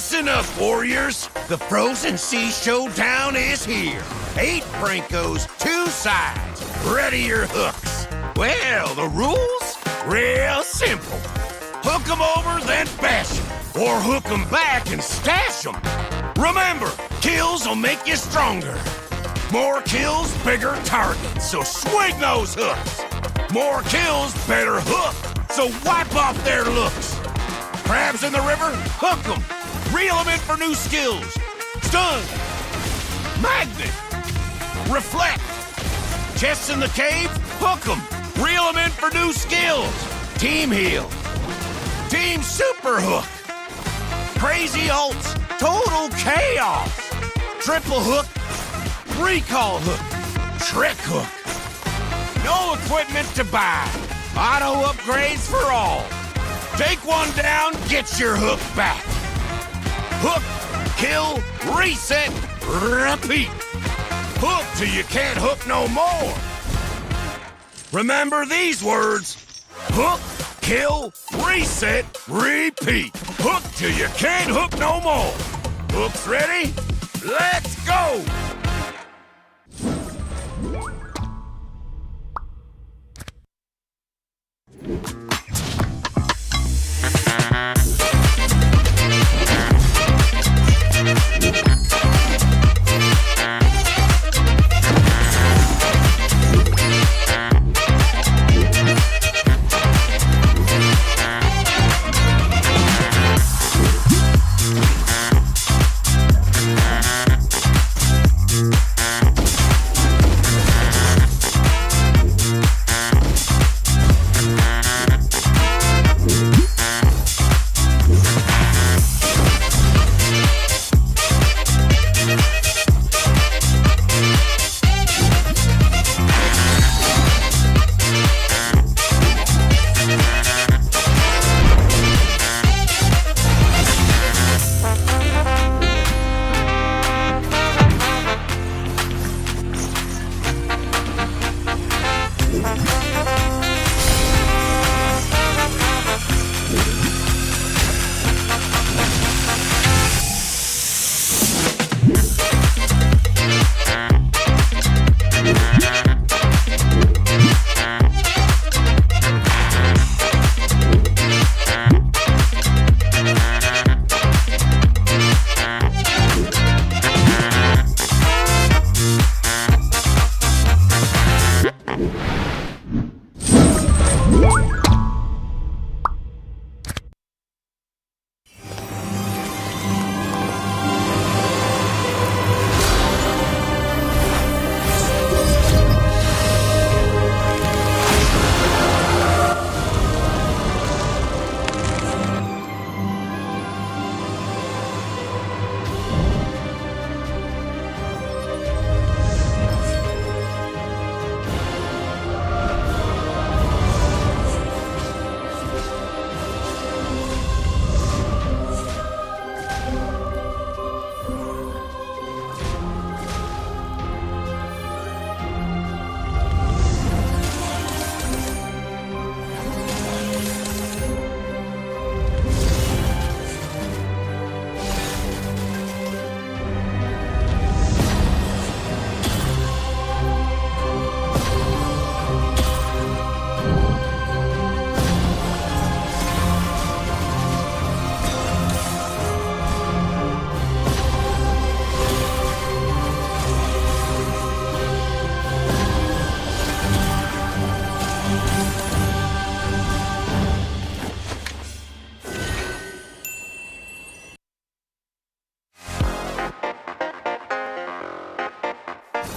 Listen up, warriors! The Frozen Sea Showdown is here. 8 Brancos, 2 sides. Ready your hooks. Well, the rules? Real simple. Hook 'em over, then bash 'em. Or hook 'em back and stash 'em. Remember, kills will make you stronger. More kills, bigger targets, so swing those hooks. More kills, better hook, so wipe off their looks. Crabs in the river? Hook 'em. Reel 'em in for new skills. Stun. Magnet. Reflect. Chests in the cave? Hook 'em. Reel 'em in for new skills. Team heal. Team super hook. Crazy ults. Total chaos. Triple hook. Recall hook. Trick hook. No equipment to buy. Auto upgrades for all. Take one down, get your hook back. Hook, kill, reset, repeat. Hook till you can't hook no more. Remember these words. Hook, kill, reset, repeat. Hook till you can't hook no more. Hooks ready? Let's go!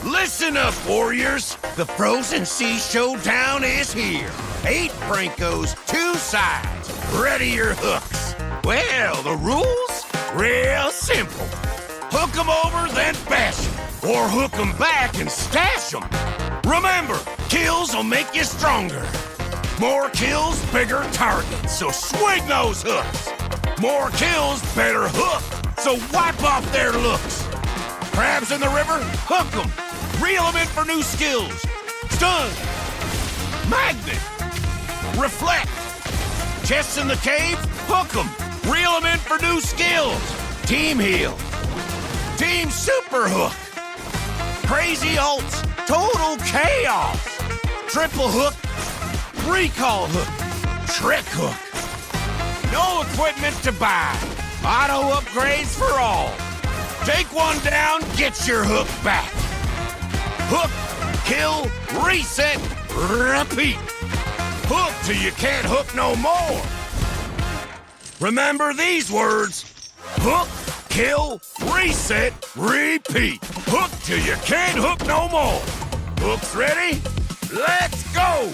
Listen up, warriors! The Frozen Sea Showdown is here. 8 Brancos, 2 sides. Ready your hooks. Well, the rules? Real simple. Hook 'em over, then bash 'em. Or hook 'em back and stash 'em. Remember, kills will make you stronger. More kills, bigger targets, so swing those hooks. More kills, better hook, so wipe off their looks. Crabs in the river? Hook 'em. Reel 'em in for new skills. Stun. Magnet. Reflect. Chests in the cave? Hook 'em. Reel 'em in for new skills. Team Heal, Team Super Hook, Crazy Ults, Total Chaos, Triple Hook, Recall Hook, Trick Hook. No equipment to buy, auto upgrades for all. Take one down, get your hook back. Hook, kill, reset, repeat. Hook till you can't hook no more. Remember these words. Hook, kill, reset, repeat. Hook till you can't hook no more. Hooks ready? Let's go!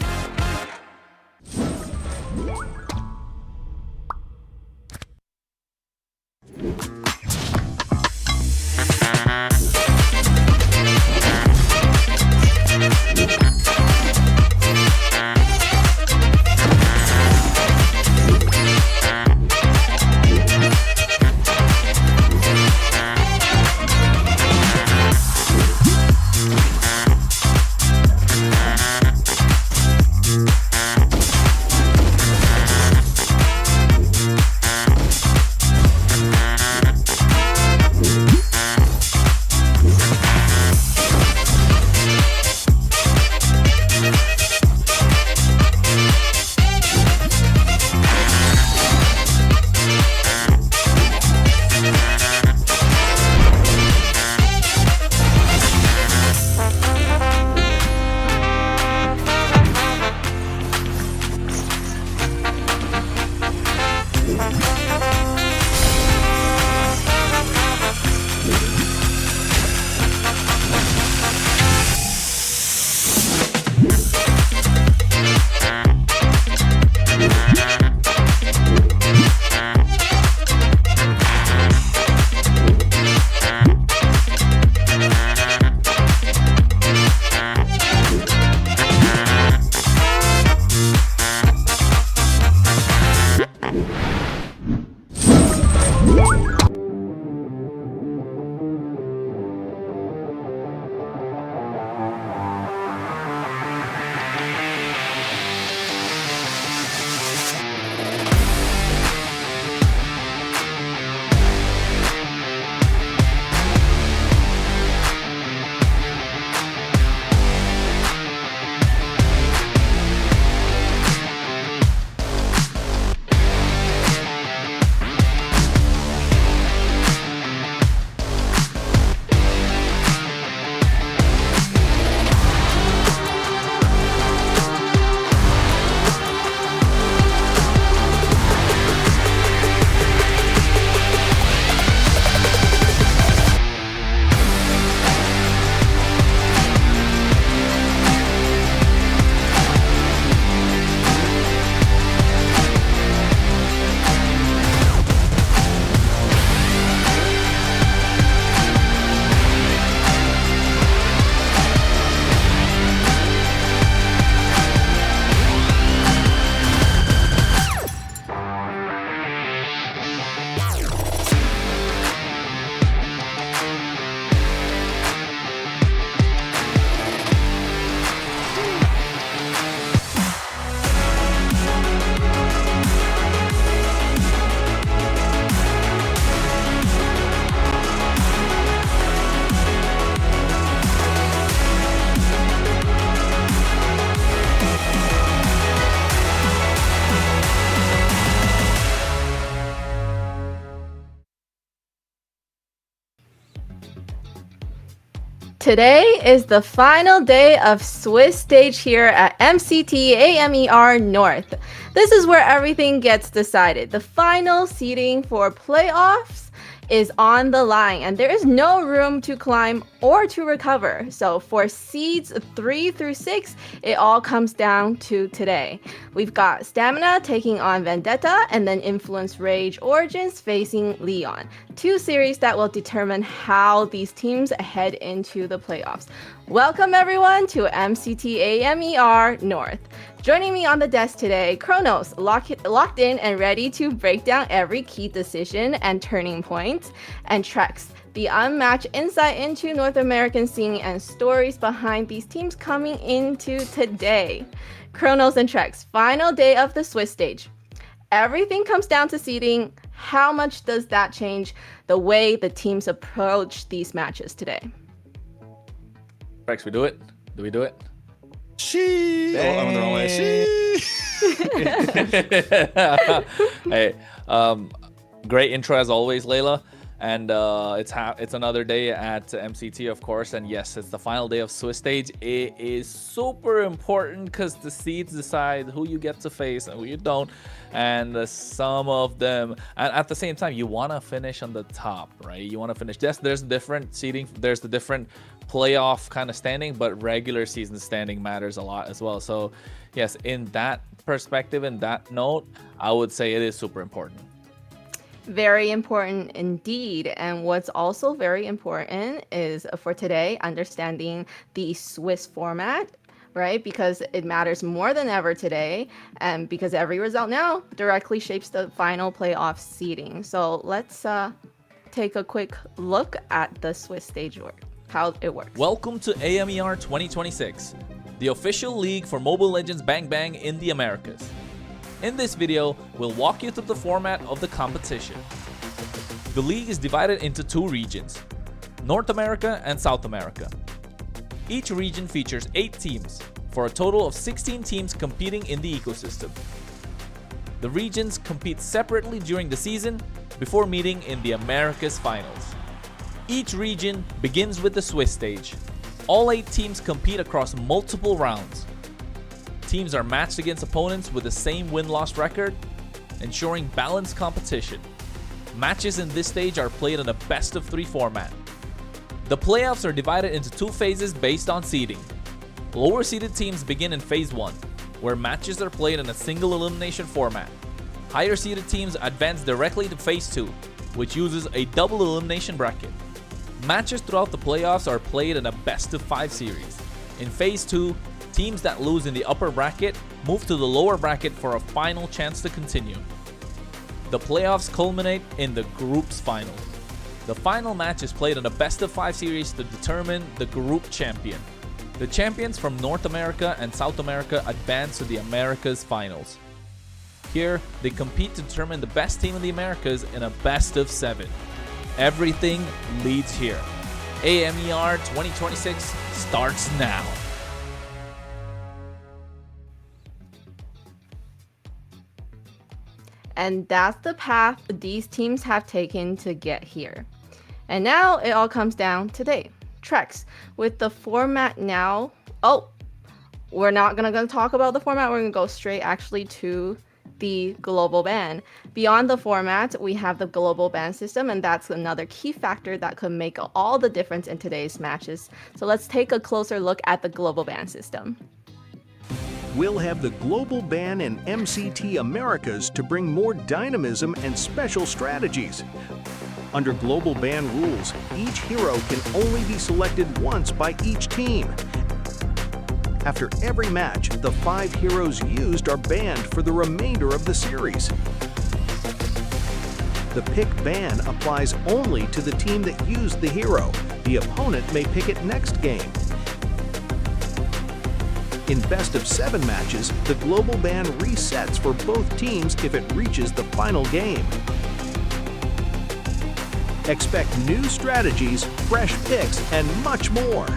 Today is the final day of Swiss stage here at MCT AMER North. This is where everything gets decided. The final seeding for playoffs is on the line, and there is no room to climb or to recover. So for seeds 3 through 6, it all comes down to today. We've got Stamina taking on Vendetta, and then Influence Rage Origins facing Leon. Two series that will determine how these teams head into the playoffs. Welcome everyone to MCT AMER North. Joining me on the desk today, Kronos, locked in and ready to break down every key decision and turning point, and Trex, the unmatched insight into North American scene and stories behind these teams coming into today. Kronos and Trex, final day of the Swiss stage. Everything comes down to seeding. How much does that change the way the teams approach these matches today? Rex, we do it? Do we do it? She. Oh, I went the wrong way. She. Hey, great intro as always, Layla. And it's another day at MCT, of course. And yes, it's the final day of Swiss stage. It is super important because the seeds decide who you get to face and who you don't. And some of them, and at the same time, you want to finish on the top, right? You want to finish. Yes, there's different seeding. There's the different playoff kind of standing, but regular season standing matters a lot as well. So yes, in that perspective, in that note, I would say it is super important. Very important indeed. And what's also very important is for today, understanding the Swiss format, right? Because it matters more than ever today. And because every result now directly shapes the final playoff seeding. So let's take a quick look at the Swiss stage work, how it works. Welcome to AMER 2026, the official league for Mobile Legends Bang Bang in the Americas. In this video, we'll walk you through the format of the competition. The league is divided into two regions, North America and South America. Each region features 8 teams, for a total of 16 teams competing in the ecosystem. The regions compete separately during the season before meeting in the Americas finals. Each region begins with the Swiss stage. All 8 teams compete across multiple rounds. Teams are matched against opponents with the same win-loss record, ensuring balanced competition. Matches in this stage are played in a best-of-3 format. The playoffs are divided into 2 phases based on seeding. Lower-seeded teams begin in Phase 1, where matches are played in a single elimination format. Higher-seeded teams advance directly to Phase 2, which uses a double elimination bracket. Matches throughout the playoffs are played in a best-of-5 series. In Phase 2, teams that lose in the upper bracket move to the lower bracket for a final chance to continue. The playoffs culminate in the group's final. The final match is played in a best-of-5 series to determine the group champion. The champions from North America and South America advance to the Americas finals. Here, they compete to determine the best team in the Americas in a best-of-7. Everything leads here. AMER 2026 starts now. And that's the path these teams have taken to get here. And now it all comes down to today. Trex, with the format now, we're not gonna talk about the format, we're gonna go straight actually to the global ban. Beyond the format, we have the global ban system, and that's another key factor that could make all the difference in today's matches. So let's take a closer look at the global ban system. We'll have the global ban in MCT Americas to bring more dynamism and special strategies. Under global ban rules, each hero can only be selected once by each team. After every match, the 5 heroes used are banned for the remainder of the series. The pick ban applies only to the team that used the hero. The opponent may pick it next game. In best-of-7 matches, the global ban resets for both teams if it reaches the final game. Expect new strategies, fresh picks, and much more.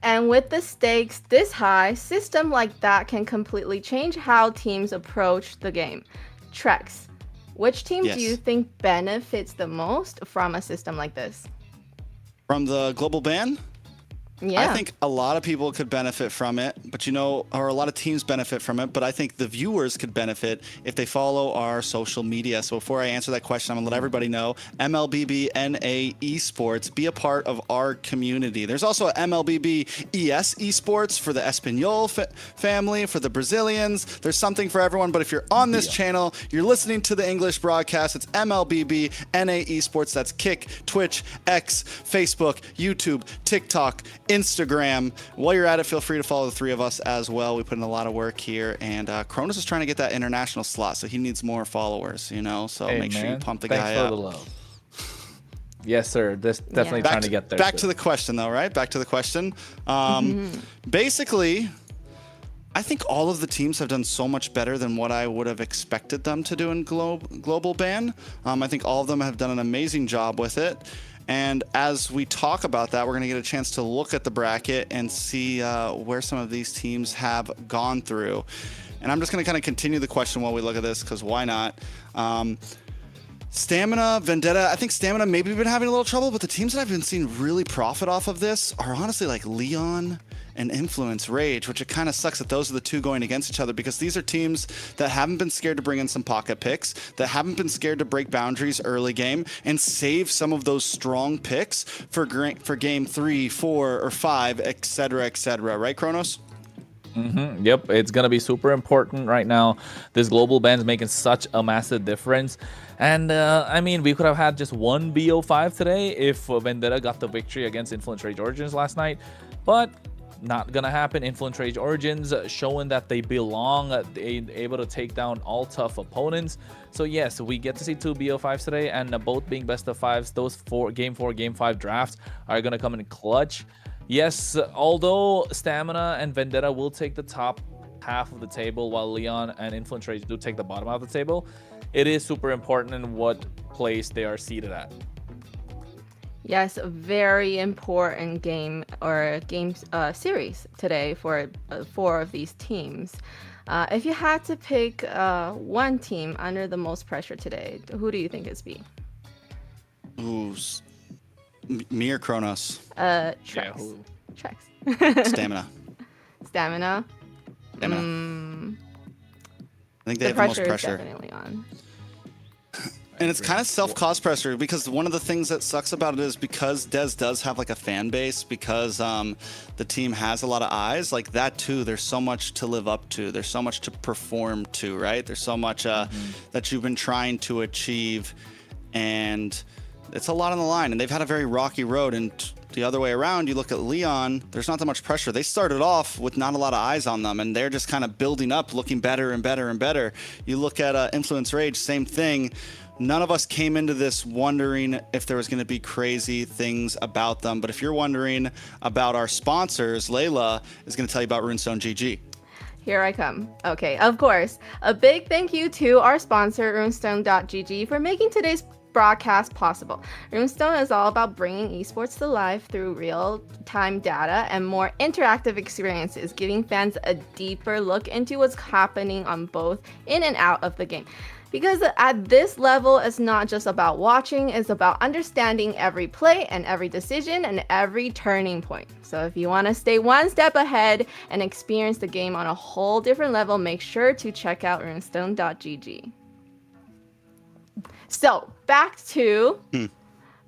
And with the stakes this high, system like that can completely change how teams approach the game. Trex, which team do you think benefits the most from a system like this? From the global ban? Yeah. I think a lot of people could benefit from it, but or a lot of teams benefit from it, but I think the viewers could benefit if they follow our social media. So before I answer that question, I'm gonna let everybody know, MLBB Esports, be a part of our community. There's also MLBB Esports for the Espanol family, for the Brazilians. There's something for everyone, but if you're on this channel, you're listening to the English broadcast, it's MLBB Esports. That's Kick, Twitch, X, Facebook, YouTube, TikTok, Instagram. While you're at it, feel free to follow the 3 of us as well. We put in a lot of work here, and Cronus is trying to get that international slot, so he needs more followers, so make sure you pump the guy up. The love. Yes, sir. This definitely trying to get there. Back to the question, though, right? Back to the question. Basically, I think all of the teams have done so much better than what I would have expected them to do in Global Ban. I think all of them have done an amazing job with it. And as we talk about that, we're going to get a chance to look at the bracket and see where some of these teams have gone through. And I'm just going to kind of continue the question while we look at this, because why not? Stamina, Vendetta, I think Stamina maybe been having a little trouble, but the teams that I've been seeing really profit off of this are honestly like Leon and Influence Rage, which it kind of sucks that those are the two going against each other, because these are teams that haven't been scared to bring in some pocket picks, that haven't been scared to break boundaries early game and save some of those strong picks for game 3, 4, or 5, etc., etc. Right, Kronos? Yep, it's gonna be super important right now. This global ban's making such a massive difference, and I mean, we could have had just one BO5 today if Vendetta got the victory against Influence Rage Origins last night, but not gonna happen. Influence Rage Origins showing that they belong, they able to take down all tough opponents. So yes, we get to see 2 BO5s today, and both being best of 5s. Those game 4, game 5 drafts are gonna come in clutch. Yes, although Stamina and Vendetta will take the top half of the table, while Leon and Influence Rage do take the bottom half of the table, it is super important in what place they are seated at. Yes, a very important game or series today for 4 of these teams. If you had to pick one team under the most pressure today, who do you think it's be? Ooh, me or Kronos? Trex. Yeah, Trex. Stamina. Stamina. Stamina. I think they The have the most pressure is pressure. definitely on. And it's kind of self-caused pressure, because one of the things that sucks about it is because Dez does have like a fan base, because the team has a lot of eyes like that too. There's so much to live up to. There's so much to perform to, right? There's so much that you've been trying to achieve, and it's a lot on the line. And they've had a very rocky road. And the other way around, you look at Leon, there's not that much pressure. They started off with not a lot of eyes on them, and they're just kind of building up, looking better and better and better. You look at Influence Rage, same thing. None of us came into this wondering if there was going to be crazy things about them. But if you're wondering about our sponsors, Layla is going to tell you about Runestone GG. Here I come. Okay, of course. A big thank you to our sponsor, runestone.gg, for making today's broadcast possible. Runestone is all about bringing esports to life through real-time data and more interactive experiences, giving fans a deeper look into what's happening on both in and out of the game. Because at this level, it's not just about watching, it's about understanding every play and every decision and every turning point. So if you want to stay one step ahead and experience the game on a whole different level, make sure to check out runestone.gg. So back to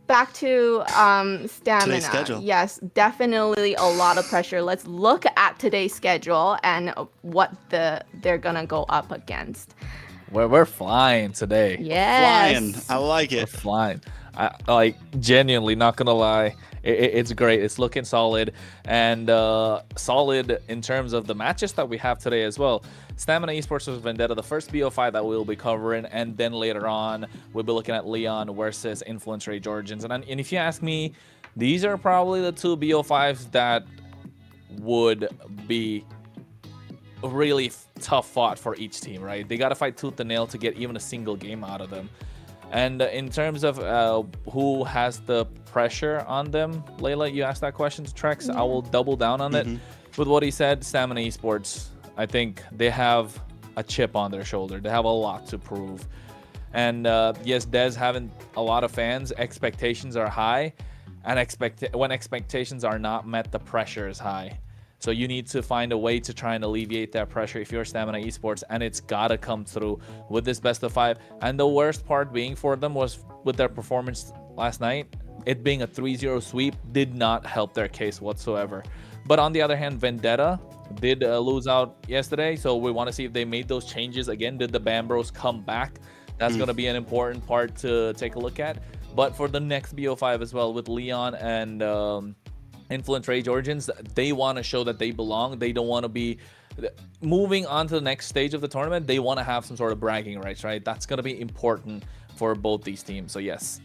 stamina. Today's schedule. Yes, definitely a lot of pressure. Let's look at today's schedule and what they're gonna go up against. We're flying today. Yes. Flying. I like We're it. flying. Like, genuinely, not gonna lie, it's great. It's looking solid, and solid in terms of the matches that we have today as well. Stamina Esports vs Vendetta, the first BO5 that we'll be covering, and then later on we'll be looking at Leon versus Influence Rage Origins. And if you ask me, these are probably the 2 BO5s that would be really tough fought for each team, right? They got to fight tooth and nail to get even a single game out of them. And in terms of who has the pressure on them, Layla, you asked that question to Trex. I will double down on it with what he said. Stamina Esports, I think they have a chip on their shoulder. They have a lot to prove. And yes, Dez having a lot of fans, expectations are high, and when expectations are not met, the pressure is high. So you need to find a way to try and alleviate that pressure if you're Stamina Esports, and it's gotta come through with this best of 5. And the worst part being for them was with their performance last night, it being a 3-0 sweep did not help their case whatsoever. But on the other hand, Vendetta did lose out yesterday, so we want to see if they made those changes again. Did the Bambros come back? That's going to be an important part to take a look at. But for the next BO5 as well, with Leon and Influence Rage Origins, they want to show that they belong. They don't want to be moving on to the next stage of the tournament. They want to have some sort of bragging rights, right? That's going to be important for both these teams. So yes.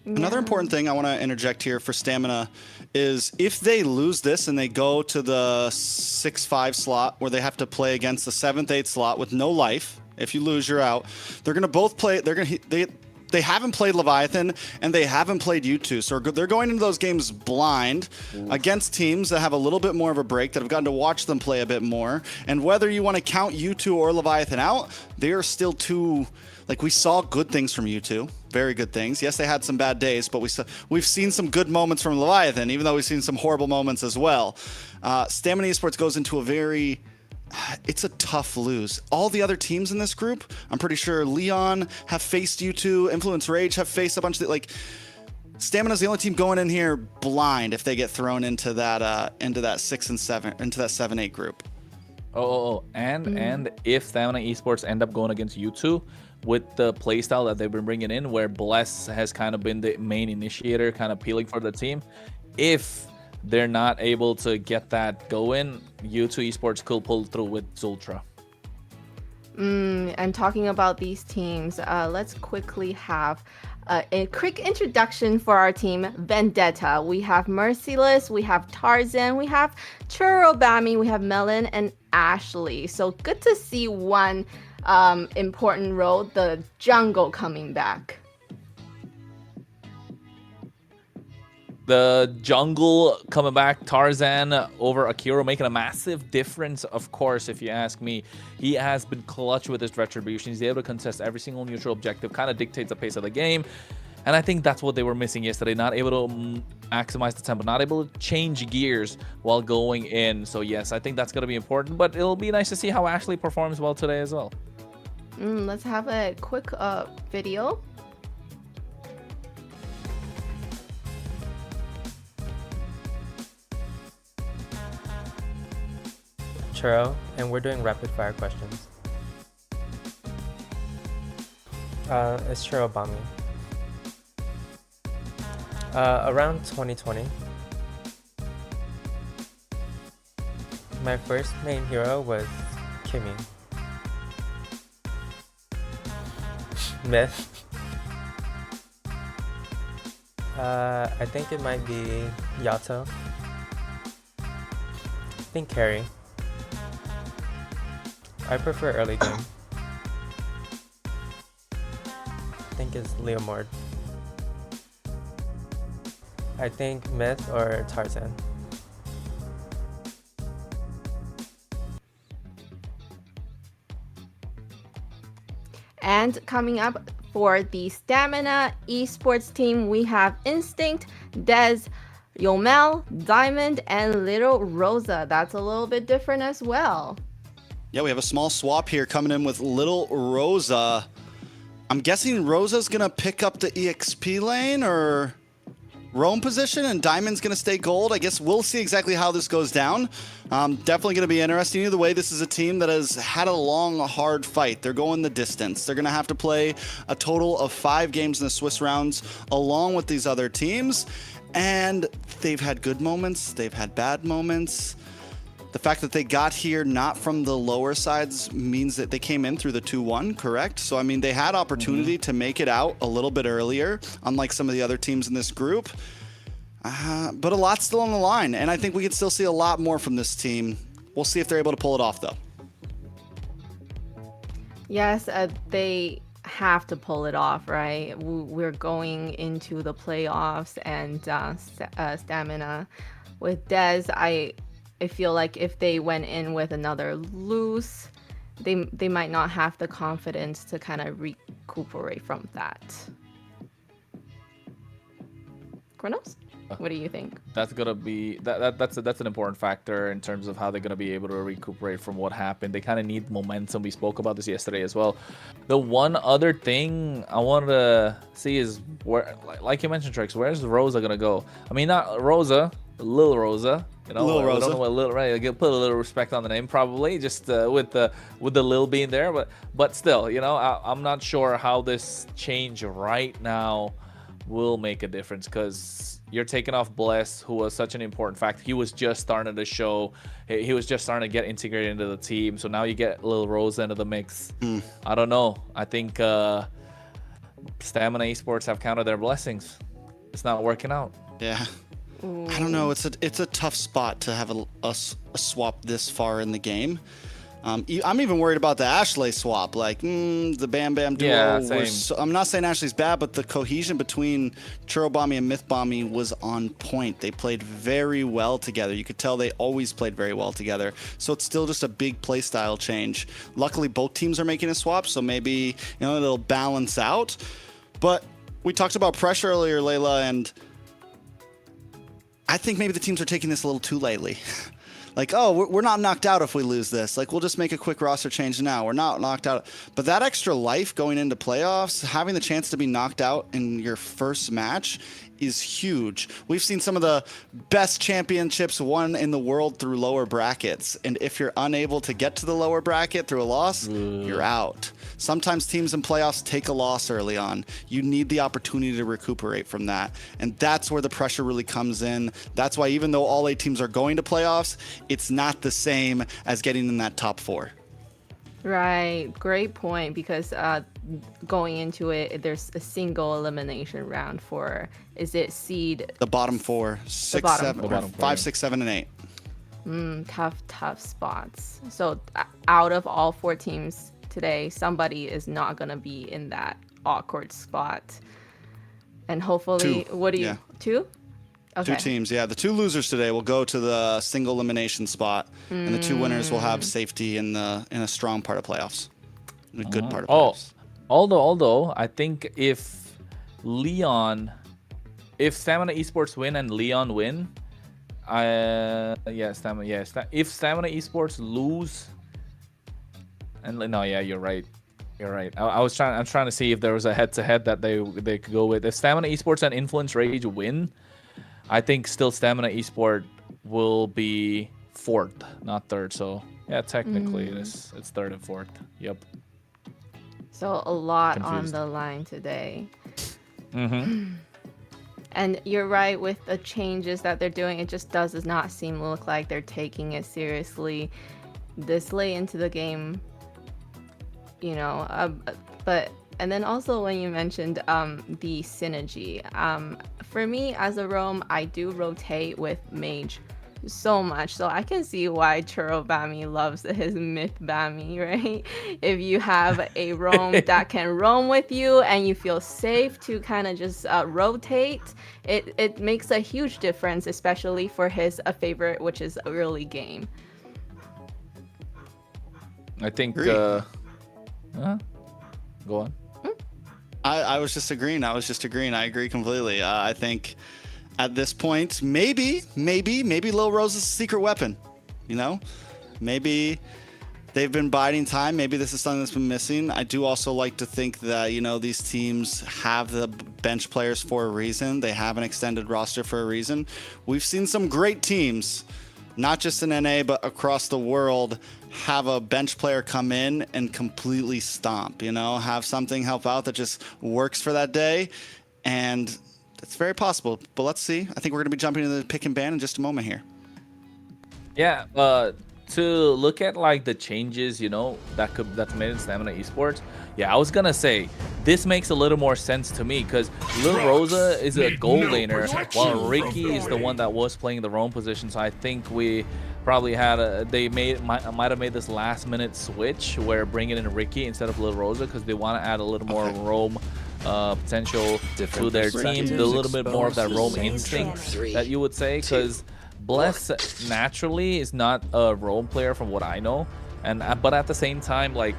Another important thing I want to interject here for Stamina is if they lose this and they go to the 6-5 slot where they have to play against the 7th-8 slot with no life, if you lose, you're out. They're going to both play. They haven't played Leviathan and they haven't played U2, so they're going into those games blind against teams that have a little bit more of a break, that have gotten to watch them play a bit more. And whether you want to count U2 or Leviathan out, they are still two. Like, we saw good things from U2, very good things. Yes, they had some bad days, but we've seen some good moments from Leviathan, even though we've seen some horrible moments as well. Stamina Esports goes into it's a tough lose. All the other teams in this group, I'm pretty sure Leon have faced U2, Influence Rage have faced a bunch of Stamina's the only team going in here blind if they get thrown into that 6 and 7, into that 7-8 group. And if Stamina Esports end up going against U2 with the playstyle that they've been bringing in, where Bless has kind of been the main initiator, kind of peeling for the team, if they're not able to get that going, U2 Esports could pull through with Zultra. And talking about these teams, let's quickly have a quick introduction for our team, Vendetta. We have Merciless, we have Tarzan, we have Churobami, we have Melon, and Ashley. So good to see one important role, the jungle, coming back. The jungle coming back, Tarzan over Akiro, making a massive difference, of course, if you ask me. He has been clutch with his retribution. He's able to contest every single neutral objective, kind of dictates the pace of the game. And I think that's what they were missing yesterday, not able to maximize the tempo, not able to change gears while going in. So yes, I think that's going to be important, but it'll be nice to see how Ashley performs well today as well. Let's have a quick video. Churro, and we're doing rapid fire questions. It's Churobami. Around 2020, my first main hero was Kimmy. Myth. I think it might be Yato. I think Carrie. I prefer early game. I think it's Leomord. I think Myth or Tarzan. And coming up for the Stamina Esports team, we have Instinct, Dez, Yomel, Diamond, and Little Rosa. That's a little bit different as well. Yeah, we have a small swap here coming in with Little Rosa. I'm guessing Rosa's going to pick up the EXP lane or roam position, and Diamond's going to stay gold. I guess we'll see exactly how this goes down. Definitely going to be interesting. Either way, this is a team that has had a long, hard fight. They're going the distance. They're going to have to play a total of 5 games in the Swiss rounds along with these other teams. And they've had good moments. They've had bad moments. The fact that they got here not from the lower sides means that they came in through the 2-1, correct? So, I mean, they had opportunity to make it out a little bit earlier, unlike some of the other teams in this group. But a lot's still on the line, and I think we can still see a lot more from this team. We'll see if they're able to pull it off, though. Yes, they have to pull it off, right? We're going into the playoffs, and Stamina with Dez, I feel like if they went in with another lose, they might not have the confidence to kind of recuperate from that. Kronos, what do you think? That's gonna be that's an important factor in terms of how they're gonna be able to recuperate from what happened. They kind of need momentum. We spoke about this yesterday as well. The one other thing I wanted to see is where, like you mentioned, Trix, where's Rosa gonna go? I mean, not Rosa, Lil Rosa. You know, Lil Rosa. I don't know what Lil, right? Put a little respect on the name, probably, just with the Lil being there. But still, you know, I'm not sure how this change right now will make a difference, because you're taking off Bless, who was such an important factor. He was just starting to show. He was just starting to get integrated into the team. So now you get Lil Rosa into the mix. I don't know. I think Stamina Esports have counted their blessings. it's not working out. Yeah. I don't know. It's a tough spot to have a swap this far in the game. I'm even worried about the Ashley swap. Like the Bam Bam duo. Yeah, I'm not saying Ashley's bad, but the cohesion between Churobami and Mythbommy was on point. They played very well together. You could tell they always played very well together. So it's still just a big play style change. Luckily, both teams are making a swap, so maybe it'll balance out. But we talked about pressure earlier, Layla, and I think maybe the teams are taking this a little too lightly. Like, oh, we're not knocked out if we lose this. Like, we'll just make a quick roster change now. We're not knocked out. But that extra life going into playoffs, having the chance to be knocked out in your first match is huge. We've seen some of the best championships won in the world through lower brackets. And if you're unable to get to the lower bracket through a loss, you're out. Sometimes teams in playoffs take a loss early on. You need the opportunity to recuperate from that. And that's where the pressure really comes in. That's why even though all 8 teams are going to playoffs, it's not the same as getting in that top 4. Right, great point, because going into it, there's a single elimination round for, is it seed? The bottom 4, 6, 7, 5, 6, 7, and 8. Tough spots. So out of all 4 teams today, somebody is not gonna be in that awkward spot. And hopefully, 2. What do you? Yeah. 2? Okay. 2 teams, yeah. The 2 losers today will go to the single elimination spot, and the 2 winners will have safety in a strong part of playoffs, in a good part of playoffs. Although I think if Stamina Esports win and Leon win, if Stamina Esports lose, and no, yeah, you're right. I'm trying to see if there was a head-to-head that they could go with. If Stamina Esports and Influence Rage win, I think still Stamina Esport will be 4th, not 3rd. So yeah, technically it's 3rd and 4th. Yep. So a lot on the line today. And you're right with the changes that they're doing. It just does not look like they're taking it seriously this late into the game. But and then also when you mentioned the synergy, for me as a roam, I do rotate with Mage so much, so I can see why Churobami loves his Myth Bami, right? If you have a roam that can roam with you and you feel safe to kind of just rotate, it makes a huge difference, especially for his favorite, which is early game. I think go on. I was just agreeing. I agree completely. I think at this point, maybe Lil Rose is a secret weapon. Maybe they've been biding time. Maybe this is something that's been missing. I do also like to think that, these teams have the bench players for a reason. They have an extended roster for a reason. We've seen some great teams, not just in NA, but across the world, have a bench player come in and completely stomp, have something help out that just works for that day. And it's very possible, but let's see. I think we're going to be jumping into the pick and ban in just a moment here. Yeah, to look at like the changes, that's made in Stamina Esports. Yeah, I was gonna say this makes a little more sense to me because Lil Rosa is a gold laner, while Ricky is the one that was playing the roam position. So I think we probably had might have made this last minute switch where bringing in Ricky instead of Lil Rosa because they want to add a little more roam potential to their team, a little bit more of that roam instinct that you would say, because Bless naturally is not a roam player from what I know, but at the same time, like,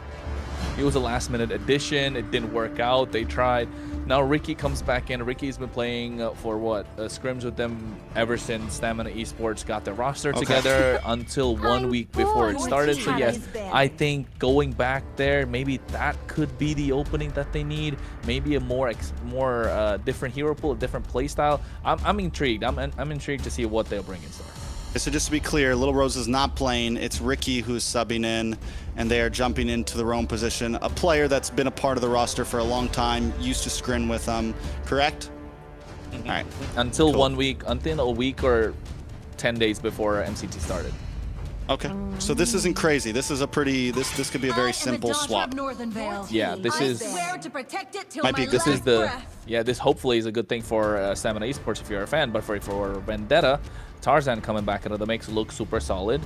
it was a last minute addition. It didn't work out. They tried. Now Ricky comes back in. Ricky's been playing for scrims with them ever since Stamina Esports got their roster together until 1 week before it started. So yes, I think going back there, maybe that could be the opening that they need. Maybe a more different hero pool, a different play style. I'm intrigued. I'm intrigued to see what they'll bring in store. So just to be clear, Little Rose is not playing. It's Ricky who's subbing in, and they are jumping into the roam position. A player that's been a part of the roster for a long time, used to scrim with them, correct? All right. Until 1 week, until a week or 10 days before MCT started. Okay, so this isn't crazy. This is a pretty. This could be a very simple swap. Yeah, this is. Might be This is the. Yeah, this hopefully is a good thing for Stamina Esports if you're a fan, but for Vendetta, Tarzan coming back into the mix looks super solid.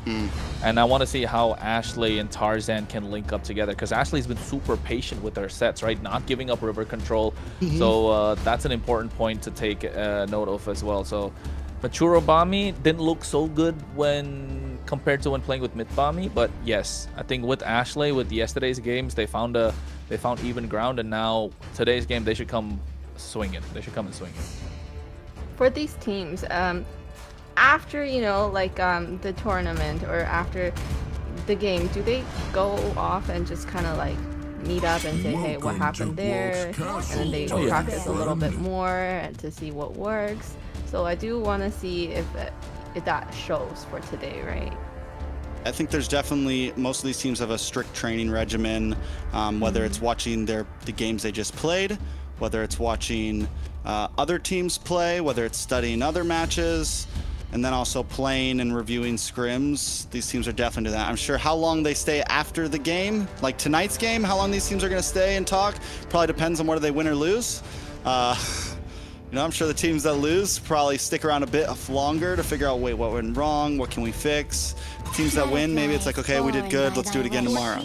And I want to see how Ashley and Tarzan can link up together, because Ashley's been super patient with her sets, right? Not giving up river control. So that's an important point to take note of as well. So Mature Bami didn't look so good when compared to when playing with Mitbami, but yes, I think with Ashley, with yesterday's games, they found even ground, and now today's game they should come swinging. They should come and swing it. For these teams, after like the tournament or after the game, do they go off and just kind of like meet up and say, hey, what happened there, and then they practice a little bit more to see what works? So I do want to see if that shows for today, right? I think there's definitely, most of these teams have a strict training regimen, whether it's watching the games they just played, whether it's watching other teams play, whether it's studying other matches, and then also playing and reviewing scrims. These teams are definitely doing that. I'm sure how long they stay after the game, like tonight's game, how long these teams are going to stay and talk, probably depends on whether they win or lose. I'm sure the teams that lose probably stick around a bit longer to figure out, wait, what went wrong? What can we fix? The teams that win, maybe it's like, okay, we did good. Let's do it again tomorrow.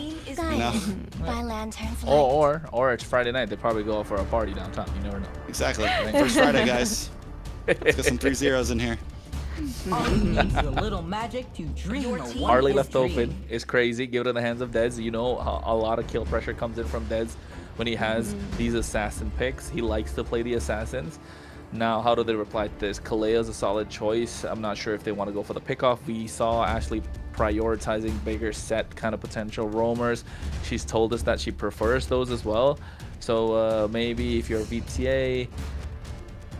Or it's Friday night. They probably go for a party downtown. You never know. Exactly. First Friday, guys. Let's get some 3-0s in here. Harley left open is crazy. Give it in the hands of Dez. A lot of kill pressure comes in from Dez when he has these assassin picks. He likes to play the assassins. Now, how do they reply to this? Kalea is a solid choice. I'm not sure if they want to go for the pickoff. We saw Ashley prioritizing bigger set kind of potential roamers. She's told us that she prefers those as well. So maybe if you're a VTA,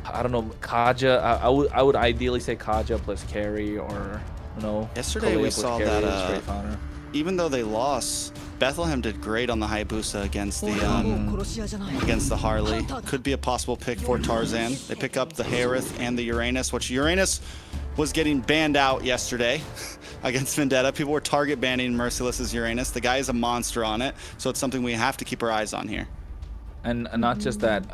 I don't know, Kaja. I would ideally say Kaja plus carry, or Yesterday Kalea we plus saw carry that straight founder. even though they lost, Bethlehem did great on the Hayabusa against the Harley. Could be a possible pick for Tarzan. They pick up the Harith and the Uranus, which Uranus was getting banned out yesterday against Vendetta. People were target banning Merciless's Uranus. The guy is a monster on it, so it's something we have to keep our eyes on here. And not just that,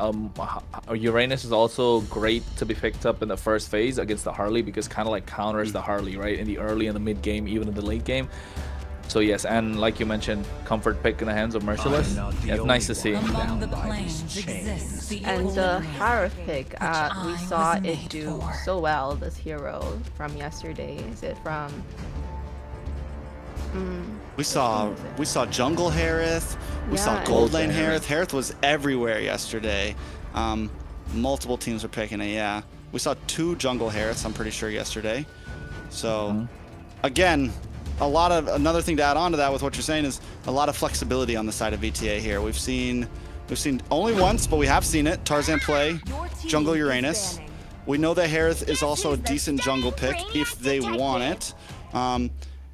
Uranus is also great to be picked up in the first phase against the Harley, because kind of like counters the Harley, right? In the early and the mid game, even in the late game. So yes, and like you mentioned, comfort pick in the hands of Merciless. Yeah, it's nice to see. And the Harith pick, we saw it do so well, this hero from yesterday. Is it from... We saw Jungle Harith, we saw Gold Lane Harith. Harith was everywhere yesterday. Multiple teams were picking it, yeah. We saw 2 Jungle Hariths, I'm pretty sure, yesterday. So, again, another thing to add on to that with what you're saying is a lot of flexibility on the side of VTA here. We've seen only once, but we have seen it, Tarzan play Jungle Uranus. We know that Harith is also a decent jungle pick if they want it.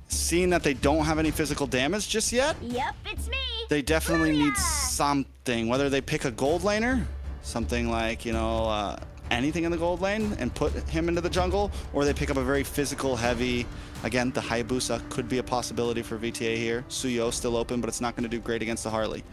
Seeing that they don't have any physical damage just yet, it's me. They definitely need something. Whether they pick a gold laner, something like, anything in the gold lane and put him into the jungle, or they pick up a very physical heavy, again, the Hayabusa could be a possibility for VTA here. Suyo still open, but it's not going to do great against the Harley.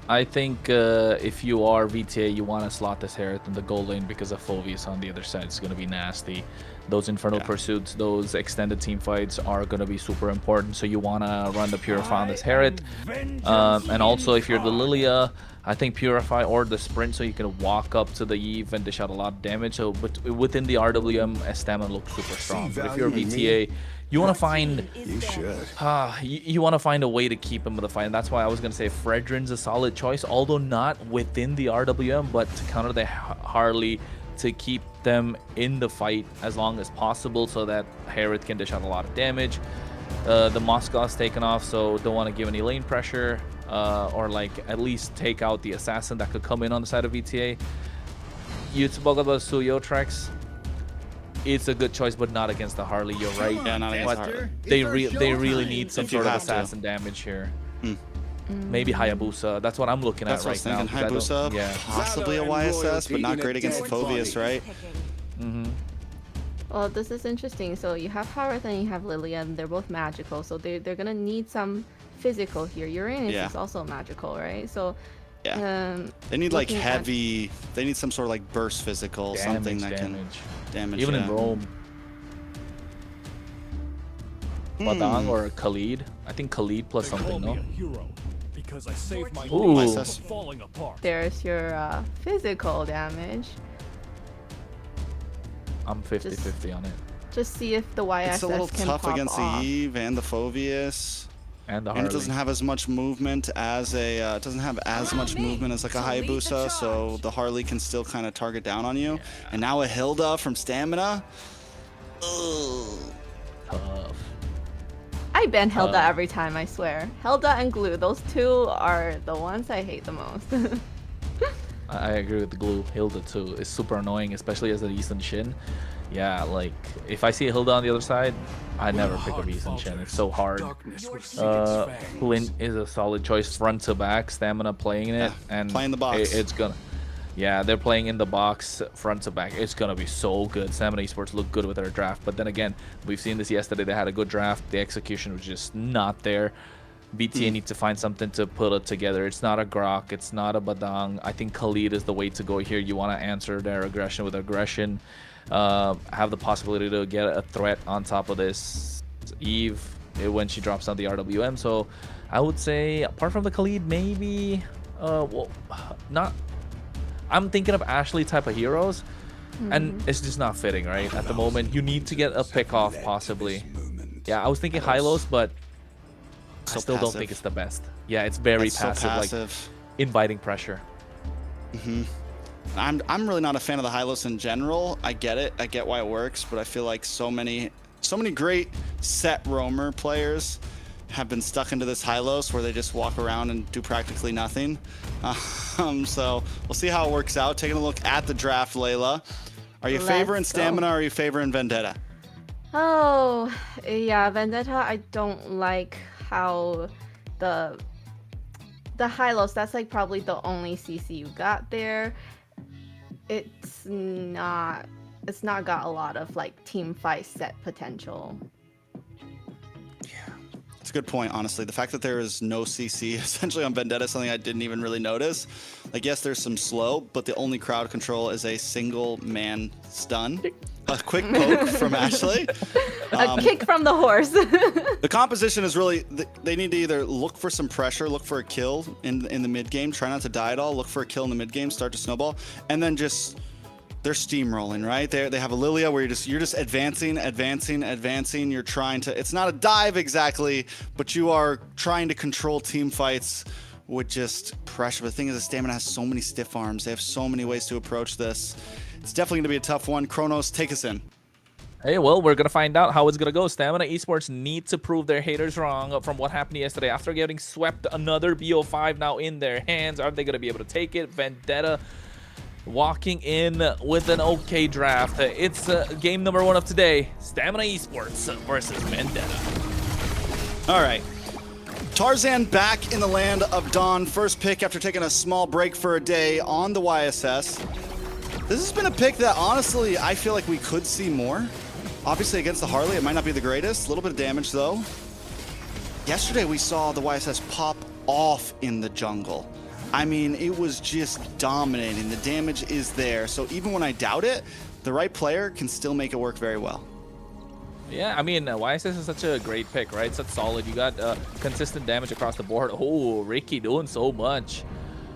I think if you are VTA, you want to slot this Harith in the gold lane, because of Phoveus on the other side is going to be nasty. Those Infernal Pursuits, those extended team fights are going to be super important, so you want to run the Purify on this Harith. And also, if you're the Lilia, I think Purify or the Sprint, so you can walk up to the Eve and dish out a lot of damage. So, but within the RWM, Stamina looks super strong. But if you're VTA, you want to find you want to find a way to keep him in the fight, and that's why I was going to say Fredrin's a solid choice, although not within the RWM, but to counter the Harley, to keep them in the fight as long as possible, so that Harith can dish out a lot of damage. The Moskow's taken off, so don't want to give any lane pressure, or like at least take out the assassin that could come in on the side of VTA. You spoke about Suyo Trex. It's a good choice, but not against the Harley. You're right. Yeah, not against the Harley. They really need some sort of assassin damage here. Maybe Hayabusa. That's what I'm looking at right now. Hayabusa, possibly a YSS, but not great against Phoveus, right? Well, this is interesting. So you have Harith and you have Lilia, and they're both magical. So they're gonna need some physical here. Uranus is also magical, right? So they need like looking heavy. They need some sort of like burst physical, something that can damage. Even in Rome. Badang or Khalid. I think Khalid plus something, no? Because I saved my Ooh. from falling apart. There's your physical damage. I'm 50-50 on it. Just see if the YSS It's a little can tough pop against off. the Eve and the Phoveus. And the And Harley. it doesn't have as much movement as a it doesn't have as much movement as like a Hayabusa, so the Harley can still kind of target down on you. And now a Hilda from Stamina. Ugh. Tough. I ban Hilda every time, I swear. Hilda and Glue, those two are the ones I hate the most. I agree with the Glue. Hilda too. It's super annoying, especially as a Eastern Shin. Yeah, like if I see a Hilda on the other side, I never pick up Eastern Shin. It's so hard. Flint is a solid choice, front to back, Stamina playing it, and playing the box. It's gonna. Yeah, they're playing in the box, front to back. It's gonna be so good. Stamina Esports look good with their draft, but then again, we've seen this yesterday. They had a good draft. The execution was just not there. BTA needs to find something to put it together. It's not a Grok. It's not a Badang. I think Khalid is the way to go here. You want to answer their aggression with aggression. Have the possibility to get a threat on top of this Eve when she drops down the RWM. So I would say, apart from the Khalid, maybe, well, not. I'm thinking of Ashley type of heroes, and it's just not fitting, right? At the moment, you need to get a pick off, possibly. Yeah, I was thinking Hylos, but I still don't think it's the best. Yeah, it's very passive, like inviting pressure. I'm really not a fan of the Hylos in general. I get it. I get why it works, but I feel like so many great set roamer players have been stuck into this Hylos where they just walk around and do practically nothing. So we'll see how it works out. Taking a look at the draft, Layla. Are you favoring Stamina or are you favoring Vendetta? Oh, yeah, Vendetta, I don't like how the Hylos, that's like probably the only CC you got there. It's not got a lot of like team fight set potential. It's a good point, honestly. The fact that there is no CC essentially on Vendetta is something I didn't even really notice. Like, yes, there's some slow, but the only crowd control is a single man stun. A quick poke from Ashley. A kick from the horse. The composition is really, they need to either look for some pressure, look for a kill in the mid game, try not to die at all, look for a kill in the mid game, start to snowball, and then just they're steamrolling, right? They have a Lilia where you're just advancing. You're trying to, it's not a dive exactly, but you are trying to control team fights with just pressure. But the thing is, the Stamina has so many stiff arms. They have so many ways to approach this. It's definitely going to be a tough one. Kronos, take us in. Hey, well, we're going to find out how it's going to go. Stamina Esports need to prove their haters wrong from what happened yesterday. After getting swept, another BO5 now in their hands. Are they going to be able to take it? Vendetta walking in with an okay draft. It's game number 1 of today. Stamina Esports versus Vendetta. All right. Tarzan back in the land of Dawn. First pick after taking a small break for a day on the YSS. This has been a pick that, honestly, I feel like we could see more. Obviously, against the Harley, it might not be the greatest. A little bit of damage, though. Yesterday, we saw the YSS pop off in the jungle. I mean, it was just dominating. The damage is there. So even when I doubt it, the right player can still make it work very well. Yeah, I mean, YSS is such a great pick, right? Such solid. You got consistent damage across the board. Oh, Ricky doing so much.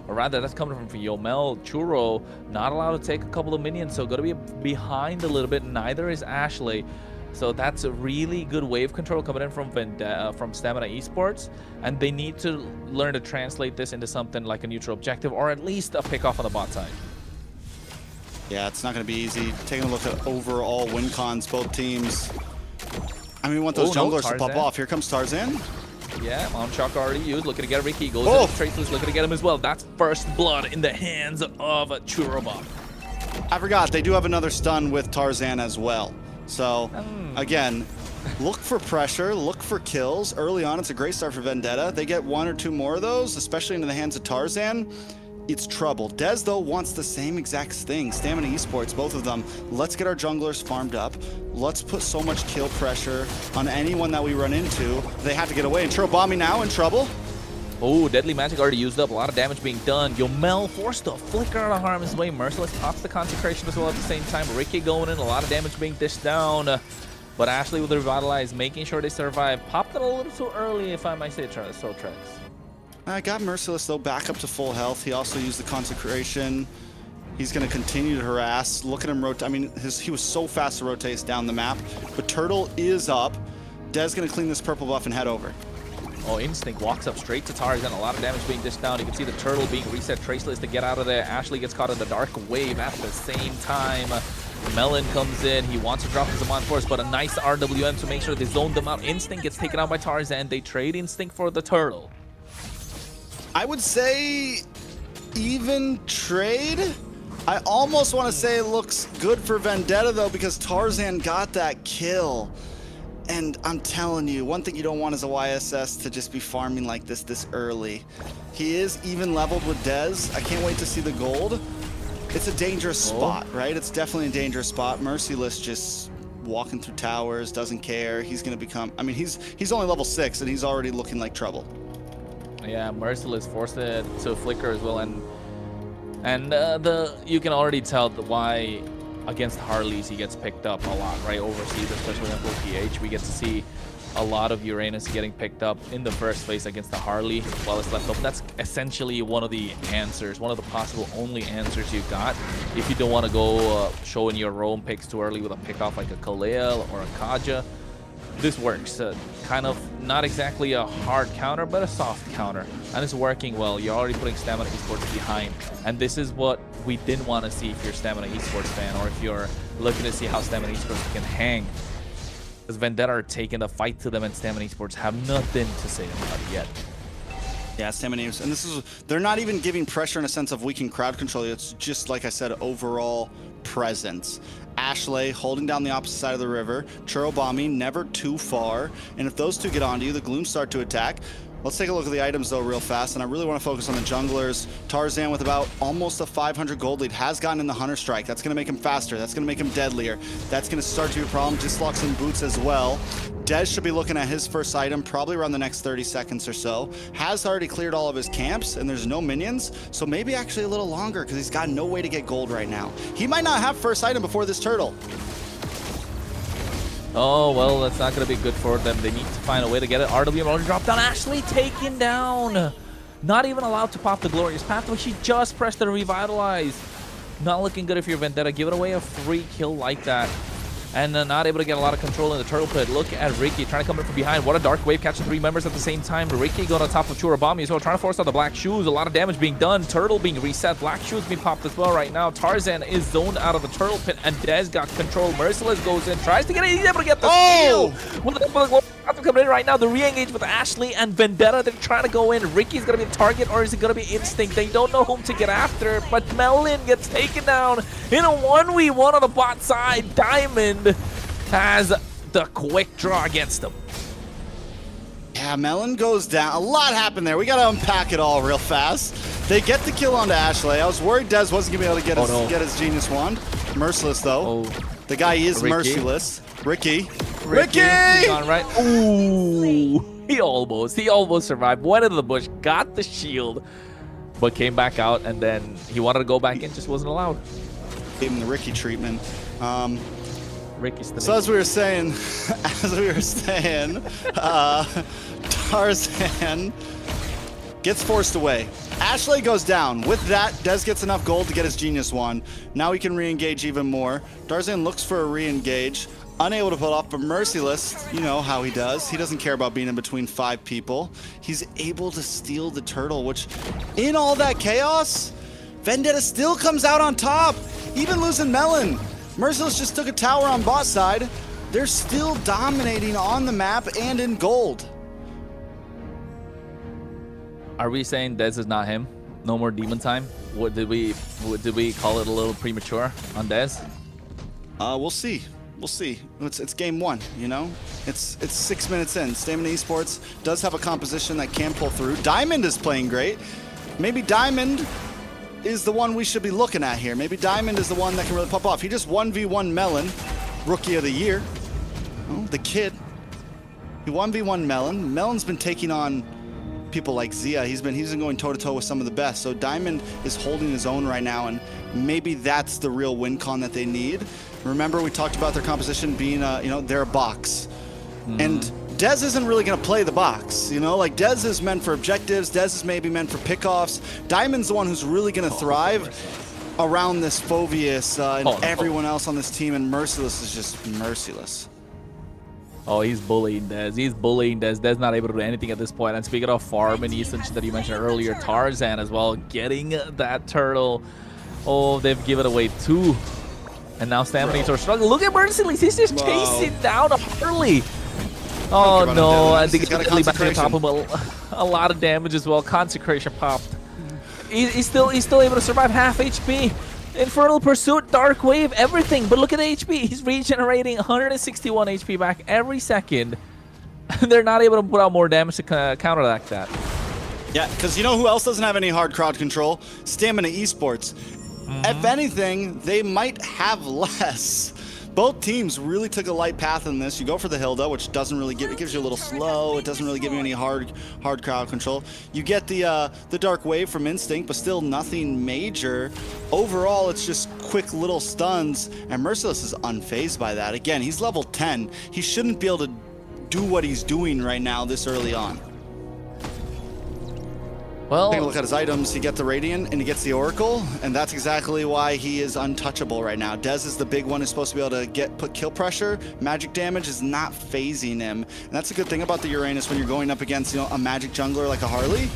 Or rather, that's coming from Yomel. Churro, not allowed to take a couple of minions, so going to be behind a little bit. Neither is Ashley. So that's a really good wave control coming in from Stamina Esports. And they need to learn to translate this into something like a neutral objective, or at least a pick off on the bot side. Yeah, it's not going to be easy. Taking a look at overall win cons, both teams. I mean, we want those junglers to pop off. Here comes Tarzan. Yeah, Mom Shock already used. Looking to get Ricky. Goes to Traceless, looking to get him as well. That's first blood in the hands of Churro. I forgot, they do have another stun with Tarzan as well. So, again, look for pressure, look for kills. Early on, it's a great start for Vendetta. They get 1 or 2 more of those, especially into the hands of Tarzan. it's trouble. Dez, though, wants the same exact thing. Stamina Esports, both of them. Let's get our junglers farmed up. Let's put so much kill pressure on anyone that we run into. They have to get away. And Chirobami now in trouble. Oh, Deadly Magic already used up. A lot of damage being done. Yomel forced to flicker out of harm's way. Merciless pops the Consecration as well at the same time. Ricky going in. A lot of damage being dished down. But Ashley with the Revitalize, making sure they survive. Popped it a little too early, if I might say so, Trex. I got Merciless, though, back up to full health. He also used the Consecration. He's going to continue to harass. Look at him rotate. I mean, he was so fast to rotate down the map. But Turtle is up. Dez going to clean this purple buff and head over. Oh, Instinct walks up straight to Tarzan. A lot of damage being dished down. You can see the Turtle being reset traceless to get out of there. Ashley gets caught in the Dark Wave at the same time. Melon comes in. He wants to drop his Amon Force, but a nice RWM to make sure they zone them out. Instinct gets taken out by Tarzan. They trade Instinct for the Turtle. I would say even trade. I almost want to say it looks good for Vendetta, though, because Tarzan got that kill. And I'm telling you, one thing you don't want is a YSS to just be farming like this early. He is even leveled with Dez. I can't wait to see the gold. It's a dangerous spot, right? It's definitely a dangerous spot. Merciless just walking through towers, doesn't care. He's going to become... I mean, he's only level 6, and he's already looking like trouble. Yeah, Merciless forced it to flicker as well, and you can already tell why against Harleys he gets picked up a lot, right? Overseas, especially in PH, we get to see a lot of Uranus getting picked up in the first phase against the Harley while it's left open. That's essentially one of the answers, one of the possible only answers you got if you don't want to go showing your roam picks too early with a pick off like a Khalil or a Kaja. This works. Kind of not exactly a hard counter, but a soft counter. And it's working well. You're already putting Stamina Esports behind. And this is what we didn't want to see if you're a Stamina Esports fan, or if you're looking to see how Stamina Esports can hang. Because Vendetta are taking the fight to them, and Stamina Esports have nothing to say about it yet. Yeah, Stamina Esports. And this is, they're not even giving pressure in a sense of we can crowd control. It's just, like I said, overall presence. Ashley holding down the opposite side of the river. Chirobami never too far. And if those two get onto you, the Glooms start to attack. Let's take a look at the items, though, real fast. And I really want to focus on the junglers. Tarzan, with about almost a 500 gold lead, has gotten in the Hunter Strike. That's going to make him faster. That's going to make him deadlier. That's going to start to be a problem. Just locks in boots as well. Dez should be looking at his first item probably around the next 30 seconds or so. Has already cleared all of his camps, and there's no minions. So maybe actually a little longer, because he's got no way to get gold right now. He might not have first item before this turtle. Oh, well, that's not going to be good for them. They need to find a way to get it. RWM already dropped down. Ashley taken down. Not even allowed to pop the Glorious Pathway. She just pressed the Revitalize. Not looking good if you're Vendetta. Giving away a free kill like that. And not able to get a lot of control in the turtle pit. Look at Ricky trying to come in from behind. What a Dark Wave, catching 3 members at the same time. Ricky going on top of Chirobami as well, trying to force out the Black Shoes. A lot of damage being done. Turtle being reset. Black Shoes being popped as well right now. Tarzan is zoned out of the turtle pit, and Dez got control. Merciless goes in, tries to get it. He's able to get the steal. With the coming in right now, the re-engage with Ashley and Vendetta. They're trying to go in. Ricky's going to be the target, or is it going to be Instinct? They don't know whom to get after, but Melon gets taken down in a 1v1 on the bot side. Diamond has the quick draw against him. Yeah, Melon goes down. A lot happened there. We got to unpack it all real fast. They get the kill onto Ashley. I was worried Dez wasn't going to be able to get his Genius Wand. Merciless, though. The guy is merciless. Ricky. He's on right. Ooh, he almost survived. Went into the bush, got the shield, but came back out, and then he wanted to go back in, just wasn't allowed. Gave him the Ricky treatment. Ricky's so as we were saying, Tarzan gets forced away. Ashley goes down. With that, Dez gets enough gold to get his Genius Wand. Now he can re-engage even more. Tarzan looks for a re-engage. Unable to pull off, but Merciless, you know how he does. He doesn't care about being in between 5 people. He's able to steal the turtle, which, in all that chaos, Vendetta still comes out on top, even losing Melon. Merciless just took a tower on bot side. They're still dominating on the map and in gold. Are we saying Dez is not him? No more demon time? What did we call it a little premature on Dez? We'll see. We'll see. It's game 1, you know? It's 6 minutes in. Stamina Esports does have a composition that can pull through. Diamond is playing great. Maybe Diamond is the one we should be looking at here. Maybe Diamond is the one that can really pop off. He just 1v1 Melon, Rookie of the Year. Oh, the kid. He 1v1 Melon. Melon's been taking on people like Zia. He's been going toe-to-toe with some of the best. So Diamond is holding his own right now, and maybe that's the real win con that they need. Remember, we talked about their composition being, they're a box. And Dez isn't really going to play the box, like Dez is meant for objectives. Dez is maybe meant for pickoffs. Diamond's the one who's really going to thrive around this Phoveus and everyone else on this team, and Merciless is just merciless. Oh, he's bullying Dez. He's bullying Dez. Dez not able to do anything at this point. And speaking of farm and Easton that you mentioned earlier, Tarzan as well, getting that turtle. Oh, they've given away 2. And now Stamina are struggling. Look at Merciless. He's just chasing down Harley. Oh, no. I think it's really back to top of a lot of damage as well. Consecration popped. He's still able to survive half HP. Infernal Pursuit, Dark Wave, everything. But look at the HP. He's regenerating 161 HP back every second. They're not able to put out more damage to counteract that. Yeah, because you know who else doesn't have any hard crowd control? Stamina Esports. If anything, they might have less. Both teams really took a light path in this. You go for the Hilda, which doesn't really give, it gives you a little slow. It doesn't really give you any hard crowd control. You get the Dark Wave from Instinct, but still nothing major. Overall, it's just quick little stuns, and Merciless is unfazed by that. Again, he's level 10. He shouldn't be able to do what he's doing right now this early on. Well, take a look at his items. He gets the Radiant and he gets the Oracle, and that's exactly why he is untouchable right now. Dez is the big one who's supposed to be able to put kill pressure. Magic damage is not phasing him, and that's a good thing about the Uranus when you're going up against a magic jungler like a Harley.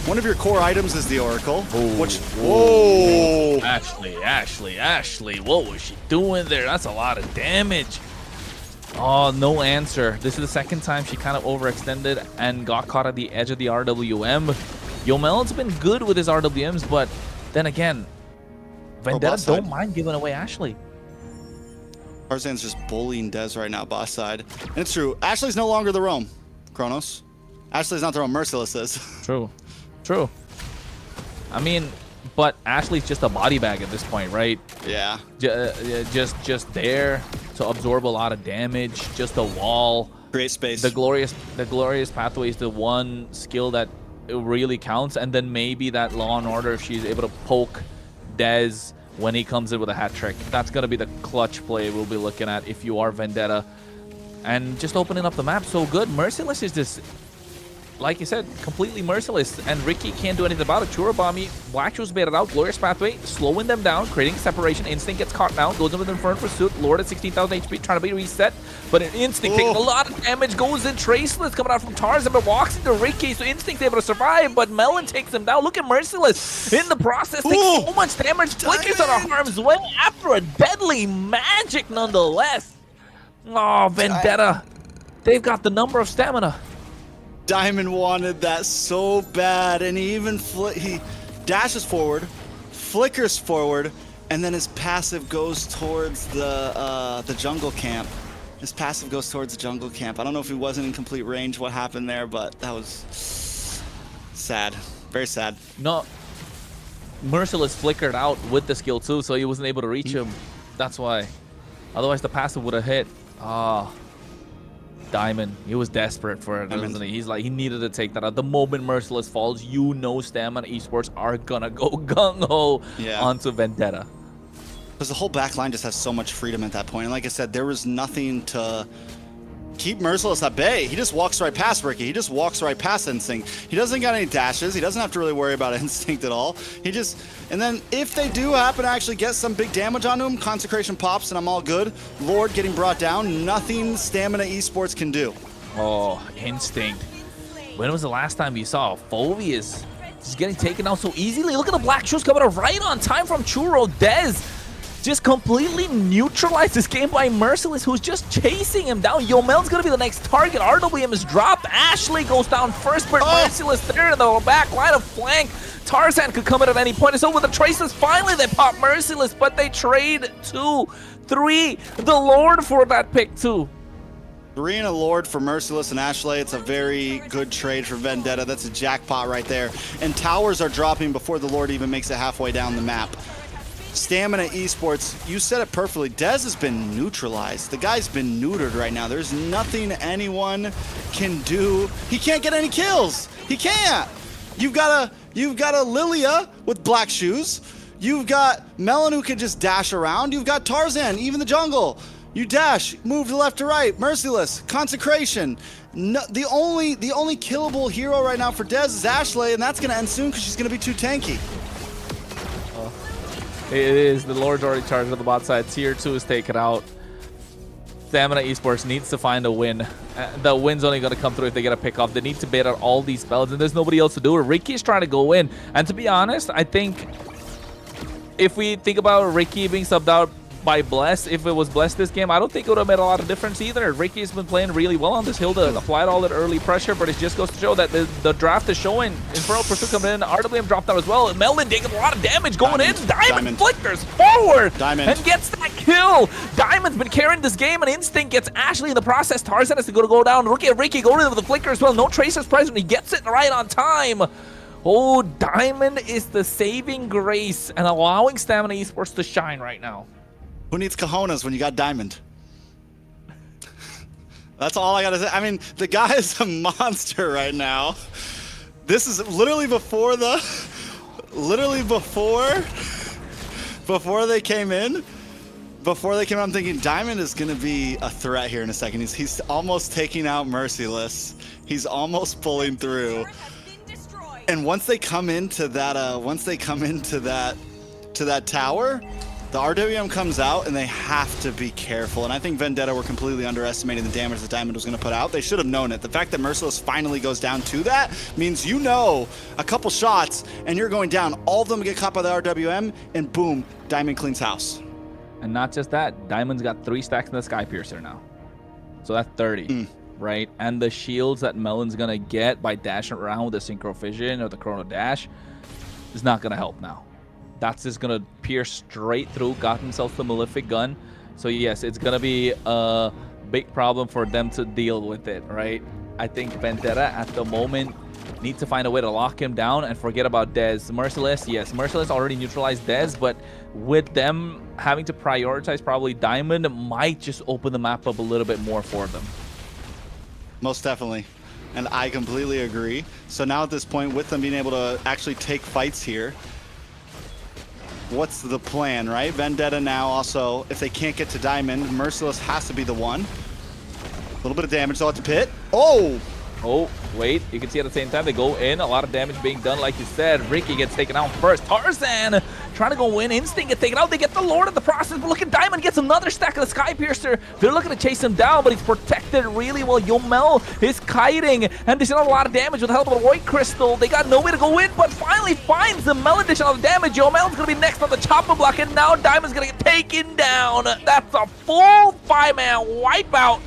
One of your core items is the Oracle, which Ashley, what was she doing there? That's a lot of damage. Oh, no answer. This is the second time she kind of overextended and got caught at the edge of the RWM. Yomel's been good with his RWMs, but then again, Vendetta don't mind giving away Ashley. Tarzan's just bullying Dez right now, boss side. And it's true. Ashley's no longer the roam, Kronos. Ashley's not the roam, Merciless is. True. I mean, but Ashley's just a body bag at this point, right? Yeah. Just there to absorb a lot of damage, just a wall. Create space. The glorious pathway is the one skill that it really counts, and then maybe that Law and Order if she's able to poke Dez when he comes in with a hat trick. That's gonna be the clutch play we'll be looking at if you are Vendetta. And just opening up the map so good. Merciless is just, like you said, completely merciless, and Ricky can't do anything about it. Churubami, Black Shoes baited out, Glorious Pathway, slowing them down, creating separation. Instinct gets caught now, goes in with Infernal Pursuit, Lord at 16,000 HP, trying to be reset, but an Instinct taking a lot of damage, goes in, Traceless coming out from Tarzan, but walks into Ricky, so Instinct's able to survive, but Melon takes him down. Look at Merciless in the process, takes so much damage, flickers out of harm's way after a deadly magic nonetheless. Oh, Vendetta, they've got the number of stamina. Diamond wanted that so bad, and he even he dashes forward, flickers forward, and then his passive goes towards the jungle camp. His passive goes towards the jungle camp. I don't know if he wasn't in complete range what happened there, but that was sad. Very sad. No, Merciless flickered out with the skill too, so he wasn't able to reach him. That's why. Otherwise, the passive would have hit. Diamond, he was desperate for it, wasn't he? He's like, he needed to take that out. The moment Merciless falls, Stamina Esports are gonna go gung-ho onto Vendetta. Because the whole back line just has so much freedom at that point. And like I said, there was nothing to keep Merciless at bay. He just walks right past Ricky. He just walks right past Instinct. He doesn't got any dashes. He doesn't have to really worry about Instinct at all. He just, and then if they do happen to actually get some big damage onto him, Consecration pops and I'm all good. Lord getting brought down. Nothing Stamina Esports can do. Oh, Instinct. When was the last time you saw Phoveus just getting taken out so easily? Look at the Black Shoes coming out right on time from Churro. Dez just completely neutralized this game by Merciless, who's just chasing him down. Yomel's gonna be the next target. RWM is dropped. Ashley goes down first, but Merciless there in the back line of flank. Tarzan could come in at any point. It's over the Traces. Finally, they pop Merciless, but they trade 2, 3. The Lord for that pick too. 3 and a Lord for Merciless and Ashley. It's a very good trade for Vendetta. That's a jackpot right there. And towers are dropping before the Lord even makes it halfway down the map. Stamina Esports, you said it perfectly. Dez has been neutralized. The guy's been neutered right now. There's nothing anyone can do. He can't get any kills. He can't. You've got a Lilia with black shoes. You've got Melon who can just dash around. You've got Tarzan, even the jungle. You dash, move to left to right, Merciless, Consecration. No, the only killable hero right now for Dez is Ashley, and that's gonna end soon because she's gonna be too tanky. It is. The Lord's already charged on the bot side. Tier 2 is taken out. Stamina Esports needs to find a win. The win's only going to come through if they get a pick off. They need to bait out all these spells, and there's nobody else to do it. Ricky's trying to go in. And to be honest, I think if we think about Ricky being subbed out by Bless, if it was Bless this game, I don't think it would have made a lot of difference either. Ricky's been playing really well on this hill to apply all that early pressure, but it just goes to show that the draft is showing. Infernal Pursuit coming in, RWM dropped out as well. Melon taking a lot of damage going in. Diamond flickers forward and gets that kill. Diamond's been carrying this game, and Instinct gets Ashley in the process. Tarzan has to go down. Look at Ricky going in with the flicker as well. No Tracer's present. He gets it right on time. Oh, Diamond is the saving grace and allowing Stamina Esports to shine right now. Who needs cojones when you got Diamond? That's all I gotta say. I mean, the guy is a monster right now. This is literally before they came in. I'm thinking Diamond is gonna be a threat here in a second. He's almost taking out Merciless. He's almost pulling through. And once they come into that, to that tower, the RWM comes out, and they have to be careful. And I think Vendetta were completely underestimating the damage that Diamond was going to put out. They should have known it. The fact that Merciless finally goes down to that means you know a couple shots, and you're going down. All of them get caught by the RWM, and boom, Diamond cleans house. And not just that, Diamond's got 3 stacks in the Sky Piercer now. So that's 30, right? And the shields that Melon's going to get by dashing around with the Synchro Fission or the Chrono Dash is not going to help now. That's just going to pierce straight through, got himself the Malefic gun. So yes, it's going to be a big problem for them to deal with it, right? I think Vendetta at the moment need to find a way to lock him down and forget about Dez. Merciless, yes, Merciless already neutralized Dez, but with them having to prioritize probably Diamond might just open the map up a little bit more for them. Most definitely. And I completely agree. So now at this point, with them being able to actually take fights here, what's the plan, right? Vendetta now also, if they can't get to Diamond, Merciless has to be the one. A little bit of damage though at the pit. Oh! Oh, wait. You can see at the same time they go in. A lot of damage being done, like you said. Ricky gets taken out first. Tarzan trying to go in. Instinct get taken out. They get the Lord in the process. But look at Diamond gets another stack of the Sky Piercer. They're looking to chase him down, but he's protected really well. Yomel is kiting, and there's not a lot of damage with the help of a Void Crystal. They got nowhere to go in, but finally finds the Melon additional damage. Yomel's going to be next on the chopper block, and now Diamond's going to get taken down. That's a full 5-man wipeout.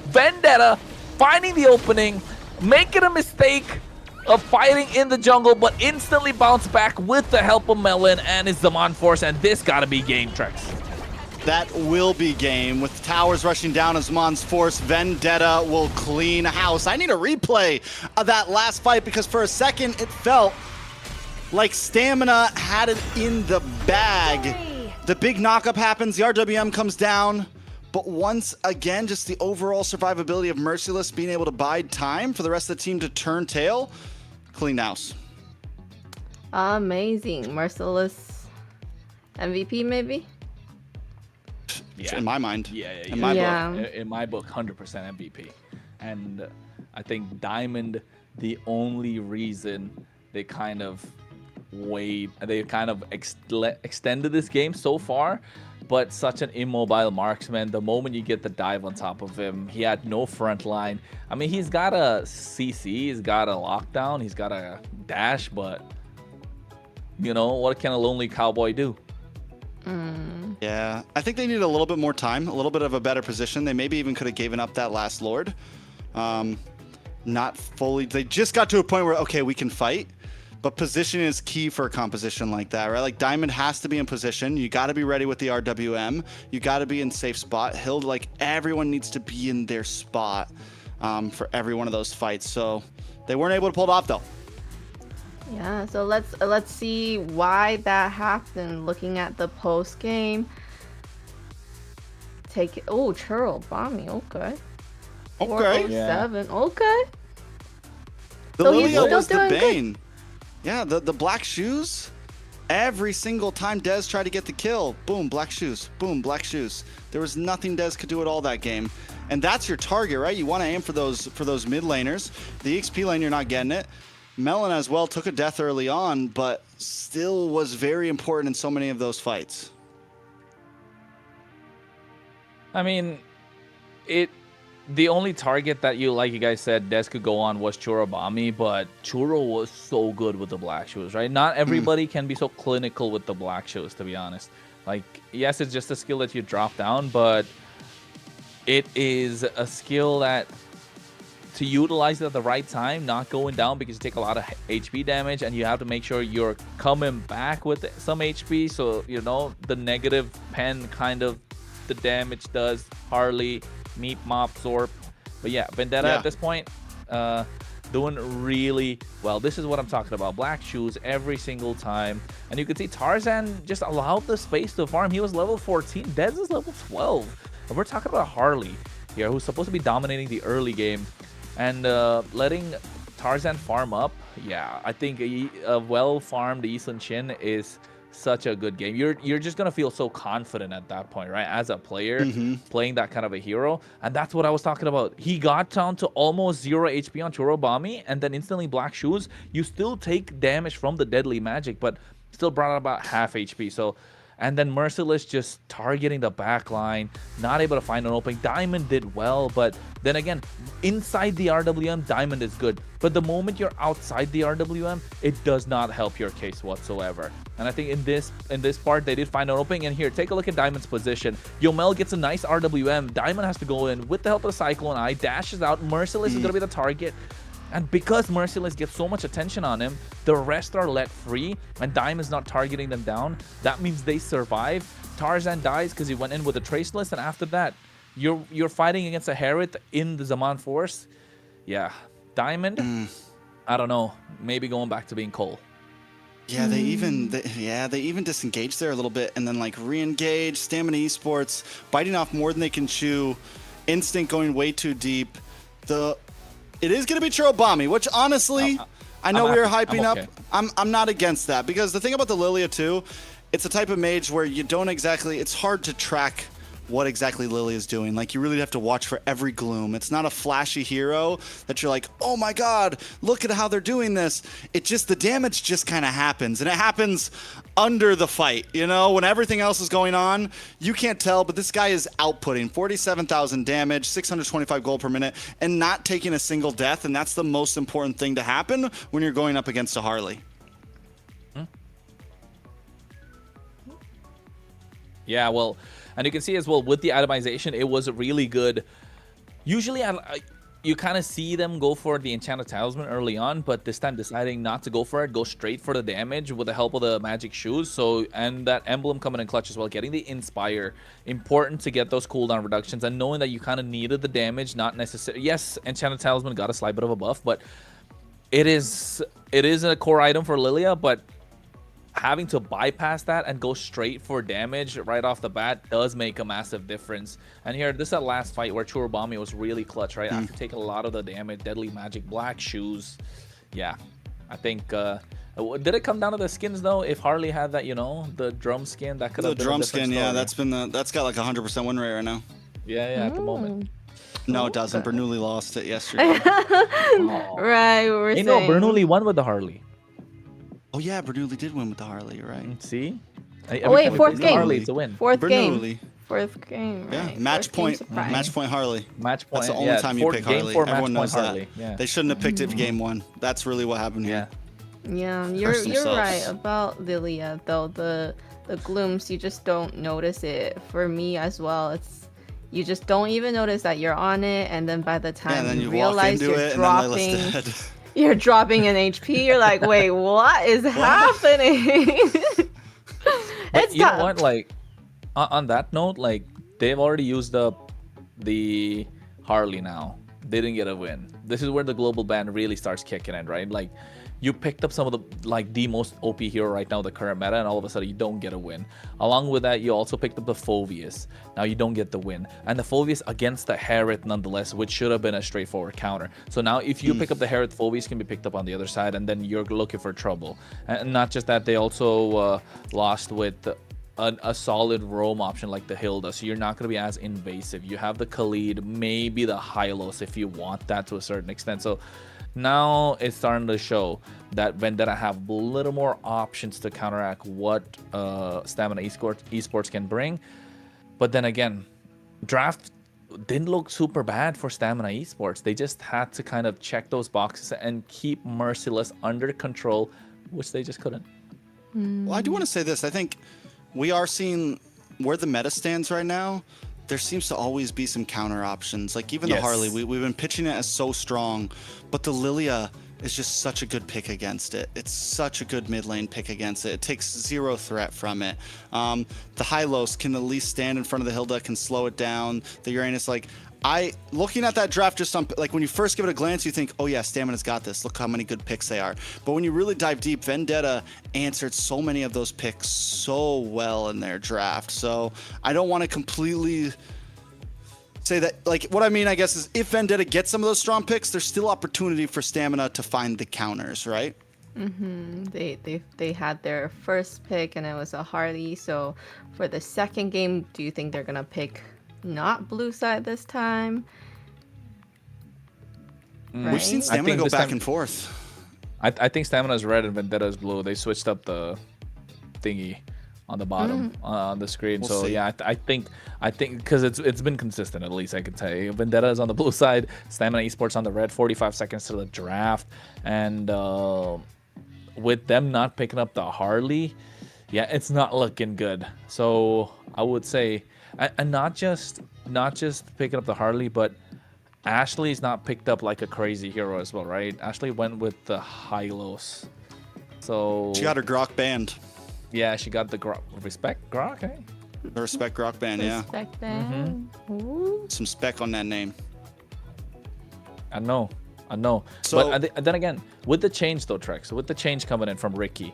Vendetta finding the opening, making a mistake of fighting in the jungle, but instantly bounce back with the help of Melon and his Zaman Force, and this gotta be game, Trex. That will be game. With towers rushing down as Zaman's Force, Vendetta will clean house. I need a replay of that last fight because for a second it felt like Stamina had it in the bag. The big knockup happens, the RWM comes down. But once again, just the overall survivability of Merciless being able to bide time for the rest of the team to turn tail. Clean house. Amazing. Merciless MVP, maybe? Yeah. In my mind. Yeah. In my book. In my book, 100% MVP. And I think Diamond, the only reason they kind of extended this game so far, but such an immobile marksman. The moment you get the dive on top of him, he had no front line. I mean, he's got a CC, he's got a lockdown, he's got a dash, but you know, what can a lonely cowboy do? Yeah, I think they need a little bit more time, a little bit of a better position. They maybe even could have given up that last Lord. Not fully. They just got to a point where, okay, we can fight. But position is key for a composition like that, right? Like Diamond has to be in position. You got to be ready with the RWM. You got to be in safe spot. Hild, like everyone needs to be in their spot for every one of those fights. So they weren't able to pull it off though. Yeah, so let's see why that happened. Looking at the post game, take it. Oh, Churl Bommy. Okay. Okay. 407. Okay. The So he's Lilia still was the doing good. bane. Yeah, the black shoes. Every single time Dez tried to get the kill, boom, black shoes. Boom, black shoes. There was nothing Dez could do at all that game. And that's your target, right? You want to aim for those mid laners. The XP lane, you're not getting it. Melon as well took a death early on, but still was very important in so many of those fights. I mean, the only target that like you guys said, Des could go on was Churobami, but Churro was so good with the black shoes, right? Not everybody can be so clinical with the black shoes, to be honest. Like, yes, it's just a skill that you drop down, but it is a skill that to utilize it at the right time, not going down because you take a lot of HP damage, and you have to make sure you're coming back with some HP, so, you know, the negative pen kind of the damage does. Harley, Meep, Mop, Zorp. But yeah, Vendetta at this point, doing really well. This is what I'm talking about. Black shoes every single time. And you can see Tarzan just allowed the space to farm. He was level 14. Dez is level 12. And we're talking about Harley here, who's supposed to be dominating the early game. And letting Tarzan farm up, yeah, I think a well-farmed Eastland Shin is such a good game. You're just gonna feel so confident at that point, right? As a player playing that kind of a hero, and that's what I was talking about. He got down to almost 0 HP on Churobami, and then instantly black shoes. You still take damage from the deadly magic, but still brought out about half HP. So, and then Merciless just targeting the back line, not able to find an opening. Diamond did well, but then again, inside the RWM, Diamond is good. But the moment you're outside the RWM, it does not help your case whatsoever. And I think in this part, they did find an opening. And here, take a look at Diamond's position. Yomel gets a nice RWM. Diamond has to go in with the help of the Cyclone Eye, dashes out. Merciless is going to be the target. And because Merciless gets so much attention on him, the rest are let free, and Diamond's not targeting them down. That means they survive. Tarzan dies because he went in with a Traceless, and after that, you're fighting against a Harriet in the Zaman Force. Yeah, Diamond, I don't know, maybe going back to being Cole. Yeah, they even disengaged there a little bit, and then like re-engage. Stamina Esports biting off more than they can chew. Instinct going way too deep. It is going to be Churobami, which honestly, I know we were hyping up. I'm not against that, because the thing about the Lilia too, it's a type of mage where you don't exactly, it's hard to track what exactly Lilia is doing. Like, you really have to watch for every gloom. It's not a flashy hero that you're like, oh my god, look at how they're doing this. It just, the damage just kind of happens, and it happens under the fight, you know, when everything else is going on. You can't tell, but this guy is outputting 47,000 damage, 625 gold per minute, and not taking a single death, and that's the most important thing to happen when you're going up against a Harley. Yeah, well, and you can see as well with the itemization, it was really good. Usually, you kind of see them go for the Enchanted Talisman early on, but this time deciding not to go for it, go straight for the damage with the help of the magic shoes. So, and that emblem coming in clutch as well, getting the Inspire. Important to get those cooldown reductions, and knowing that you kind of needed the damage, not necessarily. Yes, Enchanted Talisman got a slight bit of a buff, but it is a core item for Lilia, but having to bypass that and go straight for damage right off the bat does make a massive difference. And here, this is that last fight where Churobami was really clutch, right? After taking a lot of the damage, deadly magic, black shoes. Yeah, I think, did it come down to the skins though? If Harley had that, you know, the drum skin, that could have been a different story. Yeah, that's got like 100% win rate right now. Yeah, at the moment. No, it doesn't. Bernoulli lost it yesterday. Right, we're saying. No, Bernoulli won with the Harley. Oh yeah, Bernoulli did win with the Harley, you're right. See? Oh wait, fourth game. Harley, it's a win. Fourth game, right. Yeah, match point Harley. Match point. That's the only time you pick Harley. Everyone knows that. Harley. Yeah. They shouldn't have picked it for game one. That's really what happened here. Yeah, you're right about Lilia though. The glooms, you just don't notice it. For me as well, it's you just don't even notice that you're on it, and then by the time you realize you're dropping, You're dropping an HP. You're like, wait, what is happening? But It's you know tough. what? Like, on that note, like they've already used up the Harley now. They didn't get a win. This is where the global ban really starts kicking in, right? Like, you picked up some of the most OP hero right now, the current meta, and all of a sudden you don't get a win. Along with that, you also picked up the Phoveus. Now you don't get the win. And the Phoveus against the Herod nonetheless, which should have been a straightforward counter. So now if you pick up the Herod, Phoveus can be picked up on the other side, and then you're looking for trouble. And not just that, they also lost with a solid roam option like the Hilda, so you're not going to be as invasive. You have the Khalid, maybe the Hylos if you want that to a certain extent. So now it's starting to show that Vendetta have a little more options to counteract what Stamina Esports can bring. But then again, draft didn't look super bad for Stamina Esports. They just had to kind of check those boxes and keep Merciless under control, which they just couldn't. Well, I do want to say this. I think we are seeing where the meta stands right now. There seems to always be some counter options. Like even the Harley, we've been pitching it as so strong, but the Lilia is just such a good pick against it. It's such a good mid lane pick against it. It takes zero threat from it. The Hylos can at least stand in front of the Hilda, can slow it down. The Uranus, like, looking at that draft, just on, like when you first give it a glance, you think, oh yeah, Stamina's got this. Look how many good picks they are. But when you really dive deep, Vendetta answered so many of those picks so well in their draft. So I don't want to completely say that, like, what I mean, I guess, is if Vendetta gets some of those strong picks, there's still opportunity for Stamina to find the counters, right? They had their first pick and it was a Harley. So for the second game, do you think they're gonna pick not blue side this time? We've seen Stamina go back and forth. I think Stamina's red and Vendetta's blue. They switched up the thingy on the bottom on the screen. We'll so see. yeah, I think because it's been consistent, at least I could say. Vendetta is on the blue side, Stamina Esports on the red. 45 seconds to the draft, and with them not picking up the Harley, yeah, it's not looking good. So I would say, and not just picking up the Harley, but Ashley's not picked up like a crazy hero as well, right? Ashley went with the Hylos. So She got her Grok banned. yeah, she got the respect Grok, eh? The respect Grok band, yeah. Respect them. Ooh. Some spec on that name. I know. So- But then again, with the change though, Trex, with the change coming in from Ricky,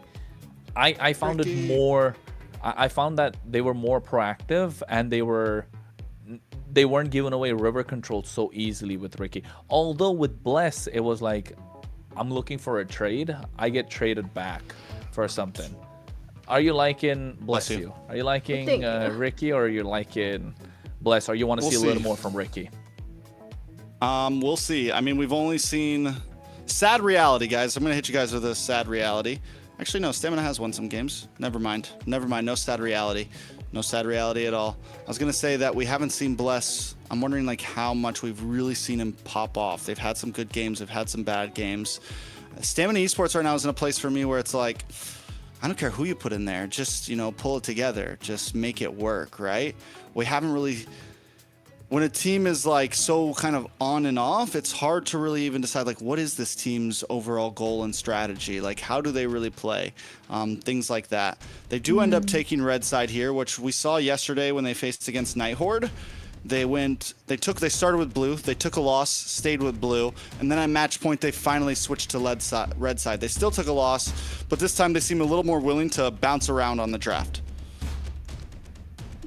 I found Ricky. it more. I found that they were more proactive and they weren't giving away river control so easily with Ricky. Although with Bless, it was like, I'm looking for a trade. I get traded back for something. Are you liking Bless you? Are you liking Ricky, or are you liking Bless? Or you want to see a little more from Ricky? We'll see. I mean, we've only seen sad reality, guys. I'm gonna hit you guys with a sad reality. Actually, no. Stamina has won some games. Never mind. No sad reality. No sad reality at all. I was gonna say that we haven't seen Bless. I'm wondering like how much we've really seen him pop off. They've had some good games. They've had some bad games. Stamina Esports right now is in a place for me where it's like, I don't care who you put in there. Just, pull it together. Just make it work, right? We haven't really... When a team is like so kind of on and off, it's hard to really even decide like what is this team's overall goal and strategy? Like how do they really play? Things like that. They do end up taking red side here, which we saw yesterday when they faced against Night Horde. They started with blue, they took a loss, stayed with blue, and then at match point they finally switched to red side. They still took a loss, but this time they seem a little more willing to bounce around on the draft.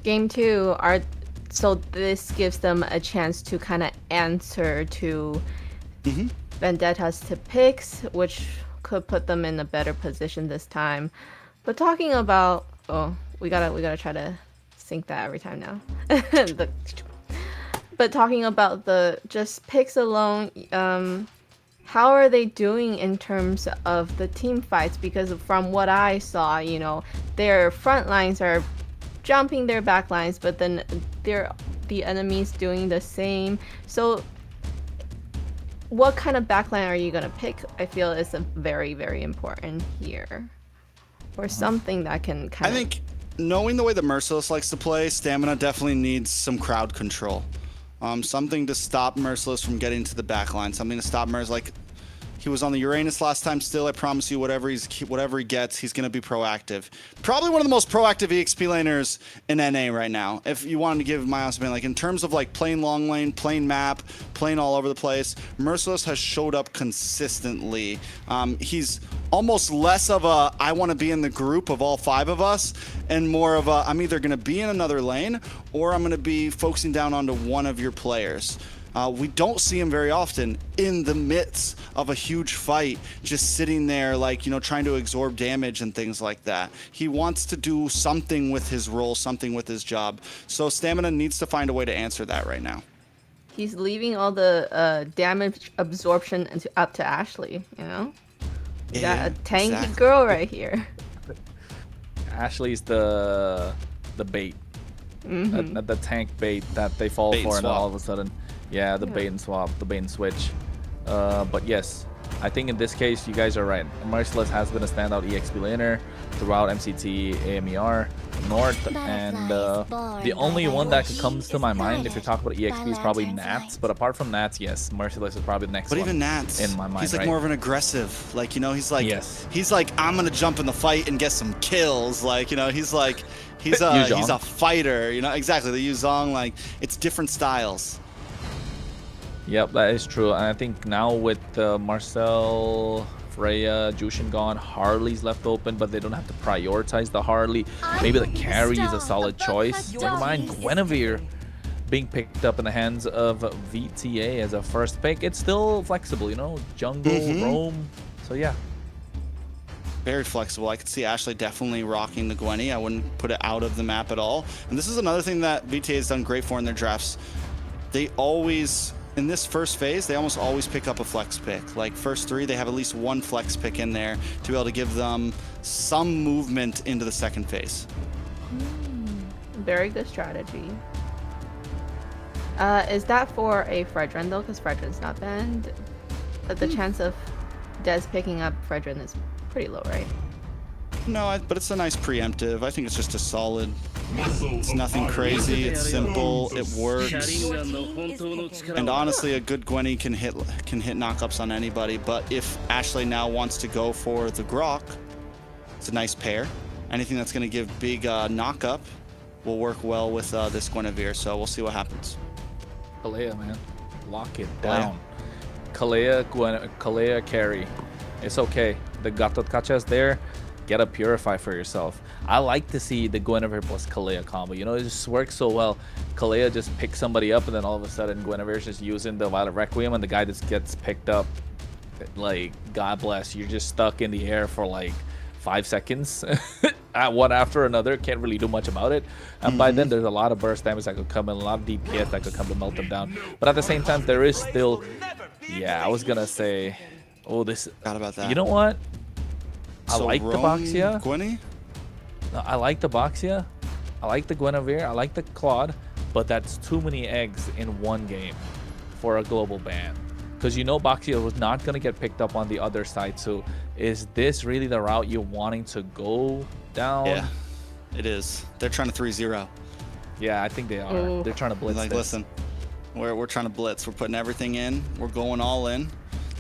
Game 2 so this gives them a chance to kind of answer to Vendetta's to picks, which could put them in a better position this time. But talking about, we gotta try to sync that every time now. But talking about the just picks alone, how are they doing in terms of the team fights? Because from what I saw, their front lines are jumping their back lines, but then the enemies doing the same. So what kind of backline are you gonna pick? I feel is a very, very important here, or something that can kind I think knowing the way the Merciless likes to play, Stamina definitely needs some crowd control. Something to stop Merciless from getting to the back line. Something to stop Merciless. Like, He was on the Uranus last time. Still, I promise you, whatever he gets, he's going to be proactive. Probably one of the most proactive EXP laners in NA right now. If you wanted to give my honest opinion, like in terms of like playing long lane, playing map, playing all over the place, Merciless has showed up consistently. He's almost less of a I want to be in the group of all 5 of us, and more of a I'm either going to be in another lane or I'm going to be focusing down onto one of your players. We don't see him very often in the midst of a huge fight, just sitting there like, you know, trying to absorb damage and things like that. He wants to do something with his role, something with his job. So Stamina needs to find a way to answer that right now. He's leaving all the damage absorption up to Ashley, you know? You got a tanky girl right here. Ashley's the bait. The tank bait that they fall for, and all of a sudden, yeah, the bait and swap, the bait and switch. But yes, I think in this case, you guys are right. Merciless has been a standout EXP laner throughout MCT, AMER, North, and the only one that comes to my mind if you're talking about EXP is probably Nats. But apart from Nats, yes, Merciless is probably the next one. But even Nats, in my mind, he's like more of an aggressive, like, you know, he's like, yes, he's like, I'm gonna jump in the fight and get some kills, like, you know, he's like, he's a fighter, you know, exactly. The Yuzong, like, it's different styles. Yep, that is true. And I think now with Marcel, Freya, Jushin gone, Harley's left open, but they don't have to prioritize the Harley. Maybe the carry is a solid choice. Never mind Guinevere being picked up in the hands of VTA as a first pick. It's still flexible, you know, jungle, roam. So yeah. Very flexible. I could see Ashley definitely rocking the Gwenny. I wouldn't put it out of the map at all. And this is another thing that VTA has done great for in their drafts. They always, in this first phase, they almost always pick up a flex pick. Like first 3, they have at least 1 flex pick in there to be able to give them some movement into the second phase. Very good strategy. Is that for a Fredrin though? Because Fredrin's not banned. But the chance of Des picking up Fredrin is pretty low, right? No, but it's a nice preemptive. I think it's just a solid. It's nothing crazy. It's simple. It works. And honestly, a good Gwenny can hit knockups on anybody. But if Ashley now wants to go for the Grok, it's a nice pair. Anything that's going to give big knockup will work well with this Guinevere. So we'll see what happens. Kalea, man, lock it down. Kalea carry. It's okay. The Gatot Kacha is there. Get a Purify for yourself. I like to see the Guinevere plus Kalea combo. You know, it just works so well. Kalea just picks somebody up, and then all of a sudden Guinevere's just using the Violet Requiem, and the guy just gets picked up. Like, God bless, you're just stuck in the air for like 5 seconds. One after another. Can't really do much about it. And by then, there's a lot of burst damage that could come in, a lot of DPS that could come to melt them down. But at the same time, there is still... Yeah, I was gonna say... Oh, this... Forgot about that. You know what? I So like the Boxia. Gwenny? I like the Boxia. I like the Guinevere. I like the Claude. But that's too many eggs in one game for a global ban. Because you know Boxia was not going to get picked up on the other side. So is this really the route you're wanting to go down? Yeah, it is. They're trying to 3-0. Yeah, I think they are. They're trying to blitz Like, this. listen, we're trying to blitz. We're putting everything in. We're going all in.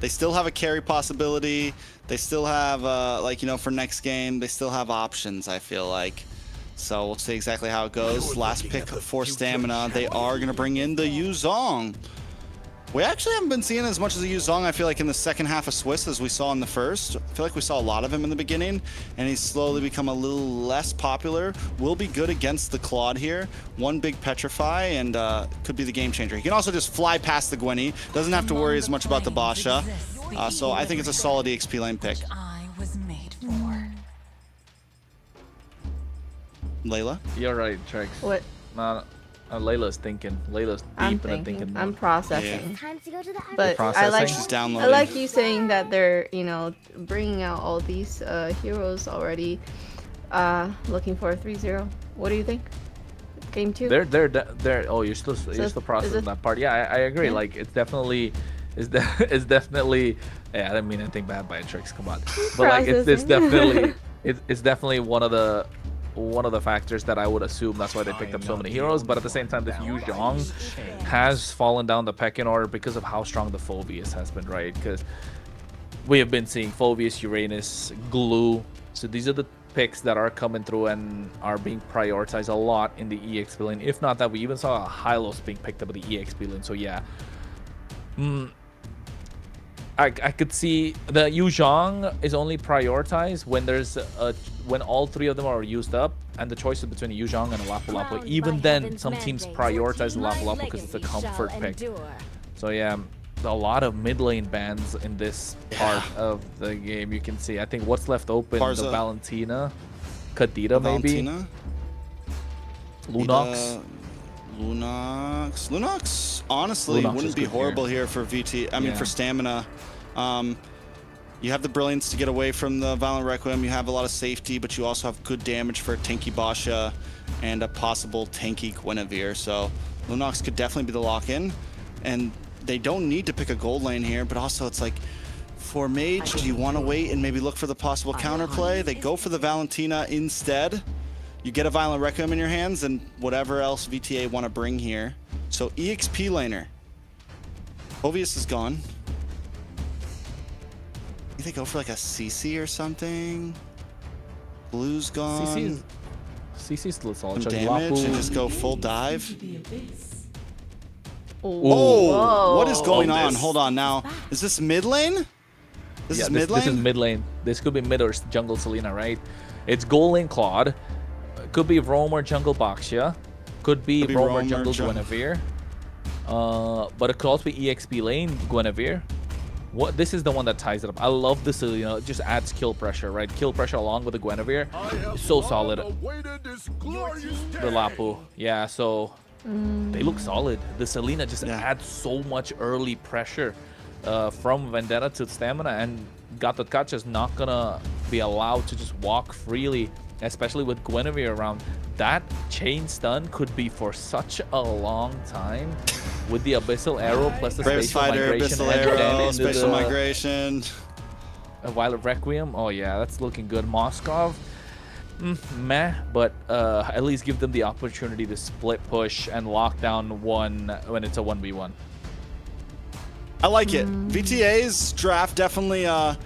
They still have a carry possibility. They still have, like, you know, for next game, they still have options, I feel like. So we'll see exactly how it goes. Last pick for Stamina. They are going to bring in the Yuzong. We actually haven't been seeing as much as the Yuzong, I feel like, in the second half of Swiss as we saw in the first. I feel like we saw a lot of him in the beginning, and he's slowly become a little less popular. Will be good against the Claude here. One big Petrify, and could be the game changer. He can also just fly past the Gwenny. Doesn't have to worry as much about the Basha. So I think it's a solid EXP lane pick. Layla? You're right, Trex. What? No, Layla's thinking. Layla's I'm deep and thinking. I'm processing. But Processing? I like She's I downloading. like you saying that they're, you know, bringing out all these heroes already. Looking for a 3-0. What do you think? Game 2? They're. Oh, you're still processing that part. Yeah, I agree. Yeah. Like, it's definitely. It's definitely. Yeah, I didn't mean anything bad by it, Tricks. Come on. But like, it's definitely. It's definitely one of the factors that I would assume that's why they picked up so many heroes. But at the same time, this Yuzong has fallen down the pecking order because of how strong the Phobius has been, right? Because we have been seeing Phoveus, Uranus, Glue. So these are the picks that are coming through and are being prioritized a lot in the EXP lane. If not that, we even saw a Hylos being picked up at the EXP lane. So yeah, I could see the Yu Zhang is only prioritized when there's when all three of them are used up, and the choice is between a Yu Zhang and a Lapu Lapu. Even then, some teams prioritize the Lapu Lapu because it's a comfort pick. So yeah, a lot of mid lane bans in this part of the game. You can see, I think what's left open, Barza. the Valentina, Kadita maybe, Valentina? Lunox. Lunox honestly Lunox wouldn't is be good horrible here for VT. I mean, for stamina. You have the brilliance to get away from the Violent Requiem. You have a lot of safety, but you also have good damage for tanky Basha and a possible tanky Guinevere. So Lunox could definitely be the lock-in. And they don't need to pick a gold lane here, but also it's like, for Mage, do you want to wait and maybe look for the possible counterplay? They go for the Valentina instead. You get a Violent Requiem in your hands and whatever else VTA want to bring here. So EXP laner. Phoveus is gone. You think they go for like a CC or something? Blue's gone. CC's still solid. Some damage and just go full dive. Whoa. What is going on? Hold on now. Is this mid lane? This is mid lane? This is mid lane. This could be mid or jungle Selena, right? It's gold lane Claude. Could be Roam or jungle Baxia. Could be Roam or jungle Guinevere. But it could also be EXP lane Guinevere. This is the one that ties it up. I love this, you know, it just adds kill pressure, right? Kill pressure along with the Guinevere. So solid. The Lapu. Yeah, so they look solid. The Selena just adds so much early pressure from Vendetta to stamina, and Gatotkacha is not gonna be allowed to just walk freely, especially with Guinevere around. That chain stun could be for such a long time with the Abyssal Arrow plus the Brave Spatial Spider, Migration Abyssal and then Arrow, into Spatial the Migration. Violet Requiem. Oh yeah, that's looking good. Moskov, meh, but at least give them the opportunity to split push and lock down one when it's a 1v1. I like it. VTA's draft definitely a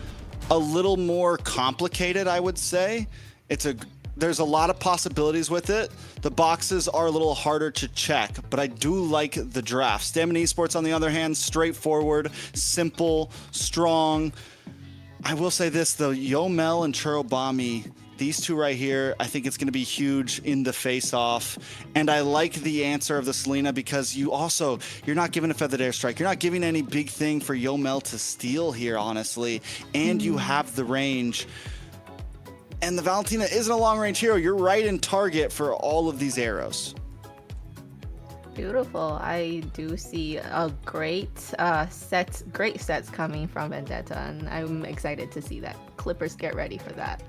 little more complicated, I would say. There's a lot of possibilities with it. The boxes are a little harder to check, but I do like the draft. Stamina Esports, on the other hand, straightforward, simple, strong. I will say this though, Yomel and Churobami, these two right here, I think it's going to be huge in the face-off. And I like the answer of the Selena because you're not giving a Feathered Airstrike. You're not giving any big thing for Yomel to steal here, honestly. And you have the range. And the Valentina isn't a long-range hero. You're right in target for all of these arrows. Beautiful. I do see a great sets coming from Vendetta, and I'm excited to see that. Clippers, get ready for that.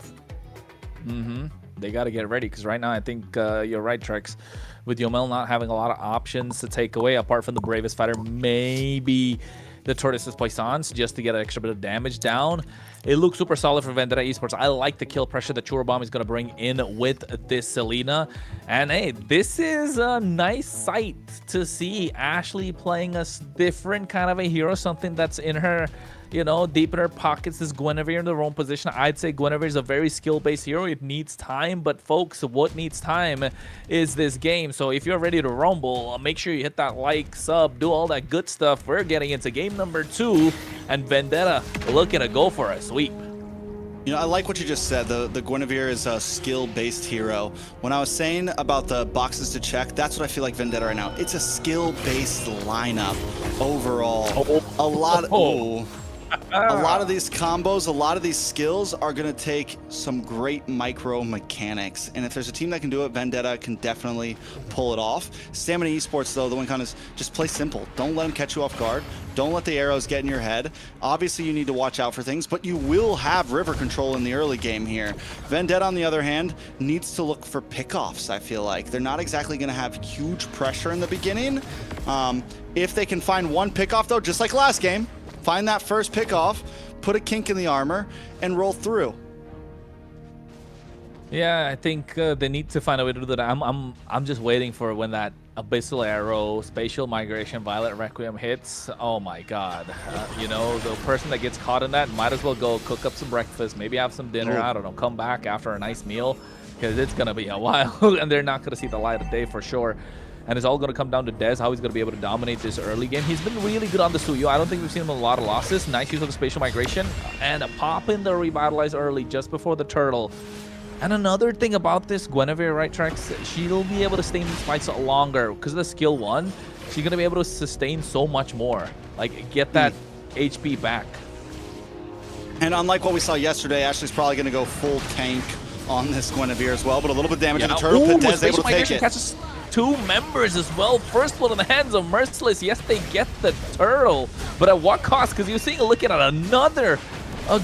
They got to get ready because right now I think you're right, Trex. With Yomel not having a lot of options to take away, apart from the Bravest Fighter, maybe the Tortoises Poissons, just to get an extra bit of damage down. It looks super solid for Vendetta Esports. I like the kill pressure that Churobami is going to bring in with this Selena. And hey, this is a nice sight to see Ashley playing a different kind of a hero, something that's in her, you know, deep in her pockets. Is Guinevere in the wrong position? I'd say Guinevere is a very skill-based hero. It needs time, but folks, what needs time is this game. So if you're ready to rumble, make sure you hit that like, sub, do all that good stuff. We're getting into game number 2, and Vendetta looking to go for a sweep. You know, I like what you just said. The Guinevere is a skill-based hero. When I was saying about the boxes to check, that's what I feel like Vendetta right now. It's a skill-based lineup overall. A lot of these combos, a lot of these skills are going to take some great micro mechanics. And if there's a team that can do it, Vendetta can definitely pull it off. Stamina Esports, though, the win con is just play simple. Don't let them catch you off guard. Don't let the arrows get in your head. Obviously, you need to watch out for things, but you will have river control in the early game here. Vendetta, on the other hand, needs to look for pickoffs, I feel like. They're not exactly going to have huge pressure in the beginning. If they can find one pickoff, though, just like last game, find that first pickoff, put a kink in the armor, and roll through. Yeah, I think they need to find a way to do that. I'm just waiting for when that Abyssal Arrow, Spatial Migration, Violet Requiem hits. Oh my god. You know, the person that gets caught in that might as well go cook up some breakfast, maybe have some dinner, I don't know, come back after a nice meal, because it's going to be a while, and they're not going to see the light of day for sure. And it's all going to come down to Dez, how he's going to be able to dominate this early game. He's been really good on the Suyo. I don't think we've seen him a lot of losses. Nice use of the Spatial Migration, and a pop in the Revitalize early just before the turtle. And another thing about this Guinevere, right, Trex, she'll be able to stay in these fights longer because of the skill 1. She's going to be able to sustain so much more. Like, get that HP back. And unlike what we saw yesterday, Ashley's probably going to go full tank on this Guinevere as well, but a little bit damage to the turtle. Ooh, Dez able to take it. Catches 2 members as well. First one in the hands of Merciless. Yes, they get the turtle, but at what cost? Because you're seeing, looking at another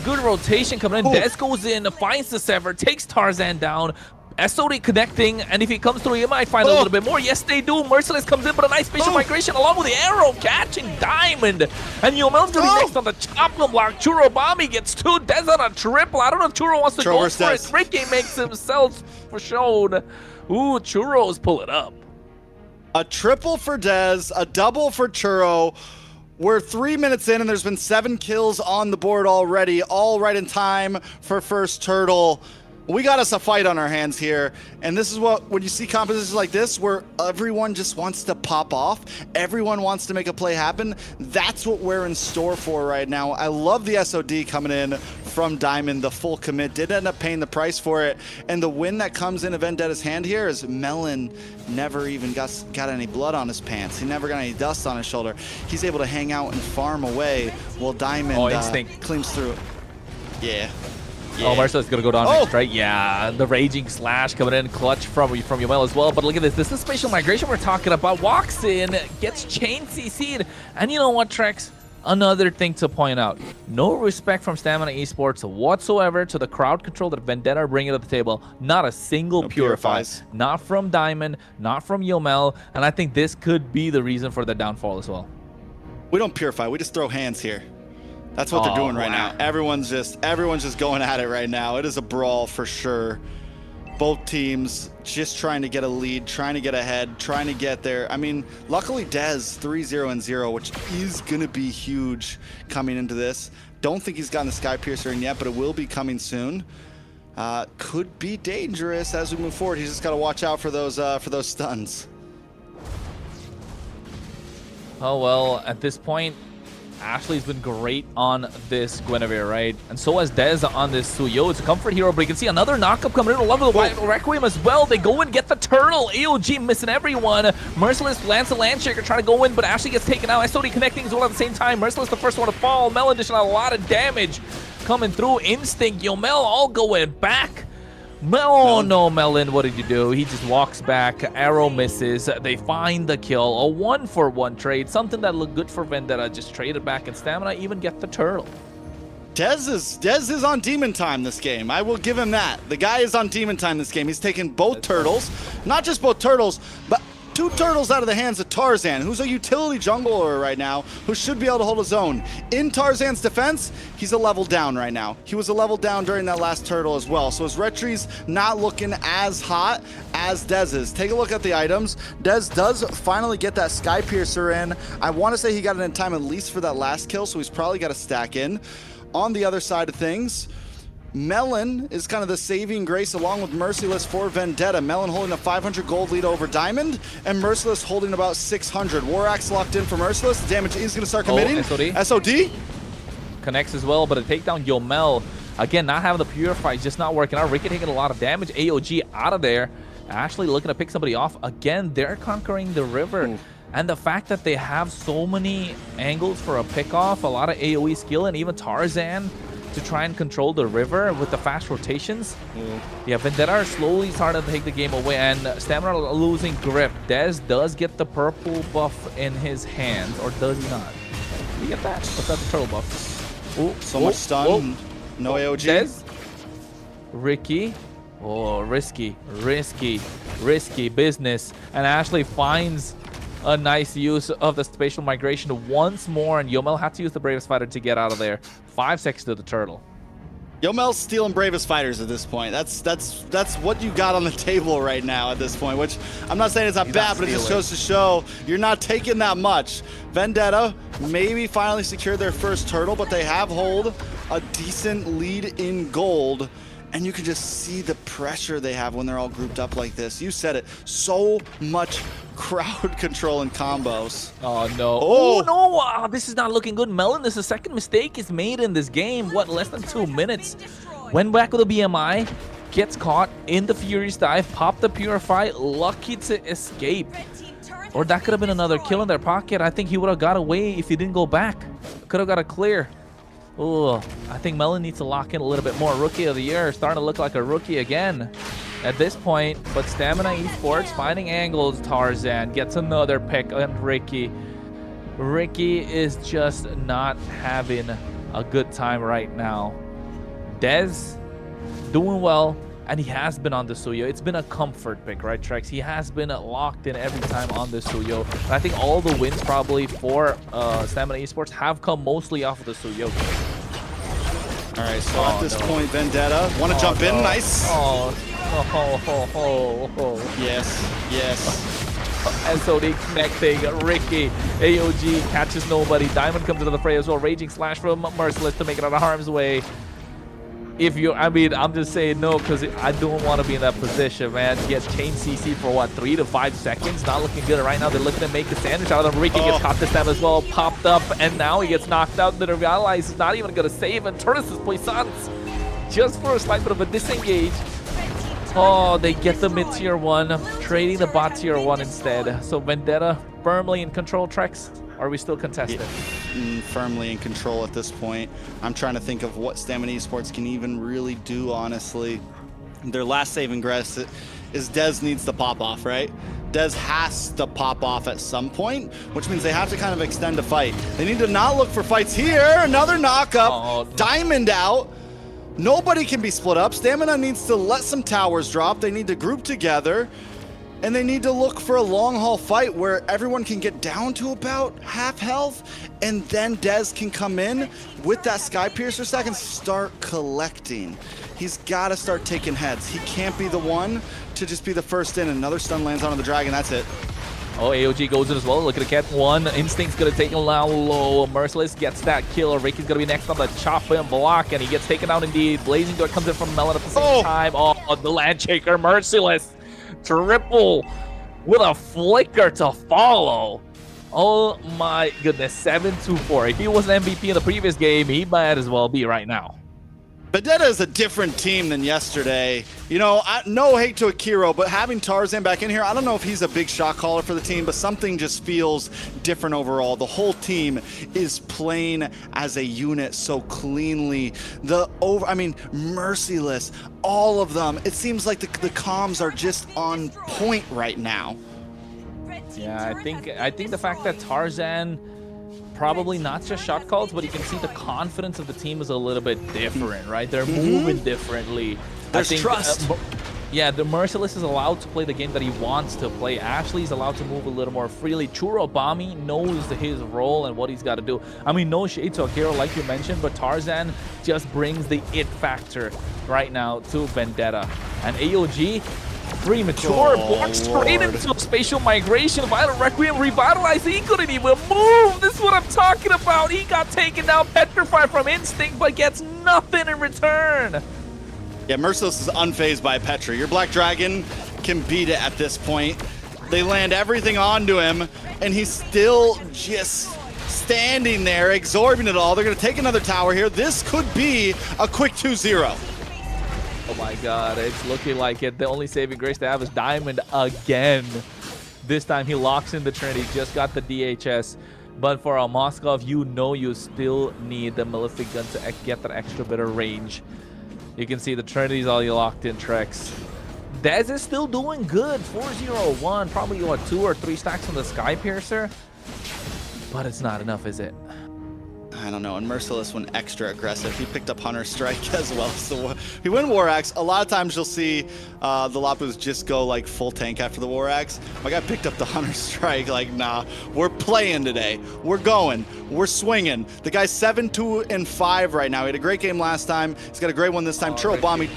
good rotation coming in. Dez goes in, finds the Sever, takes Tarzan down. SOD connecting, and if he comes through, he might find a little bit more. Yes, they do. Merciless comes in, but a nice spatial migration along with the arrow, catching Diamond. And Yomel's going to be next on the chopping block. Churro gets 2. Dez on a triple. I don't know if Churro wants to go for it. Ricky makes himself for shown. Ooh, Churro's pull it up. A triple for Dez, a double for Churro. We're 3 minutes in, and there's been 7 kills on the board already, all right in time for first turtle. We got us a fight on our hands here, and this is what, when you see compositions like this where everyone just wants to pop off, everyone wants to make a play happen, that's what we're in store for right now. I love the SOD coming in from Diamond, the full commit, did end up paying the price for it, and the win that comes in Vendetta's hand here is Melon never even got any blood on his pants. He never got any dust on his shoulder. He's able to hang out and farm away while Diamond cleans through. Yeah. Oh, Merciless is going to go down next, right? Yeah, the Raging Slash coming in, clutch from Yomel as well. But look at this. This is spatial migration we're talking about. Walks in, gets chain CC'd. And you know what, Trex? Another thing to point out. No respect from Stamina Esports whatsoever to the crowd control that Vendetta are bringing to the table. Not a single purifies. Not from Diamond, not from Yomel. And I think this could be the reason for the downfall as well. We don't purify. We just throw hands here. That's what they're doing right now. Everyone's just going at it right now. It is a brawl for sure. Both teams just trying to get a lead, trying to get ahead, trying to get there. I mean, luckily Dez 3-0-0, which is going to be huge coming into this. Don't think he's gotten the Sky Piercer in yet, but it will be coming soon. Could be dangerous as we move forward. He's just got to watch out for those stuns. Oh, well, at this point, Ashley's been great on this Guinevere, right? And so has Dez on this Suyo. It's a comfort hero, but you can see another knockup coming in along with the Requiem as well. They go and get the turtle. AOG missing everyone. Merciless lands the Landshaker trying to go in, but Ashley gets taken out. SOD connecting as well at the same time. Merciless the first one to fall. Melon dishing out a lot of damage coming through. Instinct, Yomel all going back. Oh no, Melon, what did you do? He just walks back, arrow misses, they find the kill, a 1-for-1 trade, something that looked good for Vendetta, just traded back in Stamina, even get the turtle. Dez is on demon time this game. I will give him that. The guy is on demon time this game. He's taken both turtles, not just both turtles, but 2 turtles out of the hands of Tarzan, who's a utility jungler right now, who should be able to hold his own. In Tarzan's defense, he's a level down right now. He was a level down during that last turtle as well, so his retree's not looking as hot as Dez's. Take a look at the items. Dez does finally get that Sky Piercer in. I want to say he got it in time at least for that last kill, so he's probably got a stack in. On the other side of things, Melon is kind of the saving grace along with Merciless for Vendetta. Melon holding a 500 gold lead over Diamond, and Merciless holding about 600. Warax locked in for Merciless. The damage is going to start committing. SOD connects as well, but a takedown Yomel. Again, not having the Purify, just not working out. Ricky taking a lot of damage. AOG out of there. Ashley looking to pick somebody off. Again, they're conquering the river. And the fact that they have so many angles for a pick-off, a lot of AoE skill, and even Tarzan to try and control the river with the fast rotations. Yeah, Vendetta are slowly starting to take the game away, and Stamina losing grip. Dez does get the purple buff in his hand, or does he not? Did he get that? What's that, the turtle buff? Ooh, so much stun. No AOG. Dez. Ricky. Oh, risky business. And Ashley finds a nice use of the spatial migration once more, and Yomel had to use the Bravest Fighter to get out of there. 5 seconds to the turtle. Yomel's stealing bravest fighters at this point. That's what you got on the table right now at this point, which I'm not saying it's not bad, but it just goes to show you're not taking that much. Vendetta maybe finally secured their first turtle, but they have hold a decent lead in gold. And you can just see the pressure they have when they're all grouped up like this. You said it, so much crowd control and combos. Oh no. Oh, No, this is not looking good. Melon, this is the second mistake is made in this game. What, less than 2 minutes? Went back with a BMI, gets caught in the Furious Dive, popped the Purify, lucky to escape. Or that could have been another kill in their pocket. I think he would have got away if he didn't go back. Could have got a clear. Oh, I think Melon needs to lock in a little bit more. Rookie of the year, starting to look like a rookie again at this point. But Stamina Esports finding angles. Tarzan gets another pick on Ricky. Ricky is just not having a good time right now. Dez doing well, and he has been on the Suyo. It's been a comfort pick, right, Trex? He has been locked in every time on the Suyo. And I think all the wins probably for Stamina Esports have come mostly off of the Suyo. all right, so at this point, Vendetta want to jump in, nice. Yes. And so they connecting. Ricky, AOG catches nobody. Diamond comes into the fray as well. Raging Slash from Merciless to make it out of harm's way. If you, I mean, I'm just saying no because I don't want to be in that position, man. He gets chain CC for what, 3 to 5 seconds? Not looking good right now. They're looking to make a sandwich out of them. Ricky gets caught this time as well, popped up, and now he gets knocked out. They realize he's not even going to save, and Turtles' Poissons just for a slight bit of a disengage. Oh, they get the mid tier 1, trading the bot tier 1 instead. So Vendetta firmly in control. Trex, are we still contested? Firmly in control at this point. I'm trying to think of what Stamina Esports can even really do, honestly. Their last saving grace is Dez needs to pop off, right? Dez has to pop off at some point, which means they have to kind of extend a fight. They need to not look for fights here. Another knockup. Oh, Diamond out. Nobody can be split up. Stamina needs to let some towers drop. They need to group together. And they need to look for a long haul fight where everyone can get down to about half health, and then Dez can come in with that Sky Piercer stack and start collecting. He's got to start taking heads. He can't be the one to just be the first in. Another stun lands onto the dragon. That's it. Oh, AOG goes in as well. Look at the cat. One Instinct's gonna take him down low. Merciless gets that kill. Ricky's gonna be next on the chop and block, and he gets taken out indeed. Blazing Door comes in from Melon at the same time. Oh, the Land Shaker, Merciless. Triple with a flicker to follow. Oh my goodness, 7-2-4. If he was an MVP in the previous game, he might as well be right now. Vendetta is a different team than yesterday. You know, no hate to Akiro, but having Tarzan back in here, I don't know if he's a big shot caller for the team, but something just feels different overall. The whole team is playing as a unit so cleanly. Merciless, all of them. It seems like the comms are just on point right now. Yeah, I think the fact that Tarzan probably not just shot calls, but you can see the confidence of the team is a little bit different, right? They're moving differently. There's trust. Yeah, the Merciless is allowed to play the game that he wants to play. Ashley's allowed to move a little more freely. Churobami knows his role and what he's got to do. I mean, no shade to Akiro, like you mentioned, but Tarzan just brings the it factor right now to Vendetta. And AOG, premature, blocked straight into spatial migration. Violent Requiem revitalized. He couldn't even move. This is what I'm talking about. He got taken down, petrified from Instinct, but gets nothing in return. Yeah, Merciless is unfazed by Petra. Your Black Dragon can beat it at this point. They land everything onto him, and he's still just standing there, absorbing it all. They're going to take another tower here. This could be a quick 2-0. Oh my god, it's looking like it. The only saving grace they have is Diamond again. This time he locks in the Trinity, just got the DHS. But for a Moskov, you know you still need the Malefic gun to get that extra bit of range. You can see the Trinity's all you locked in, Trex. Dez is still doing good. 4-0-1, probably what, 2 or 3 stacks on the Sky Piercer. But it's not enough, is it? I don't know. And Merciless went extra aggressive. He picked up Hunter Strike as well. So he went War Axe. A lot of times you'll see the Lapus just go like full tank after the War Axe. My guy picked up the Hunter Strike. Like, nah, we're playing today. We're going. We're swinging. The guy's 7-2-5 right now. He had a great game last time. He's got a great one this time. Churobami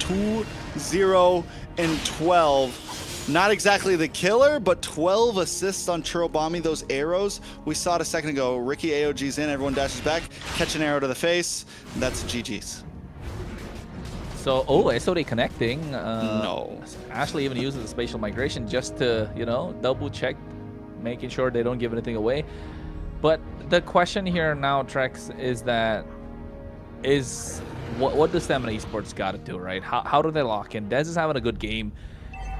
2-0-12. Not exactly the killer, but 12 assists on Churobami. Those arrows we saw it a second ago. Ricky AOG's in, everyone dashes back, catch an arrow to the face. That's GG's. So, SOD connecting. No. Ashley even uses the spatial migration just to, you know, double check, making sure they don't give anything away. But the question here now, Trex, is what does Stamina Esports got to do, right? How do they lock in? Dez is having a good game.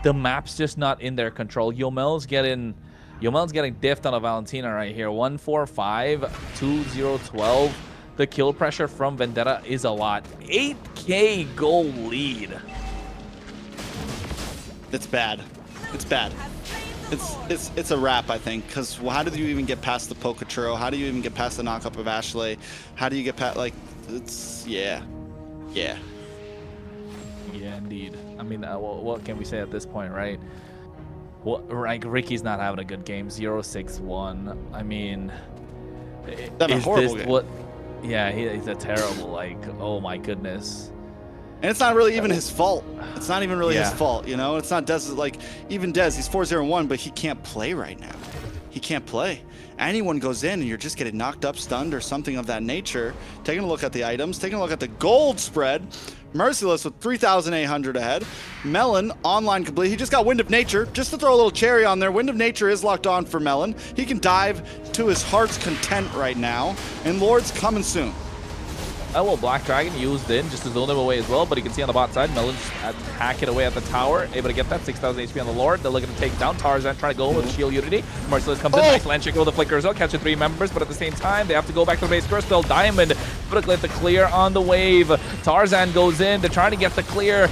The map's just not in their control. Yomel's getting diffed on a Valentina right here. 1-4-5, 2-0-12. The kill pressure from Vendetta is a lot. 8K goal lead. It's bad. It's bad. It's a wrap, I think, because how did you even get past the Pokachurro? How do you even get past the knockup of Ashley? How do you get past, like, it's, yeah. Yeah, indeed. I mean, what can we say at this point, right? Like, Ricky's not having a good game. 0-6-1. I mean, That's a horrible game. Yeah, he's a terrible, like, oh my goodness. And it's not really even his fault. It's not even really his fault, you know? It's not Dez, like, even Dez, he's 4-0-1, but he can't play right now. He can't play. Anyone goes in and you're just getting knocked up, stunned, or something of that nature. Taking a look at the items, taking a look at the gold spread. Merciless with 3,800 ahead. Melon, online complete. He just got Wind of Nature. Just to throw a little cherry on there, Wind of Nature is locked on for Melon. He can dive to his heart's content right now. And Lord's coming soon. Well, Black Dragon used in just to zone them away as well, but you can see on the bot side, Melon just hacking away at the tower, able to get that 6,000 HP on the Lord. They're looking to take down Tarzan, trying to go with Shield Unity. Merciless comes in, nice land check with the Flicker as well, catching 3 members, but at the same time, they have to go back to the base Crystal. Diamond, but get the clear on the wave. Tarzan goes in, they're trying to get the clear.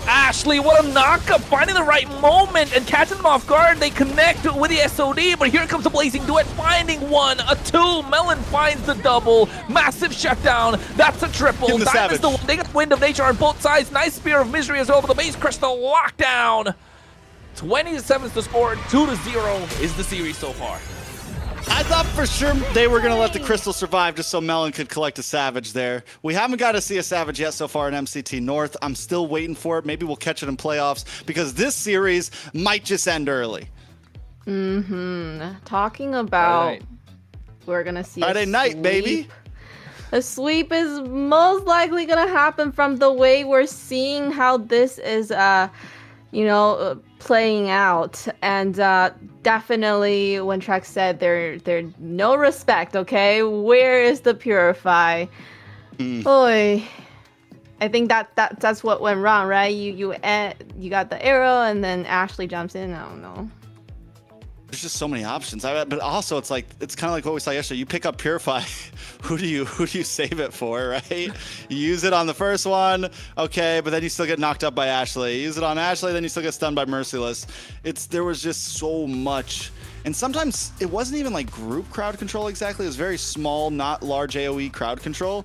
Ashley, what a knockup, finding the right moment and catching them off guard. They connect with the SOD, but here comes the Blazing Duet, finding 1, a 2. Melon finds the double. Massive shutdown. That's a triple. Diamond's the one. They got Wind of Nature on both sides. Nice Spear of Misery as well, but the base Crystal lockdown. 20-7 is the score. 2-0 is the series so far. I thought for sure they were going to let the Crystal survive just so Melon could collect a Savage there. We haven't got to see a Savage yet so far in MCT North. I'm still waiting for it. Maybe we'll catch it in playoffs because this series might just end early. Talking about we're going to see Friday night, baby. A sweep is most likely going to happen from the way we're seeing how this is playing out. And definitely when Trex said they're no respect, okay? Where is the Purify? Oy. I think that's what went wrong, right? You got the arrow and then Ashley jumps in. I don't know. There's just so many options. But also it's kind of like what we saw yesterday. You pick up Purify. Who do you save it for, right? You use it on the first one, okay, but then you still get knocked up by Ashley. You use it on Ashley, then you still get stunned by Merciless. There was just so much. And sometimes it wasn't even like group crowd control exactly. It was very small, not large AoE crowd control.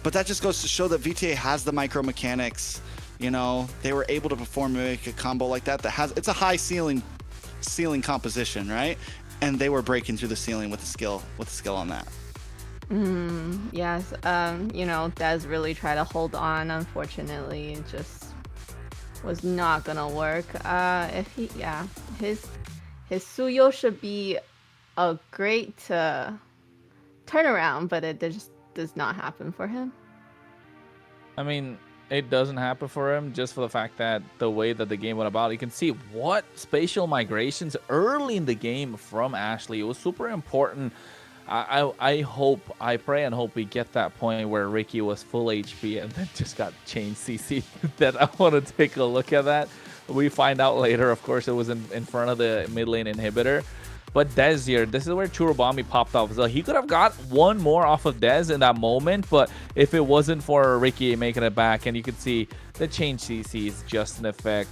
But that just goes to show that VTA has the micro mechanics. You know, they were able to perform make a combo like that it's a high ceiling composition, right? And they were breaking through the ceiling with the skill on that. Yes, Dez really tried to hold on. Unfortunately, it just was not gonna work. His Suyo should be a great turnaround, but it just does not happen for him. I mean, it doesn't happen for him just for the fact that the way that the game went about. You can see what spatial migrations early in the game from Ashley. It was super important. I pray and hope we get that point where Ricky was full HP and then just got changed CC. That I want to take a look at that. We find out later, of course, it was in front of the mid lane inhibitor. But Dez here, this is where Churobami popped off. So he could have got one more off of Dez in that moment, but if it wasn't for Ricky making it back, and you could see the change CC is just an effect.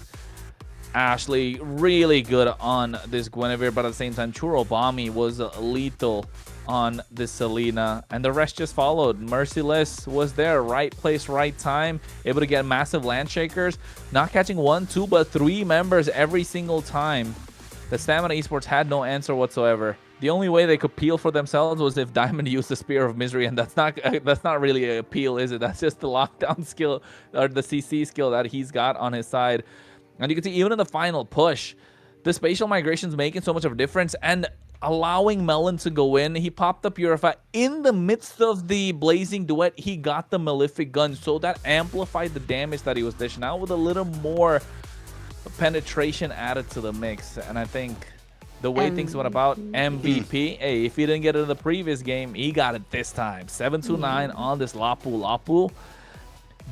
Ashley really good on this Guinevere, but at the same time, Churobami was lethal on this Selena, and the rest just followed. Merciless was there, right place, right time, able to get massive land shakers, not catching 1, 2, but 3 members every single time. The Stamina Esports had no answer whatsoever. The only way they could peel for themselves was if Diamond used the Spear of Misery, and that's not really a peel, is it? That's just the lockdown skill, or the CC skill that he's got on his side. And you can see even in the final push, the spatial migration's making so much of a difference, and allowing Melon to go in. He popped up Purify in the midst of the Blazing Duet. He got the Malefic gun, so that amplified the damage that he was dishing out with a little more penetration added to the mix. And I think the way things went about, MVP, hey, if he didn't get it in the previous game, he got it this time. 729 on this Lapu.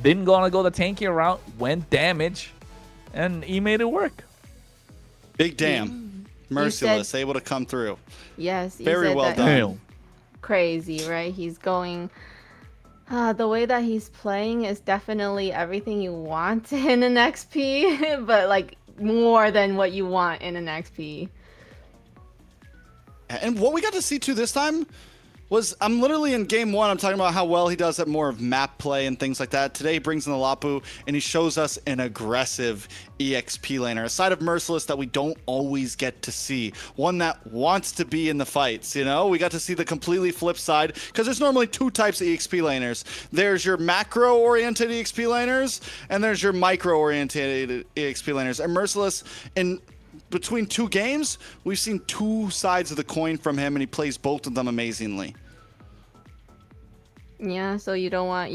Didn't gonna go the tankier route, went damage, and he made it work. Big damn. Merciless, able to come through. Yes. Very well done. Crazy, right? He's going... the way that he's playing is definitely everything you want in an XP, but like more than what you want in an XP. And what we got to see too this time was, I'm literally in game 1, I'm talking about how well he does at more of map play and things like that. Today he brings in the Lapu and he shows us an aggressive EXP laner, a side of Merciless that we don't always get to see. One that wants to be in the fights, you know? We got to see the completely flip side, because there's normally 2 types of EXP laners. There's your macro-oriented EXP laners, and there's your micro-oriented EXP laners. And Merciless, in between 2 games, we've seen 2 sides of the coin from him, and he plays both of them amazingly. Yeah, so you don't want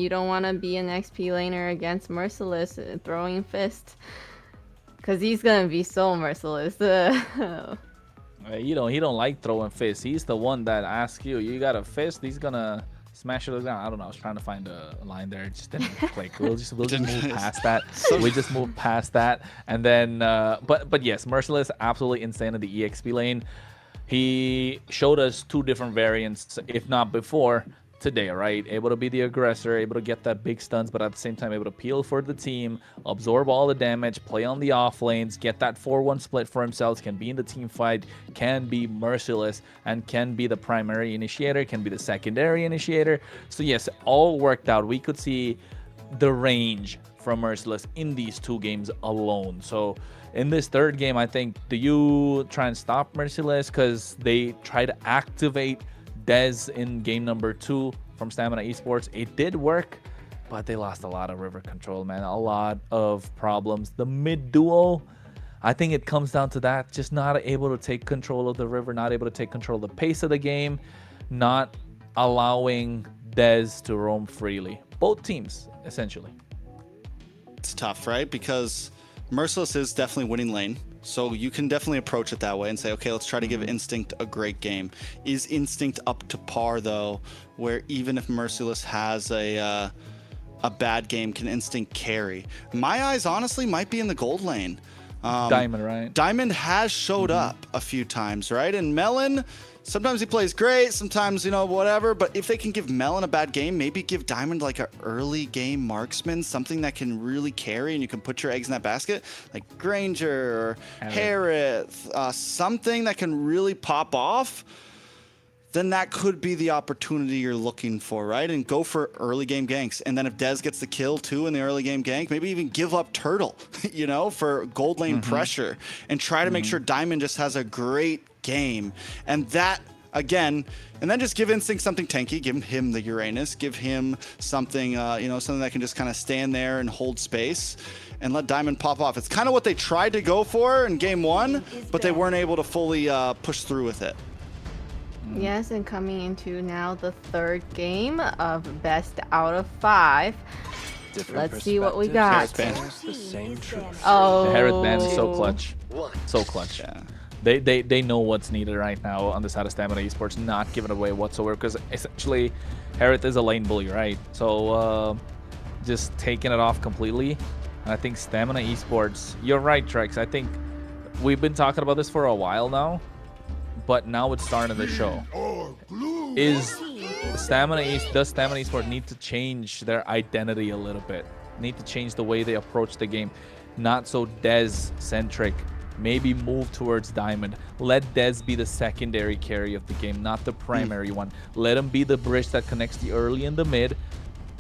to be an XP laner against Merciless throwing fist, because he's gonna be so merciless. He don't like throwing fists. He's the one that asks you got a fist, he's gonna smash it down. I don't know. I was trying to find a line there. It just didn't click. We'll just move past that. We just move past that. And then, but yes, Merciless, absolutely insane in the EXP lane. He showed us 2 different variants, if not before, today, right? Able to be the aggressor, able to get that big stuns, but at the same time able to peel for the team, absorb all the damage, play on the off lanes, get that 4-1 split for himself, can be in the team fight, can be merciless, and can be the primary initiator, can be the secondary initiator. So yes, all worked out. We could see the range from Merciless in these 2 games alone. So in this 3rd game, I think, do you try and stop Merciless because they try to activate Dez in game number 2 from Stamina Esports? It did work, but they lost a lot of river control, man. A lot of problems. The mid duo, I think it comes down to that. Just not able to take control of the river, not able to take control of the pace of the game, not allowing Dez to roam freely. Both teams, essentially. It's tough, right? Because Merciless is definitely winning lane. So you can definitely approach it that way and say, okay, let's try to give Instinct a great game. Is Instinct up to par, though, where even if Merciless has a bad game, can Instinct carry? My eyes, honestly, might be in the gold lane. Diamond, right? Diamond has showed up a few times, right? And Melon, sometimes he plays great, sometimes, you know, whatever. But if they can give Melon a bad game, maybe give Diamond like an early game marksman, something that can really carry and you can put your eggs in that basket, like Granger or Harith, something that can really pop off. Then that could be the opportunity you're looking for, right? And go for early game ganks. And then if Dez gets the kill too in the early game gank, maybe even give up Turtle, you know, for gold lane pressure, and try to make sure Diamond just has a great game. And that, again, and then just give Instinct something tanky, give him the Uranus, give him something, you know, something that can just kind of stand there and hold space and let Diamond pop off. It's kind of what they tried to go for in game 1, but they weren't able to fully push through with it. Yes, and coming into now the 3rd game of best out of 5. Let's see what we got. Oh, The Harith band is so clutch. So clutch. Yeah. They know what's needed right now on the side of Stamina Esports, not giving away whatsoever, because essentially Harith is a lane bully, right? So just taking it off completely. And I think Stamina Esports, you're right, Trex. I think we've been talking about this for a while now, but now it's starting to show. Does Stamina Esports need to change their identity a little bit? Need to change the way they approach the game. Not so Dez-centric. maybe move towards Diamond. Let Dez be the secondary carry of the game, not the primary one. Let him be the bridge that connects the early and the mid.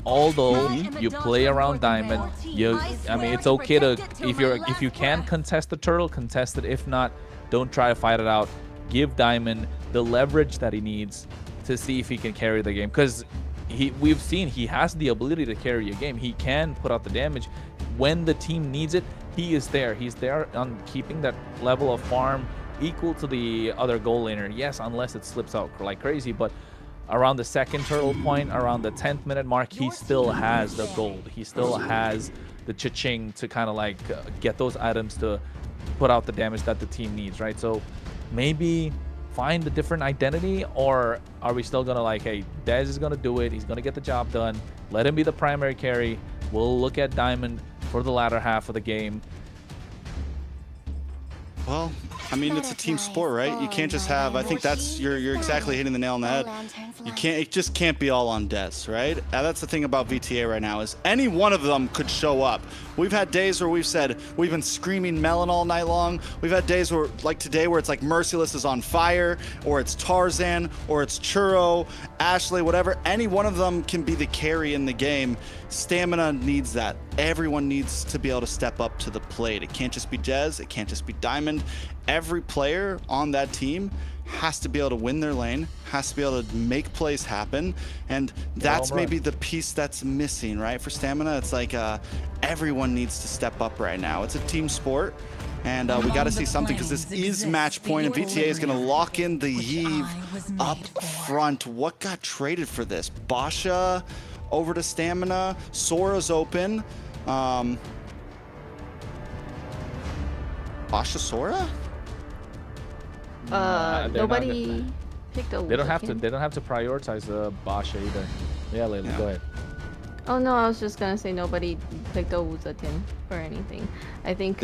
Although you play around Diamond, I mean, it's okay to, if you can contest the turtle, contest it. If not, don't try to fight it out. Give Diamond the leverage that he needs to see if he can carry the game, because we've seen he has the ability to carry a game. He can put out the damage when the team needs it. He is there. He's there on keeping that level of farm equal to the other goal laner. Yes, unless it slips out like crazy, but around the second turtle point, around the 10th minute mark, he still has the gold. He still has the cha-ching to kind of like get those items to put out the damage that the team needs, right? So maybe find a different identity, or are we still gonna like, hey, Dez is gonna do it, he's gonna get the job done, let him be the primary carry, we'll look at Diamond for the latter half of the game? Well, I mean, it's a team sport, right? You can't just have, I think that's, you're exactly hitting the nail on the head. You can't, it just can't be all on Dez, right? And that's the thing about VTA right now, is any one of them could show up. We've had days where we've said, we've been screaming Melon all night long. We've had days where, like today, where it's like Merciless is on fire, or it's Tarzan, or it's Churro, Ashley, whatever. Any one of them can be the carry in the game. Stamina needs that. Everyone needs to be able to step up to the plate. It can't just be Dez, it can't just be Diamond. Every player on that team has to be able to win their lane, has to be able to make plays happen, and that's maybe the piece that's missing, right? For Stamina, it's like everyone needs to step up right now. It's a team sport, and we got to see something, because this is match point, and VTA is going to lock in the Yve up front. What got traded for this? Basha over to Stamina. Sora's open. Basha Sora? Nobody picked a. They don't have to prioritize the Basha either. Yeah, Layla, go ahead. Oh no, I was just gonna say nobody picked a Wuzatin or anything. I think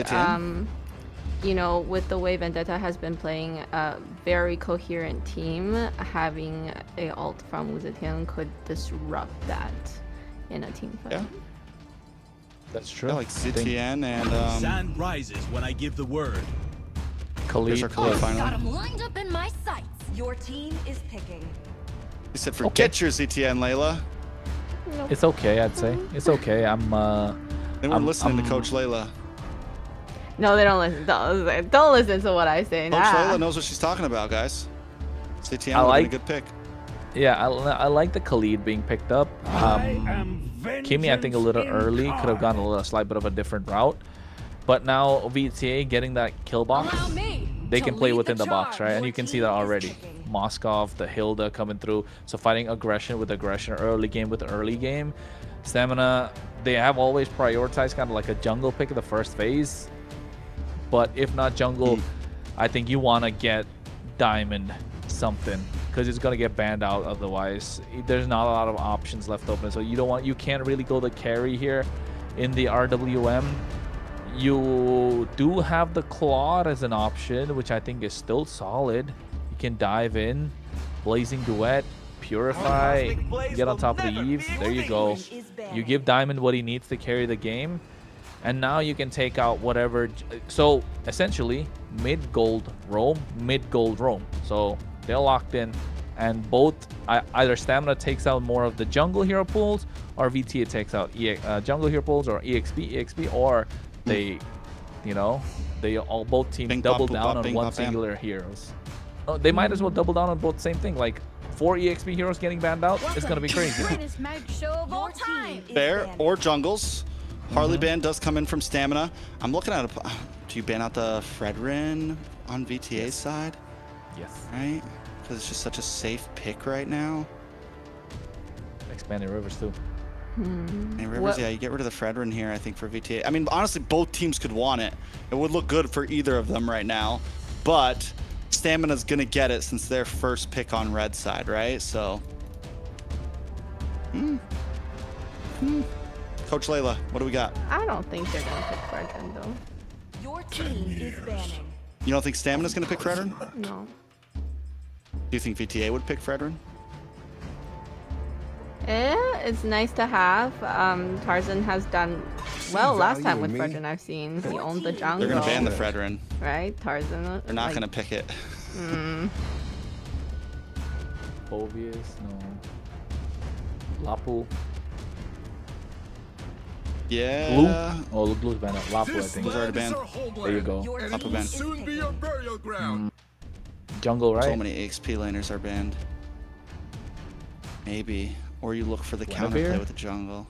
you know, with the way Vendetta has been playing a very coherent team, having a ult from Wuzatin could disrupt that in a team fight. Yeah. That's true. Yeah, like Zitian and Sand rises when I give the word. Khalid. Got him lined up in my sights. Your team is picking. He said, forget your ZTN, Layla. Nope. It's okay, I'd say. It's okay. They weren't listening to Coach Layla. No, they don't listen. Don't listen to what I say. Coach Layla knows what she's talking about, guys. ZTN would have been a good pick. Yeah, I like the Khalid being picked up. Kimmy, I think a little early, could have gone a slight bit of a different route. But now VTA getting that kill box, they can play within the box, right? And you can see that already. Moskov, the Hilda coming through. So fighting aggression with aggression, early game with early game. Stamina, they have always prioritized kind of like a jungle pick in the first phase. But if not jungle, I think you want to get Diamond something, because it's going to get banned out otherwise. There's not a lot of options left open. So you can't really go the carry here in the RWM. You do have the Claude as an option, which I think is still solid. You can dive in, Blazing Duet, Purify, get on top of the Yves. There you go. You give Diamond what he needs to carry the game, and now you can take out whatever. So essentially, mid-gold roam, mid-gold roam. So they're locked in, and both either Stamina takes out more of the jungle hero pools, or VTA takes out jungle hero pools, or EXP, or they, both teams double down on one singular heroes. Oh, they might as well double down on both same thing. Like 4 EXP heroes getting banned out, it's gonna be crazy. Fair or jungles. Harley ban does come in from Stamina. I'm looking at do you ban out the Fredrin on VTA's side? Yes. Right? Because it's just such a safe pick right now. Expanding Rivers too. And Rivers, yeah, you get rid of the Fredrin here, I think, for VTA. I mean, honestly, both teams could want it. It would look good for either of them right now. But Stamina's going to get it since their first pick on red side, right? So, Coach Layla, what do we got? I don't think they're going to pick Fredrin, though. Your team is banning. You don't think Stamina's going to pick Fredrin? No. Do you think VTA would pick Fredrin? It's nice to have. Tarzan has done Well, last time with Fredrin, I've seen he owned the jungle. They're gonna ban the Fredrin. Right, Tarzan. They're not gonna pick it. Obvious, no. Lapu. Yeah. Blue? Oh, Blue's banned. Lapu, I think. He's already banned. There you go. Your Up a team ban. is taken. Jungle, right? So many XP laners are banned. Maybe. Or you look for the Guinevere? counterplay with the jungle.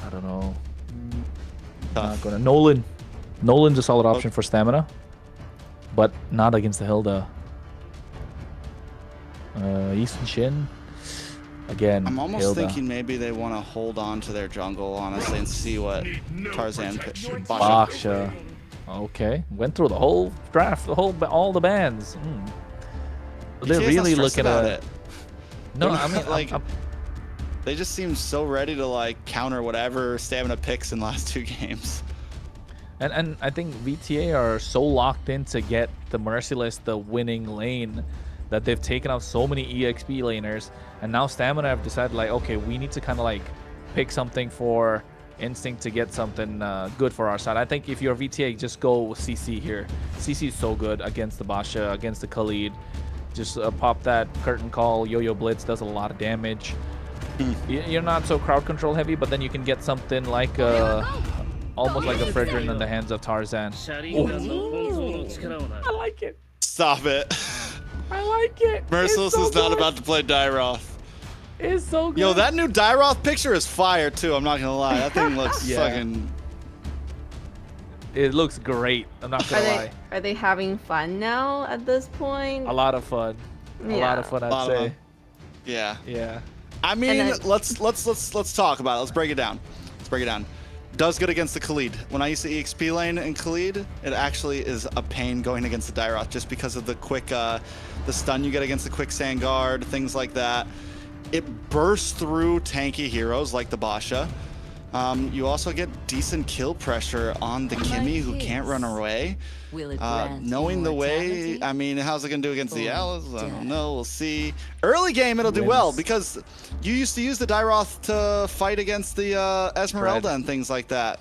I don't know. Tough. Not gonna. Nolan. Nolan's a solid option for stamina, but not against the Hilda. Easton Shin. Again, I'm almost Hilda. thinking maybe they want to hold on to their jungle, honestly, and see what Tarzan picks. Basha. Okay, went through the whole draft, all the bans. They're BTA's not really stressed looking about at it. No, They're I mean, not, like, they just seem so ready to like counter whatever stamina picks in the last 2 games. and I think VTA are so locked in to get the Merciless the winning lane that they've taken out so many EXP laners, and now Stamina have decided like, okay, we need to kind of like pick something for Instinct to get something good for our side. I think if you're VTA, just go with CC here. CC is so good against the Basha, against the Khalid. Just pop that curtain call, yo-yo blitz, does a lot of damage. You're not so crowd control heavy, but then you can get something like almost like a Fredrin in the hands of Tarzan. I like it. Stop it. I like it. Merciless is not about to play Dyroth. It's so good. Yo, that new Dyroth picture is fire too. I'm not gonna lie. That thing looks fucking. It looks great. I'm not gonna lie. Are they having fun now at this point? A lot of fun. A lot of fun, I'd say. Yeah. Yeah. I mean, then- let's talk about it. Let's break it down. Does good against the Khalid. When I used to EXP lane in Khalid, it actually is a pain going against the Dyroth just because of the quick, the stun you get against the quicksand guard, things like that. It bursts through tanky heroes like the Basha. You also get decent kill pressure on the Kimmy who can't run away. Will it grant Knowing the way, immortality? I mean, how's it going to do against the Or Alice? I death? don't know. We'll see. Early game, it'll do well because you used to use the Dyroth to fight against the Esmeralda and things like that.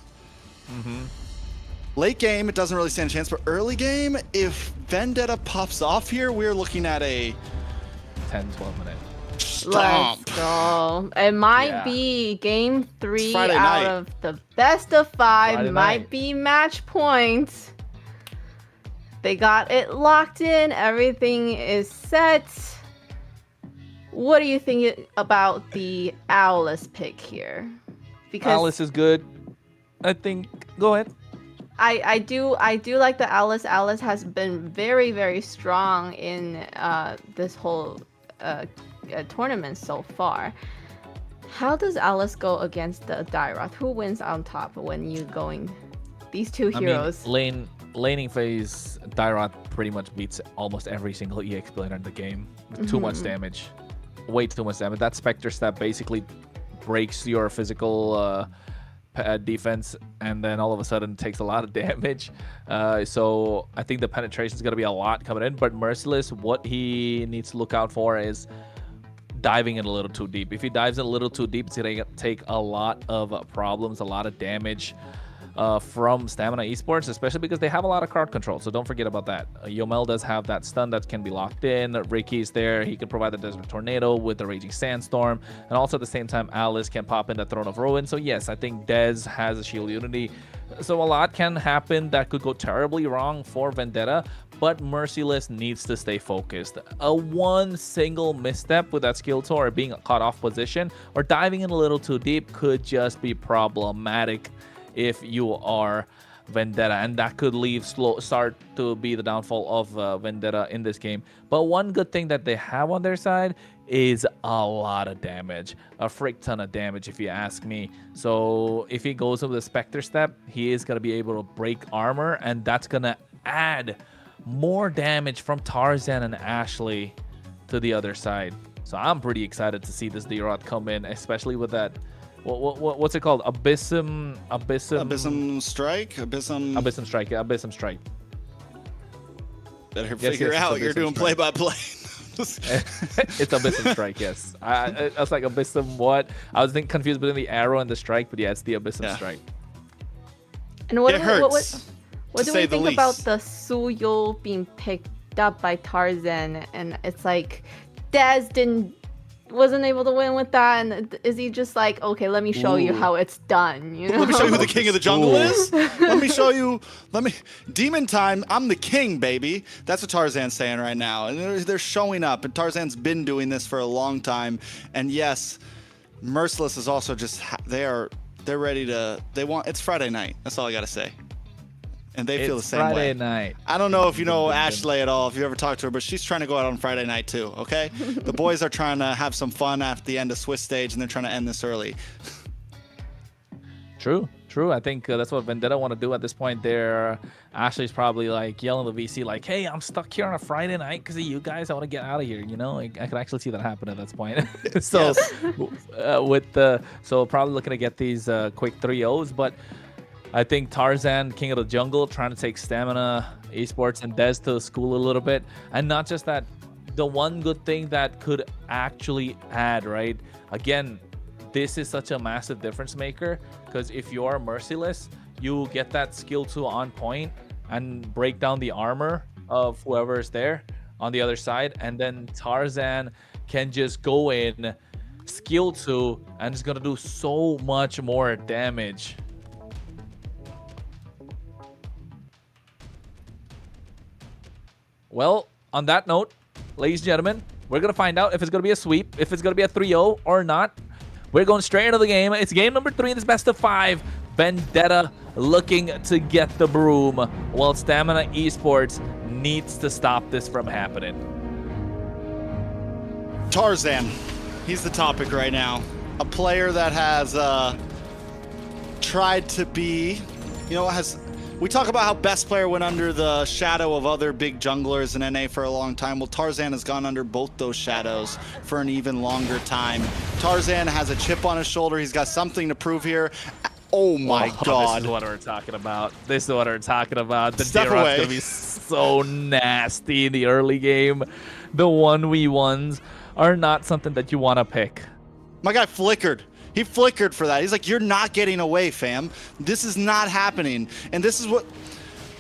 Late game, it doesn't really stand a chance, but early game, if Vendetta pops off here, we're looking at a 10-12 minute. stomp. Let's go. It might Yeah. be game 3 Friday out night. of the best of 5. Friday Might night. be match points. They got it locked in. Everything is set. What do you think about the Owlus pick here? Because Alice is good. I think. Go ahead. I do like the Alice. Alice has been very, very strong in this whole tournament so far. How does Alice go against the Dyroth? Who wins on top when you going these two heroes? I mean, laning phase, Dyroth pretty much beats almost every single EX player in the game. Too much damage. Way too much damage. That Spectre step basically breaks your physical defense, and then all of a sudden takes a lot of damage. So I think the penetration is going to be a lot coming in, but Merciless, what he needs to look out for is diving in a little too deep. If he dives in a little too deep, it's going to take a lot of problems, a lot of damage from Stamina Esports, especially because they have a lot of crowd control. So don't forget about that. Yomel does have that stun that can be locked in. Ricky's there. He can provide the Desert Tornado with the Raging Sandstorm. And also at the same time, Alice can pop in the Throne of Ruin. So yes, I think Dez has a Shield Unity. So a lot can happen that could go terribly wrong for Vendetta, but Merciless needs to stay focused. A one single misstep with that skill tool or being caught off position or diving in a little too deep could just be problematic if you are Vendetta, and that could start to be the downfall of Vendetta in this game. But one good thing that they have on their side is a lot of damage, a frick ton of damage if you ask me. So if he goes with the Spectre step, he is going to be able to break armor, and that's going to add more damage from Tarzan and Ashley to the other side. So I'm pretty excited to see this D-Rod come in, especially with that what's it called? Abyssum Strike? Abyssum Strike. Yeah, Abyssum Strike. Better Yes, figure it's out. You're Abyssum doing Strike. play-by-play. It's Abyssum Strike, yes. I was like, Abyssum what? I was confused between the arrow and the strike, but yeah, it's the Abyssum Strike. And what It do hurts, what to do say we the think about least. the Suyo being picked up by Tarzan? And it's like Dez wasn't able to win with that, and is he just like, okay, let me show you Ooh. how it's done? You know? Let me show you who the king of the jungle is. Let me show you. Demon time. I'm the king, baby. That's what Tarzan's saying right now. And they're showing up. And Tarzan's been doing this for a long time. And yes, Merciless is also just. They're ready to. It's Friday night. That's all I gotta say. And they feel the same Friday way. night. I don't know if you know Ashley at all, if you ever talked to her, but she's trying to go out on Friday night too, okay? The boys are trying to have some fun at the end of Swiss stage, and they're trying to end this early. True. I think that's what Vendetta want to do at this point. There, Ashley's probably like yelling at the VC, like, "Hey, I'm stuck here on a Friday night because of you guys. I want to get out of here." You know, I could actually see that happen at this point. So, so probably looking to get these quick 3-0s, but I think Tarzan, King of the Jungle, trying to take Stamina Esports and Dez to the school a little bit, and not just that. The one good thing that could actually add, right? Again, this is such a massive difference maker, because if you are Merciless, you get that skill 2 on point and break down the armor of whoever is there on the other side, and then Tarzan can just go in, skill 2, and it's gonna do so much more damage. Well, on that note, ladies and gentlemen, we're gonna find out if it's gonna be a sweep, if it's gonna be a 3-0 or not. We're going straight into the game. It's game number 3 in this best of 5. Vendetta looking to get the broom, while Stamina Esports needs to stop this from happening. Tarzan, he's the topic right now. A player that has tried to be, we talk about how best player went under the shadow of other big junglers in NA for a long time. Well, Tarzan has gone under both those shadows for an even longer time. Tarzan has a chip on his shoulder. He's got something to prove here. Oh my God. This is what we're talking about. This is what we're talking about. The Step D-Rock's away. gonna be so nasty in the early game. The 1v1s are not something that you want to pick. My guy flickered. He flickered for that. He's like, you're not getting away, fam. This is not happening. And this is what...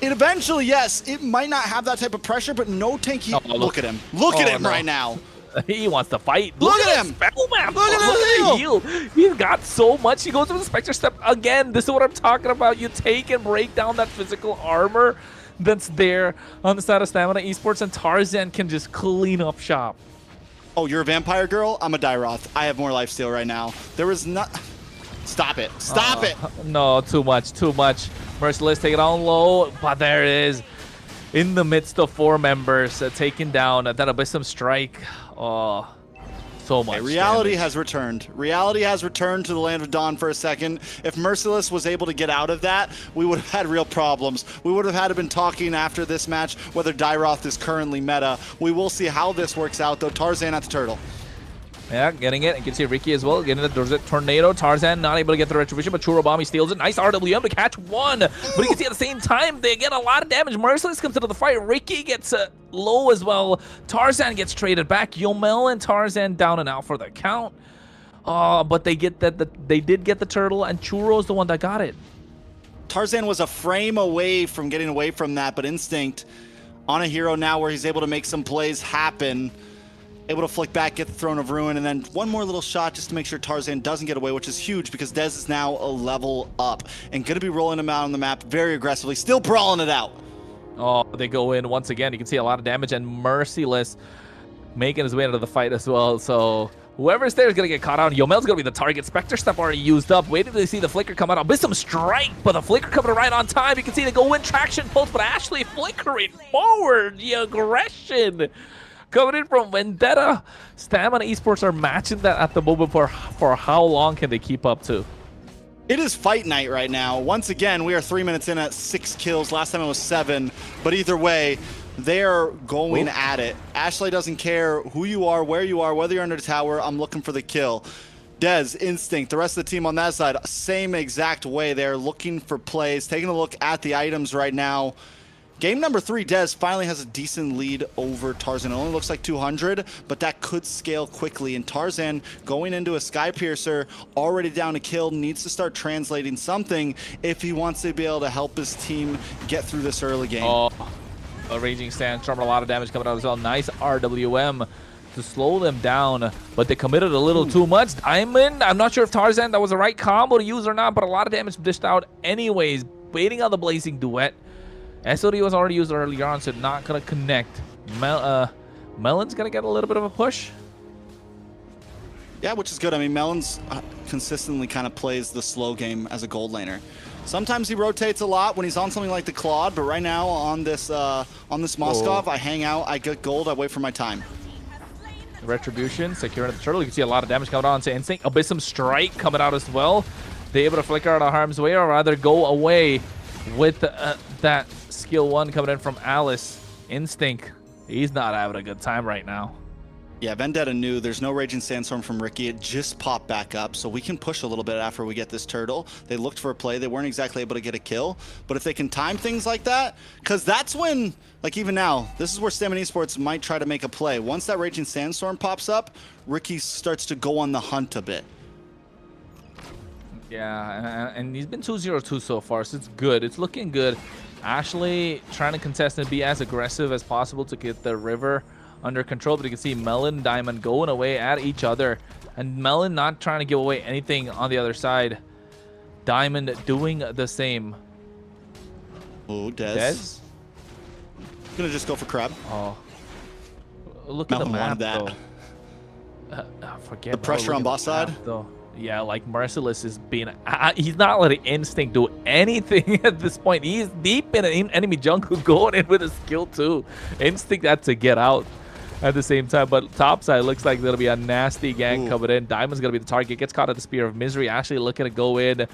It eventually, yes, it might not have that type of pressure, but no tank... Look at him. Look at him right now. He wants to fight. Look at him. Spell map. Look at the the heal. He's got so much. He goes to the Spectre Step again. This is what I'm talking about. You take and break down that physical armor that's there on the side of Stamina Esports, and Tarzan can just clean up shop. Oh, you're a vampire girl? I'm a Dyroth. I have more lifesteal right now. There was not... Stop it. Stop it. No, too much. Merciless, take it on low, but there it is. In the midst of 4 members, taking down that Abyssum Strike. Oh, so much. Reality damage. has returned. Reality has returned to the Land of Dawn for a second. If Merciless was able to get out of that, we would have had real problems. We would have had to been talking after this match whether Dyroth is currently meta. We will see how this works out, though. Tarzan at the turtle. Yeah, getting it. You can see Ricky as well, getting the tornado. Tarzan not able to get the retribution, but Churobami steals it. Nice RWM to catch one. But you can see at the same time, they get a lot of damage. Merciless comes into the fight. Ricky gets low as well. Tarzan gets traded back. Yomel and Tarzan down and out for the count. But they get they did get the turtle, and Churo's the one that got it. Tarzan was a frame away from getting away from that, but Instinct on a hero now where he's able to make some plays happen. Able to flick back, get the Throne of Ruin, and then one more little shot just to make sure Tarzan doesn't get away, which is huge because Dez is now a level up and going to be rolling him out on the map very aggressively, still brawling it out. Oh, they go in once again. You can see a lot of damage, and Merciless making his way into the fight as well. So whoever's there is going to get caught out. Yomel's going to be the target. Spectre Step already used up. Waiting to see the Flicker come out. Abyssum Strike, but the Flicker coming right on time. You can see the go in traction pulse, but Ashley flickering forward. The aggression coming in from Vendetta. Stamina Esports are matching that at the moment for how long can they keep up to? It is fight night right now. Once again, we are 3 minutes in at 6 kills. Last time it was 7. But either way, they're going at it. Ashley doesn't care who you are, where you are, whether you're under the tower. I'm looking for the kill. Dez, Instinct, the rest of the team on that side, same exact way. They're looking for plays, taking a look at the items right now. Game number 3, Dez finally has a decent lead over Tarzan. It only looks like 200, but that could scale quickly. And Tarzan going into a Sky Piercer, already down a kill, needs to start translating something if he wants to be able to help his team get through this early game. Oh, a Raging Sandstorm, a lot of damage coming out as well. Nice RWM to slow them down, but they committed a little too much. Diamond, I'm not sure if Tarzan, that was the right combo to use or not, but a lot of damage dished out anyways. Waiting on the Blazing Duet. SOD was already used earlier on, so not going to connect. Melon's going to get a little bit of a push. Yeah, which is good. I mean, Melon's consistently kind of plays the slow game as a gold laner. Sometimes he rotates a lot when he's on something like the Claude, but right now on this Moskov, I hang out, I get gold, I wait for my time. Retribution, securing the turtle. You can see a lot of damage coming out onto Instinct. Abyssum Strike coming out as well. They're able to flicker out of harm's way, or rather go away with that skill 1 coming in from Alice. Instinct, he's not having a good time right now. Yeah, Vendetta knew there's no Raging Sandstorm from Ricky. It just popped back up, so we can push a little bit after we get this turtle. They looked for a play. They weren't exactly able to get a kill, but if they can time things like that, because that's when, like even now, this is where Stamina Esports might try to make a play. Once that Raging Sandstorm pops up, Ricky starts to go on the hunt a bit. Yeah, and he's been 2-0-2 so far, so it's good. It's looking good. Ashley trying to contest and be as aggressive as possible to get the river under control, but you can see Melon and Diamond going away at each other, and Melon not trying to give away anything on the other side. Diamond doing the same. Oh, Dez. Gonna just go for Crab. Oh, look at the map, though. Forget the pressure on boss side. Though. Yeah, like Merciless is being... he's not letting Instinct do anything at this point. He's deep in an enemy jungle going in with a skill 2. Instinct had to get out at the same time, but top side looks like there'll be a nasty gang coming in. Diamond's gonna be the target, gets caught at the Spear of Misery. Actually looking to go in.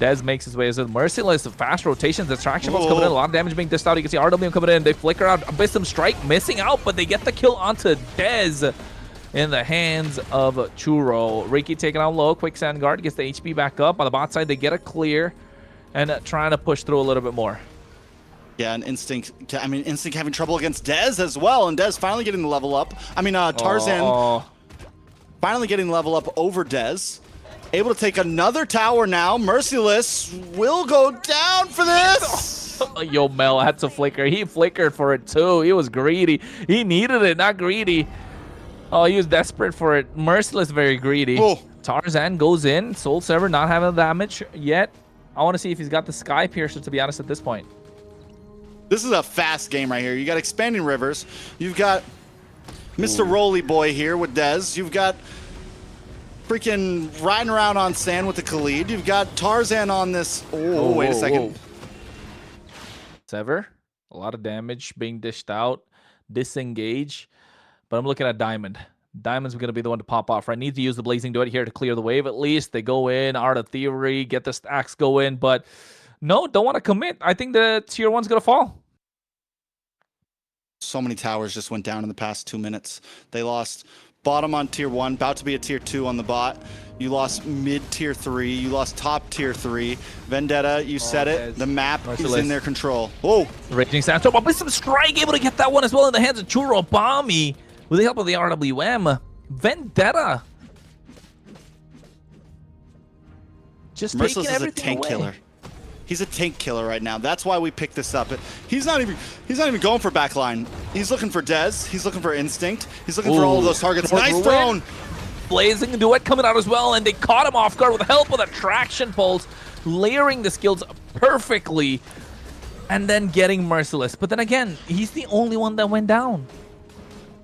Dez makes his way as well. Merciless, fast rotations, distraction balls coming in, a lot of damage being dished out. You can see RWM coming in, they flicker out, Abyssum Strike missing out, but they get the kill onto Dez in the hands of Churro. Ricky taking out low, Quicksand Guard gets the HP back up. On the bot side, they get a clear and trying to push through a little bit more. Yeah, and Instinct, I mean, Instinct having trouble against Dez as well, and Dez finally getting the level up. I mean, Tarzan finally getting the level up over Dez. Able to take another tower now. Merciless will go down for this. Yo, Mel had to flicker. He flickered for it too. He was greedy. He needed it, not greedy. Oh, he was desperate for it. Merciless, very greedy. Oh. Tarzan goes in. Soul Server not having the damage yet. I want to see if he's got the Sky Piercer, to be honest, at this point. This is a fast game right here. You got Expanding Rivers. You've got Mr. Roly Boy here with Dez. You've got freaking riding around on sand with the Khalid. You've got Tarzan on this. Oh, wait a second. Sever. A lot of damage being dished out. Disengage. But I'm looking at Diamond. Diamond's going to be the one to pop off. I need to use the Blazing Duet here to clear the wave at least. They go in, Art of Theory, get the stacks going. But no, don't want to commit. I think the tier 1's going to fall. So many towers just went down in the past 2 minutes. They lost bottom on tier 1, about to be a tier 2 on the bot. You lost mid tier 3. You lost top tier 3. Vendetta, you said it. The map is in their control. Whoa. Raging Sandstorm. Abyssum Strike able to get that one as well in the hands of Churro Bomby. With the help of the RWM, Vendetta just Merciless taking is a tank away. killer. He's a tank killer right now. That's why we picked this up. He's not even going for backline. He's looking for Dez. He's looking for Instinct. He's looking for all of those targets. Nice thrown. Blazing Duet coming out as well, and they caught him off guard with the help of the traction pulse, layering the skills perfectly, and then getting Merciless. But then again, he's the only one that went down.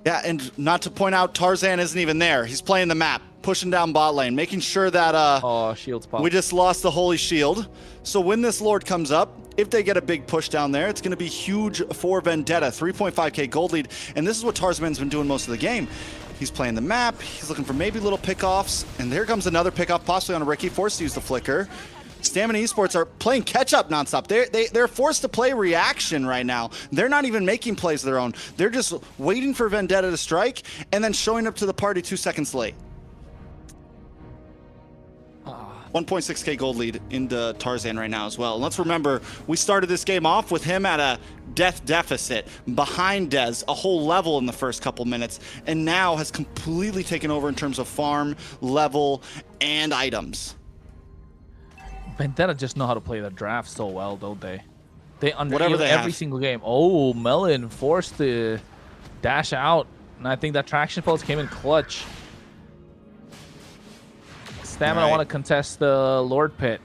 Yeah, and not to point out, Tarzan isn't even there. He's playing the map, pushing down bot lane, making sure that shields pop. We just lost the Holy Shield. So when this Lord comes up, if they get a big push down there, it's going to be huge for Vendetta. 3.5k gold lead, and this is what Tarzan's been doing most of the game. He's playing the map, he's looking for maybe little pickoffs, and there comes another pickoff, possibly on a Ricky, forced to use the flicker. Stamina Esports are playing catch-up nonstop. They're forced to play reaction right now. They're not even making plays of their own. They're just waiting for Vendetta to strike and then showing up to the party 2 seconds late. 1.6k gold lead into Tarzan right now as well. And let's remember, we started this game off with him at a death deficit behind Dez a whole level in the first couple minutes, and now has completely taken over in terms of farm, level, and items. Vendetta just know how to play the draft so well, don't they? They Whatever they every have. single game. Oh, Melon forced to dash out, and I think that traction pulse came in clutch. Stamina Right. want to contest the Lord Pit.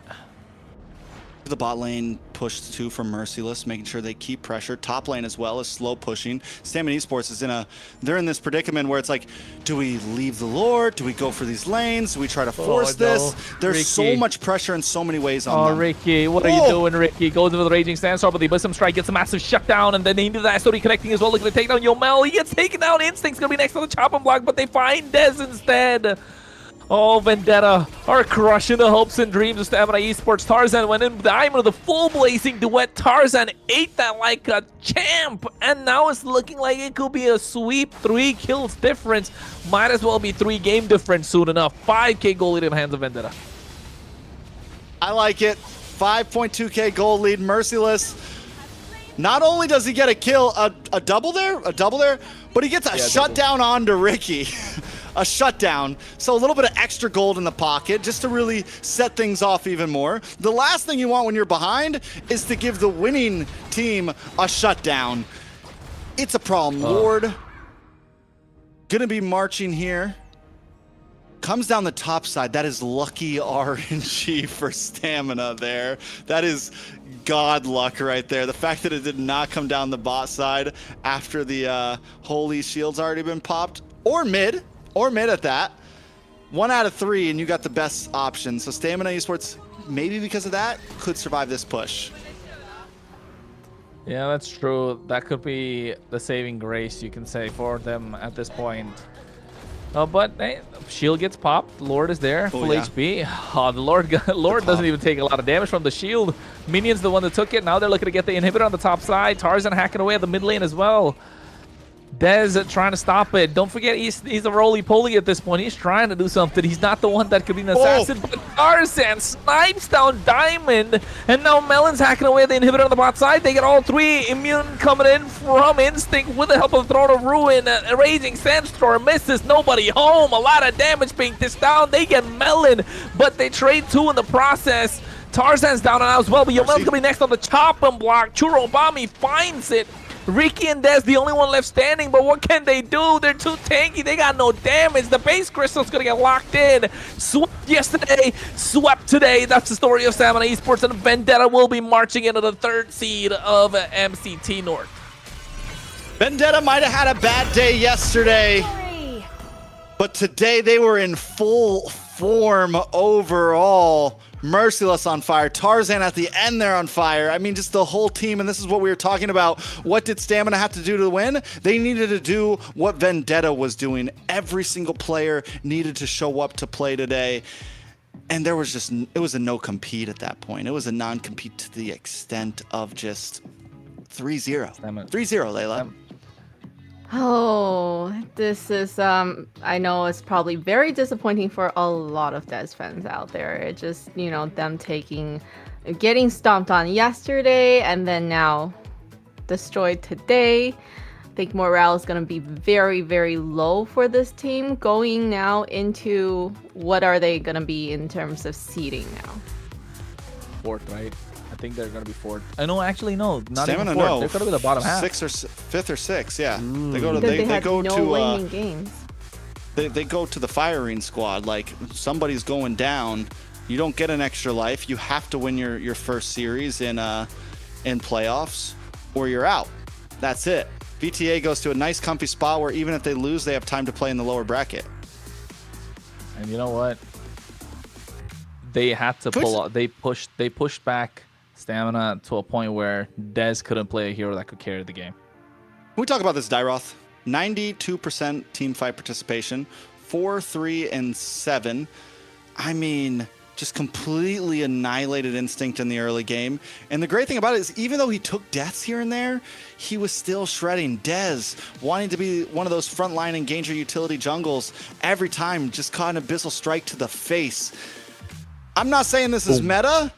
The bot lane pushed too from Merciless, making sure they keep pressure. Top lane as well is slow pushing. MLBB Esports is they're in this predicament where it's like, do we leave the Lord? Do we go for these lanes? Do we try to force this? There's so Ricky. much pressure in so many ways on them. Ricky, what are you doing, Ricky? Goes with the Raging Sandstorm, but the Abyssum Strike gets a massive shutdown, and then they need that SOD connecting as well, looking to take down Yomel. He gets taken down. Instinct's going to be next to the chopping block, but they find Dez instead. Oh, Vendetta are crushing the hopes and dreams of Stamina Esports. Tarzan went in diamond with a full blazing duet. Tarzan ate that like a champ, and now it's looking like it could be a sweep. 3 kills difference. Might as well be 3 game difference soon enough. 5k goal lead in the hands of Vendetta. I like it. 5.2k gold lead, Merciless. Not only does he get a kill, a double there, but he gets a shutdown onto Ricky. A shutdown, so a little bit of extra gold in the pocket just to really set things off even more. The last thing you want when you're behind is to give the winning team a shutdown. It's a problem. Lord gonna be marching here. Comes down the top side. That is lucky RNG for Stamina there. That is god luck right there. The fact that it did not come down the bot side after the holy shield's already been popped, or mid at that. 1 out of 3, and you got the best option. So Stamina Esports, maybe because of that, could survive this push. Yeah, that's true. That could be the saving grace, you can say, for them at this point. But hey, shield gets popped. Lord is there, full HP. Oh, the Lord doesn't even take a lot of damage from the shield. Minion's the one that took it. Now they're looking to get the inhibitor on the top side. Tarzan hacking away at the mid lane as well. Dez trying to stop it. Don't forget, he's a roly-poly at this point. He's trying to do something. He's not the one that could be an assassin, but Tarzan snipes down Diamond, and now Melon's hacking away at the inhibitor on the bot side. They get all 3 immune coming in from Instinct with the help of Throne of Ruin. A Raging Sandstorm misses, nobody home. A lot of damage being dished down. They get Melon, but they trade 2 in the process. Tarzan's down and out as well, but Yomel's gonna be next on the chopping block. Churobami finds it. Ricky and Dez, the only one left standing, but what can they do? They're too tanky. They got no damage. The base crystal's going to get locked in. Swept yesterday, swept today. That's the story of Stamina Esports, and Vendetta will be marching into the 3rd seed of MCT North. Vendetta might have had a bad day yesterday, but today they were in full form overall. Merciless on fire. Tarzan at the end there on fire. I mean, just the whole team, and this is what we were talking about. What did Stamina have to do to win? They needed to do what Vendetta was doing. Every single player needed to show up to play today. And there was it was a no-compete at that point. It was a non-compete to the extent of just 3-0. 3-0, Layla. Oh, this is, I know it's probably very disappointing for a lot of Dez fans out there. It just, you know, them getting stomped on yesterday and then now destroyed today. I think morale is going to be very, very low for this team going now into what are they going to be in terms of seeding now? 4th, right? I think they're going to be 4th. I know, actually, no. Not Stamina, even 4th. no. They're going to be the bottom half. 5th or 6th, yeah. They go to They go no winning games. They go to the firing squad. Like, somebody's going down. You don't get an extra life. You have to win your first series in playoffs, or you're out. That's it. VTA goes to a nice, comfy spot where even if they lose, they have time to play in the lower bracket. And you know what? They had to pull out. They pushed back Stamina to a point where Dez couldn't play a hero that could carry the game. Can we talk about this, Dyroth? 92% team fight participation, 4, 3, and 7. I mean, just completely annihilated Instinct in the early game. And the great thing about it is, even though he took deaths here and there, he was still shredding. Dez, wanting to be one of those frontline engager utility jungles, every time just caught an Abyssal Strike to the face. I'm not saying this is meta,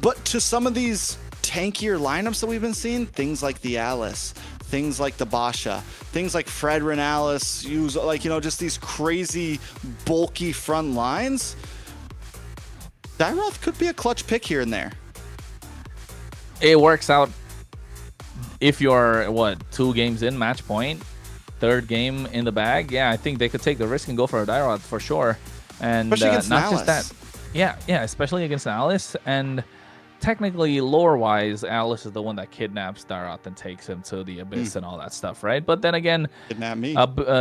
but to some of these tankier lineups that we've been seeing, things like the Alice, things like the Basha, things like Fred Renalis, use like, you know, just these crazy bulky front lines. Dairoth could be a clutch pick here and there. It works out if you're, what, 2 games in, match point, 3rd game in the bag. Yeah, I think they could take the risk and go for a Dairoth for sure. And Especially against not Alice. just that. Yeah, especially against Alice. And technically, lore-wise, Alice is the one that kidnaps Dairoth and takes him to the Abyss and all that stuff, right? But then again, Kidnap me.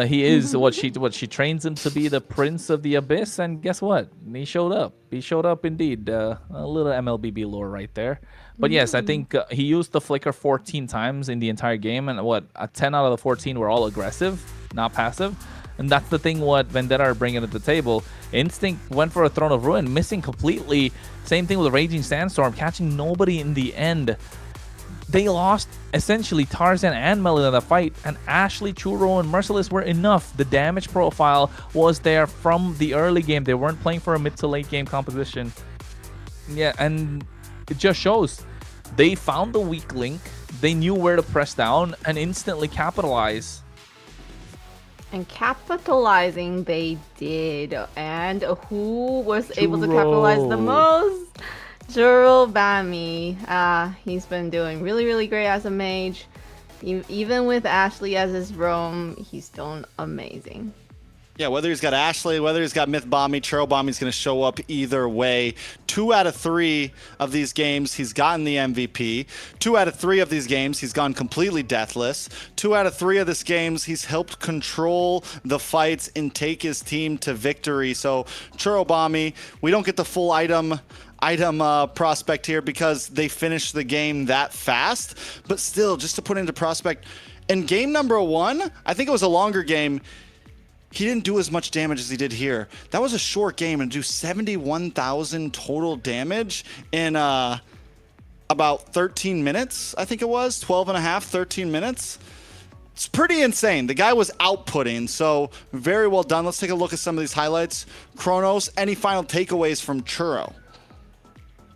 he is what she trains him to be, the Prince of the Abyss, and guess what? He showed up. He showed up indeed. A little MLBB lore right there. But yes, I think he used the flicker 14 times in the entire game, and 10 out of the 14 were all aggressive, not passive. And that's the thing what Vendetta are bringing to the table. Instinct went for a Throne of Ruin, missing completely. Same thing with Raging Sandstorm, catching nobody in the end. They lost essentially Tarzan and Melon in the fight, and Ashley, Churro, and Merciless were enough. The damage profile was there from the early game. They weren't playing for a mid to late game composition. Yeah, and it just shows. They found the weak link, they knew where to press down, and instantly capitalize. And capitalizing they did. And who was able to capitalize the most? Juro Bami. He's been doing really, really great as a mage. Even with Ashley as his roam, he's doing amazing. Yeah, whether he's got Ashley, whether he's got Myth Bomby, Churro Bomby's going to show up either way. 2 out of 3 of these games, he's gotten the MVP. 2 out of 3 of these games, he's gone completely deathless. 2 out of 3 of these games, he's helped control the fights and take his team to victory. So, Churro Bomby, we don't get the full item prospect here because they finished the game that fast. But still, just to put into prospect, in game number 1, I think it was a longer game, he didn't do as much damage as he did here. That was a short game, and do 71,000 total damage in about 13 minutes, I think it was. 12 and a half, 13 minutes. It's pretty insane. The guy was outputting, so very well done. Let's take a look at some of these highlights. Kronos, any final takeaways from Churro?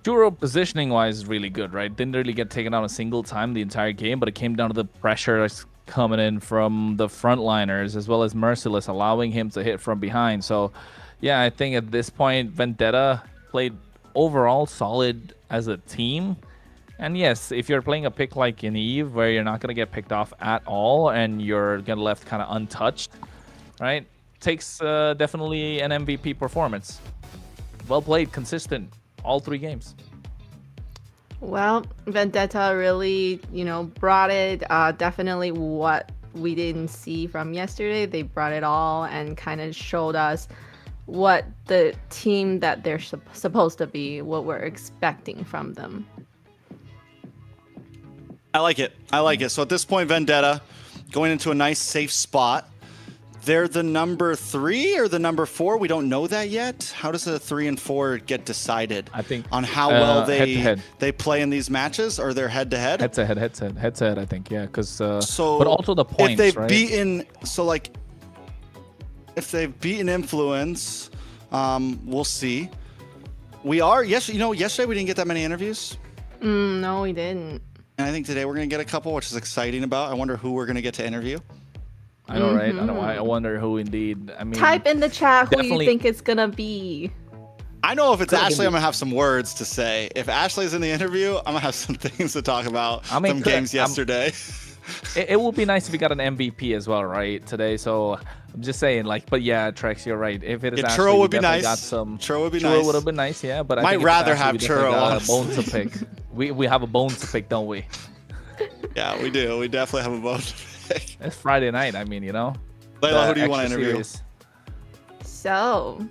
Churro, positioning-wise, is really good, right? Didn't really get taken out a single time the entire game, but it came down to the pressure coming in from the frontliners as well as Merciless, allowing him to hit from behind. So, yeah, I think at this point, Vendetta played overall solid as a team. And yes, if you're playing a pick like in Eve, where you're not going to get picked off at all and you're going to left kind of untouched, right? Takes definitely an MVP performance. Well played, consistent, all 3 games. Well, Vendetta really, brought it. Definitely what we didn't see from yesterday. They brought it all and kind of showed us what the team that they're supposed to be, what we're expecting from them. I like it. So at this point, Vendetta going into a nice safe spot. They're the number 3 or the number 4. We don't know that yet. How does the 3 and 4 get decided? I think on how well head-to-head. they play in these matches, or they're head to head. Head to head. I think, yeah, because but also the points. If they've right? beaten, if they've beaten Influence, we'll see. Yesterday we didn't get that many interviews. No, we didn't. And I think today we're gonna get a couple, which is exciting about. I wonder who we're gonna get to interview. I know, right? I wonder who indeed. I mean, type in the chat who definitely... you think it's gonna be. I know if it's Ashley, I'm gonna have some words to say. If Ashley's in the interview, I'm gonna have some things to talk about. Some games yesterday. It would be nice if we got an MVP as well, right? Today, so I'm just saying, but yeah, Trex, you're right. If it is Ashley, Churro would be nice. Churro would have been nice, yeah. But might rather have Churro. Got a bone to pick. We have a bone to pick, don't we? Yeah, we do. We definitely have a bone to pick. It's Friday night. I mean, Layla, who do you want to interview? Serious. So,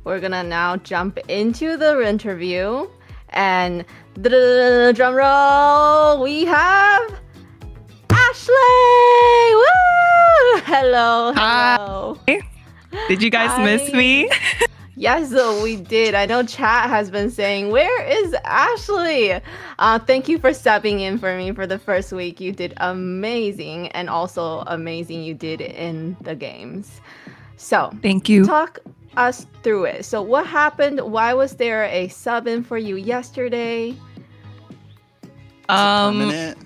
we're gonna now jump into the interview, and drum roll, we have Ashley. Woo! Hello. Hi. Did you guys miss me? Yes, we did. I know chat has been saying, where is Ashley? Thank you for stepping in for me for the first week. You did amazing, and also amazing you did in the games. So thank you. Talk us through it. So what happened? Why was there a sub in for you yesterday? Permanent.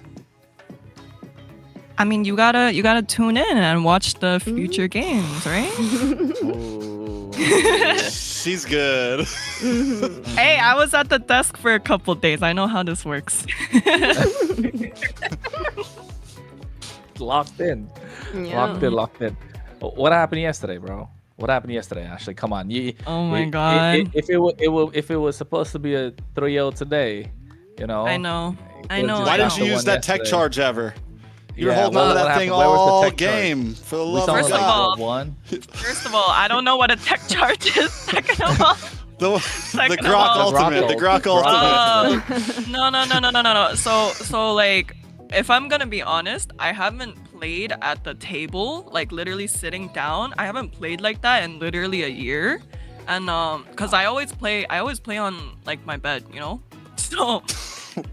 I mean, you gotta tune in and watch the future games, right? She's good. Hey, I was at the desk for a couple days. I know how this works. Locked in. Yeah. Locked in. What happened yesterday, bro? What happened yesterday, Ashley? Come on. Oh my God. If it was supposed to be a 3-0 today, you know. I know. I know. Why I didn't know. you use that tech charge ever? You were Yeah, holding on to what that thing happened? Where was the all tech charge? game. For the We love saw of First of like, all- God. what, one. First of all, I don't know what a tech charge is. Second of all, The Second of Grok all- Ultimate. The Grok Ultimate. No. So like, if I'm gonna be honest, I haven't played at the table, like literally sitting down. I haven't played like that in literally a year, and cause I always play on like my bed, you know.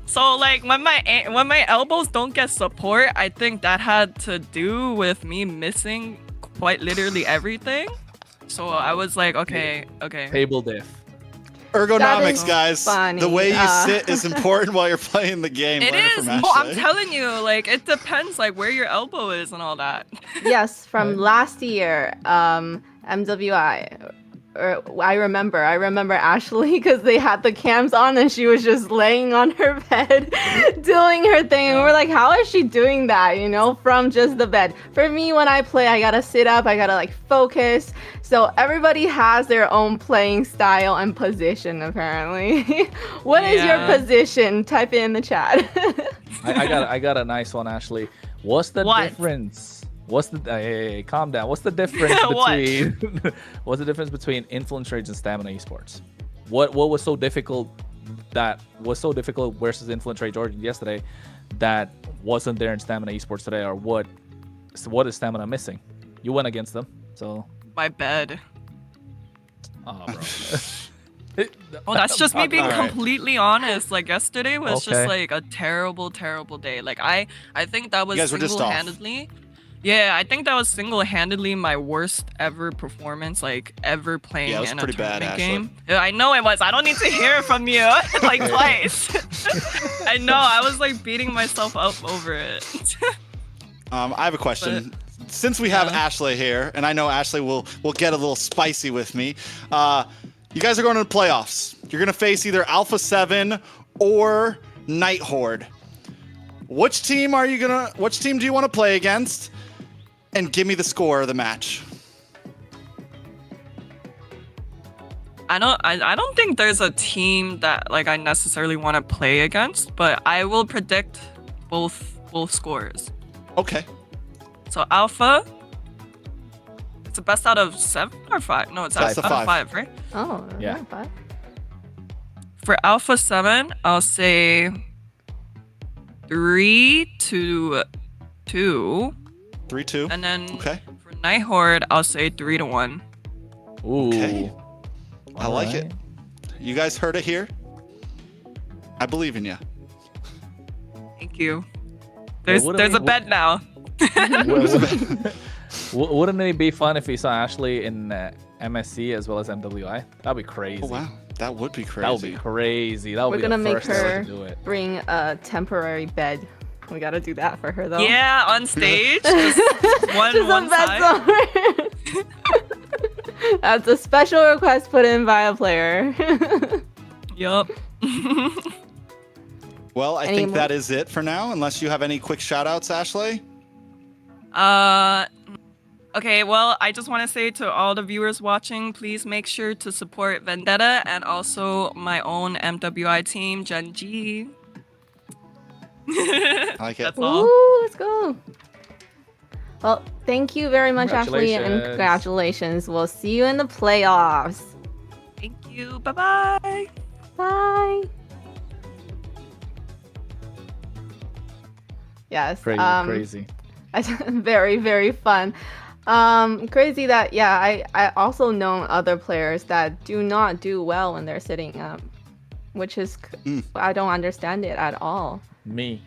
So like when my elbows don't get support, I think that had to do with me missing quite literally everything. So I was like, okay. Table diff. That Ergonomics, is guys. funny. The way you sit is important while you're playing the game. It Learn is. from Well, I'm Ashley. telling you, like it depends, like where your elbow is and all that. Yes, from last year, MWI. I remember Ashley because they had the cams on and she was just laying on her bed doing her thing. And we're like, how is she doing that? You know, from just the bed. For me, when I play, I gotta sit up, I gotta like focus. So everybody has their own playing style and position, apparently. What is your Yeah. position? Type it in the chat. I got a nice one, Ashley. What's the What? difference? What's the hey, calm down. What's the difference What? between what's the difference between Influence Trades and Stamina Esports? What was so difficult versus Influence Trade Jordan yesterday that wasn't there in Stamina Esports today, or what is Stamina missing? You went against them, so My bed. oh bro. Oh, that's just me being Alright. completely honest. Like yesterday was Okay. just like a terrible day. Like I think that was You guys were just off. single-handedly. Yeah, I think that was single-handedly my worst ever performance, like ever playing Yeah, it was in a pretty bad, tournament Ashley. game. Yeah, I know it was. I don't need to hear it from you like twice. I know. I was like beating myself up over it. I have a question. Since we have Ashley here, and I know Ashley will get a little spicy with me, you guys are going to the playoffs. You're going to face either Alpha 7 or Night Horde. Which team do you want to play against? And give me the score of the match. I don't think there's a team that like I necessarily want to play against, but I will predict both scores. Okay. So Alpha, it's the best out of 7 or 5? No, it's Best out of of 5. 5, right? Oh, Yeah. not bad. For Alpha 7, I'll say 3-2, 3-2. and then Okay. for Night Horde, I'll say 3-1. Ooh. Okay. I like Alright. it. You guys heard it here. I believe in you. Thank you. There's wouldn't a we- bet now. Wouldn't it be fun if we saw Ashley in MSC as well as MWI? That'd be crazy. Oh, wow. That would be crazy. That would be crazy. That would We're be gonna the make first ever her to do it. bring a temporary bed. We gotta do that for her though. Yeah, on stage, just one Just a bed side. somewhere. That's a special request put in by a player. Yup. Well, I Any think more? that is it for now, unless you have any quick shout outs, Ashley. Okay, well, I just want to say to all the viewers watching, please make sure to support Vendetta and also my own MWI team, Gen G. I like it. That's all. Ooh, let's go. Well, thank you very much, Ashley, and Congratulations. congratulations. We'll see you in the playoffs. Thank you. Bye-bye. Bye. Yes. Crazy. Very, very fun. Crazy that I also know other players that do not do well when they're sitting up, which is I don't understand it at all. Me.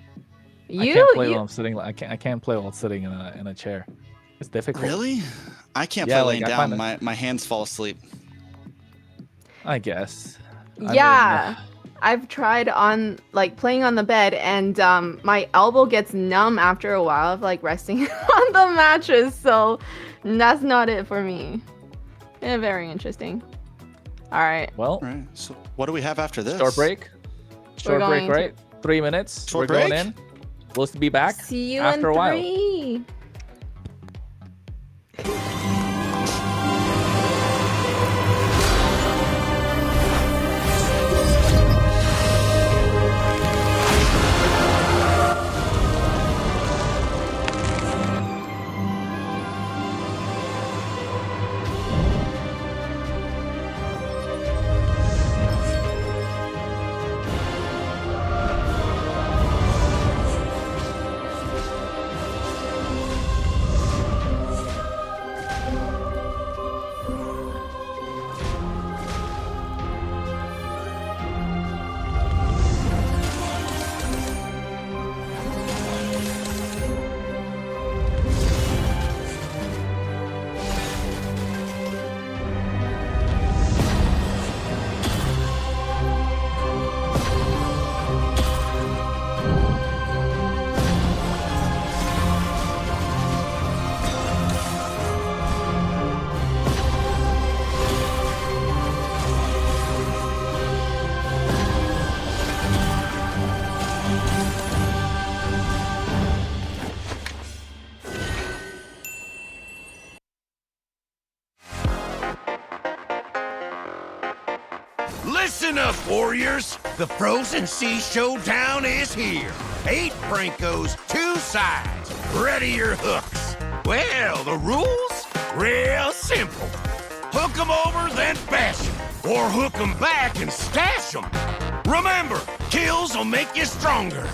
I You can't play while I'm sitting. I can't play while sitting in a chair. It's difficult. Really? I can't Yeah, play like, laying I down. find My hands fall asleep. I guess. Yeah. I've tried on like playing on the bed, and my elbow gets numb after a while of like resting on the mattress, so that's not it for me. Yeah, very interesting. All right. Well, All right. So what do we have after this? short break. Short break, going right? 3 minutes. Short We're going break? in. We'll be back See you after in a while. 3. Listen up, Warriors! The Frozen Sea Showdown is here. 8 Brancos, 2 sides. Ready your hooks. Well, the rules? Real simple. Hook 'em over, then bash 'em. Or hook 'em back and stash 'em. Remember, kills will make you stronger.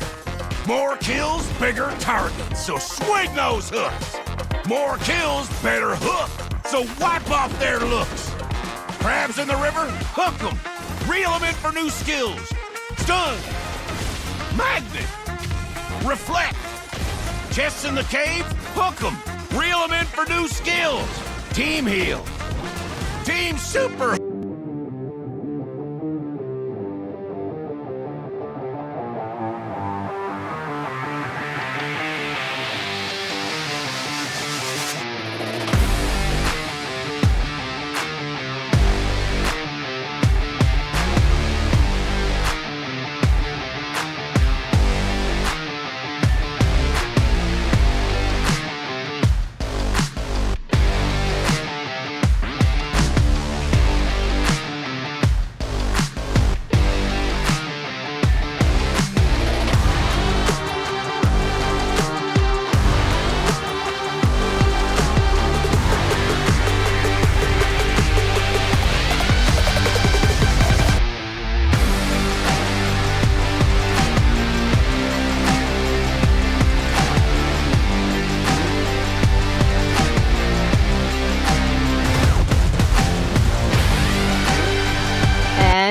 More kills, bigger targets, so swing those hooks. More kills, better hook, so wipe off their looks. Crabs in the river? Hook 'em. Reel 'em in for new skills. Stun. Magnet. Reflect. Chests in the cave? Hook 'em. Reel 'em in for new skills. Team heal. Team super.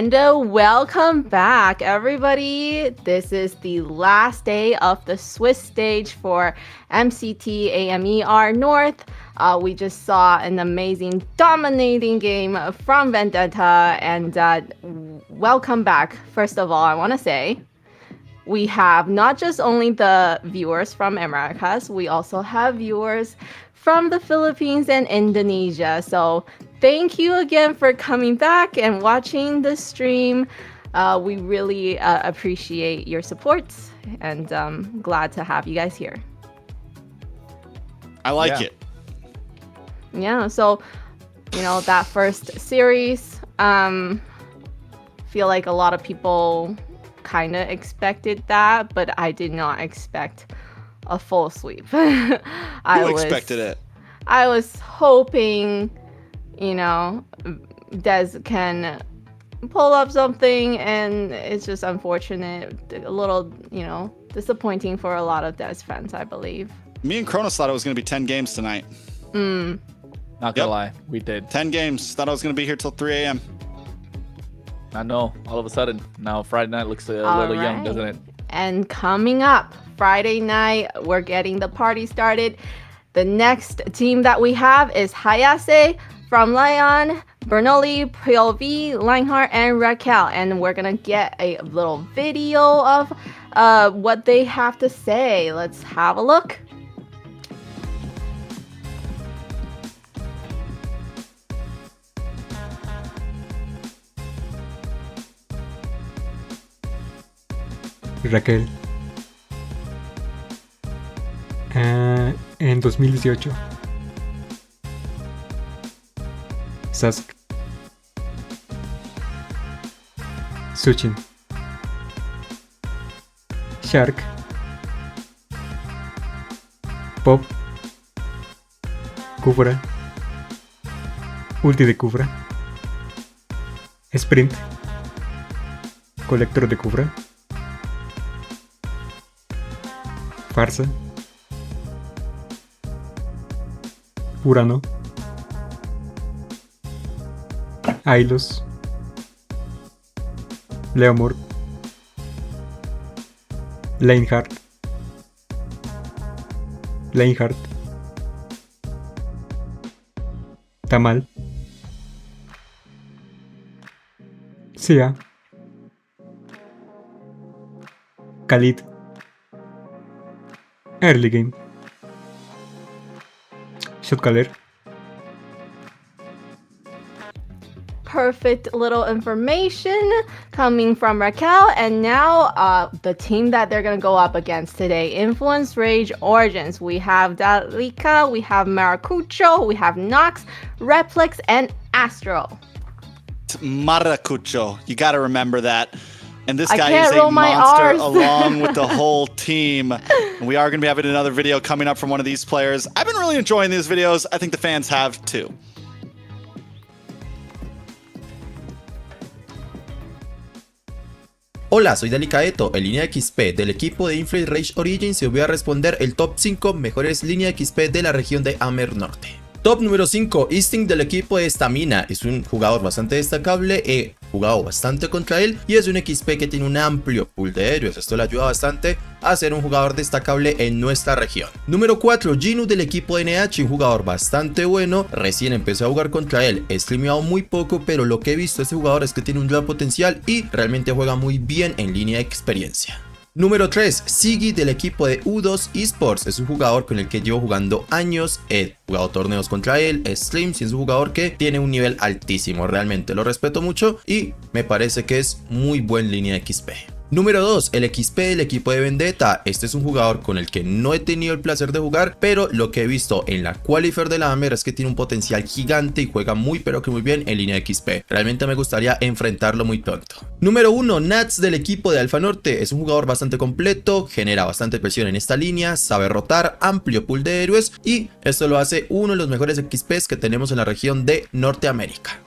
And welcome back, everybody. This is the last day of the Swiss stage for MCT AMER North. We just saw an amazing, dominating game from Vendetta, and welcome back. First of all, I want to say we have not just only the viewers from Americas, we also have viewers from the Philippines and Indonesia. So thank you again for coming back and watching the stream. We really appreciate your support, and glad to have you guys here. I like it. Yeah, so, you know, that first series, feel like a lot of people kind of expected that, but I did not expect a full sweep. Who expected it? I was hoping, you know, Des can pull up something, and it's just unfortunate, a little, you know, disappointing for a lot of Des fans, I believe. Me and Kronos thought it was going to be 10 games tonight. Not gonna lie, we did. 10 games. Thought I was going to be here till 3 a.m. I know. All of a sudden, now Friday night looks a little young, doesn't it? And coming up Friday night, we're getting the party started. The next team that we have is Hayase from Lyon Bernoulli, PLV, Leinhardt, and Raquel. And we're gonna get a little video of what they have to say. Let's have a look. Raquel. En 2018. Sask. Suchin. Shark. Pop. Kufra. Ulti de Kufra. Sprint. Colector de Kufra. Farsa. Urano. Ailos. Leomord. Leinhardt. Tamal. Sia. Khalid. Early game. Shotcaller. Perfect little information coming from Raquel. And now the team that they're going to go up against today, Influence Rage Origins. We have Dalika, we have Maracucho, we have Nox, Replex, and Astro. Maracucho. You got to remember that. And this I guy can't is a roll my monster Rs. along with the whole team. And we are going to be having another video coming up from one of these players. I've been really enjoying these videos. I think the fans have too. Hola, soy Delicaeto, en línea XP del equipo de Influence Rage Origins y os voy a responder el top 5 mejores línea XP de la región de AMER Norte. Top número 5, Instinct del equipo de Stamina. Es un jugador bastante destacable, he jugado bastante contra él y es un XP que tiene un amplio pool de héroes. Esto le ayuda bastante a ser un jugador destacable en nuestra región. Número 4, Ginu del equipo de NH, un jugador bastante bueno. Recién empecé a jugar contra él, he streameado muy poco, pero lo que he visto de este jugador es que tiene un gran potencial y realmente juega muy bien en línea de experiencia. Número 3, Siggy del equipo de U2 Esports. Es un jugador con el que llevo jugando años, he jugado torneos contra él, streams y es un jugador que tiene un nivel altísimo. Realmente lo respeto mucho y me parece que es muy buen línea XP. Número 2, el XP del equipo de Vendetta. Este es un jugador con el que no he tenido el placer de jugar, pero lo que he visto en la qualifier de la AMER es que tiene un potencial gigante y juega muy pero que muy bien en línea XP. Realmente me gustaría enfrentarlo muy pronto. Número 1, Nats del equipo de Alfa Norte. Es un jugador bastante completo, genera bastante presión en esta línea, sabe rotar, amplio pool de héroes y esto lo hace uno de los mejores XPs que tenemos en la región de Norteamérica.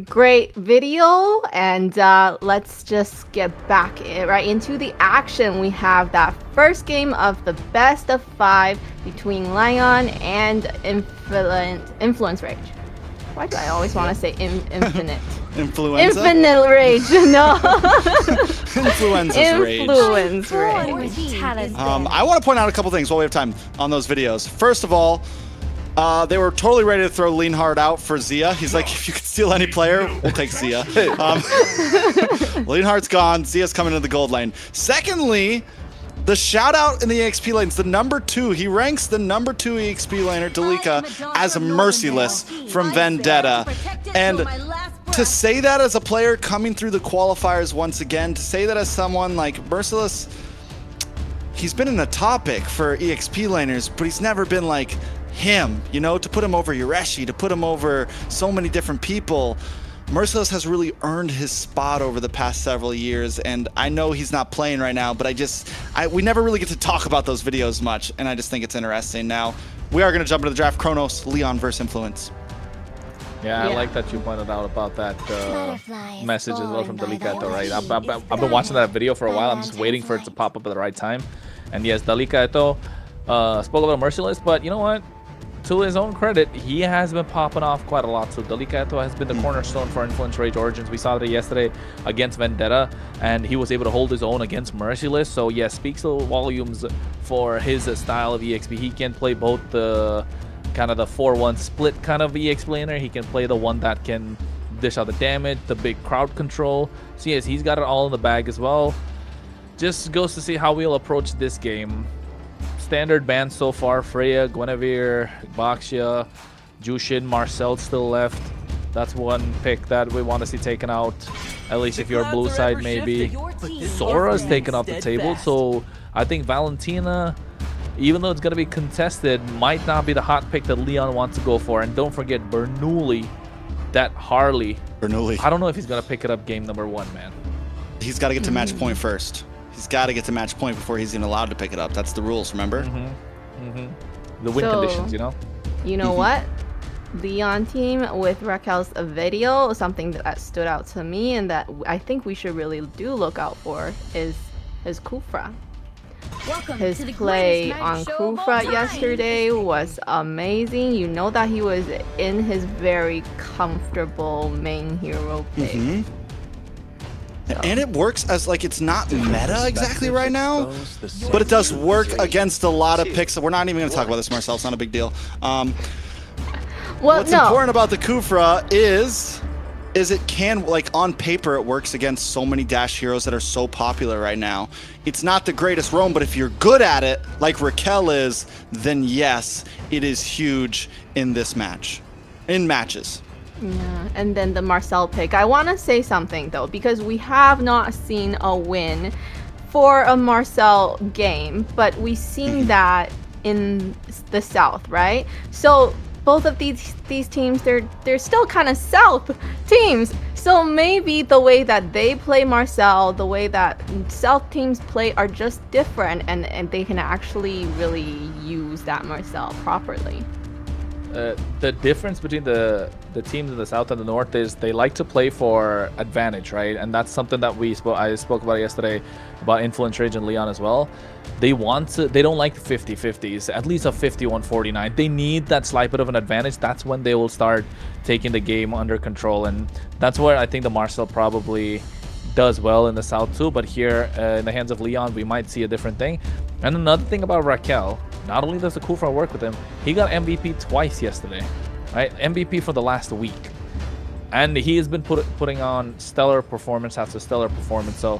Great video, and let's just get back right into the action. We have that first game of the best of 5 between Lion and Influence Rage. Why do I always want to say infinite? Influenza? Infinite Rage, no. Influenza's Rage. Influence Rage. I want to point out a couple things while we have time on those videos. First of all, they were totally ready to throw Leinhardt out for Zia. He's like, if you could steal any player, we'll take Zia. Leinhardt's gone. Zia's coming into the gold lane. Secondly, the shout out in the EXP lanes, the number 2. He ranks the number 2 EXP laner, Dalika, as a Merciless from Vendetta. And to say that as a player coming through the qualifiers once again, to say that as someone like Merciless, he's been in the topic for EXP laners, but he's never been like him, you know, to put him over Yureshi, to put him over so many different people. Merciless has really earned his spot over the past several years, and I know he's not playing right now, but we never really get to talk about those videos much, and I just think it's interesting. Now, we are going to jump into the draft. Kronos, Leon versus Influence. Yeah, I like that you pointed out about that message as well from Dalika, right? I've been watching that video for a while. I'm just waiting for it to pop up at the right time. And yes, Dalika spoke about Merciless, but you know what? to his own credit, he has been popping off quite a lot. So Delicato has been the cornerstone for Influence Rage Origins. We saw that yesterday against Vendetta, and he was able to hold his own against Merciless. So yeah, speaks volumes for his style of EXP. He can play both the kind of the 4-1 split kind of EX planer. He can play the one that can dish out the damage, the big crowd control. So yes, he's got it all in the bag as well. Just goes to see how we'll approach this game. Standard bans so far: Freya, Guinevere, Baxia, Jushin, Marcel still left. That's one pick that we want to see taken out, at least if you're blue side maybe. Sora's taken off the table, so I think Valentina, even though it's going to be contested, might not be the hot pick that Leon wants to go for. And don't forget Bernoulli, that Harley. Bernoulli. I don't know if he's going to pick it up game number 1, man. He's got to get to match point first. He's got to get to match point before he's even allowed to pick it up. That's the rules, remember? The win conditions, you know? You know what? Leon team with Raquel's video, something that stood out to me and that I think we should really do look out for is his Kufra. His play on Kufra yesterday was amazing. You know that he was in his very comfortable main hero pick. And it works as, like, it's not meta exactly right now, but it does work against a lot of picks. We're not even going to talk about this, Marcel. It's not a big deal. What's important about the Kufra is it can, like, on paper, it works against so many dash heroes that are so popular right now. It's not the greatest roam, but if you're good at it, like Raquel is, then yes, it is huge in this match, in matches. Yeah, and then the Marcel pick. I want to say something though, because we have not seen a win for a Marcel game, but we've seen that in the South, right? So both of these teams, they're still kind of South teams. So maybe the way that they play Marcel, the way that South teams play are just different, and they can actually really use that Marcel properly. The difference between the teams in the South and the North is they like to play for advantage, right? And that's something that I spoke about yesterday about Influence Rage and Leon as well. They don't like 50-50s, at least a 51-49. They need that slight bit of an advantage. That's when they will start taking the game under control, and that's where I think the Marcel probably does well in the South too. But here in the hands of Leon, we might see a different thing. And another thing about Raquel, not only does the Kufra work with him, he got MVP twice yesterday, right? MVP for the last week. And he has been putting on stellar performance after stellar performance. So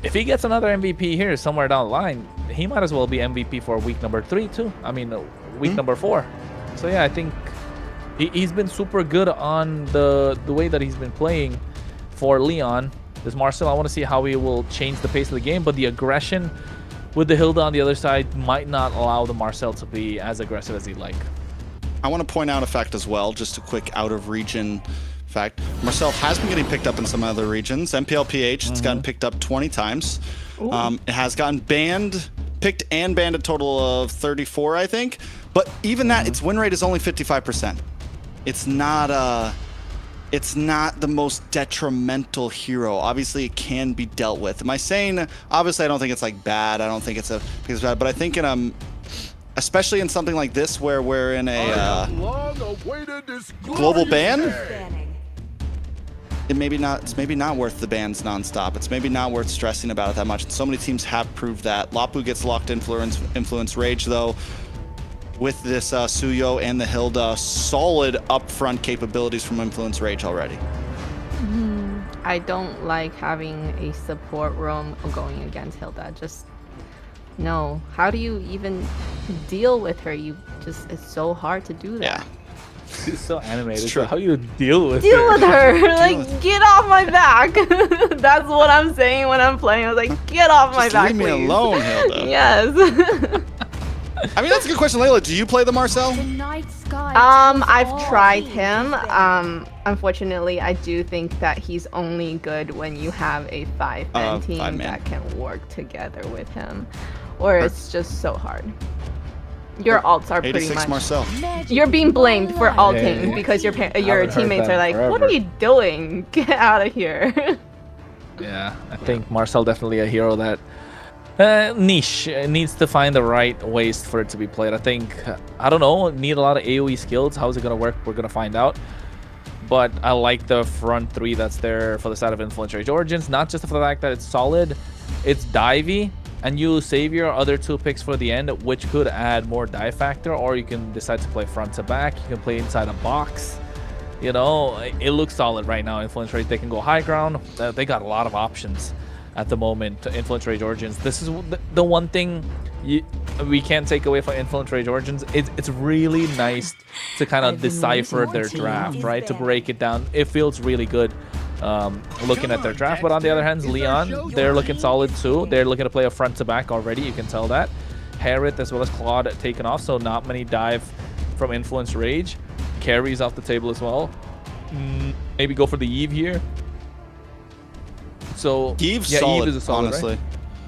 if he gets another MVP here somewhere down the line, he might as well be MVP for week number 3 too. I mean, week number 4. So yeah, I think he's been super good on the way that he's been playing for Leon. This Marcel, I want to see how he will change the pace of the game, but the aggression with the Hilda on the other side might not allow the Marcel to be as aggressive as he'd like. I want to point out a fact as well, just a quick out-of-region fact. Marcel has been getting picked up in some other regions. MPLPH, it's gotten picked up 20 times. It has gotten picked and banned a total of 34, I think. But even that, its win rate is only 55%. It's not the most detrimental hero. Obviously, it can be dealt with. Am I saying, obviously, I don't think it's like bad. I don't think it's bad, but I think in especially in something like this where we're in a global ban, it's maybe not worth the bans nonstop. It's maybe not worth stressing about it that much. And so many teams have proved that. Lapu gets locked influence Rage though. With this Suyo and the Hilda, solid upfront capabilities from Influence Rage already. I don't like having a support roam going against Hilda. Just no. How do you even deal with her? It's so hard to do that. Yeah. She's so animated. So how do you deal with her? Like, get off my back. That's what I'm saying when I'm playing. I was like, get off my back, leave me alone, Hilda. Yes. I mean, that's a good question, Layla. Do you play the Marcel? I've tried him. Unfortunately, I do think that he's only good when you have a 5-man team that can work together with him, or it's just so hard. Your alts are pretty much. Marcel. You're being blamed for alting because your teammates are like, "What are you doing? Get out of here." Yeah, I think Marcel definitely a hero that Niche. It needs to find the right ways for it to be played. I think, I don't know, need a lot of AoE skills. How's it going to work? We're going to find out. But I like the front three that's there for the side of Influence Rage Origins. Not just for the fact that it's solid, it's divey, and you save your other 2 picks for the end, which could add more dive factor, or you can decide to play front to back. You can play inside a box. You know, it looks solid right now. Influence Rage, they can go high ground. They got a lot of options at the moment. Influence Rage Origins. This is the one thing we can't take away from Influence Rage Origins. It's really nice to kind of decipher their draft, right? To break it down. It feels really good looking at their draft. But on the other hand, Leon, they're looking solid too. They're looking to play a front to back already. You can tell that. Harriet as well as Claude taken off, so not many dive from Influence Rage. Carries off the table as well. Maybe go for the Eve here. So Eve's yeah, solid, Eve is a solid, honestly. Right?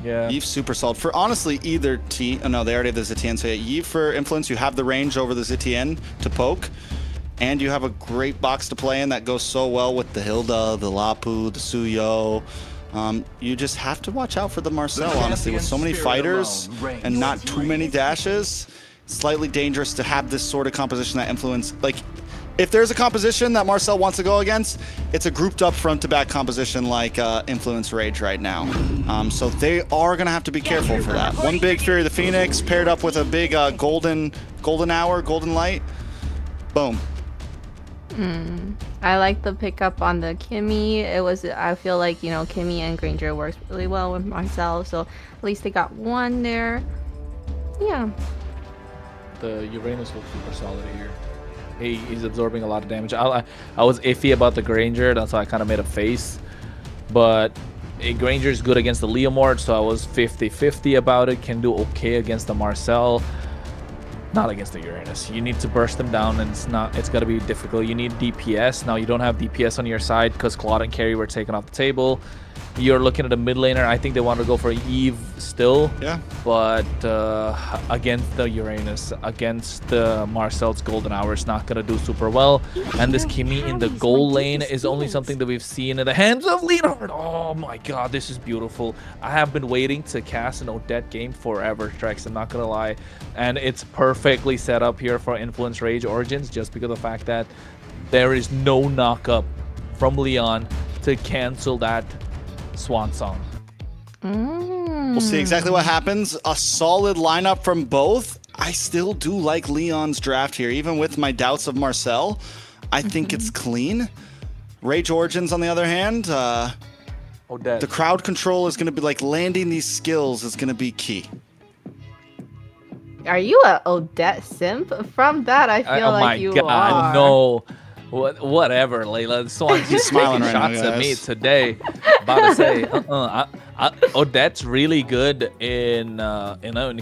Yeah. Eve's super solid. For honestly either team. Oh, no, they already have the Zitian. So yeah, Eve for Influence, you have the range over the Zitian to poke. And you have a great box to play in that goes so well with the Hilda, the Lapu, the Suyo. You just have to watch out for the Marcel, honestly. With so many fighters and not too many dashes, it's slightly dangerous to have this sort of composition that Influence... Like, if there's a composition that Marcel wants to go against, it's a grouped up front to back composition like Influence Rage right now. So they are going to have to be careful for that. One big Fury of the Phoenix paired up with a big golden hour, golden light. Boom. I like the pickup on the Kimmy. I feel like, you know, Kimmy and Granger works really well with Marcel, so at least they got one there. Yeah. The Uranus looks super solid here. He's absorbing a lot of damage. I was iffy about the Granger, that's why I kind of made a face. But Granger is good against the Leomord, so I was 50-50 about it. Can do okay against the Marcel. Not against the Uranus. You need to burst them down, and it's got to be difficult. You need DPS. Now you don't have DPS on your side because Claude and Carrie were taken off the table. You're looking at a mid laner. I think they want to go for Eve still. Yeah. But against the Uranus, against the Marcel's Golden Hour, it's not going to do super well. And this Kimmy in the gold lane is only something that we've seen in the hands of Leonard. Oh my god, this is beautiful. I have been waiting to cast an Odette game forever, Trex. I'm not going to lie. And it's perfectly set up here for Influence Rage Origins just because of the fact that there is no knock-up from Leon to cancel that Swan Song. We'll see exactly what happens. A solid lineup from both. I still do like Leon's draft here, even with my doubts of Marcel. I think it's clean. Rage Origins, on the other hand, Odette. The crowd control is going to be like landing these skills is going to be key. Are you a Odette simp? From that, I feel like you are. No. Whatever, Layla. Swan's just smiling shots at me today. About to say, Odette's really good in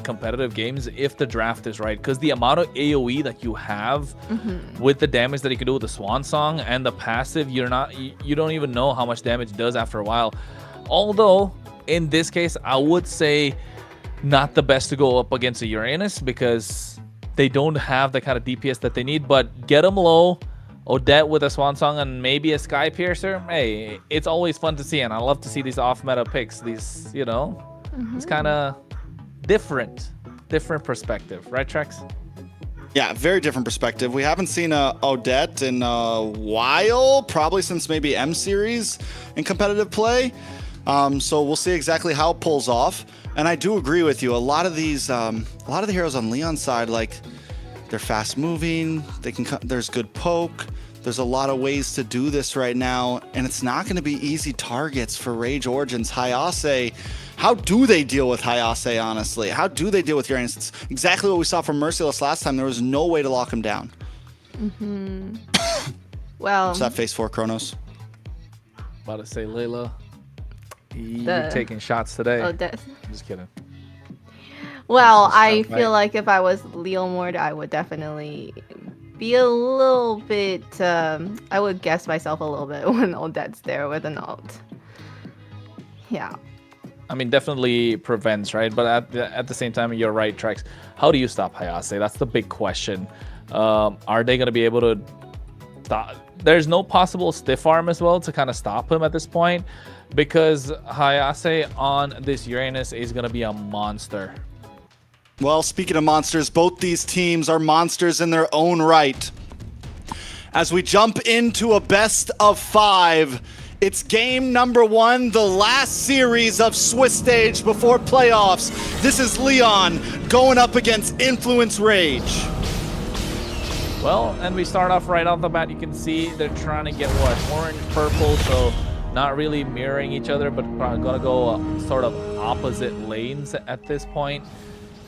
competitive games if the draft is right, because the amount of AOE that you have with the damage that you can do with the Swan Song and the passive, you don't even know how much damage it does after a while. Although in this case, I would say not the best to go up against a Uranus because they don't have the kind of DPS that they need. But get them low. Odette with a Swan Song and maybe a Sky Piercer. Hey, it's always fun to see, and I love to see these off-meta picks. These, you know, it's kind of different perspective, right, Trex? Yeah, very different perspective. We haven't seen Odette in a while, probably since maybe M Series in competitive play. So we'll see exactly how it pulls off. And I do agree with you. A lot of these, a lot of the heroes on Leon's side, like, they're fast moving. They can. There's good poke. There's a lot of ways to do this right now, and it's not going to be easy targets for Rage Origins. Hayase, how do they deal with Hayase, honestly? How do they deal with Uranus? It's exactly what we saw from Merciless last time. There was no way to lock him down. Well, what's that face for, Kronos? About to say, Layla, you're taking shots today. I'm just kidding. Well, I feel like if I was Leomord, I would definitely be a little bit, I would guess myself a little bit when Odette's there with an ult. Yeah. I mean, definitely prevents, right? But at the same time, you're right, Trex. How do you stop Hayase? That's the big question. Are they going to be able to there's no possible stiff arm as well to kind of stop him at this point, because Hayase on this Uranus is going to be a monster. Well, speaking of monsters, both these teams are monsters in their own right. As we jump into a best of 5, it's game number 1, the last series of Swiss stage before playoffs. This is Leon going up against Influence Rage. Well, and we start off right off the bat. You can see they're trying to get what? Orange, purple, so not really mirroring each other, but probably gonna go sort of opposite lanes at this point.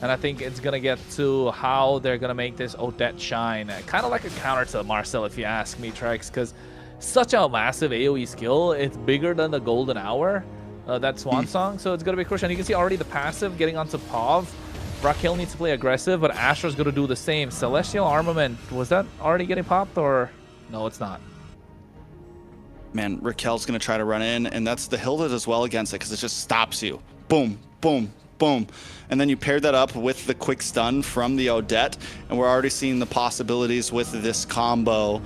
And I think it's gonna get to how they're gonna make this Odette shine. Kind of like a counter to Marcel, if you ask me, Trex, because such a massive AoE skill. It's bigger than the Golden Hour, that Swan Song, so it's gonna be crucial. And you can see already the passive getting onto Pav. Raquel needs to play aggressive, but Astra's going to do the same. Celestial Armament, was that already getting popped, or no, it's not? Man, Raquel's going to try to run in, and that's the Hilda as well against it, because it just stops you. Boom, boom, boom. And then you pair that up with the quick stun from the Odette, and we're already seeing the possibilities with this combo.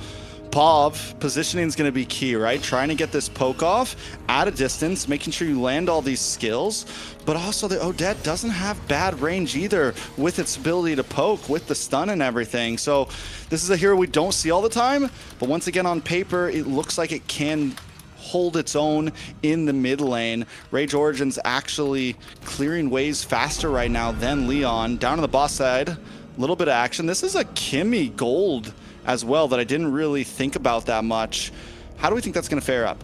Pav, positioning is going to be key, right? Trying to get this poke off at a distance, making sure you land all these skills, but also the Odette doesn't have bad range either with its ability to poke with the stun and everything. So this is a hero we don't see all the time, but once again on paper, it looks like it can hold its own in the mid lane. Rage Origins actually clearing waves faster right now than Leon. Down on the boss side, a little bit of action. This is a Kimmy gold as well that I didn't really think about that much. How do we think that's going to fare up?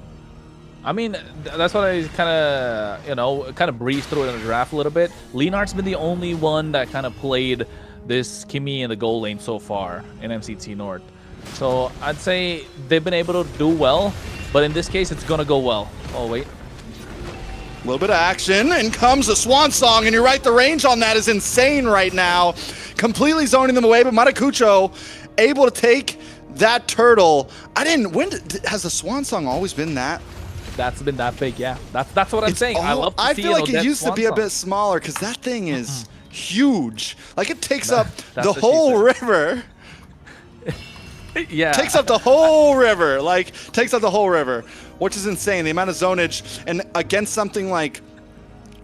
I mean, that's what I kind of, breezed through it in the draft a little bit. Leonard's been the only one that kind of played this Kimmy in the gold lane so far in MCT North. So I'd say they've been able to do well, but in this case, it's going to go well. Oh, wait. A little bit of action, and comes the Swan Song, and you're right, the range on that is insane right now. Completely zoning them away, but Maracucho able to take that turtle. Has the Swan Song always been that? That's been that big, yeah. That's what I'm saying. I love to I see feel like it used to Swan be a Song. bit smaller, because that thing is huge. Like, it takes up the whole river. Yeah. Takes up the whole river. Like, takes up the whole river, which is insane. The amount of zonage, and against something like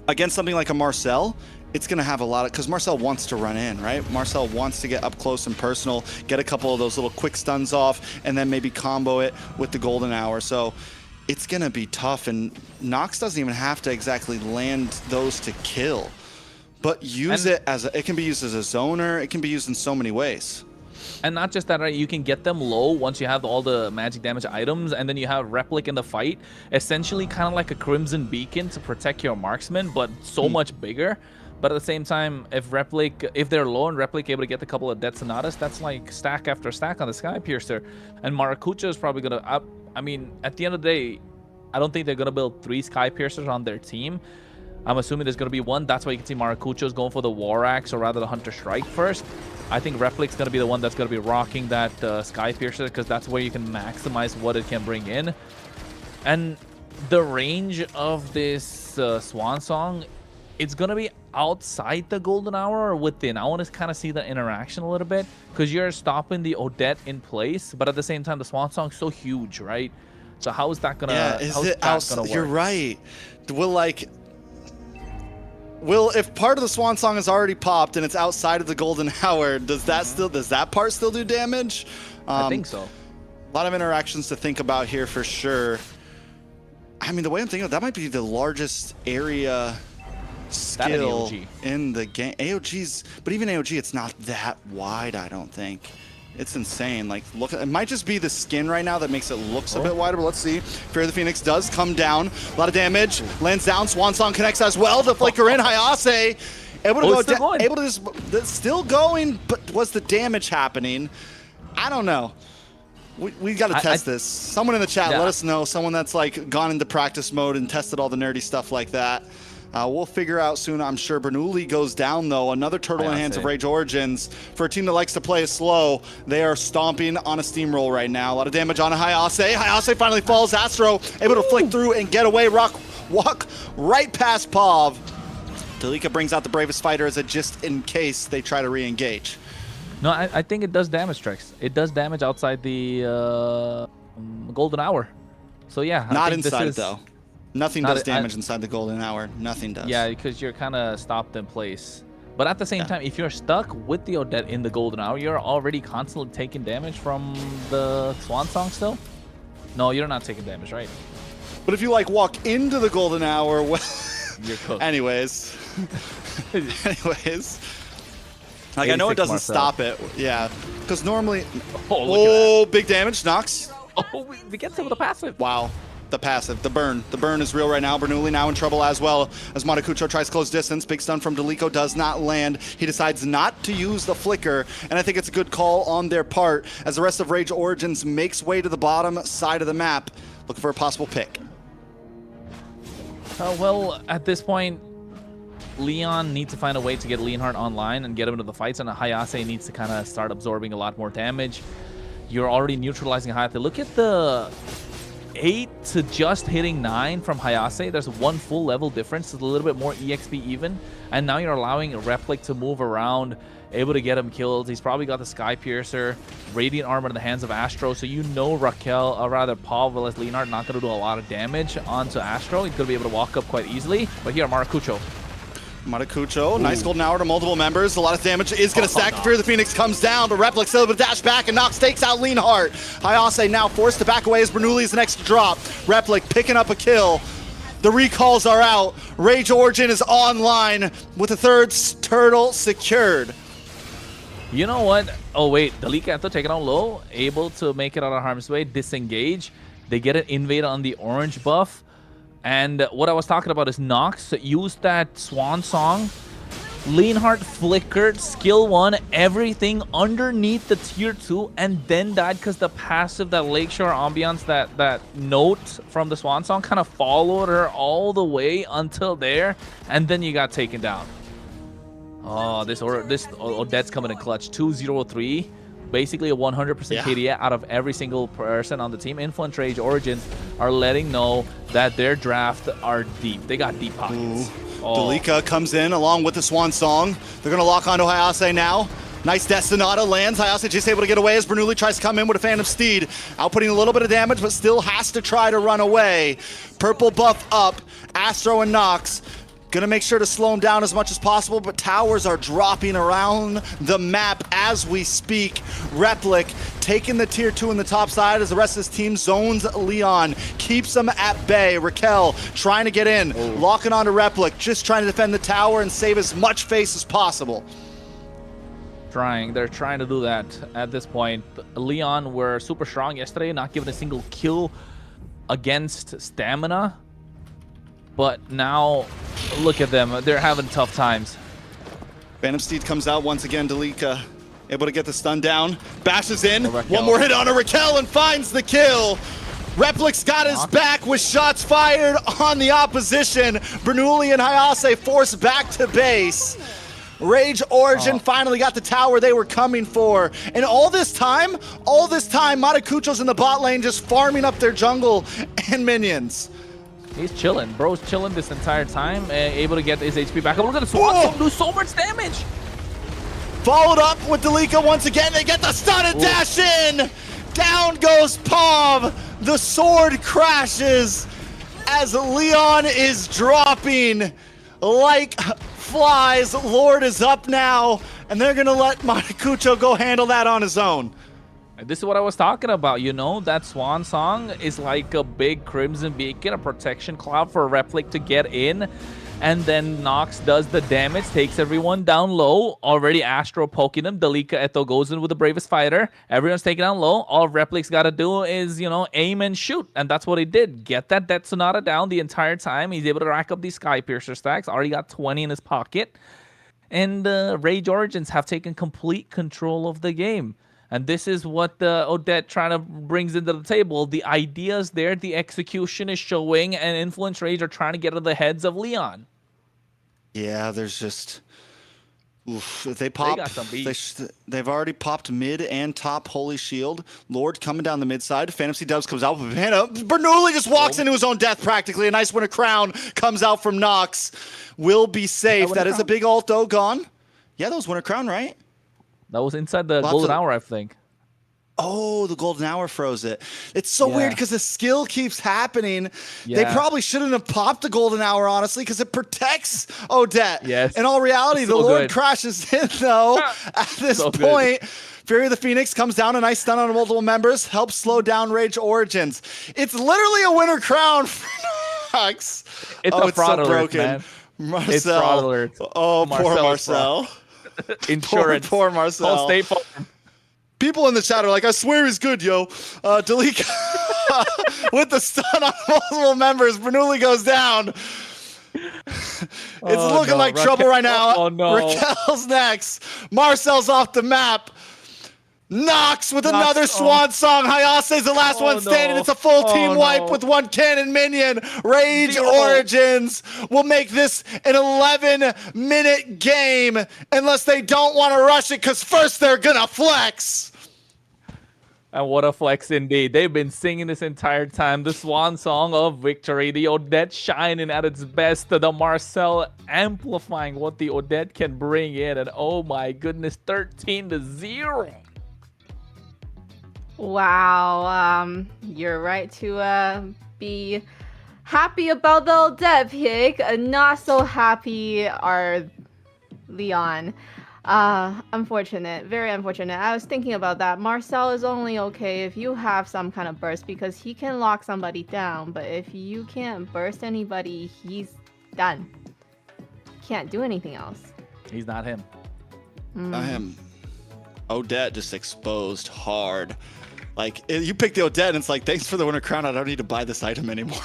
a Marcel, it's going to have a lot of, because Marcel wants to run in, right? Marcel wants to get up close and personal, get a couple of those little quick stuns off, and then maybe combo it with the Golden Hour. So it's going to be tough, and Nox doesn't even have to exactly land those to kill, but it can be used as a zoner. It can be used in so many ways. And not just that, right? You can get them low once you have all the magic damage items, and then you have Replic in the fight. Essentially kind of like a Crimson Beacon to protect your marksman, but so much bigger. But at the same time, if they're low and Replic able to get a couple of Dead Sonatas, that's like stack after stack on the Sky Piercer. And Maracucho is probably going to... I mean, at the end of the day, I don't think they're going to build 3 Sky Piercers on their team. I'm assuming there's going to be 1. That's why you can see Maracucho's going for the War Axe, or rather the Hunter Strike first. I think Replic's going to be the one that's going to be rocking that Sky Piercer, because that's where you can maximize what it can bring in. And the range of this Swan Song, it's going to be outside the Golden Hour or within. I want to kind of see the interaction a little bit, because you're stopping the Odette in place, but at the same time, the Swan Song's so huge, right? So how is that going to work? You're right. If part of the Swan Song is already popped and it's outside of the Golden Hour, does that part still do damage? I think so. A lot of interactions to think about here for sure. I mean, the way I'm thinking of that might be the largest area skill in the game. AOG's, but even AOG, it's not that wide, I don't think. It's insane. Like, look, it might just be the skin right now that makes it looks a bit wider, but let's see. Fear of the Phoenix does come down. A lot of damage. Lands down. Swan Song connects as well. The flicker in. Hayase able to go down. Able to just still going, but was the damage happening? I don't know. We got to test this. Someone in the chat, let us know. Someone that's like gone into practice mode and tested all the nerdy stuff like that. We'll figure out soon, I'm sure. Bernoulli goes down, though. Another turtle in the hands of Rage Origins. For a team that likes to play slow, they are stomping on a steamroll right now. A lot of damage on Hayase. Hayase finally falls. Astro able to flick through and get away. Walk right past Pav. Delika brings out the bravest fighter as a just in case they try to re-engage. No, I think it does damage, Trex. It does damage outside the golden hour. So yeah, not inside it though. Nothing does damage inside the golden hour. Nothing does. Yeah, because you're kind of stopped in place. But at the same time, if you're stuck with the Odette in the golden hour, you're already constantly taking damage from the Swan Song still? No, you're not taking damage, right? But if you like walk into the golden hour, well, you're cooked. Anyways. Like I know it doesn't stop it. Yeah. Because normally... Oh, big damage. Nox. Oh, we get to the passive. Wow. The passive, the burn. The burn is real right now. Bernoulli now in trouble as well as Matakucho tries close distance. Big stun from Delico does not land. He decides not to use the flicker, and I think it's a good call on their part as the rest of Rage Origins makes way to the bottom side of the map, looking for a possible pick. Well, at this point, Leon needs to find a way to get Leonhardt online and get him into the fights, and Hayase needs to kind of start absorbing a lot more damage. You're already neutralizing Hayate. Look at the 8 to just hitting 9 from Hayase. There's one full level difference. It's a little bit more EXP even. And now you're allowing Replic to move around, able to get him killed. He's probably got the Sky Piercer, Radiant Armor in the hands of Astro. So you know Pavel as Leonhardt not going to do a lot of damage onto Astro. He's going to be able to walk up quite easily. But here, Maracucho. Matakucho, nice golden hour to multiple members. A lot of damage is going to stack. Fear the Phoenix comes down, but Replic still able to dash back, and Nox takes out Leonhardt. Hayase now forced to back away as Bernoulli is the next to drop. Replic picking up a kill. The recalls are out. Rage Origin is online with a third turtle secured. You know what? Oh, wait. Delica taking on low, able to make it out of harm's way, disengage. They get an invade on the orange buff. And what I was talking about is Nox used that Swan Song. Leonhardt flickered, skill 1, everything underneath the tier 2, and then died because the passive, that Lakeshore ambiance, that note from the Swan Song kind of followed her all the way until there, and then you got taken down. Oh, this Odette's coming in clutch. 2-0-3. Basically a 100% KDA out of every single person on the team. Influence Rage Origins are letting know that their draft are deep. They got deep pockets. Delica comes in along with the Swan Song. They're going to lock onto Hayase now. Nice Destinata lands. Hayase just able to get away as Bernoulli tries to come in with a Phantom Steed. Outputting a little bit of damage, but still has to try to run away. Purple buff up. Astro and Nox. Gonna make sure to slow him down as much as possible, but towers are dropping around the map as we speak. Replic taking the tier 2 in the top side as the rest of his team zones Leon, keeps him at bay. Raquel trying to get in, locking onto Replic, just trying to defend the tower and save as much face as possible. They're trying to do that at this point. Leon were super strong yesterday, not giving a single kill against Stamina. But now, look at them. They're having tough times. Phantom Steed comes out once again. Delica able to get the stun down. Bashes in. One more hit on a Raquel and finds the kill. Replic's got his back with shots fired on the opposition. Bernoulli and Hayase forced back to base. Rage Origin finally got the tower they were coming for. And all this time, Matakucho's in the bot lane just farming up their jungle and minions. He's chilling. Bro's chilling this entire time, able to get his HP back up. Look at the Swan do so much damage. Followed up with Delica once again. They get the stun and dash in. Down goes Pav. The sword crashes as Leon is dropping like flies. Lord is up now, and they're going to let Matakucho go handle that on his own. This is what I was talking about, you know, that Swan Song is like a big Crimson Beacon, a protection cloud for a Replic to get in. And then Nox does the damage, takes everyone down low. Already Astro poking him. Delica Eto goes in with the bravest fighter. Everyone's taken down low. All Replic's got to do is, you know, aim and shoot. And that's what he did. Get that Death Sonata down the entire time. He's able to rack up these Sky Piercer stacks. Already got 20 in his pocket. And Rage Origins have taken complete control of the game. And this is what the Odette trying to brings into the table. The ideas there, the execution is showing, and Influence Rage are trying to get to the heads of Leon. Yeah, there's just... Oof, if they pop, they got some beats. They've already popped mid and top Holy Shield. Lord coming down the mid side. Fantasy Dubs comes out with Hannah. Bernoulli just walks into his own death practically. A nice winter crown comes out from Nox. Will be safe. That is a big ult though, gone. Yeah, that was winter crown, right? That was inside the golden hour, I think. Oh, the golden hour froze it. It's so weird because the skill keeps happening. Yeah. They probably shouldn't have popped the golden hour, honestly, because it protects Odette. Yes. In all reality, the Lord good. crashes in, though, at this point. Fury of the Phoenix comes down, a nice stun on multiple members, helps slow down Rage Origins. It's literally a winner crown for Nox. It's a fraud alert, man. Marcel. It's fraud alert. Oh, poor Marcel. Insurance. Poor Marcel. Whole State Farm. People in the chat are like, I swear he's good, yo. Delete with the stun on multiple members. Bernoulli goes down. It's looking like trouble right now. Oh, no. Raquel's next. Marcel's off the map. Nox with another swan song. Hayase's the last one standing. It's a full team wipe with one cannon minion. Rage Origins will make this an 11-minute game unless they don't want to rush it, because first they're going to flex. And what a flex indeed. They've been singing this entire time. The swan song of victory. The Odette shining at its best. The Marcel amplifying what the Odette can bring in. And oh my goodness, 13-0. Wow, you're right to be happy about the Odette pick. Not so happy are Leon. Unfortunate, very unfortunate. I was thinking about that. Marcel is only okay if you have some kind of burst, because he can lock somebody down, but if you can't burst anybody, he's done. Can't do anything else. He's not him. Not him. Odette just exposed hard. Like, you pick the Odette and it's like, thanks for the winter crown, I don't need to buy this item anymore.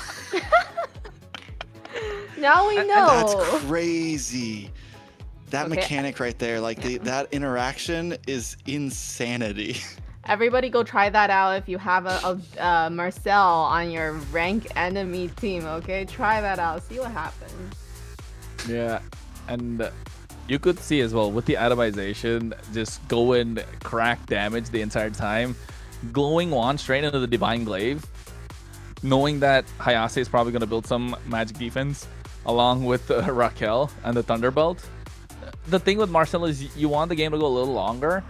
Now we know. And that's crazy. That mechanic right there, like that interaction is insanity. Everybody go try that out if you have a Marcel on your rank enemy team, okay? Try that out. See what happens. Yeah, and you could see as well with the atomization, just go and crack damage the entire time. Glowing Wand straight into the Divine Glaive, knowing that Hayase is probably going to build some magic defense along with Raquel and the Thunderbolt. The thing with Marcel is you want the game to go a little longer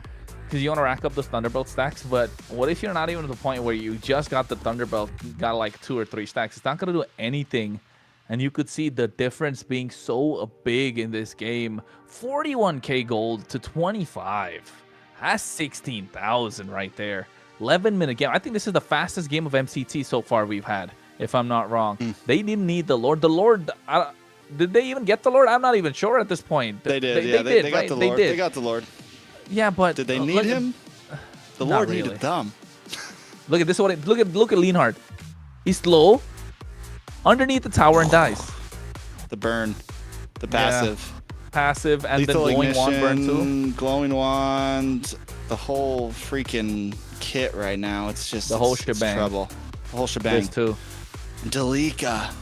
because you want to rack up those Thunderbolt stacks, but what if you're not even at the point where you just got the Thunderbolt, got like 2 or 3 stacks? It's not going to do anything, and you could see the difference being so big in this game. 41k gold to 25. That's 16,000 right there. 11-minute game. I think this is the fastest game of MCT so far we've had, if I'm not wrong. They didn't need the Lord. The Lord, did they even get the Lord? I'm not even sure at this point. They did. They got the Lord. They got the Lord. Yeah, but did they need him? The Lord needed them. Look at this. Look at Leonhardt. He's low, underneath the tower, and dies. The burn, the passive. Yeah. Passive, and Lethal then glowing ignition, wand burn too. Glowing wand, the whole freaking kit right now. It's just the whole it's shebang. Trouble. The whole shebang. This too. Delika.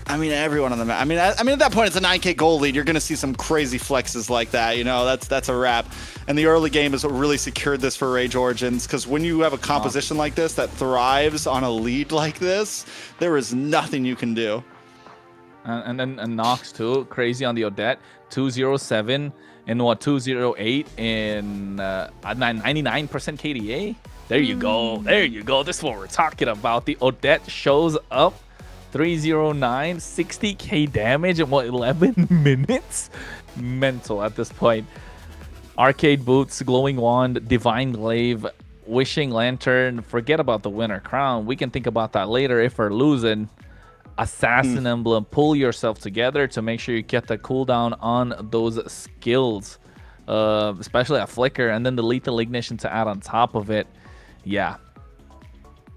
I mean, everyone on the map. I mean, at that point, it's a 9k gold lead. You're gonna see some crazy flexes like that. You know, that's a wrap. And the early game is what really secured this for Rage Origins, because when you have a composition like this that thrives on a lead like this, there is nothing you can do. And then Nox too, crazy on the Odette, 207 and what 208 in 99% KDA. There you go, This is what we're talking about. The Odette shows up, 309, 60k damage in what 11 minutes? Mental at this point. Arcade Boots, Glowing Wand, Divine Glaive, Wishing Lantern. Forget about the winner crown. We can think about that later if we're losing. Assassin Emblem. Pull yourself together to make sure you get the cooldown on those skills, especially a Flicker, and then the Lethal Ignition to add on top of it. Yeah.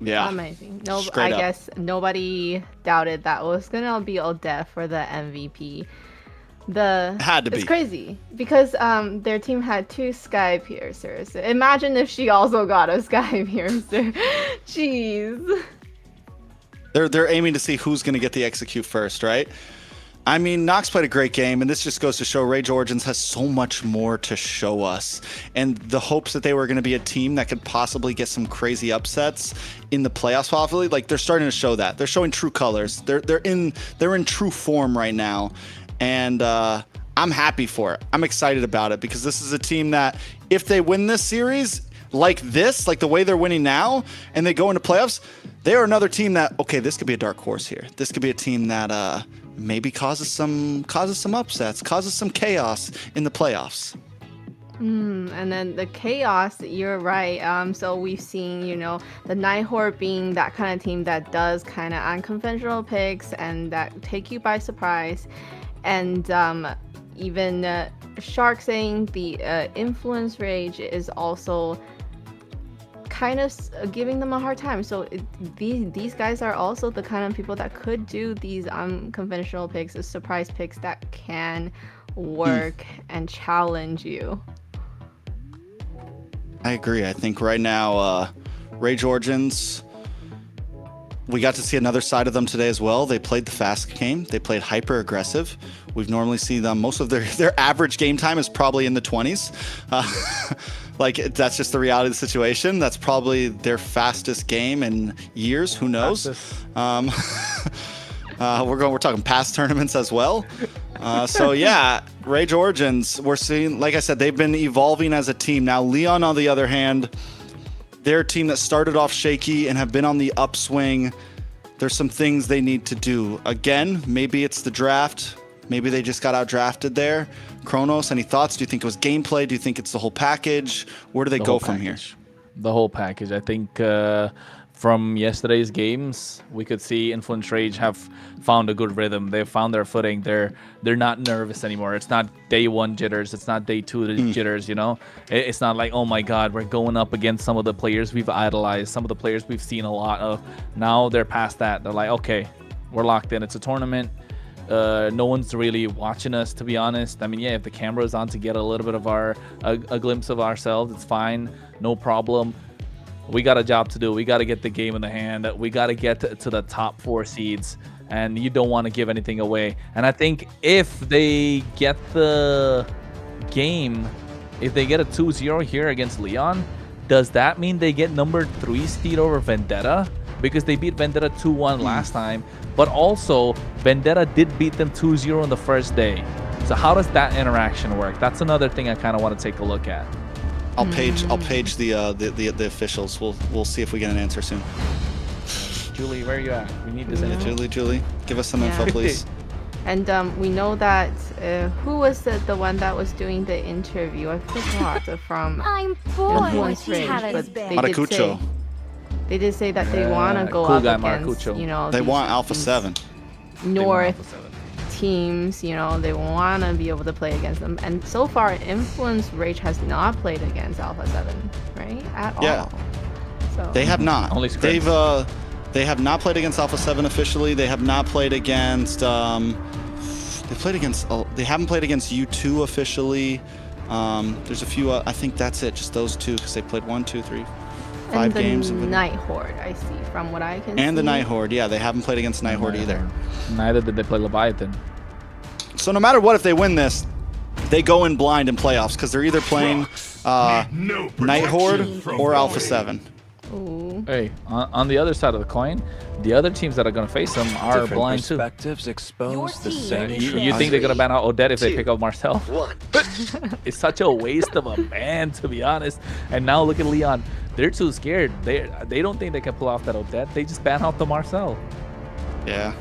Amazing. No, I guess nobody doubted that was gonna be Odette for the MVP. It's crazy because their team had 2 Sky Piercers. Imagine if she also got a Sky Piercer. Jeez. They're aiming to see who's going to get the execute first, right? I mean, Nox played a great game, and this just goes to show Rage Origins has so much more to show us. And the hopes that they were going to be a team that could possibly get some crazy upsets in the playoffs, probably, like they're starting to show that. They're showing true colors. They're in true form right now, and I'm happy for it. I'm excited about it because this is a team that, if they win this series, like this, like the way they're winning now, and they go into playoffs, they are another team that, okay, this could be a dark horse here. This could be a team that maybe causes some upsets, causes some chaos in the playoffs. And then the chaos, you're right. So we've seen, you know, the Nighthawk being that kind of team that does kind of unconventional picks and that take you by surprise. And even Shark saying the Influence Rage is also kind of giving them a hard time. So these guys are also the kind of people that could do these unconventional picks, surprise picks that can work and challenge you. I agree. I think right now, Rage Origins, we got to see another side of them today as well. They played the fast game. They played hyper aggressive. We've normally seen them, most of their average game time is probably in the 20s. Like, that's just the reality of the situation. That's probably their fastest game in years. Who knows? We're talking past tournaments as well. So yeah, Rage Origins, we're seeing, like I said, they've been evolving as a team. Now Leon, on the other hand, they're a team that started off shaky and have been on the upswing. There's some things they need to do. Again, maybe it's the draft. Maybe they just got out-drafted there. Kronos, any thoughts? Do you think it was gameplay? Do you think it's the whole package? Where do they go from here? The whole package. I think from yesterday's games, we could see Influence Rage have found a good rhythm. They've found their footing. They're not nervous anymore. It's not day one jitters. It's not day two jitters, you know? It's not like, oh my God, we're going up against some of the players we've idolized, some of the players we've seen a lot of. Now they're past that. They're like, okay, we're locked in. It's a tournament. No one's really watching us, to be honest. I mean, yeah, if the camera is on to get a little bit of a glimpse of ourselves, it's fine. No problem. We got a job to do. We got to get the game in the hand. We got to get to the top 4 seeds, and you don't want to give anything away. And I think if they get the game, if they get a 2-0 here against Leon, does that mean they get number 3 seed over Vendetta? Because they beat Vendetta 2-1 last time, but also Vendetta did beat them 2-0 on the first day. So how does that interaction work? That's another thing I kind of want to take a look at. I'll page the officials. We'll see if we get an answer soon. Julie, where are you at? We need this info. Julie, give us some info, please. And we know that who was the one that was doing the interview? I forgot from Influence Rage, but they did say that they want to go up against, you know, they want Alpha 7 North teams, you know, they want to be able to play against them. And so far, Influence Rage has not played against Alpha 7, right? At all. So They have not. Only They have not played against Alpha 7 officially. They have not played against they haven't played against U2 officially. There's a few I think that's it, just those two, because they played 1, 2, 3, 5 games. And the Nighthawk, I see, from what I can see. And the Nighthawk, yeah, they haven't played against Nighthawk either. Neither did they play Leviathan. So no matter what, if they win this, they go in blind in playoffs, because they're either playing Nighthawk or Alpha 7. Ooh. Hey, on the other side of the coin, the other teams that are going to face them are blind too. Expose the same. You think they're going to ban out Odette if they pick up Marcel? It's such a waste of a ban, to be honest. And now look at Leon. They're too scared. They don't think they can pull off that Odette. They just ban out the Marcel. Yeah.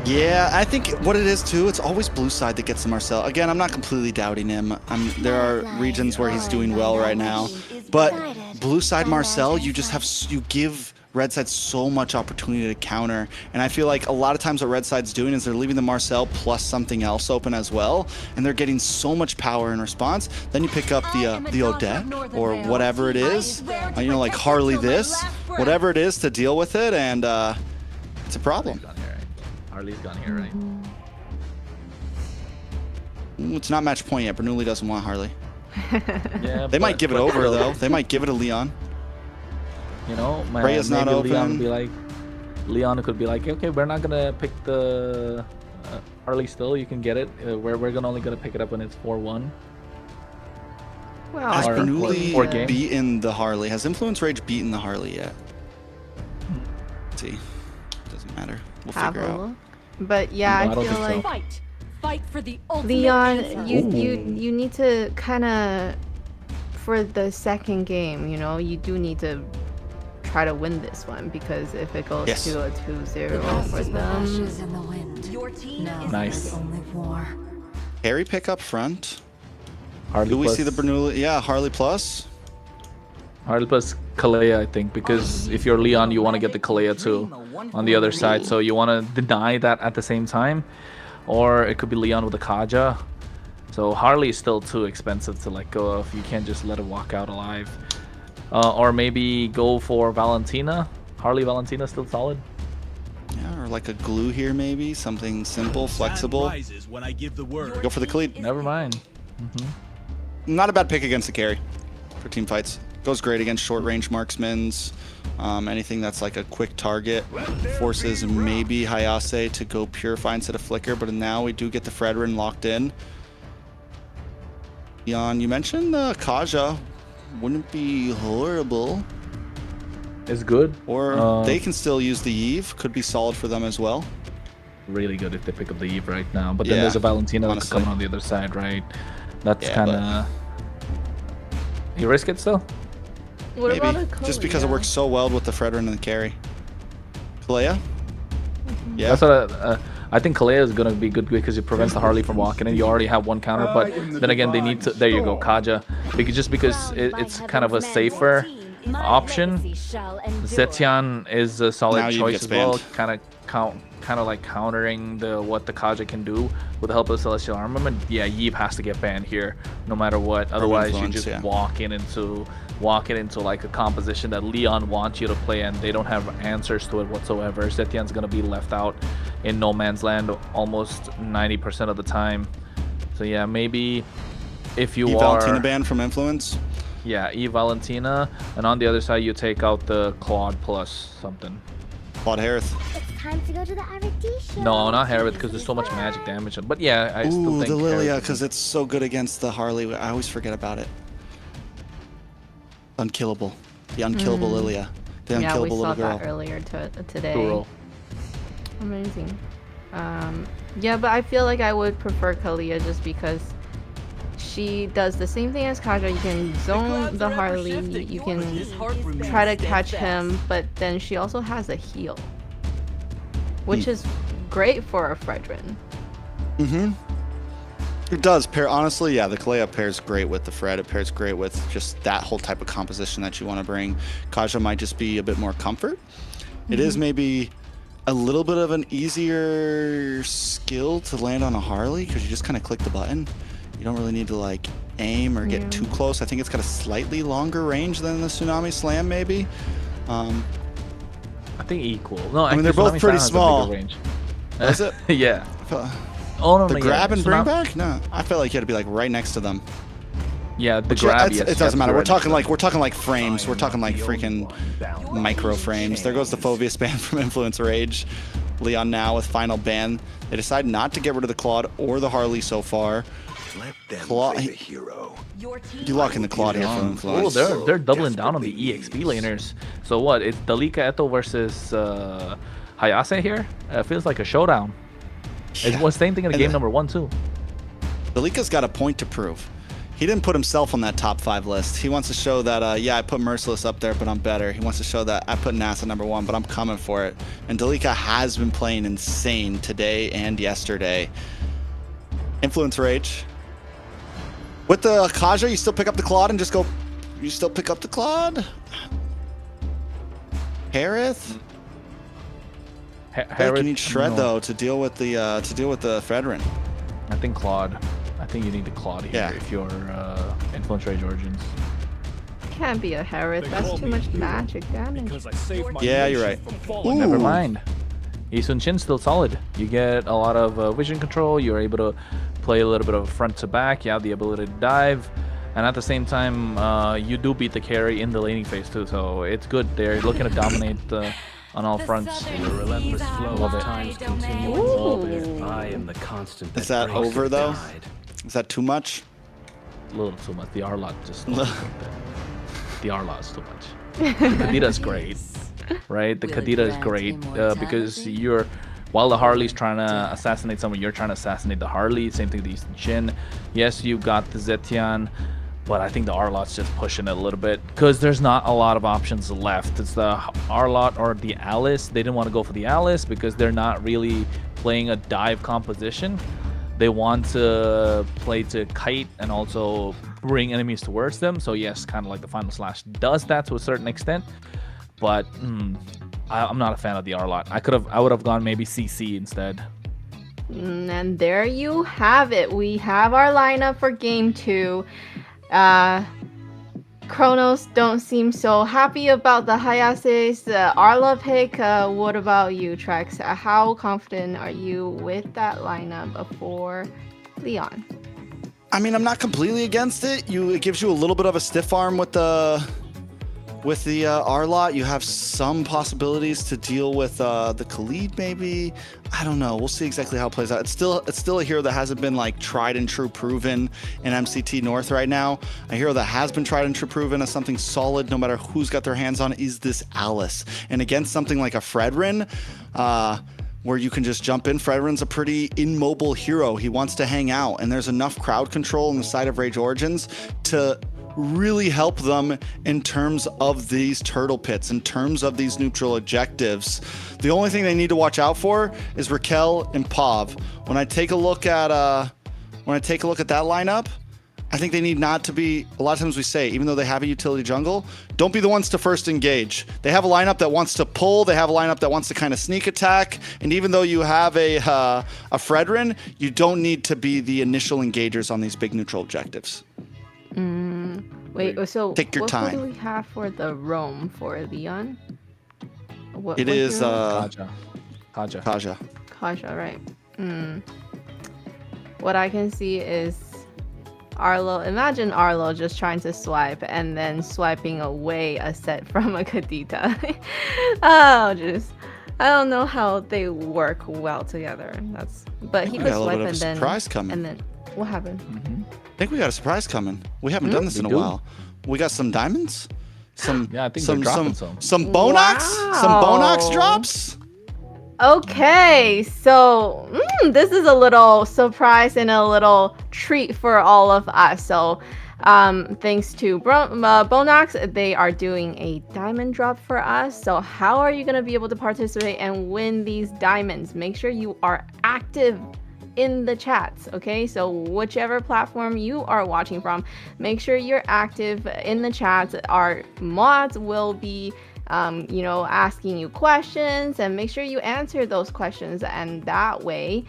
Yeah, I think what it is too, it's always blue side that gets the Marcel. Again, I'm not completely doubting him. There are regions where he's doing well right now, but blue side Marcel, you give red side so much opportunity to counter, and I feel like a lot of times what red side's doing is they're leaving the Marcel plus something else open as well, and they're getting so much power in response. Then you pick up the Odette or whatever it is, you know, like Harley this, whatever it is to deal with it, and it's a problem. Harley's gone here, right? It's not match point yet. Bernoulli doesn't want Harley. Yeah, they might give it over though. They might give it to Leon. You know, Rhea's not open. Leon could be like, okay, we're not gonna pick the Harley still. You can get it. We're only gonna pick it up when it's 4-1. Well, has Bernoulli beaten the Harley? Has Influence Rage beaten the Harley yet? Let's see. Doesn't matter. We'll figure out. But yeah, I feel like Fight for the Leon, you need to kind of for the second game, you know, you do need to try to win this one, because if it goes to a 2-0 for them. Your team is Nice. Harry pick up front. Harley Do we plus, see the Bernoulli? Yeah, Harley plus. Harley plus Kalea, I think, because if you're Leon, you want to get the Kalea too on the other side, so you want to deny that at the same time. Or it could be Leon with the Kaja. So Harley is still too expensive to let go of. You can't just let it walk out alive. Or maybe go for Valentina. Harley Valentina still solid. Yeah, or like a glue here maybe. Something simple, flexible. When I give the word. Go for the Khalid. Never mind. Not a bad pick against the carry for team fights. Goes great against short range marksmans. Anything that's like a quick target. Forces maybe Hayase to go Purify instead of Flicker, but now we do get the Fredrin locked in. Jan, you mentioned Kaja. Wouldn't be horrible. It's good. Or they can still use the Eve. Could be solid for them as well. Really good if they pick up the Eve right now. But then there's a Valentina that could come on the other side, right? That's kind of... You risk it still? What maybe. about a Kalea? Just because it works so well with the Fredrin and the carry. Kalea? Yeah. That's what I think Kalea is going to be good because it prevents the Harley from walking in. You already have one counter, but then again, they need to... There you go, Kaja. Because it's kind of a safer option. Zetian is a solid choice as well. Kind of like countering what the Kaja can do with the help of Celestial Armament. Yeah, Yeep has to get banned here, no matter what. Otherwise, you're just walking into like a composition that Leon wants you to play, and they don't have answers to it whatsoever. Zetian's gonna be left out in no man's land almost 90% of the time. So yeah, maybe if you are Valentina ban from influence. Yeah, E Valentina, and on the other side you take out the Claude plus something. Claude Harith. It's time to go to the RD show. No, not Harith, because there's so much magic damage. But yeah, I still think the Lilia, Harith because it's so good against the Harley. I always forget about it. Unkillable. The unkillable Lilia. The unkillable little girl. Yeah, we saw that earlier today. Cool. Amazing. Yeah, but I feel like I would prefer Kalea just because she does the same thing as Kaja. You can zone the Harley, you can try to catch him, but then she also has a heal, which is great for a Fredrin. It does pair, honestly, yeah, the Kalea pairs great with the Fred. It pairs great with just that whole type of composition that you want to bring. Kaja might just be a bit more comfort. It is maybe a little bit of an easier skill to land on a Harley because you just kind of click the button. You don't really need to like aim or get too close. I think it's got a slightly longer range than the Tsunami Slam, maybe. I think equal. No, I mean they're both pretty small. Is it? Yeah. Oh no, the grab and bring back? No, I felt like you had to be like right next to them. Yeah, the grab. Yes, it doesn't matter. We're talking like frames. We're talking like freaking micro frames. There goes the Phobius ban from Influence Rage. Leon now with final ban. They decide not to get rid of the Claude or the Harley so far. Claude, you lock in the Claude here from Influence. Oh, they're doubling down on the EXP laners. So what? It's Dalika Eto versus Hayase here. Feels like a showdown. It was same thing in game number 1 too. Dalika's got a point to prove. He didn't put himself on that top 5 list. He wants to show that, yeah, I put Merciless up there, but I'm better. He wants to show that I put NASA number 1, but I'm coming for it. And Dalika has been playing insane today and yesterday. Influence Rage. With the Kaja, you still pick up the Claude and just go... You still pick up the Claude? Harith? Harith, you need Shred though to deal with the Fredrin. I think Claude. I think you need the Claude here if you're Influence Rage Origins. Can't be a Harith. That's too much magic damage. Yeah, you're right. Never mind. Isun Shin's still solid. You get a lot of vision control. You're able to play a little bit of front to back. You have the ability to dive. And at the same time, you do beat the carry in the laning phase too. So it's good. They're looking to dominate on all fronts. The relentless flow of times continuing. I am the constant. Is that over though? Is that too much? A little too much. The R-Lot just the R-Lot's too much. The Kadita's great, right? The Kadita is great because while the Harley's trying to assassinate someone, you're trying to assassinate the Harley. Same thing with the Eastern Shin. Yes, you got the Zetian, But I think the Arlot's just pushing it a little bit because there's not a lot of options left. It's the Arlot or the Alice. They didn't want to go for the Alice because they're not really playing a dive composition. They want to play to kite and also bring enemies towards them. So yes, kind of like the Final Slash does that to a certain extent. But I'm not a fan of the Arlot. I would have gone maybe CC instead. And there you have it. We have our lineup for game 2. Kronos don't seem so happy about the Hayase's Arla pick. What about you, Trex? How confident are you with that lineup for Leon? I mean, I'm not completely against it. It gives you a little bit of a stiff arm with the Arlot. You have some possibilities to deal with the Khalid, maybe. I don't know. We'll see exactly how it plays out. It's still a hero that hasn't been like tried and true proven in MCT North right now. A hero that has been tried and true proven as something solid, no matter who's got their hands on it, is this Alice. And against something like a Fredrin, where you can just jump in. Fredrin's a pretty immobile hero. He wants to hang out, and there's enough crowd control on the side of Rage Origins to really help them in terms of these turtle pits, in terms of these neutral objectives. The only thing they need to watch out for is Raquel and Pav. When I take a look at that lineup, I think they need not to be, a lot of times we say, even though they have a utility jungle, don't be the ones to first engage. They have a lineup that wants to pull, they have a lineup that wants to kind of sneak attack, and even though you have a Fredrin, you don't need to be the initial engagers on these big neutral objectives. Wait, so take your time. What do we have for the roam for Leon? It is Kaja, right. What I can see is Arlo. Imagine Arlo just trying to swipe and then swiping away a set from a Kadita. Oh, just I don't know how they work well together. But he could swipe and then surprise coming. And then what happened? I think we got a surprise coming. We haven't done this in a while. We got some diamonds. Some I think some some Bonox, some Bonox drops. Okay, so this is a little surprise and a little treat for all of us. So thanks to Bonox, they are doing a diamond drop for us. So how are you going to be able to participate and win these diamonds? Make sure you are active in the chats, okay? So whichever platform you are watching from, make sure you're active in the chats. Our mods will be asking you questions, and make sure you answer those questions, and that way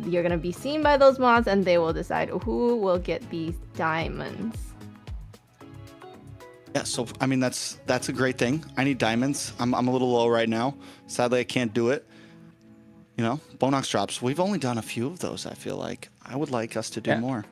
you're gonna be seen by those mods and they will decide who will get these diamonds. Yeah, so I mean that's a great thing. I need diamonds. I'm a little low right now. Sadly, I can't do it. You know, Bonox drops. We've only done a few of those, I feel like. I would like us to do more.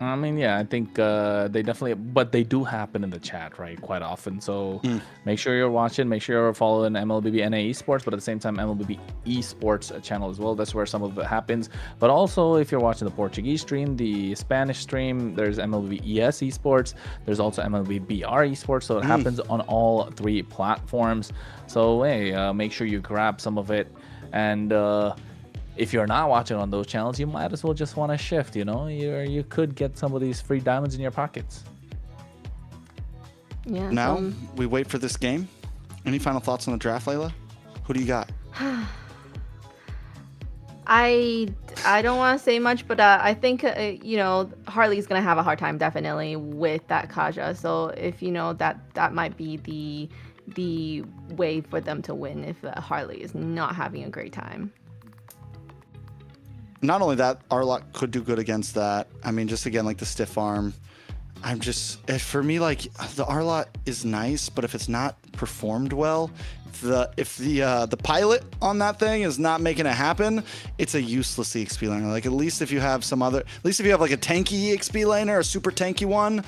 I mean, yeah, I think they definitely, but they do happen in the chat, right, quite often. So make sure you're watching, make sure you're following MLBB Esports, but at the same time, MLBB Esports channel as well. That's where some of it happens. But also, if you're watching the Portuguese stream, the Spanish stream, there's MLBB ES Esports, there's also MLBB Esports. So it happens on all 3 platforms. So, hey, make sure you grab some of it. And if you're not watching on those channels, you might as well just want to shift, you know? You could get some of these free diamonds in your pockets. Yeah. Now, we wait for this game. Any final thoughts on the draft, Layla? Who do you got? I don't want to say much, but I think, Harley's going to have a hard time, definitely, with that Kaja. So if, that might be the way for them to win if Harley is not having a great time. Not only that, Arlot could do good against that. I mean, just again, like the stiff arm. For me, like the Arlot is nice, but if it's not performed well, if the pilot on that thing is not making it happen, it's a useless EXP laner. Like at least if you have like a tanky EXP laner, a super tanky one,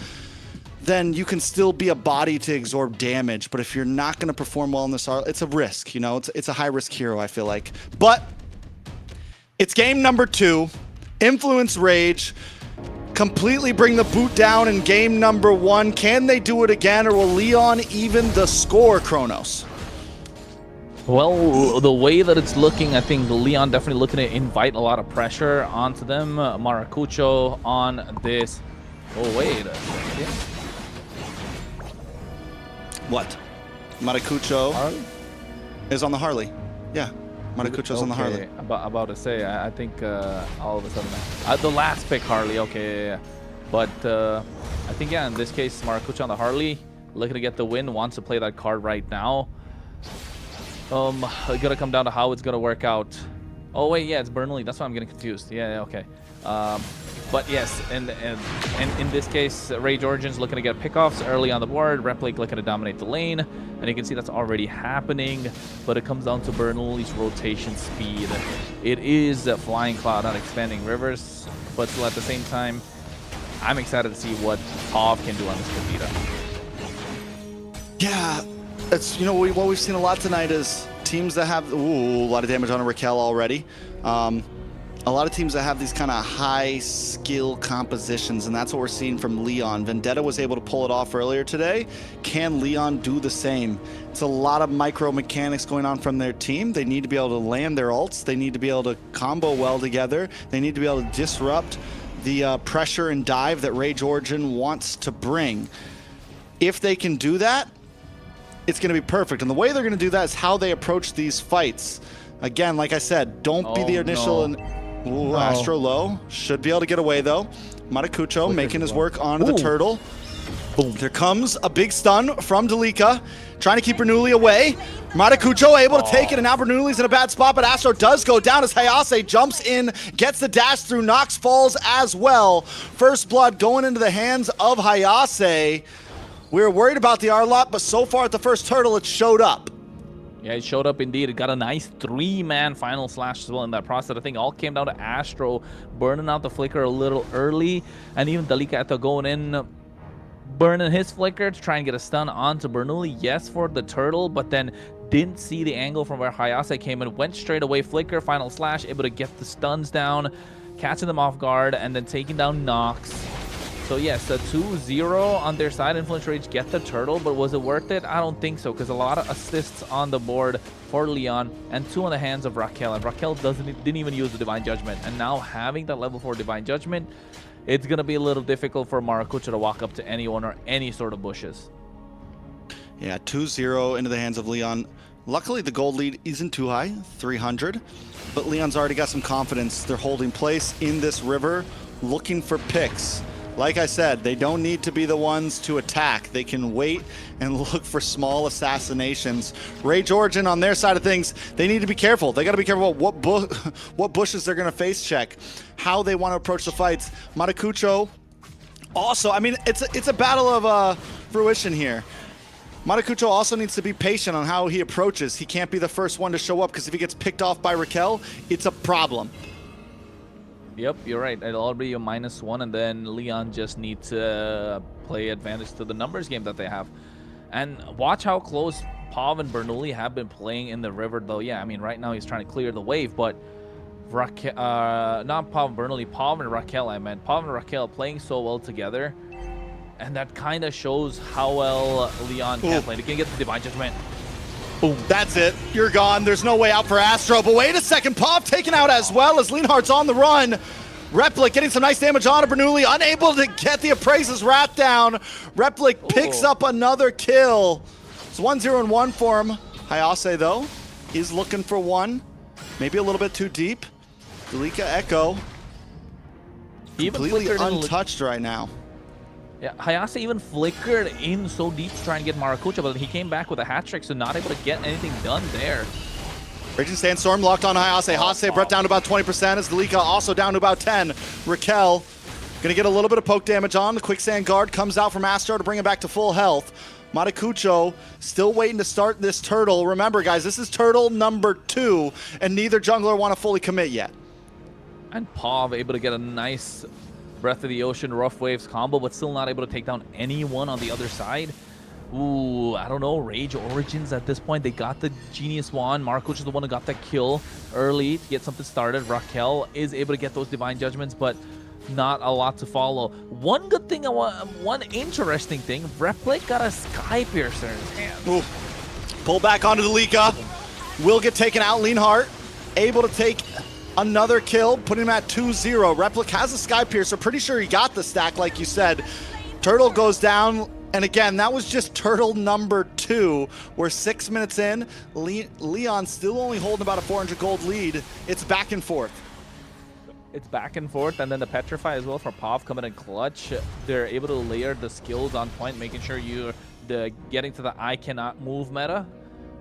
then you can still be a body to absorb damage. But if you're not going to perform well in this Arlot, it's a risk. It's a high risk hero, I feel like. But it's game number 2. Influence Rage. Completely bring the boot down in game number 1. Can they do it again, or will Leon even the score, Kronos? Well, the way that it's looking, I think Leon definitely looking to invite a lot of pressure onto them. Maracucho on this Oh, wait a second. What? Maracucho Harley? is on the Harley. Yeah, Maracucho's on the Harley. About to say, I think all of a sudden, the last pick Harley. Okay, yeah. But I think in this case, Maracucho on the Harley, looking to get the win, wants to play that card right now. It's gonna come down to how it's gonna work out. Oh wait, yeah, it's Burnley. That's why I'm getting confused. Yeah, okay. But yes, and in this case, Rage Origins looking to get pickoffs early on the board. Replic looking to dominate the lane, and you can see that's already happening. But it comes down to Burnley's rotation speed. It is Flying Cloud, not Expanding Rivers, but still at the same time, I'm excited to see what Pav can do on this Kavita. Yeah, it's what we've seen a lot tonight is teams that have a lot of damage on Raquel already. A lot of teams that have these kind of high skill compositions, and that's what we're seeing from Leon. Vendetta was able to pull it off earlier today. Can Leon do the same? It's a lot of micro mechanics going on from their team. They need to be able to land their ults. They need to be able to combo well together. They need to be able to disrupt the pressure and dive that Rage Origin wants to bring. If they can do that, it's going to be perfect. And the way they're going to do that is how they approach these fights. Again, like I said, don't be the initial... No. Astro low. Should be able to get away, though. Maracucho making his work onto the turtle. Boom. There comes a big stun from Delika, trying to keep Bernoulli away. Maracucho able to take it, and now Bernoulli's in a bad spot, but Astro does go down as Hayase jumps in, gets the dash through, Nox falls as well. First blood going into the hands of Hayase. We were worried about the R-Lot, but so far at the first turtle, it showed up. Yeah, it showed up indeed. It got a nice 3-man final slash as well in that process. I think all came down to Astro burning out the flicker a little early, and even Delika going in, burning his flicker to try and get a stun onto Bernoulli. Yes, for the turtle, but then didn't see the angle from where Hayase came in. Went straight away, flicker, final slash, able to get the stuns down, catching them off guard, and then taking down Nox. So yes, a 2-0 on their side. Influence Rage get the turtle, but was it worth it? I don't think so, because a lot of assists on the board for Leon and 2 on the hands of Raquel. And Raquel didn't even use the Divine Judgment. And now having that level 4 Divine Judgment, it's going to be a little difficult for Maracucho to walk up to anyone or any sort of bushes. Yeah, 2-0 into the hands of Leon. Luckily, the gold lead isn't too high, 300. But Leon's already got some confidence. They're holding place in this river, looking for picks. Like I said, they don't need to be the ones to attack. They can wait and look for small assassinations. Rage Origin on their side of things, they need to be careful. They got to be careful about what bushes they're going to face check, how they want to approach the fights. Maracucho also, I mean, it's a battle of fruition here. Maracucho also needs to be patient on how he approaches. He can't be the first one to show up, because if he gets picked off by Raquel, it's a problem. Yep, you're right. It'll all be a -1, and then Leon just needs to play advantage to the numbers game that they have. And watch how close Pav and Bernoulli have been playing in the river, though. Yeah, I mean, right now he's trying to clear the wave, but not Pav and Bernoulli, Pav and Raquel, I meant. Pav and Raquel playing so well together, and that kind of shows how well Leon can play. They can get the Divine Judgment. Boom. That's it. You're gone. There's no way out for Astro. But wait a second. Pav taken out as well as Leonhardt's on the run. Replic getting some nice damage on Bernoulli. Unable to get the Appraise's Wrath down. Replic picks up another kill. It's 1-0-1 for him. Hayase, though, is looking for one. Maybe a little bit too deep. Delika Echo. Completely untouched right now. Yeah, Hayase even flickered in so deep to try and get Maracucho, but he came back with a hat trick, so not able to get anything done there. Raging Sandstorm locked on Hayase. Hayase brought down to about 20% as Delika also down to about 10. Raquel gonna get a little bit of poke damage on. The Quicksand Guard comes out from Astro to bring him back to full health. Maracucho still waiting to start this turtle. Remember, guys, this is turtle number 2, and neither jungler want to fully commit yet. And Pav able to get a nice Breath of the Ocean, Rough Waves combo, but still not able to take down anyone on the other side. Ooh, I don't know. Rage Origins at this point, they got the Genius Wand. Maracucho is the one who got the kill early to get something started. Raquel is able to get those Divine Judgments, but not a lot to follow. One good thing, one interesting thing, Replic got a Sky Piercer in his hand. Ooh. Pull back onto Delika. Will get taken out. Leonhardt able to take Another kill, putting him at 2-0. Replic has a Sky Piercer. Pretty sure he got the stack, like you said. Turtle goes down. And again, that was just turtle number 2. We're 6 minutes in. Leon still only holding about a 400 gold lead. It's back and forth. It's back and forth, and then the Petrify as well for Pov coming in clutch. They're able to layer the skills on point, making sure you're getting to the I cannot move meta,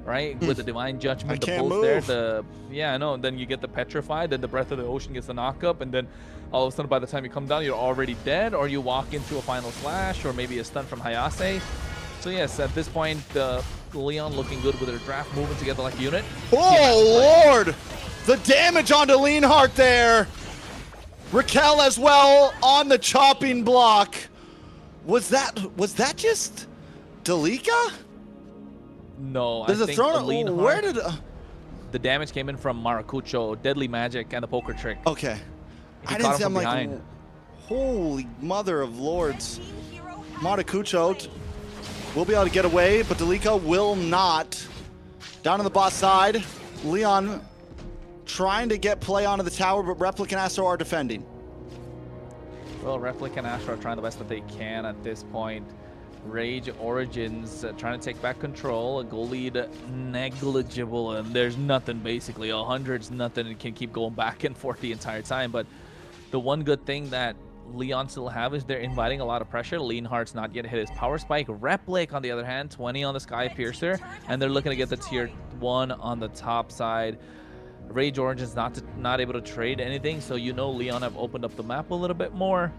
right? With the Divine Judgment, the pulse there. Yeah, I know. Then you get the Petrify, then the Breath of the Ocean gets the knock up, and then all of a sudden by the time you come down, you're already dead, or you walk into a final slash, or maybe a stun from Hayase. So yes, at this point, Leon looking good with their draft moving together like a unit. Oh, Lord! The damage onto Leonhardt there. Raquel as well on the chopping block. Was that just Dalika? No, There's I a think throw. Where did the damage came in from Maracucho, Deadly Magic, and the Poker Trick. Okay. I didn't see. I'm like, holy mother of lords. Maracucho will be able to get away, but Dalika will not. Down on the bot side, Leon trying to get play onto the tower, but Replic and Astro are defending. Well, Replic and Astro are trying the best that they can at this point. Rage Origins trying to take back control. A goal lead negligible, and there's nothing basically. 100's nothing. It can keep going back and forth the entire time. But the one good thing that Leon still have is they're inviting a lot of pressure. Leonhardt's not yet hit his power spike. Replic, on the other hand, 20 on the Sky Piercer, and they're looking to get the tier 1 on the top side. Rage Origins not able to trade anything, so you know Leon have opened up the map a little bit more.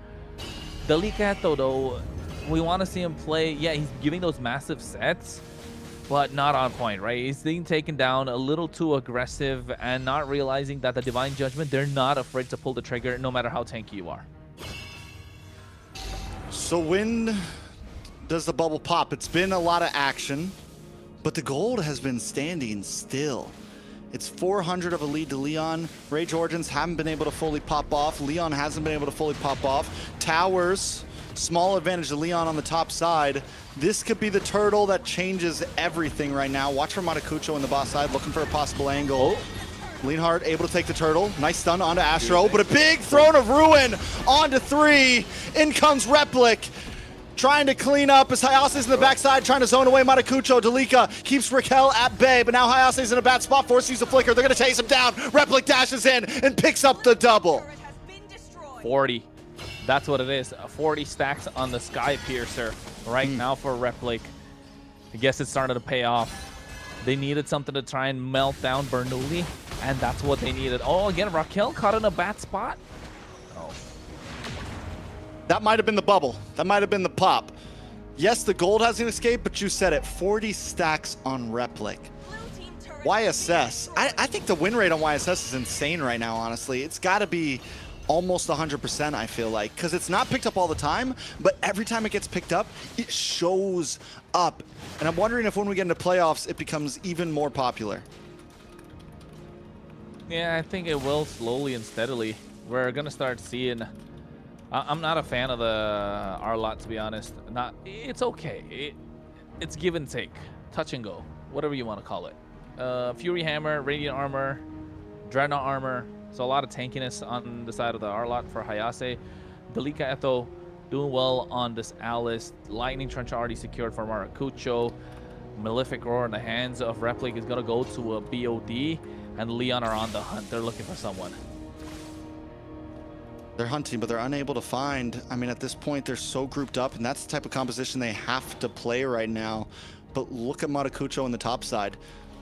Delicato, though, we want to see him play. Yeah, he's giving those massive sets, but not on point, right? He's being taken down a little too aggressive and not realizing that the Divine Judgment, they're not afraid to pull the trigger no matter how tanky you are. So when does the bubble pop? It's been a lot of action, but the gold has been standing still. It's 400 of a lead to Leon. Rage Origins haven't been able to fully pop off. Leon hasn't been able to fully pop off. Towers, small advantage to Leon on the top side. This could be the turtle that changes everything right now. Watch for Matakucho on the boss side, looking for a possible angle. Leonhardt able to take the turtle. Nice stun onto Astro, but a big Throne of Ruin onto 3. In comes Replic. Trying to clean up as Hayase's in the backside, trying to zone away Matakucho. Dalika keeps Raquel at bay, but now Hayase's in a bad spot. Force use a flicker. They're going to chase him down. Replic dashes in and picks up the double. 40. That's what it is. 40 stacks on the Sky Piercer right now for Replic. I guess it's starting to pay off. They needed something to try and melt down Bernoulli, and that's what they needed. Oh, again, Raquel caught in a bad spot. Oh. That might have been the bubble. That might have been the pop. Yes, the gold hasn't escaped, but you said it. 40 stacks on Replic. YSS. I think the win rate on YSS is insane right now, honestly. It's got to be almost 100%, I feel like, because it's not picked up all the time, but every time it gets picked up, it shows up. And I'm wondering if when we get into playoffs, it becomes even more popular. Yeah, I think it will slowly and steadily. We're going to start seeing... I'm not a fan of the R-Lot, to be honest. It's okay. It's give and take. Touch and go. Whatever you want to call it. Fury Hammer, Radiant Armor, Dreadnought Armor. So a lot of tankiness on the side of the R-Lot for Hayase. Dalika Etho doing well on this Alice. Lightning Trench already secured for Maracucho. Malefic Roar in the hands of Replic is going to go to a BOD. And Leon are on the hunt. They're looking for someone. They're hunting, but they're unable to find. I mean, at this point, they're so grouped up, and that's the type of composition they have to play right now. But look at Matakucho on the top side.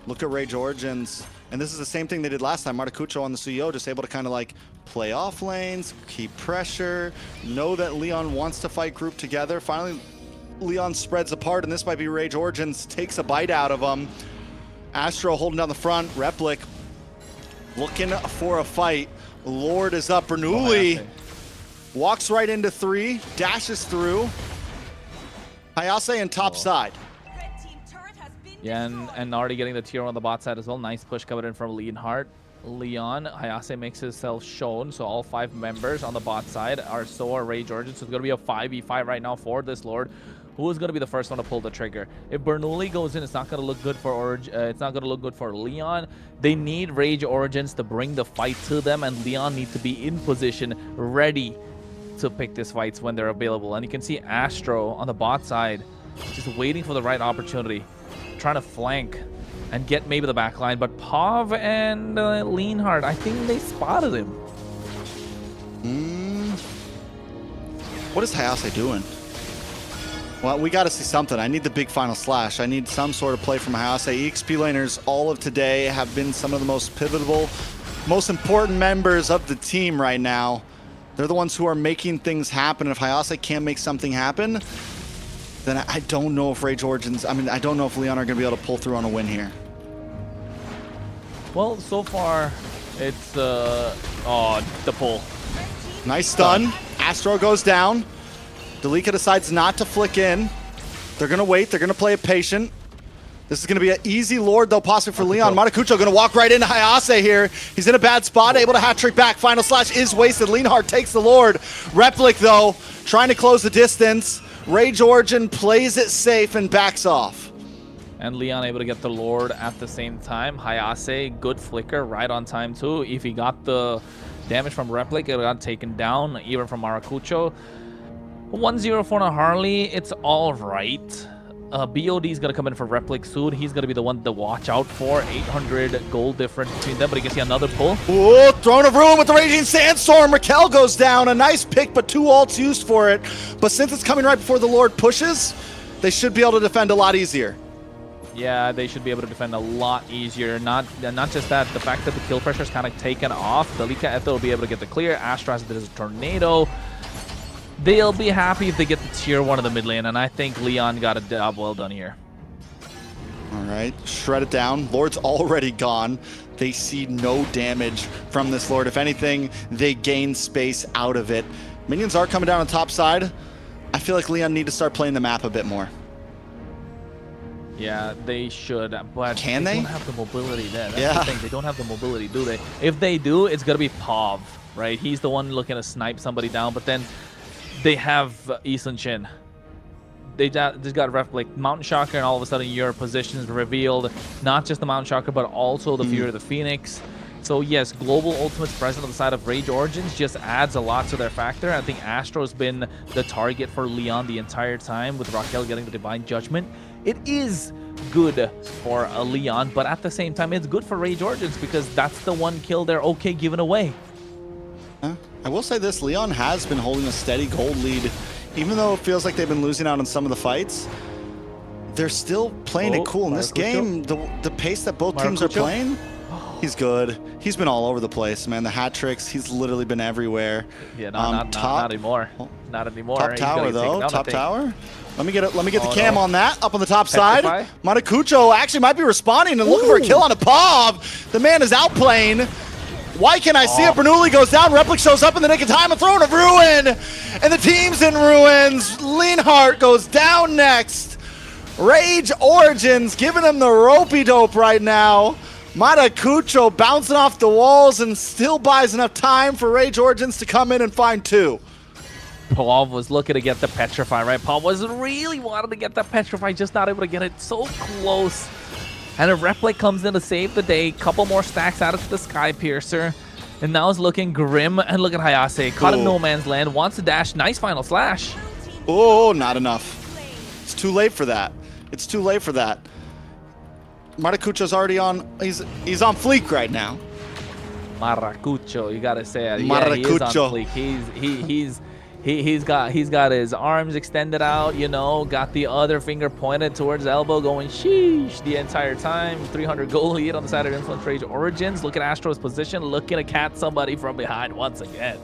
Look at Rage Origins. And this is the same thing they did last time. Matakucho on the CEO, just able to kind of like play off lanes, keep pressure, know that Leon wants to fight group together. Finally, Leon spreads apart, and this might be Rage Origins, takes a bite out of them. Astro holding down the front. Replic looking for a fight. Lord is up. Bernoulli walks right into 3, dashes through. Hayase and top side. Yeah, and already getting the tier 1 on the bot side as well. Nice push coming in from Leonhardt. Leon, Hayase makes himself shown, so all 5 members on the bot side are Rage Origins. So it's going to be a 5v5 right now for this Lord. Who is going to be the first one to pull the trigger? If Bernoulli goes in, it's not going to look good for it's not going to look good for Leon. They need Rage Origins to bring the fight to them, and Leon needs to be in position, ready to pick these fights when they're available. And you can see Astro on the bot side just waiting for the right opportunity, trying to flank and get maybe the back line. But Pav and Leonhardt, I think they spotted him. What is Hayase doing? Well, we got to see something. I need the big final slash. I need some sort of play from Hayase. EXP laners all of today have been some of the most pivotal, most important members of the team right now. They're the ones who are making things happen. If Hayase can't make something happen, then I don't know if Rage Origins, I don't know if Leon are going to be able to pull through on a win here. Well, so far, it's the pull. Nice stun. Astro goes down. Delika decides not to flick in. They're going to wait. They're going to play it patient. This is going to be an easy Lord, though, possibly for Leon. Matakucho going to walk right into Hayase here. He's in a bad spot, able to hat-trick back. Final slash is wasted. Leonhardt takes the Lord. Replic, though, trying to close the distance. Rage Origin plays it safe and backs off. And Leon able to get the Lord at the same time. Hayase, good flicker, right on time, too. If he got the damage from Replic, it got taken down, even from Maracucho. 1-0 for Harley, it's all right. BOD is going to come in for Replic soon. He's going to be the one to watch out for. 800 gold difference between them, but he can see another pull. Ooh, Throne of Ruin with the Raging Sandstorm. Raquel goes down. A nice pick, but 2 ults used for it. But since it's coming right before the Lord pushes, they should be able to defend a lot easier. Yeah, they should be able to defend a lot easier. Not just that, the fact that the kill pressure is kind of taken off. Delika Eto will be able to get the clear. Astras, there's a tornado. They'll be happy if they get the tier 1 of the mid lane, and I think Leon got a job well done here. All right, shred it down. Lord's already gone. They see no damage from this Lord. If anything, they gain space out of it. Minions are coming down on top side. I feel like Leon need to start playing the map a bit more. Yeah, they should, but can they don't have the mobility there. That's yeah. the thing. They don't have the mobility, do they? If they do, it's going to be Pav, right? He's the one looking to snipe somebody down, but then they have Eastern Chin. They just got Replic, Mountain Shocker, and all of a sudden your positions revealed. Not just the Mountain Shocker, but also the Fury of the Phoenix. So yes, global ultimates present on the side of Rage Origins just adds a lot to their factor. I think Astro's been the target for Leon the entire time, with Raquel getting the Divine Judgment. It is good for Leon, but at the same time, it's good for Rage Origins because that's the one kill they're okay giving away. I will say this, Leon has been holding a steady gold lead. Even though it feels like they've been losing out on some of the fights, they're still playing it cool. In this game, the pace that both teams are playing, he's good. He's been all over the place, man. The hat tricks, he's literally been everywhere. Yeah, not anymore. Not anymore. Top tower, though. Top tower. Let me get the cam on that, up on the top side. Matakucho actually might be responding and looking for a kill on a Pav. The man is outplaying. Why can I see it? Bernoulli goes down. Replic shows up in the nick of time. A Throne of Ruin. And the team's in ruins. Leonhardt goes down next. Rage Origins giving him the ropey dope right now. Matakucho bouncing off the walls and still buys enough time for Rage Origins to come in and find 2. Paul was looking to get the Petrify, right? Paul was really wanting to get the Petrify, just not able to get it so close. And a Replic comes in to save the day. Couple more stacks out of the Sky Piercer. And now it's looking grim. And look at Hayase. Caught in no man's land. Wants to dash. Nice final slash. Oh, not enough. It's too late for that. It's too late for that. Maracucho's already on. He's on fleek right now. Maracucho, you gotta say it. Maracucho. Yeah, he is on fleek. He's got his arms extended out, you know, got the other finger pointed towards the elbow, going sheesh the entire time. 300 goal lead on the side of Influence Rage Origins. Look at Astro's position, looking to catch somebody from behind once again.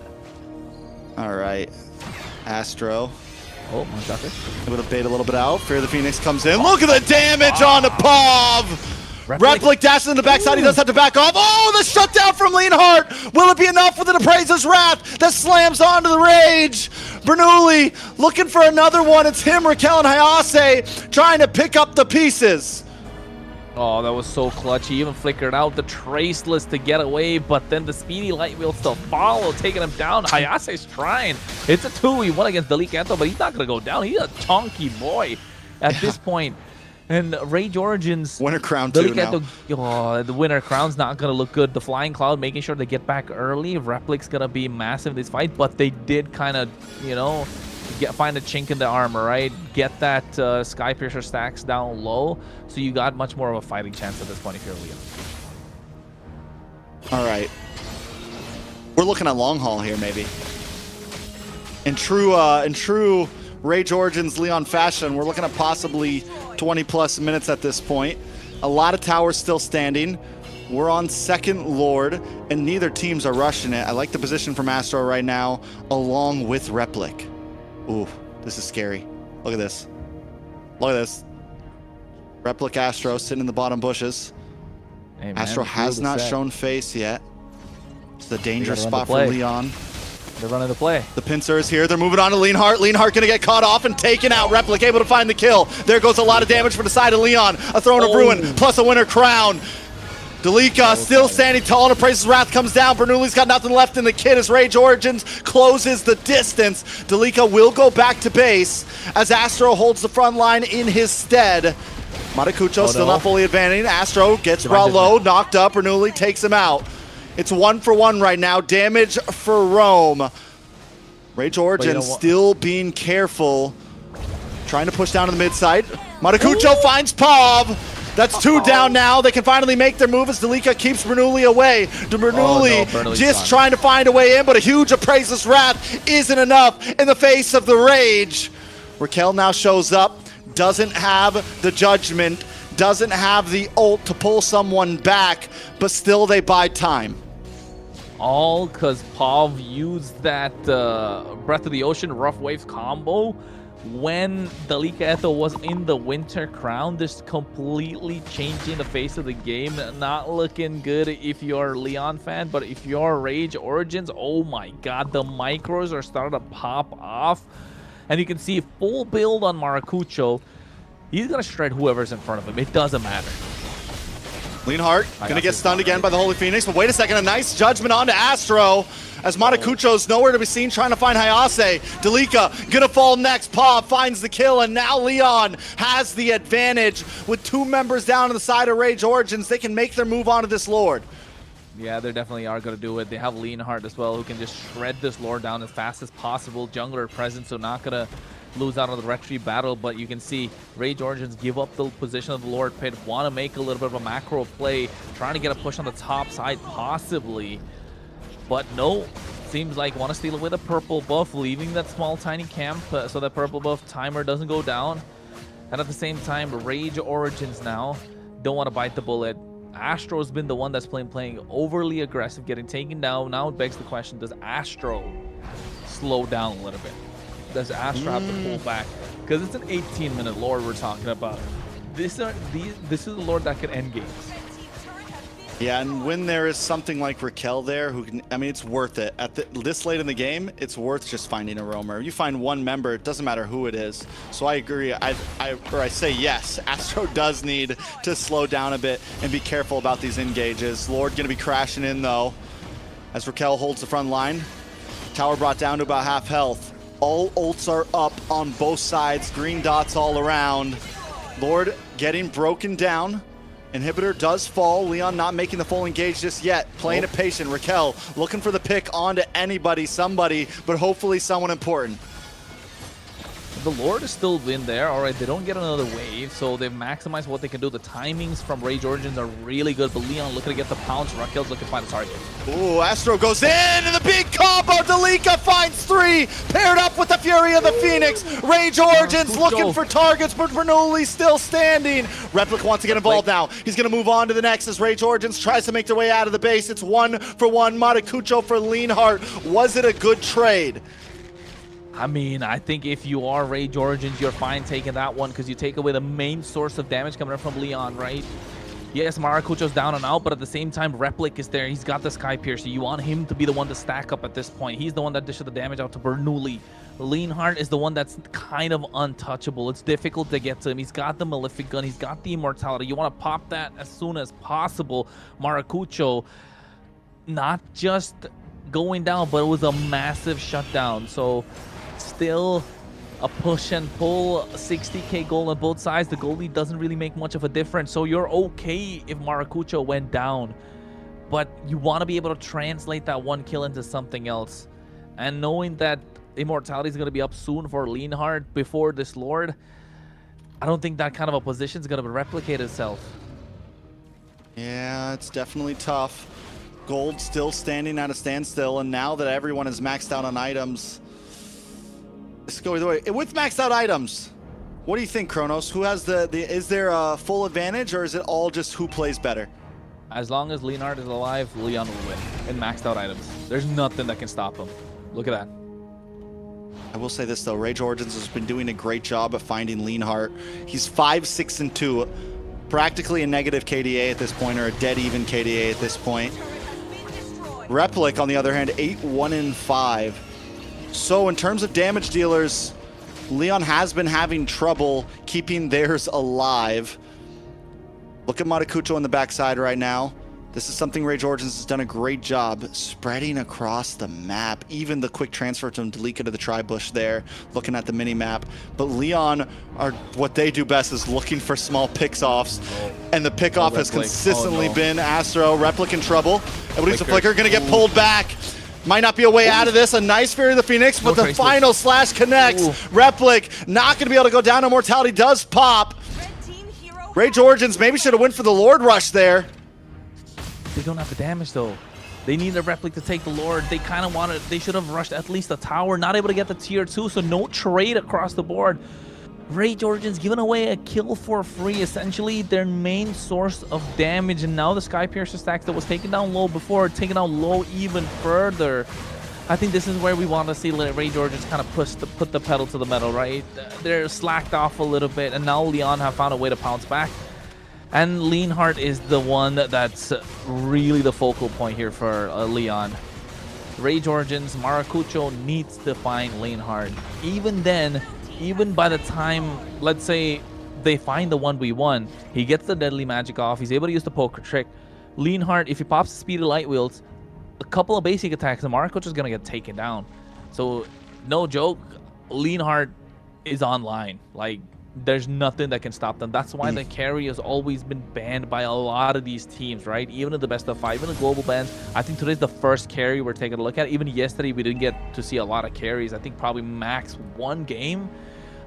All right, Astro. Oh, my God. Able to bait a little bit out. Fear the Phoenix comes in. Look at the damage on the Pav. Replic dashes in the backside. He does have to back off. Oh, the shutdown from Leonhardt. Will it be enough for the Appraiser's Wrath that slams onto the Rage? Bernoulli looking for another one. It's him, Raquel, and Hayase trying to pick up the pieces. Oh, that was so clutch. He even flickered out the Traceless to get away, but then the speedy light wheel still follow, taking him down. Hayase's trying. It's a 2v1 against Delicato, but he's not going to go down. He's a chunky boy at this point. And Rage Origins... Winner crown too now. Oh, the winner crown's not going to look good. The Flying Cloud making sure they get back early. Replic's going to be massive in this fight, but they did kind of, you know... find a chink in the armor, right? Get that Sky Piercer stacks down low, so you got much more of a fighting chance at this point if you're Leon. All right, we're looking at long haul here, maybe. In true Rage Origins Leon fashion, we're looking at possibly 20+ minutes at this point. A lot of towers still standing. We're on second Lord, and neither teams are rushing it. I like the position from Astro right now, along with Replic. Ooh, this is scary. Look at this. Look at this. Replic Astro sitting in the bottom bushes. Hey, man, Astro has not shown face yet. It's a dangerous spot for Leon. They're running the play. The pincer is here. They're moving on to Leonhart. Leonhart going to get caught off and taken out. Replic able to find the kill. There goes a lot of damage for the side of Leon. A Throne of Ruin plus a winner crown. Delica still standing tall, and Appraiser's Wrath comes down. Bernoulli's got nothing left in the kit as Rage Origins closes the distance. Delica will go back to base as Astro holds the front line in his stead. Matakucho still not fully advantaging. Astro gets low, knocked up. Bernoulli takes him out. It's 1-for-1 right now. Damage for Rome. Rage Origins still being careful. Trying to push down to the mid side. Matakucho finds Pav. That's 2 down now. They can finally make their move as Delica keeps Bernoulli away. Bernoulli just trying to find a way in, but a huge Appraiser's Wrath isn't enough in the face of the Rage. Raquel now shows up, doesn't have the judgment, doesn't have the ult to pull someone back, but still they buy time. All because Pav used that Breath of the Ocean Rough Waves combo when Delicato was in the Winter Crown. This completely changing the face of the game. Not looking good if you're a Leon fan, but if you're Rage Origins, oh my god, the micros are starting to pop off. And you can see full build on Maracucho. He's going to shred whoever's in front of him. It doesn't matter. Leonhart gonna get stunned again by the Holy Phoenix, but wait a second, a nice judgment onto Astro as Matakucho's nowhere to be seen trying to find Hayase. Delica gonna fall next, Pav finds the kill, and now Leon has the advantage with 2 members down on the side of Rage Origins. They can make their move onto this Lord. Yeah, they definitely are going to do it. They have Leonhart as well, who can just shred this Lord down as fast as possible. Jungler present, so not going to lose out on the Red Tree battle, but you can see Rage Origins give up the position of the Lord Pit, want to make a little bit of a macro play, trying to get a push on the top side possibly, but no, seems like want to steal away the purple buff, leaving that small tiny camp so that purple buff timer doesn't go down. And at the same time, Rage Origins now don't want to bite the bullet. Astro's been the one that's playing overly aggressive, getting taken down. Now it begs the question, does Astro slow down a little bit? Does Astro have to pull back? Because it's an 18-minute Lord we're talking about. This is a Lord that could end games. Yeah, and when there is something like Raquel there, who can, I mean, it's worth it. At this late in the game, it's worth just finding a roamer. You find one member, it doesn't matter who it is. So I agree. I say yes. Astro does need to slow down a bit and be careful about these engages. Lord gonna be crashing in though, as Raquel holds the front line. Tower brought down to about half health. All ults are up on both sides. Green dots all around. Lord getting broken down. Inhibitor does fall. Leon not making the full engage just yet. Playing it patient. Raquel looking for the pick onto anybody, somebody, but hopefully someone important. The Lord is still in there. All right, they don't get another wave, so they've maximized what they can do. The timings from Rage Origins are really good, but Leon looking to get the pounce. Raquel's looking to find a target. Ooh, Astro goes in, and the big combo. Delica finds 3, paired up with the Fury of the Phoenix. Rage Origins looking for targets, but Bernoulli still standing. Replic wants to get involved now. He's going to move on to the next as Rage Origins tries to make their way out of the base. It's 1-for-1. Matakucho for Leonhart. Was it a good trade? I mean, I think if you are Rage Origins, you're fine taking that one because you take away the main source of damage coming in from Leon, right? Yes, Maracucho's down and out, but at the same time, Replic is there. He's got the Sky Piercer. You want him to be the one to stack up at this point. He's the one that dishes the damage out to Bernoulli. Leonhardt is the one that's kind of untouchable. It's difficult to get to him. He's got the Malefic Gun. He's got the Immortality. You want to pop that as soon as possible. Maracucho, not just going down, but it was a massive shutdown. So still a push and pull, 60k goal on both sides. The goalie doesn't really make much of a difference. So you're okay if Maracucho went down, but you want to be able to translate that one kill into something else. And knowing that Immortality is going to be up soon for Leonhardt before this Lord, I don't think that kind of a position is going to replicate itself. Yeah, it's definitely tough. Gold still standing at a standstill, and now that everyone is maxed out on items, let's go either way. With maxed out items, what do you think, Kronos? Who has is there a full advantage, or is it all just who plays better? As long as Leonhardt is alive, Leon will win in maxed out items. There's nothing that can stop him. Look at that. I will say this though, Rage Origins has been doing a great job of finding Leonhardt. He's 5-6-2, practically a negative KDA at this point, or a dead even KDA at this point. Replic, on the other hand, 8-1-5. So in terms of damage dealers, Leon has been having trouble keeping theirs alive. Look at Maracucho on the backside right now. This is something Rage Origins has done a great job spreading across the map. Even the quick transfer to Delika to the tri-bush there, looking at the mini-map. But Leon, what they do best is looking for small picks-offs. And the pick-off has consistently been Astro. Replic in trouble. And leaves the Flicker, going to get pulled back. Might not be a way out of this. A nice Fury of the Phoenix, but the final slash connects. Replic not going to be able to go down. Immortality does pop. Rage Origins maybe should have went for the Lord Rush there. They don't have the damage though. They need a Replic to take the Lord. They kind of wanted, they should have rushed at least a tower, not able to get the tier 2, so no trade across the board. Rage Origins giving away a kill for free, essentially their main source of damage, and now the Sky Piercer stacks that was taken down low before, taken down low even further. I think this is where we want to see Rage Origins kind of put the pedal to the metal, right? They're slacked off a little bit, and now Leon have found a way to pounce back. And Leonhardt is the one that's really the focal point here for Leon. Rage Origins, Maracucho needs to find Leonhardt. Even then, even by the time, let's say, they find the 1v1, he gets the Deadly Magic off, he's able to use the Poker Trick. Leonhardt, if he pops the Speedy Light Wheels, a couple of basic attacks, and Maracucho is going to get taken down. So, no joke, Leonhardt is online. Like, there's nothing that can stop them. That's why the carry has always been banned by a lot of these teams, right? Even in the best of 5, even the global bans. I think today's the first carry we're taking a look at. Even yesterday, we didn't get to see a lot of carries. I think probably max 1 game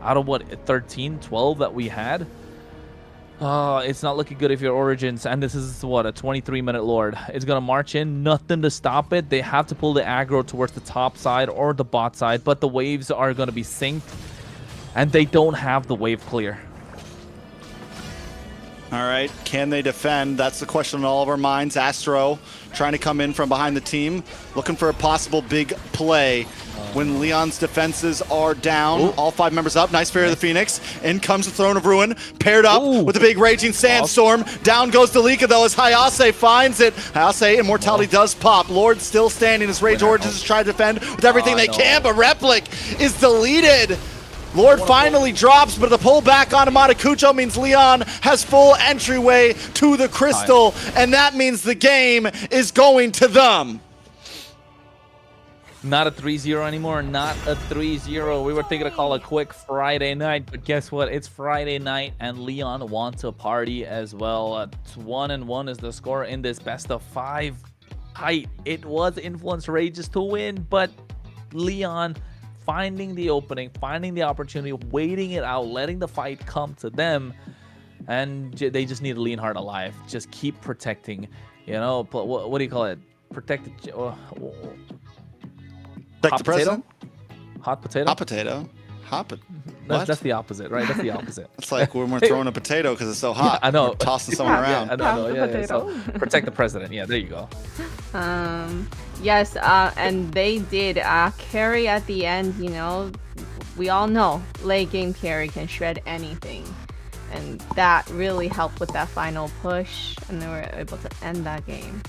out of what, 13, 12 that we had. It's not looking good if you're Origins, and this is what, a 23-minute Lord. It's gonna march in, nothing to stop it. They have to pull the aggro towards the top side or the bot side, but the waves are gonna be synced, and they don't have the wave clear. All right, can they defend? That's the question on all of our minds. Astro trying to come in from behind the team, looking for a possible big play when Leon's defenses are down. Ooh. All 5 members up. Nice Fury of the Phoenix. In comes the Throne of Ruin, paired up with a big Raging Sandstorm. Down goes Delika though as Hayase finds it. Hayase, Immortality does pop. Lord still standing as Rage Origins is trying to defend with everything they can, but Replic is deleted. Lord finally drops, but the pull back on Maracucho means Leon has full entryway to the crystal, and that means the game is going to them. Not a 3-0 anymore, not a 3-0. We were thinking to call a quick Friday night, but guess what? It's Friday night, and Leon wants a party as well. 1-1 is the score in this best of 5 fight. It was Influence Rages to win, but Leon finding the opening, finding the opportunity, waiting it out, letting the fight come to them, and they just need Leonhardt alive. Just keep protecting, you know, what do you call it? Protect the... Hot the president? Hot potato? Hot potato. That's the opposite, right? That's the opposite. It's like when we're throwing a potato because it's so hot. Yeah, I know. We're tossing someone around. Yeah, I know. Yeah. So protect the president. Yeah, there you go. Yes, and they did carry at the end. You know, we all know late game carry can shred anything, and that really helped with that final push, and they were able to end that game.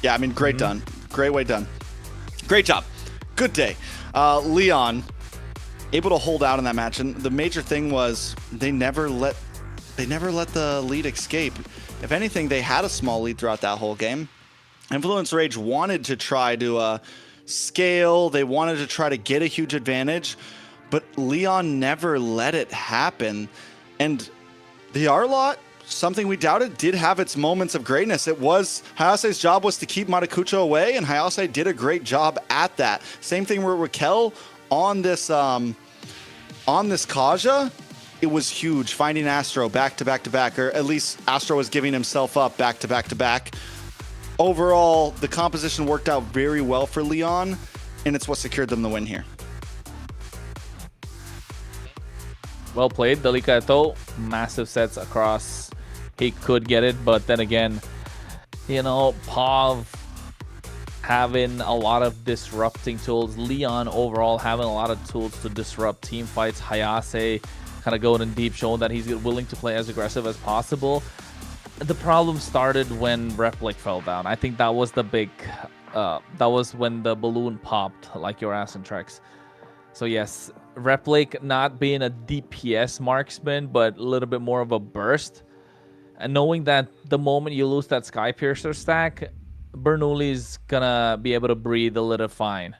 Yeah, I mean, great done. Great way done. Great job. Good day. Leon able to hold out in that match, and the major thing was they never let the lead escape. If anything, they had a small lead throughout that whole game. Influence Rage wanted to try to scale. They wanted to try to get a huge advantage, but Leon never let it happen. And the R-Lot, something we doubted, did have its moments of greatness. It was Hayase's job was to keep Maracucho away, and Hayase did a great job at that. Same thing with Raquel on this Kaja. It was huge finding Astro back to back to back, or at least Astro was giving himself up back to back to back. Overall, the composition worked out very well for Leon, and it's what secured them the win here. Well played, Delicato. Massive sets across. He could get it, but then again, you know, Pav having a lot of disrupting tools. Leon overall having a lot of tools to disrupt team fights. Hayase kind of going in deep, showing that he's willing to play as aggressive as possible. The problem started when Replic fell down. I think that was the big, that was when the balloon popped, like you're asking, Trex. So yes, Replic not being a DPS marksman, but a little bit more of a burst. And knowing that the moment you lose that Sky Piercer stack, Bernoulli's gonna be able to breathe a little fine.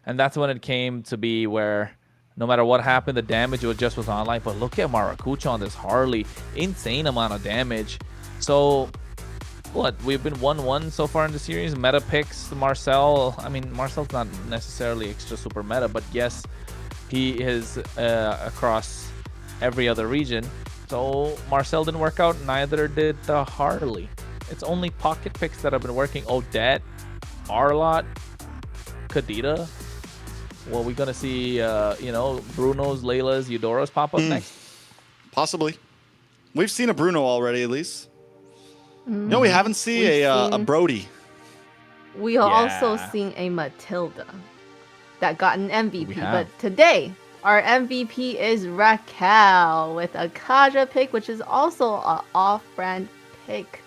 And that's when it came to be where no matter what happened, the damage was online. But look at Maracucho on this Harley. Insane amount of damage. So, what? We've been 1-1 so far in the series. Meta picks Marcel. I mean, Marcel's not necessarily extra super meta, but yes, he is across every other region. So, Marcel didn't work out, neither did the Harley. It's only pocket picks that have been working. Odette, R-Lot, Kadita. Well, we're going to see, you know, Bruno's, Layla's, Eudora's pop up next? Possibly. We've seen a Bruno already, at least. No, we haven't seen a Brody. We also seen a Matilda that got an MVP. But today, our MVP is Raquel with a Kaja pick, which is also an off-brand pick.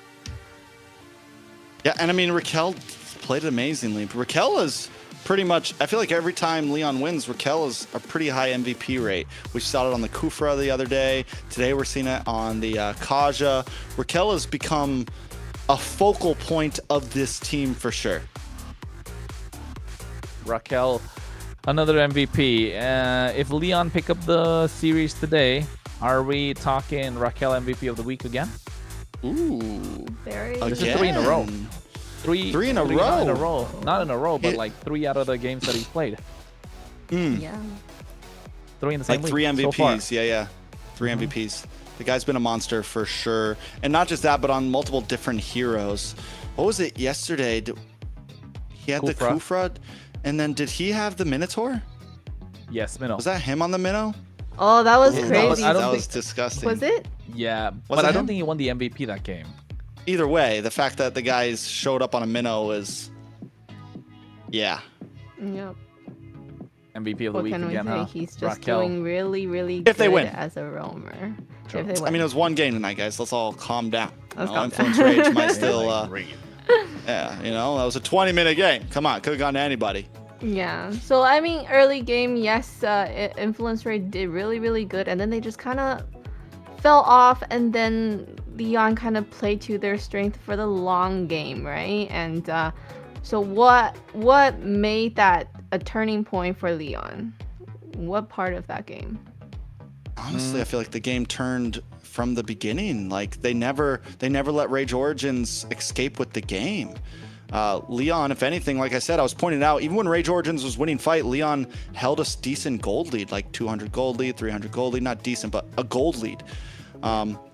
Yeah, and I mean, Raquel played amazingly. Raquel is pretty much, I feel like every time Leon wins, Raquel is a pretty high MVP rate. We saw it on the Kufra the other day. Today we're seeing it on the Kaja. Raquel has become a focal point of this team for sure. Raquel, another MVP. If Leon pick up the series today, are we talking Raquel MVP of the week again? Ooh. This is 3 in a row. Three in a row. Not in a row, but like 3 out of the games that he's played. Yeah. 3 in the same like 3 week MVPs. So Yeah. 3 MVPs. The guy's been a monster for sure. And not just that, but on multiple different heroes. What was it yesterday? He had the Kufra. And then did he have the Minotaur? Yes, Minnow. Was that him on the Minnow? Oh, that was crazy. That was disgusting. Was it? Yeah, but I don't think he won the MVP that game. Either way, the fact that the guys showed up on a Minnow is, yeah. Yep. MVP of the week again, huh? He's just doing really, really if they good win. as a roamer. Sure. If they win. I mean, it was one game tonight, guys. Let's all calm down. Influence down. Rage might still, yeah, you know, that was a 20-minute game. Come on, could have gone to anybody. Yeah. So, I mean, early game, yes, Influence Rate did really, really good. And then they just kind of fell off. And then Leon kind of played to their strength for the long game, right? And so what made that a turning point for Leon? What part of that game? Honestly, I feel like the game turned from the beginning. Like they never let Rage Origins escape with the game. Leon, if anything, like I said, I was pointing out, even when Rage Origins was winning fight, Leon held a decent gold lead, like 200 gold lead, 300 gold lead, not decent, but a gold lead.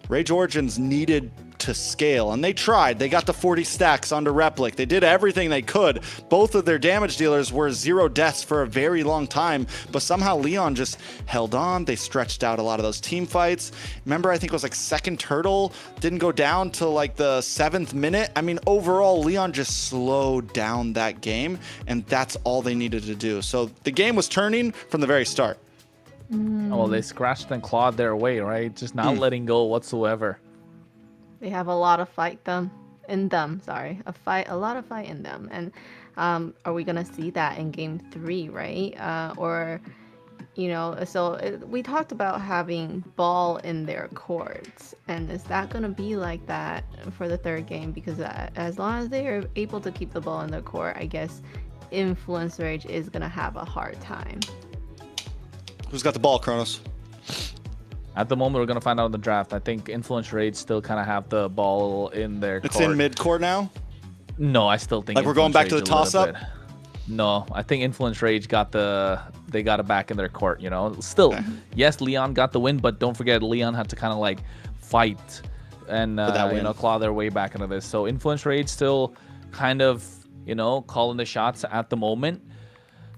Rage Origins needed to scale, and they tried. They got the 40 stacks onto Replic. They did everything they could. Both of their damage dealers were 0 deaths for a very long time, but somehow Leon just held on. They stretched out a lot of those team fights. Remember, I think it was like second turtle didn't go down till like the 7th minute. I mean, overall, Leon just slowed down that game, and that's all they needed to do. So the game was turning from the very start. Oh, well, they scratched and clawed their way, right? Just not letting go whatsoever. They have a lot of fight them. in them. Sorry, a lot of fight in them. And are we gonna see that in game 3, right? Or you know, so we talked about having ball in their courts, and is that gonna be like that for the 3rd game? Because as long as they are able to keep the ball in their court, I guess Influence Rage is gonna have a hard time. Who's got the ball, Kronos? At the moment, we're gonna find out in the draft. I think Influence Rage still kind of have the ball in their court. It's in mid-court now? No, I still think like we're going back to the toss-up? No, I think Influence Rage got it back in their court, you know. Still, yes, Leon got the win, but don't forget Leon had to kind of like fight and you know, claw their way back into this. So Influence Rage still kind of, you know, calling the shots at the moment.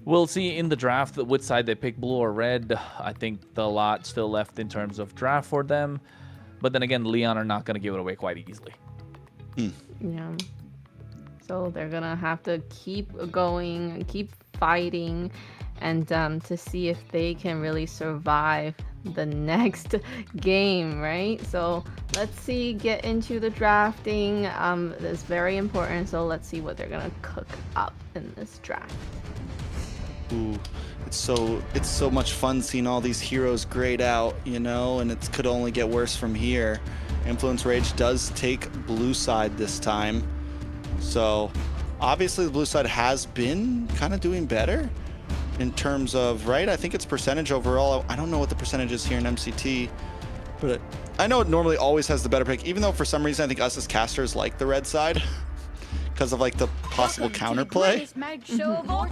We'll see in the draft which side they pick, blue or red. I think the lot still left in terms of draft for them. But then again, Leon are not going to give it away quite easily. Yeah. So they're going to have to keep going, keep fighting, and to see if they can really survive the next game, right? So let's see, get into the drafting. That's very important. So let's see what they're going to cook up in this draft. Ooh, it's so much fun seeing all these heroes grayed out, you know, and it could only get worse from here. Influence Rage does take blue side this time. So obviously the blue side has been kind of doing better in terms of, right? I think it's percentage overall. I don't know what the percentage is here in MCT, but I know it normally always has the better pick, even though for some reason I think us as casters like the red side because of like the possible counterplay.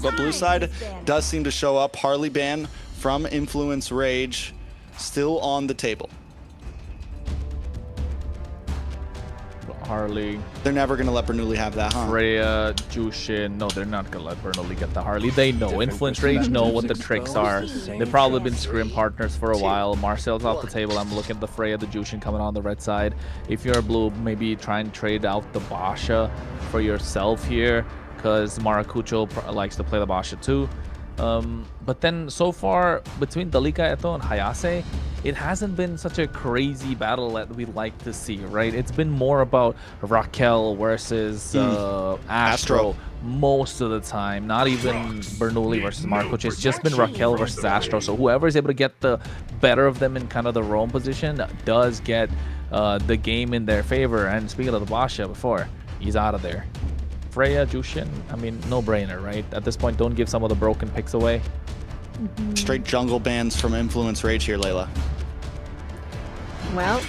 But blue side does seem to show up. Harley ban from Influence Rage still on the table. Harley. They're never going to let Bernoulli have that, huh? Freya, Jushin. No, they're not going to let Bernoulli get the Harley. They know. Influence Rage know what the tricks are. They've probably been scrim partners for a while. Marcel's off the table. I'm looking at the Freya, the Jushin coming on the red side. If you're a blue, maybe try and trade out the Basha for yourself here, because Maracucho likes to play the Basha too. But then so far between Dalika Eto and Hayase, it hasn't been such a crazy battle that we like to see, right? It's been more about Raquel versus Astro most of the time. Not even Bernoulli versus Marco. It's just been Raquel versus Astro. So whoever is able to get the better of them in kind of the roam position does get the game in their favor. And speaking of the Basha before, he's out of there. Freya, Jushin, I mean, no-brainer, right? At this point, don't give some of the broken picks away. Straight jungle bans from Influence Rage here, Layla. Well,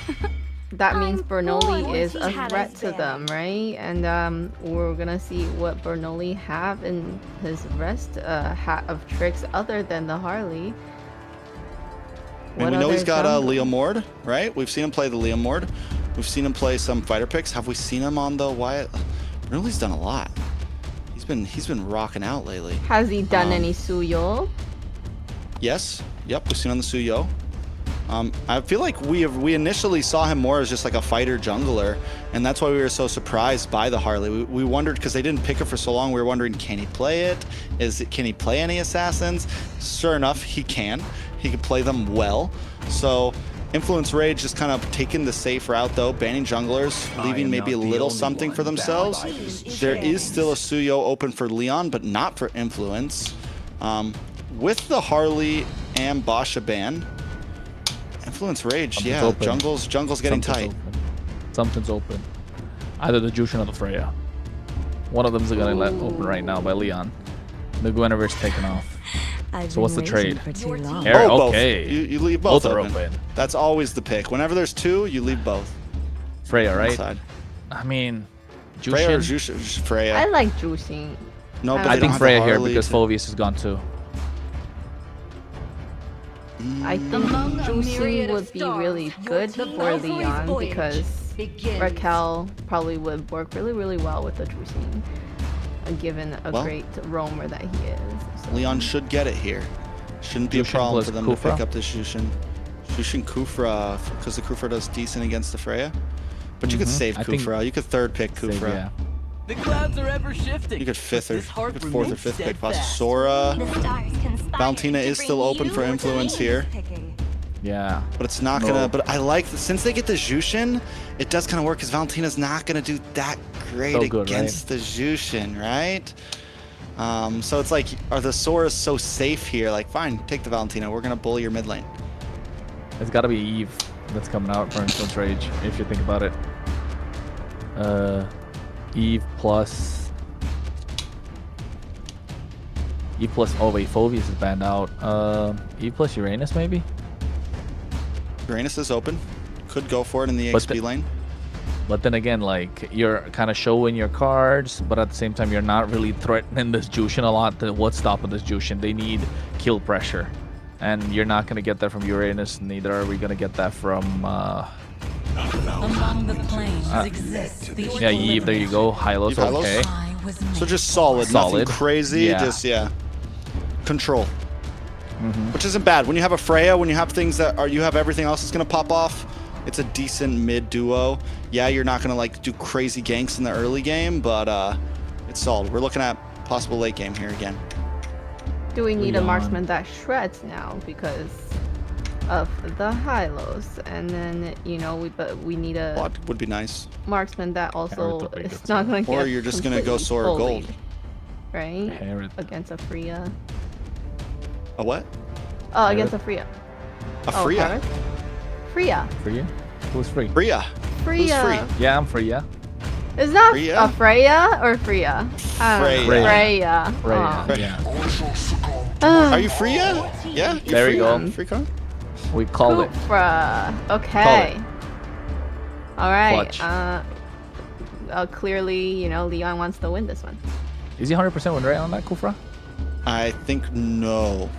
that means Bernoulli is a threat to them, right? And we're gonna see what Bernoulli have in his rest hat of tricks other than the Harley. And we know he's got Leo Mord, right? We've seen him play the Leo Mord. We've seen him play some fighter picks. Have we seen him on the Wyatt? Bernoulli's done a lot. He's been rocking out lately. Has he done any Suyo? Yes. Yep. We've seen on the Suyo. I feel like we initially saw him more as just like a fighter jungler, and that's why we were so surprised by the Harley. We wondered, because they didn't pick it for so long, we were wondering, can he play it? Can he play any assassins? Sure enough, he can. He can play them well. So Influence Rage just kind of taking the safe route though, banning junglers, leaving maybe a little something for themselves. There is still a Suyo open for Leon, but not for Influence. With the Harley and Basha ban, Influence Rage, jungle's getting tight. Something's open. Either the Jushin or the Freya. One of them's gonna let open right now by Leon. The Guinevere's taken off. So what's the trade? Okay. You leave both open. That's always the pick. Whenever there's two, you leave both. Freya, right? Inside. I mean, Jushin. Freya or Jushin? Freya. I like Jushin. No, but I think Freya here because Phoveus is gone too. I think Jushin would be really good for Leon because Raquel probably would work really, really well with the Jushin, given a great roamer that he is. So. Leon should get it here. Shouldn't be a problem for them to pick up this Jushin. Jushin Kufra, because the Kufra does decent against the Freya. But you could save Kufra. You could third pick Kufra. Yeah. The clouds are ever shifting. You could fourth or fifth pick. Sora. Valentina is still open for Influence here. Yeah. But it's not gonna. But I like since they get the Jushin, it does kind of work because Valentina's not gonna do that great So good, against the Jushin, right? So it's like, are the Soras so safe here? Like, fine, take the Valentina. We're gonna bully your mid lane. It's got to be Eve that's coming out for Influence Rage, if you think about it. Eve plus... Oh wait, Phoveus is banned out. Eve plus Uranus, maybe? Uranus is open. Could go for it in the XP lane. But then again, like, you're kind of showing your cards, but at the same time, you're not really threatening this Jushin a lot. What's stopping this Jushin? They need kill pressure. And you're not going to get that from Uranus, neither are we going to get that from... Among the planes exists the yeah, Eve, there you go. Hylos, okay. So just solid. Nothing crazy, just, control. Which isn't bad. When you have a Freya, when you have things that are... You have everything else that's going to pop off, it's a decent mid duo. Yeah, you're not going to, like, do crazy ganks in the early game, but it's solid. We're looking at possible late game here again. Do we need a marksman that shreds now because of the Hylos? And then, you know, we need a What would be nice. marksman that also is not going to get Or you're just going to go Sora Gold. Right? Against a Freya. A what? Oh, against a Freya. A Freya? Freya. Freya? Who's free? Freya. Freya. Who's free? Yeah, I'm Freya. Is that Freya? a Freya or Freya? Freya. Freya. Freya, Oh. yeah. Are you Freya? Yeah? You're There you Freya. go. Free card? We called it. Kufra. Okay. All right. Clutch. Clearly, you know, Leon wants to win this one. Is he 100% win rate on that, Kufra? I think no.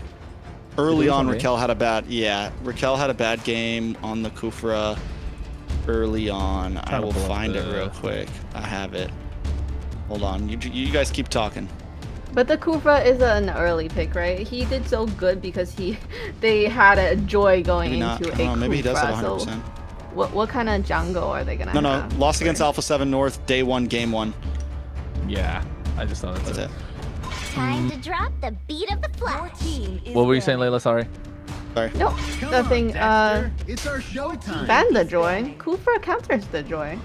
Early on, Raquel had a bad... Yeah, Raquel had a bad game on the Kufra early on. I will find it real quick. I have it. Hold on. You guys keep talking. But the Kufra is an early pick, right? He did so good because they had a joy going into a Kufra. Maybe he does have 100%. So what kind of jungle are they gonna have? No, lost against Alpha 7 North, day 1, game 1. Yeah, I just thought that's it. Time to drop the beat of the flash. What were you saying, Layla? Sorry. Sorry. No, nothing. It's our showtime. Ban the joy. Kufra counters the joy.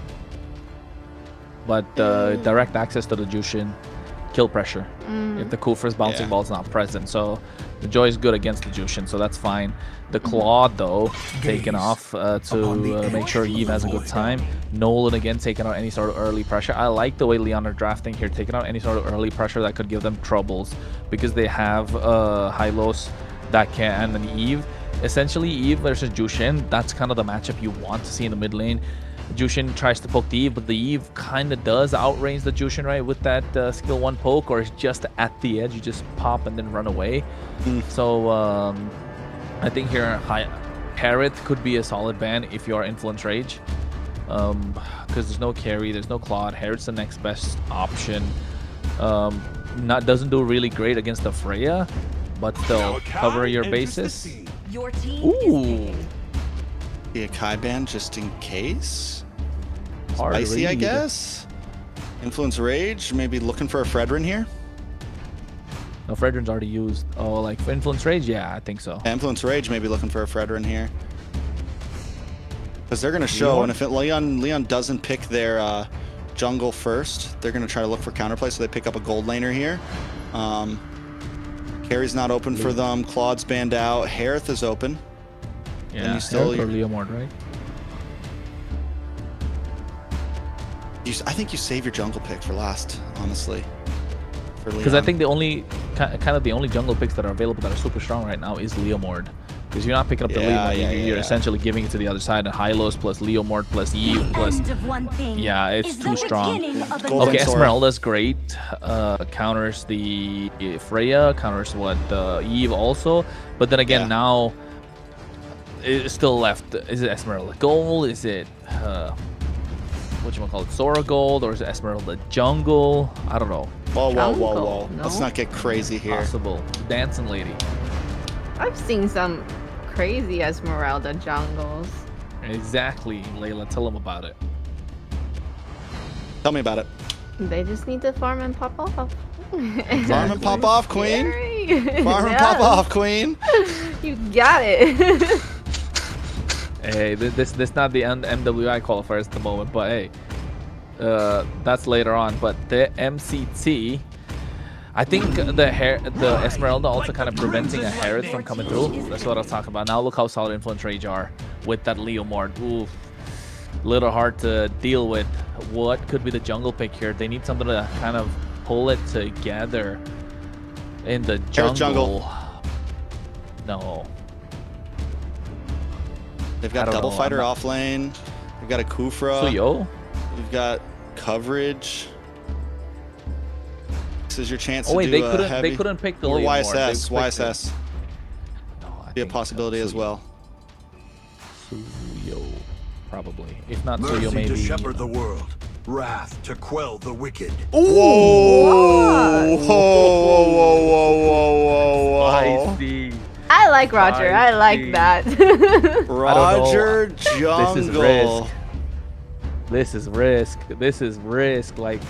But direct access to the Jushin, kill pressure. If the Kufra's bouncing ball is not present. So the Joy is good against the Jushin, so that's fine. The Claude, though, taken off to make sure Eve has a good time. Nolan, again, taking out any sort of early pressure. I like the way Leon are drafting here, taking out any sort of early pressure that could give them troubles because they have Hylos that can, and then Eve. Essentially, Eve versus Jushin, that's kind of the matchup you want to see in the mid lane. Jushin tries to poke the Eve, but the Eve kind of does outrange the Jushin, right, with that skill 1 poke, or it's just at the edge, you just pop and then run away. So I think here Parrot could be a solid ban if you are Influence Rage, because there's no carry, there's no Claude. Parrot's the next best option. Doesn't do really great against the Freya, but still cover your bases. Your team Ooh. Be a Kai ban just in case. Hard Spicy, I read. guess. Influence Rage, maybe looking for a Fredrin here. No, Fredrin's already used. Oh, like for Influence Rage? Yeah, I think so. Influence Rage, maybe looking for a Fredrin here. Because they're going to show, and if Leon doesn't pick their jungle first, they're going to try to look for counterplay, so they pick up a gold laner here. Carry's not open for them. Claude's banned out. Harith is open. Yeah, you still or Leomord, right? I think you save your jungle pick for last, honestly. Because I think the only the only jungle picks that are available that are super strong right now is Leomord. Because you're not picking up the Leomord, you're essentially giving it to the other side. And Hylos plus Leomord plus Eve plus... Yeah, it's too strong. Okay, Esmeralda's great. Counters the Freya, counters Eve also. But then again, now it's still left. Is it Esmeralda Gold? Is it whatchamacallit, Sora Gold? Or is it Esmeralda Jungle? I don't know. Whoa. No? Let's not get crazy here. Possible. Dancing lady. I've seen some crazy Esmeralda jungles. Exactly, Layla. Tell them about it. Tell me about it. They just need to farm and pop off. Farm and pop off, queen. Farm and pop off, queen. You got it. Hey, this not the MWI qualifiers at the moment, but hey, that's later on. But the MCT, I think the Esmeralda also kind of preventing a Herod from coming through. That's what I was talking about. Now look how solid Influence Rage are with that Leo Mort. Ooh, little hard to deal with. What could be the jungle pick here? They need something to kind of pull it together in the jungle. No. They've got Double Fighter off lane. They've got a Kufra. Suyo. You've got coverage. This is your chance to do they heavy. couldn't pick the or Leo YSS. Mort. YSS. Be a possibility as well. Suyo, probably. If not Mercy Suyo, maybe. to shepherd the world, wrath to quell the wicked. Whoa! Whoa! Spicy. I like Roger. I like that. Roger Jungle. This is risk. This is risk. Like,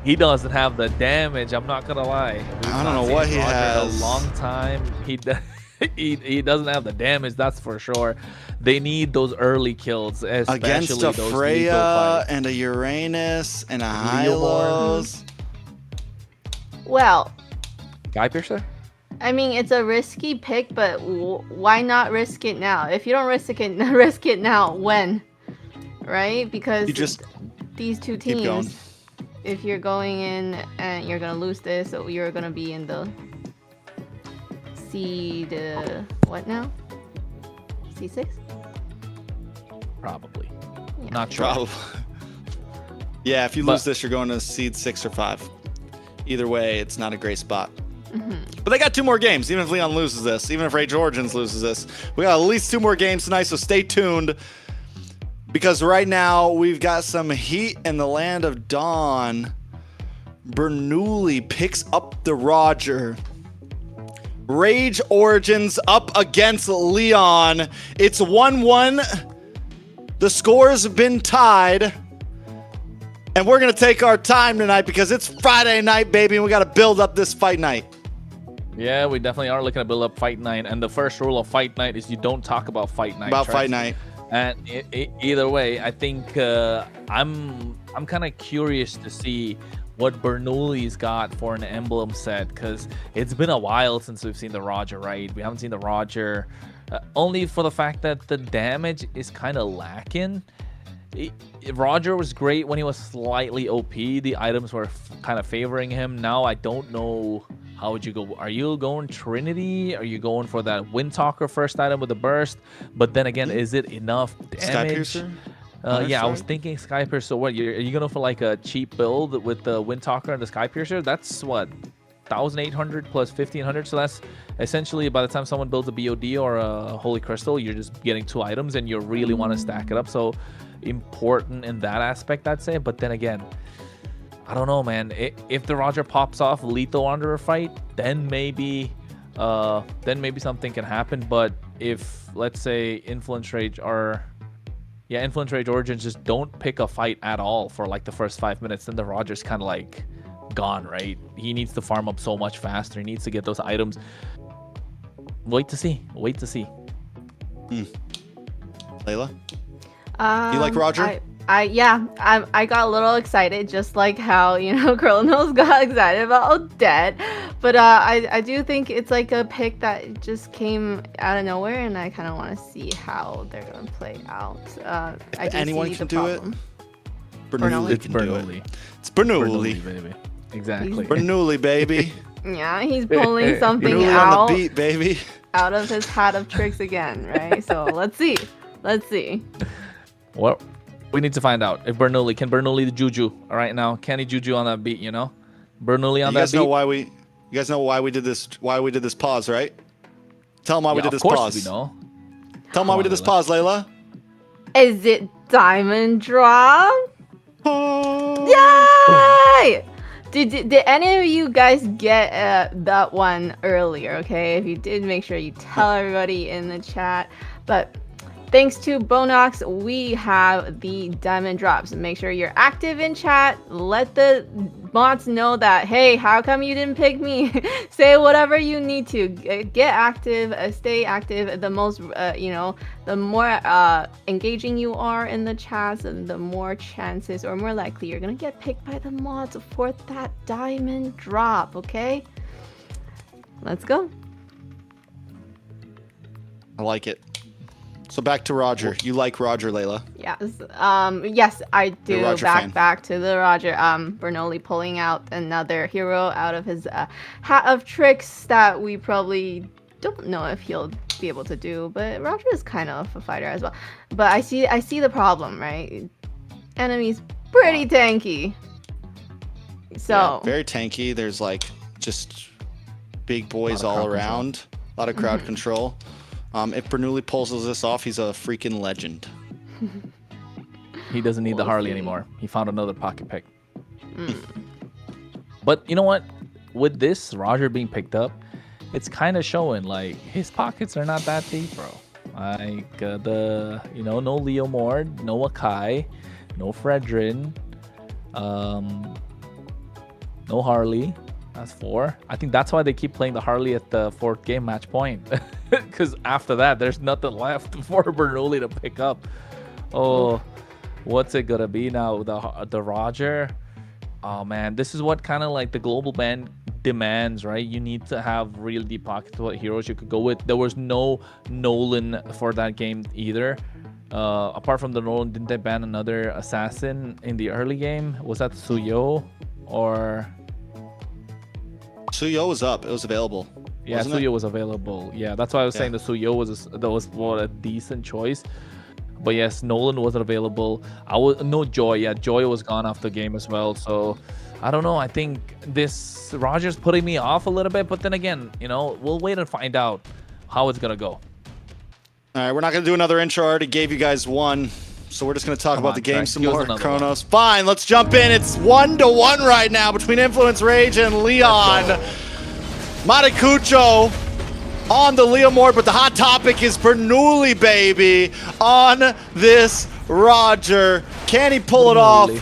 he doesn't have the damage. I'm not gonna lie. I don't know what he has. In a long time. He doesn't have the damage. That's for sure. They need those early kills, especially against a those Freya and a Uranus and a Hylos. Well, Guy Piercer. I mean, it's a risky pick, but why not risk it now? If you don't risk it now, when? Right? Because you just these two teams, if you're going in and you're gonna lose this, so you're gonna be in the seed. What now? C6? Probably. Yeah. Not sure. Probably. Yeah, if you lose this, you're going to seed 6 or 5. Either way, it's not a great spot. But they got 2 more games, even if Leon loses this, even if Rage Origins loses this. We got at least 2 more games tonight, so stay tuned. Because right now, we've got some heat in the land of Dawn. Bernoulli picks up the Roger. Rage Origins up against Leon. It's 1-1. The scores have been tied. And we're going to take our time tonight because it's Friday night, baby, and we got to build up this fight night. Yeah, we definitely are looking to build up fight night, and the first rule of fight night is you don't talk about fight night. Fight night. And either way, I think I'm kind of curious to see what Bernoulli's got for an emblem set, because it's been a while since we've seen the Roger, right? We haven't seen the Roger, only for the fact that the damage is kind of lacking. Roger was great when he was slightly OP. The items were kind of favoring him. Now I don't know. How would you go? Are you going Trinity? Are you going for that Windtalker first item with the burst? But then again, is it enough damage? Skypiercer? Yeah, I was thinking Skypiercer. So what? Are you going for like a cheap build with the Windtalker and the Skypiercer? That's what, 1,800 plus 1,500. So that's essentially by the time someone builds a BOD or a Holy Crystal, you're just getting 2 items and you really want to stack it up. So important in that aspect, I'd say. But then again, I don't know, man. If the Roger pops off lethal under a fight, then maybe something can happen. But if, let's say, Influence Rage Origins just don't pick a fight at all for like the first 5 minutes, then the Roger's kind of like gone, right? He needs to farm up so much faster. He needs to get those items. Wait to see. Layla? You like Roger? I got a little excited, just like how, Kronos got excited about Odette. But I do think it's like a pick that just came out of nowhere, and I kind of want to see how they're going to play out. Anyone can do it. Bernoulli. It's Bernoulli. It's Bernoulli, baby. Exactly. Bernoulli, baby. Yeah, he's pulling something Bernoulli out on the beat, baby. Out of his hat of tricks again, right? So let's see. Well, we need to find out if Bernoulli can the Juju. All right, now can he Juju on that beat? Bernoulli on that beat. You guys know why we did this? Why we did this pause, right? Tell them why we did this pause. Of course we know. Tell them why we did this pause, Layla. Is it Diamond Drop? Oh. Yay! Did any of you guys get that one earlier? Okay, if you did, make sure you tell everybody in the chat. But thanks to Bonox, we have the diamond drops. Make sure you're active in chat. Let the mods know that, hey, how come you didn't pick me? Say whatever you need to. Get active, stay active. The most, the more engaging you are in the chats, the more chances or more likely you're gonna get picked by the mods for that diamond drop, okay? Let's go. I like it. So back to Roger. You like Roger, Layla? Yes. Yes, I do. Fan. Back to the Roger. Bernoulli pulling out another hero out of his hat of tricks that we probably don't know if he'll be able to do. But Roger is kind of a fighter as well. But I see the problem, right? Enemy's pretty tanky. So yeah, very tanky. There's like just big boys all around. A lot of crowd control. If Bernoulli pulls this off, he's a freaking legend. He doesn't need the Harley anymore. He found another pocket pick. But you know what? With this Roger being picked up, it's kind of showing like his pockets are not that deep, bro. Like no Leo Mord, no Akai, no Fredrin, no Harley. That's 4. I think that's why they keep playing the Harley at the 4th game match point. Because after that, there's nothing left for Bernoulli to pick up. Oh, what's it gonna be now? The Roger? Oh man, this is what kind of like the global ban demands, right? You need to have real deep pockets what heroes you could go with. There was no Nolan for that game either. Apart from the Nolan, didn't they ban another assassin in the early game? Was that Suyo or... Suyo was up. It was available. Yeah, Suyo was available. Yeah, that's why I was saying the Suyo was a decent choice. But yes, Nolan wasn't available. No Joy. Yeah, Joy was gone off the game as well. So I don't know. I think this Roger's putting me off a little bit. But then again, we'll wait and find out how it's gonna go. All right, we're not gonna do another intro. I already gave you guys one. So we're just going to talk about the game some more. Kronos. Fine, let's jump in. It's 1-1 right now between Influence Rage and Leon. Maracucho on the Leo Mord, but the hot topic is Bernoulli, baby, on this Roger. Can he pull it off,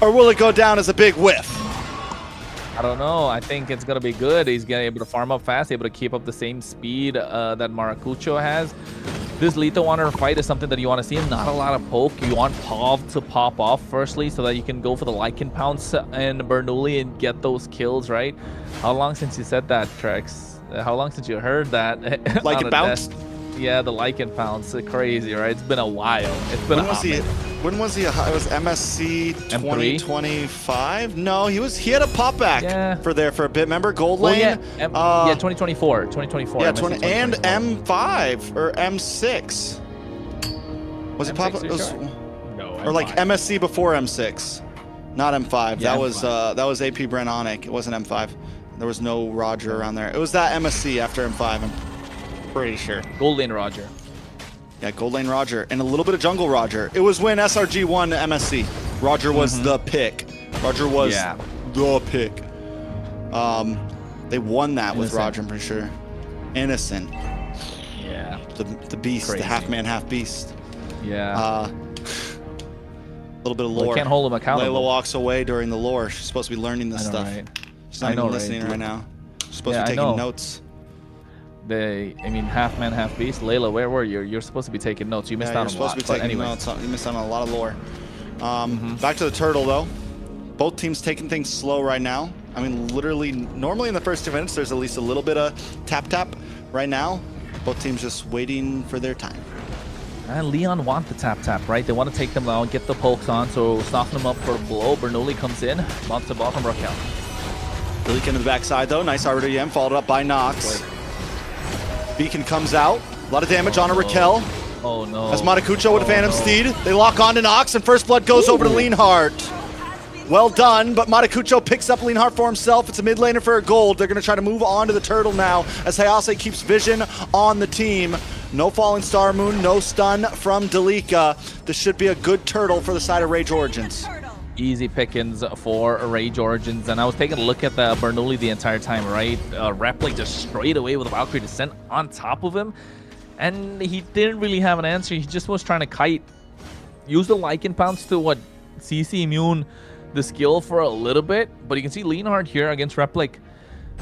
or will it go down as a big whiff? I don't know. I think it's going to be good. He's going to be able to farm up fast, able to keep up the same speed that Maracucho has. This Lethal Wanderer fight is something that you want to see. Not a lot of poke. You want Pov to pop off firstly so that you can go for the Lycan Pounce and Bernoulli and get those kills, right? How long since you said that, Trex? How long since you heard that? Lycan Pounce? Yeah, the Lycan Pounce. Crazy, right? It's been a while. It's been when was he? It was MSC 2025? No, he had a pop back for a bit. Remember Gold Lane? Yeah, 2024. 2024. Yeah, and M5 or M6. Was it pop? No. Or like MSC before M6, not M5. Yeah, that was AP Brennonic. It wasn't M5. There was no Roger around there. It was that MSC after M5. I'm pretty sure. Gold Lane Roger. Yeah, Gold Lane Roger, and a little bit of Jungle Roger. It was when SRG won MSC. Roger was the pick. Roger was the pick. They won that with Roger, I'm pretty sure. Innocent. Yeah. The beast, the half-man, half-beast. Yeah. A little bit of lore. They can't hold him accountable. Layla walks away during the lore. She's supposed to be learning this stuff. Right? She's not even listening right now. She's supposed to be taking notes. Half man, half beast. Layla, where were you? You're supposed to be taking notes. You missed out on a lot. You missed out on a lot of lore. Back to the turtle, though. Both teams taking things slow right now. I mean, literally, normally in the first 2 minutes, there's at least a little bit of tap-tap. Right now, both teams just waiting for their time. And Leon want the tap-tap, right? They want to take them down, get the pokes on, so soften them up for a blow. Bernoulli comes in, bounce the ball from Raquel. Delika into the backside, though. Nice RWM, followed up by Nox. Beacon comes out. A lot of damage on a Raquel. Oh no. As Maracucho with a Phantom Steed. They lock on to Nox, and first blood goes over to Leonhardt. Well done, but Maracucho picks up Leonhardt for himself. It's a mid laner for a gold. They're going to try to move on to the turtle now as Hayase keeps vision on the team. No Falling Star Moon, no stun from Delika. This should be a good turtle for the side of Rage Origins. Easy pickings for Rage Origins, and I was taking a look at the Bernoulli the entire time, right? Replik just straight away with a Valkyrie Descent on top of him, and he didn't really have an answer. He just was trying to kite. Use the Lycan Pounce to what? CC immune the skill for a little bit, but you can see Leonhardt here against Replic.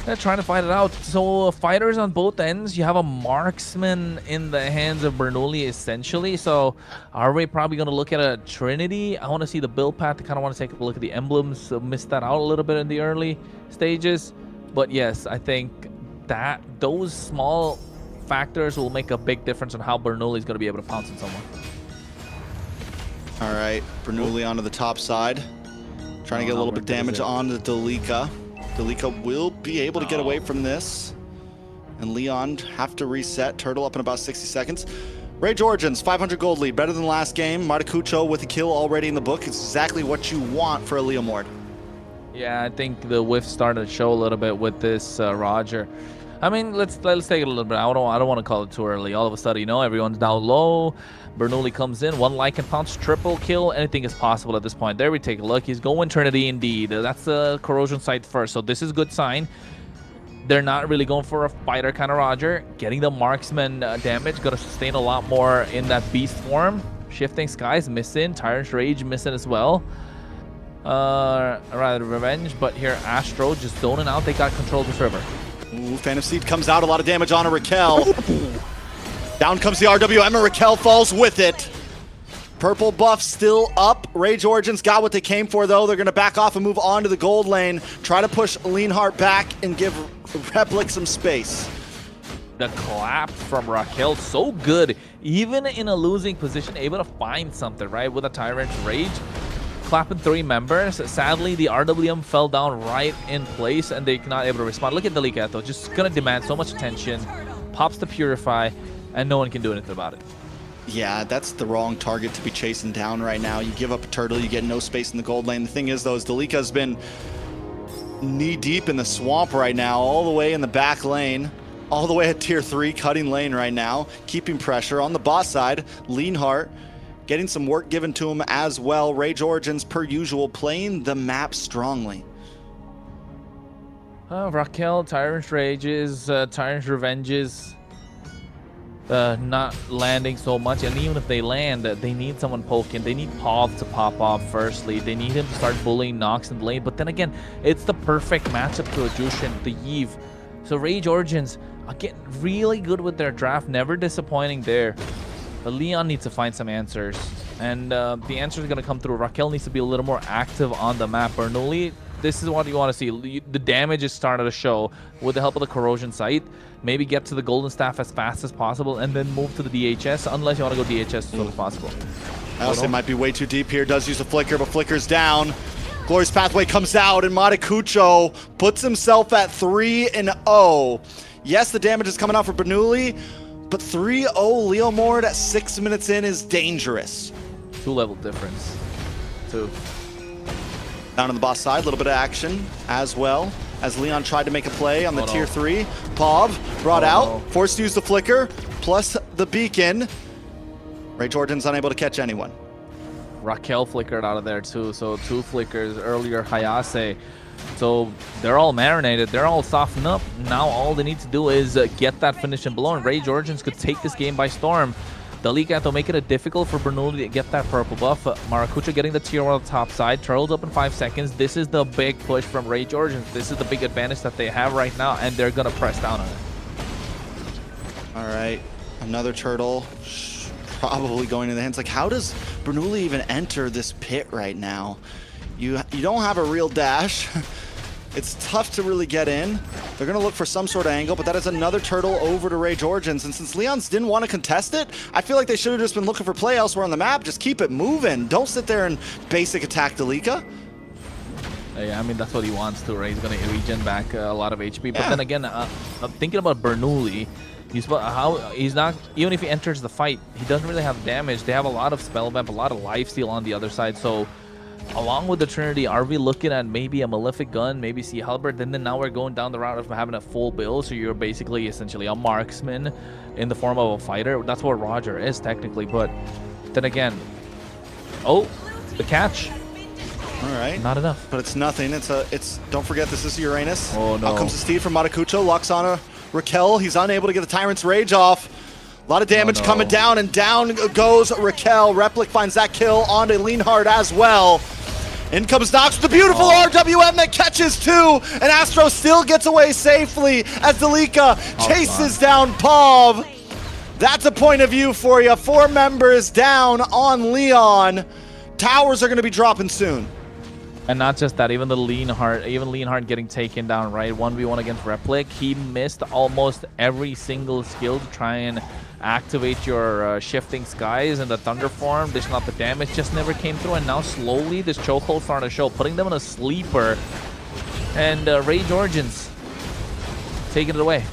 They're trying to fight it out. So fighters on both ends. You have a marksman in the hands of Bernoulli essentially. So are we probably going to look at a Trinity? I want to see the build path. I kind of want to take a look at the emblems. So missed that out a little bit in the early stages. But yes, I think that those small factors will make a big difference on how Bernoulli is going to be able to pounce on someone. All right, Bernoulli onto the top side. Trying to get a little bit of damage on the Delika. Delika will be able to get away from this. And Leon have to reset. Turtle up in about 60 seconds. Rage Origins, 500 gold lead. Better than last game. Matakucho with a kill already in the book. It's exactly what you want for a Leomord. Yeah, I think the whiff started to show a little bit with this Roger. I mean, let's take it a little bit. I don't want to call it too early. All of a sudden, you know, everyone's down low. Bernoulli comes in, one Lycan Pounce, triple kill. Anything is possible at this point. There we take a look. He's going Trinity indeed. That's the corrosion site first, so this is a good sign. They're not really going for a fighter kind of Roger. Getting the marksman damage, going to sustain a lot more in that beast form. Shifting Skies missing, Tyrant's Rage missing as well. Rather Revenge, but here Astro just zoning out. They got control of this river. Ooh, Phantom Seed comes out, a lot of damage on a Raquel. Down comes the RWM, and Raquel falls with it. Purple buff still up. Rage Origins got what they came for, though. They're going to back off and move on to the gold lane. Try to push Leonhardt back and give Replic some space. The clap from Raquel, so good. Even in a losing position, able to find something, right? With a Tyrant's Rage. Clapping 3 members. Sadly, the RWM fell down right in place, and they're not able to respond. Look at the Delika, though. Just going to demand so much attention. Pops the Purify, and no one can do anything about it. Yeah, that's the wrong target to be chasing down right now. You give up a turtle, you get no space in the gold lane. The thing is, though, is Delika's been knee-deep in the swamp right now, all the way in the back lane, all the way at tier 3, cutting lane right now, keeping pressure. On the bot side, Leonhardt getting some work given to him as well. Rage Origins, per usual, playing the map strongly. Raquel, Tyrant's Rages, Tyrant's Revenges, not landing so much, and even if they land, they need someone poking. They need Pav to pop off firstly. They need him to start bullying Nox and lane, but then again, it's the perfect matchup to a Jushin, the Eve. So Rage Origins are getting really good with their draft, never disappointing there. But Leon needs to find some answers, and the answer is going to come through. Raquel needs to be a little more active on the map. Bernoulli, this is what you want to see. The damage is starting to show with the help of the corrosion site. Maybe get to the golden staff as fast as possible and then move to the DHS, unless you want to go DHS as soon as possible. Alistair might be way too deep here. Does use a flicker, but flicker's down. Glorious Pathway comes out, and Matakucho puts himself at 3-0. Yes, the damage is coming out for Bernoulli, but 3-0 Leomord at 6 minutes in is dangerous. 2-level difference. 2. Down on the boss side, a little bit of action as well, as Leon tried to make a play on the tier 3. Pav brought out, forced to use the flicker, plus the beacon. Rage Origins unable to catch anyone. Raquel flickered out of there too, so 2 flickers earlier, Hayase. So they're all marinated, they're all softened up. Now all they need to do is get that finishing blow, and Rage Origins could take this game by storm. Delika to make it difficult for Bernoulli to get that purple buff. Maracucho getting the tier 1 on the top side. Turtles up in 5 seconds. This is the big push from Rage Origins. This is the big advantage that they have right now, and they're going to press down on it. All right, another turtle probably going in the hands. Like, how does Bernoulli even enter this pit right now? You don't have a real dash. It's tough to really get in. They're going to look for some sort of angle, but that is another turtle over to Rage Origins. And since Leons didn't want to contest it, I feel like they should have just been looking for play elsewhere on the map. Just keep it moving. Don't sit there and basic attack Delika. Yeah, I mean, that's what he wants to, right? He's going to regen back a lot of HP. But then again, thinking about Bernoulli, he's not, even if he enters the fight, he doesn't really have damage. They have a lot of spell vamp, a lot of lifesteal on the other side. So along with the Trinity, are we looking at maybe a Malefic Gun, maybe Sea Halberd? And then now we're going down the route of having a full build, so you're basically essentially a marksman in the form of a fighter. That's what Roger is technically, but then again, the catch. All right, not enough. But it's nothing. It's don't forget, this is Uranus. Oh no. Out comes the Steve from Matakucho, locks on a Raquel. He's unable to get the Tyrant's Rage off. A lot of damage coming down, and down goes Raquel. Replic finds that kill onto Leonhardt as well. In comes Nox with the beautiful RWM that catches 2, and Astro still gets away safely as Delika chases down Pav. That's a point of view for you. 4 members down on Leon. Towers are going to be dropping soon. And not just that, even Leonhardt getting taken down, right? 1v1 against Replic. He missed almost every single skill to try and activate your shifting skies and the thunder form, dishing out the damage, just never came through. And now slowly this chokehold starting to show, putting them in a sleeper. And Rage Origins taking it away.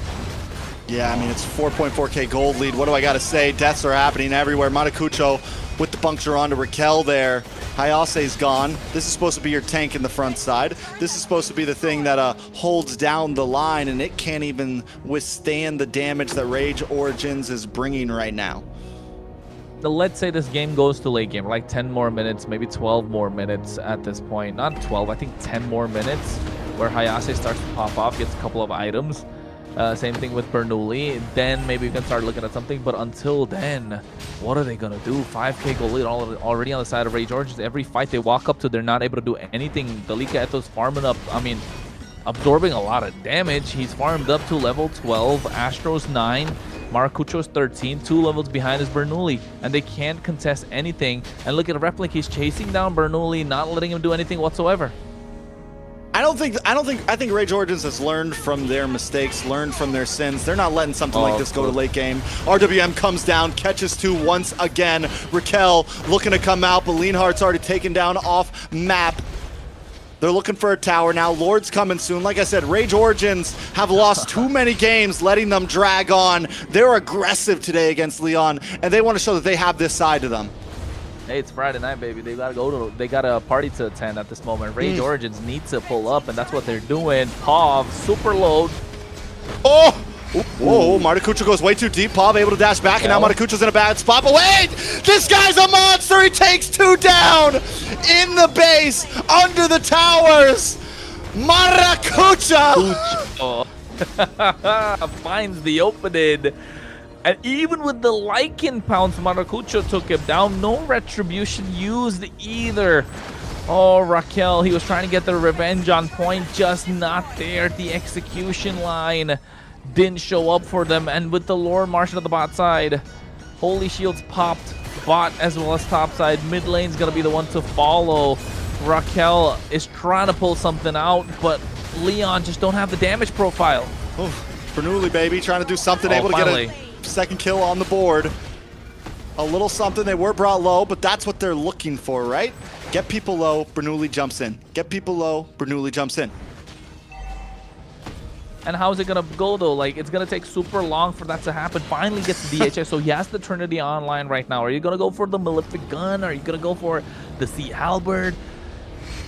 Yeah, I mean, it's 4.4k gold lead. What do I got to say? Deaths are happening everywhere. Matakucho with the puncture onto Raquel there. Hayase's gone. This is supposed to be your tank in the front side. This is supposed to be the thing that holds down the line, and it can't even withstand the damage that Rage Origins is bringing right now. Let's say this game goes to late game, like 10 more minutes, maybe 12 more minutes at this point. Not 12, I think 10 more minutes, where Hayase starts to pop off, gets a couple of items. Same thing with Bernoulli. Then maybe we can start looking at something. But until then, what are they going to do? 5k goal lead already on the side of Rage Origins. Every fight they walk up to, they're not able to do anything. Delika Eto's farming up, I mean, absorbing a lot of damage. He's farmed up to level 12. Astro's 9. Maracucho's 13. 2 levels behind is Bernoulli. And they can't contest anything. And look at Replic. He's chasing down Bernoulli, not letting him do anything whatsoever. I think Rage Origins has learned from their mistakes, learned from their sins. They're not letting something like this go to late game. RWM comes down, catches 2 once again. Raquel looking to come out, but Leonhardt's already taken down off map. They're looking for a tower now. Lord's coming soon. Like I said, Rage Origins have lost too many games, letting them drag on. They're aggressive today against Leon, and they want to show that they have this side to them. Hey, it's Friday night, baby. They got a party to attend at this moment. Rage Origins need to pull up, and that's what they're doing. Pav, super load. Oh! Whoa, Matakucho goes way too deep. Pav able to dash back, and now Matakucho's in a bad spot. But wait! This guy's a monster! He takes 2 down in the base, under the towers! Matakucho! Finds the opening. And even with the Lycan pounce, Maracucho took him down. No retribution used either. Oh, Raquel, he was trying to get the revenge on point, just not there. The execution line didn't show up for them. And with the Lord Martian at the bot side, Holy Shields popped bot as well as top side. Mid lane's going to be the one to follow. Raquel is trying to pull something out, but Leon just don't have the damage profile. Bernoulli, baby, trying to do something, able to get a second kill on the board. A little something. They were brought low, but that's what they're looking for, right? Get people low, Bernoulli jumps in. Get people low, Bernoulli jumps in. And how's it gonna go though? Like, it's gonna take super long for that to happen. Finally gets the DHS, so he has the Trinity online right now. Are you gonna go for the Malefic Gun? Are you gonna go for the Sea Halberd?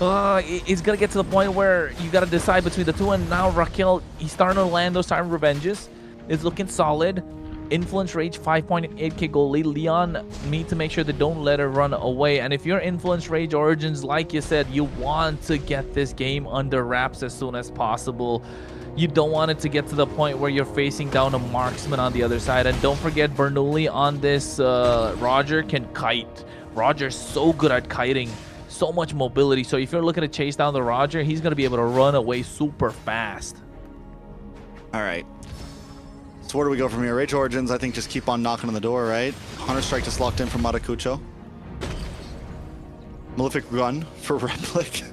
It's gonna get to the point where you gotta decide between the two, and now Raquel, he's starting to land those time revenges. It's looking solid. Influence Rage 5.8k goal lead. Leon need to make sure they don't let her run away. And if you're Influence Rage Origins, like you said, you want to get this game under wraps as soon as possible. You don't want it to get to the point where you're facing down a marksman on the other side. And don't forget, Bernoulli on this Roger can kite. Roger's so good at kiting. So much mobility. So if you're looking to chase down the Roger, he's going to be able to run away super fast. All right. So where do we go from here? Rage Origins, I think, just keep on knocking on the door, right? Hunter Strike just locked in from Matakucho. Malefic Gun for Replic.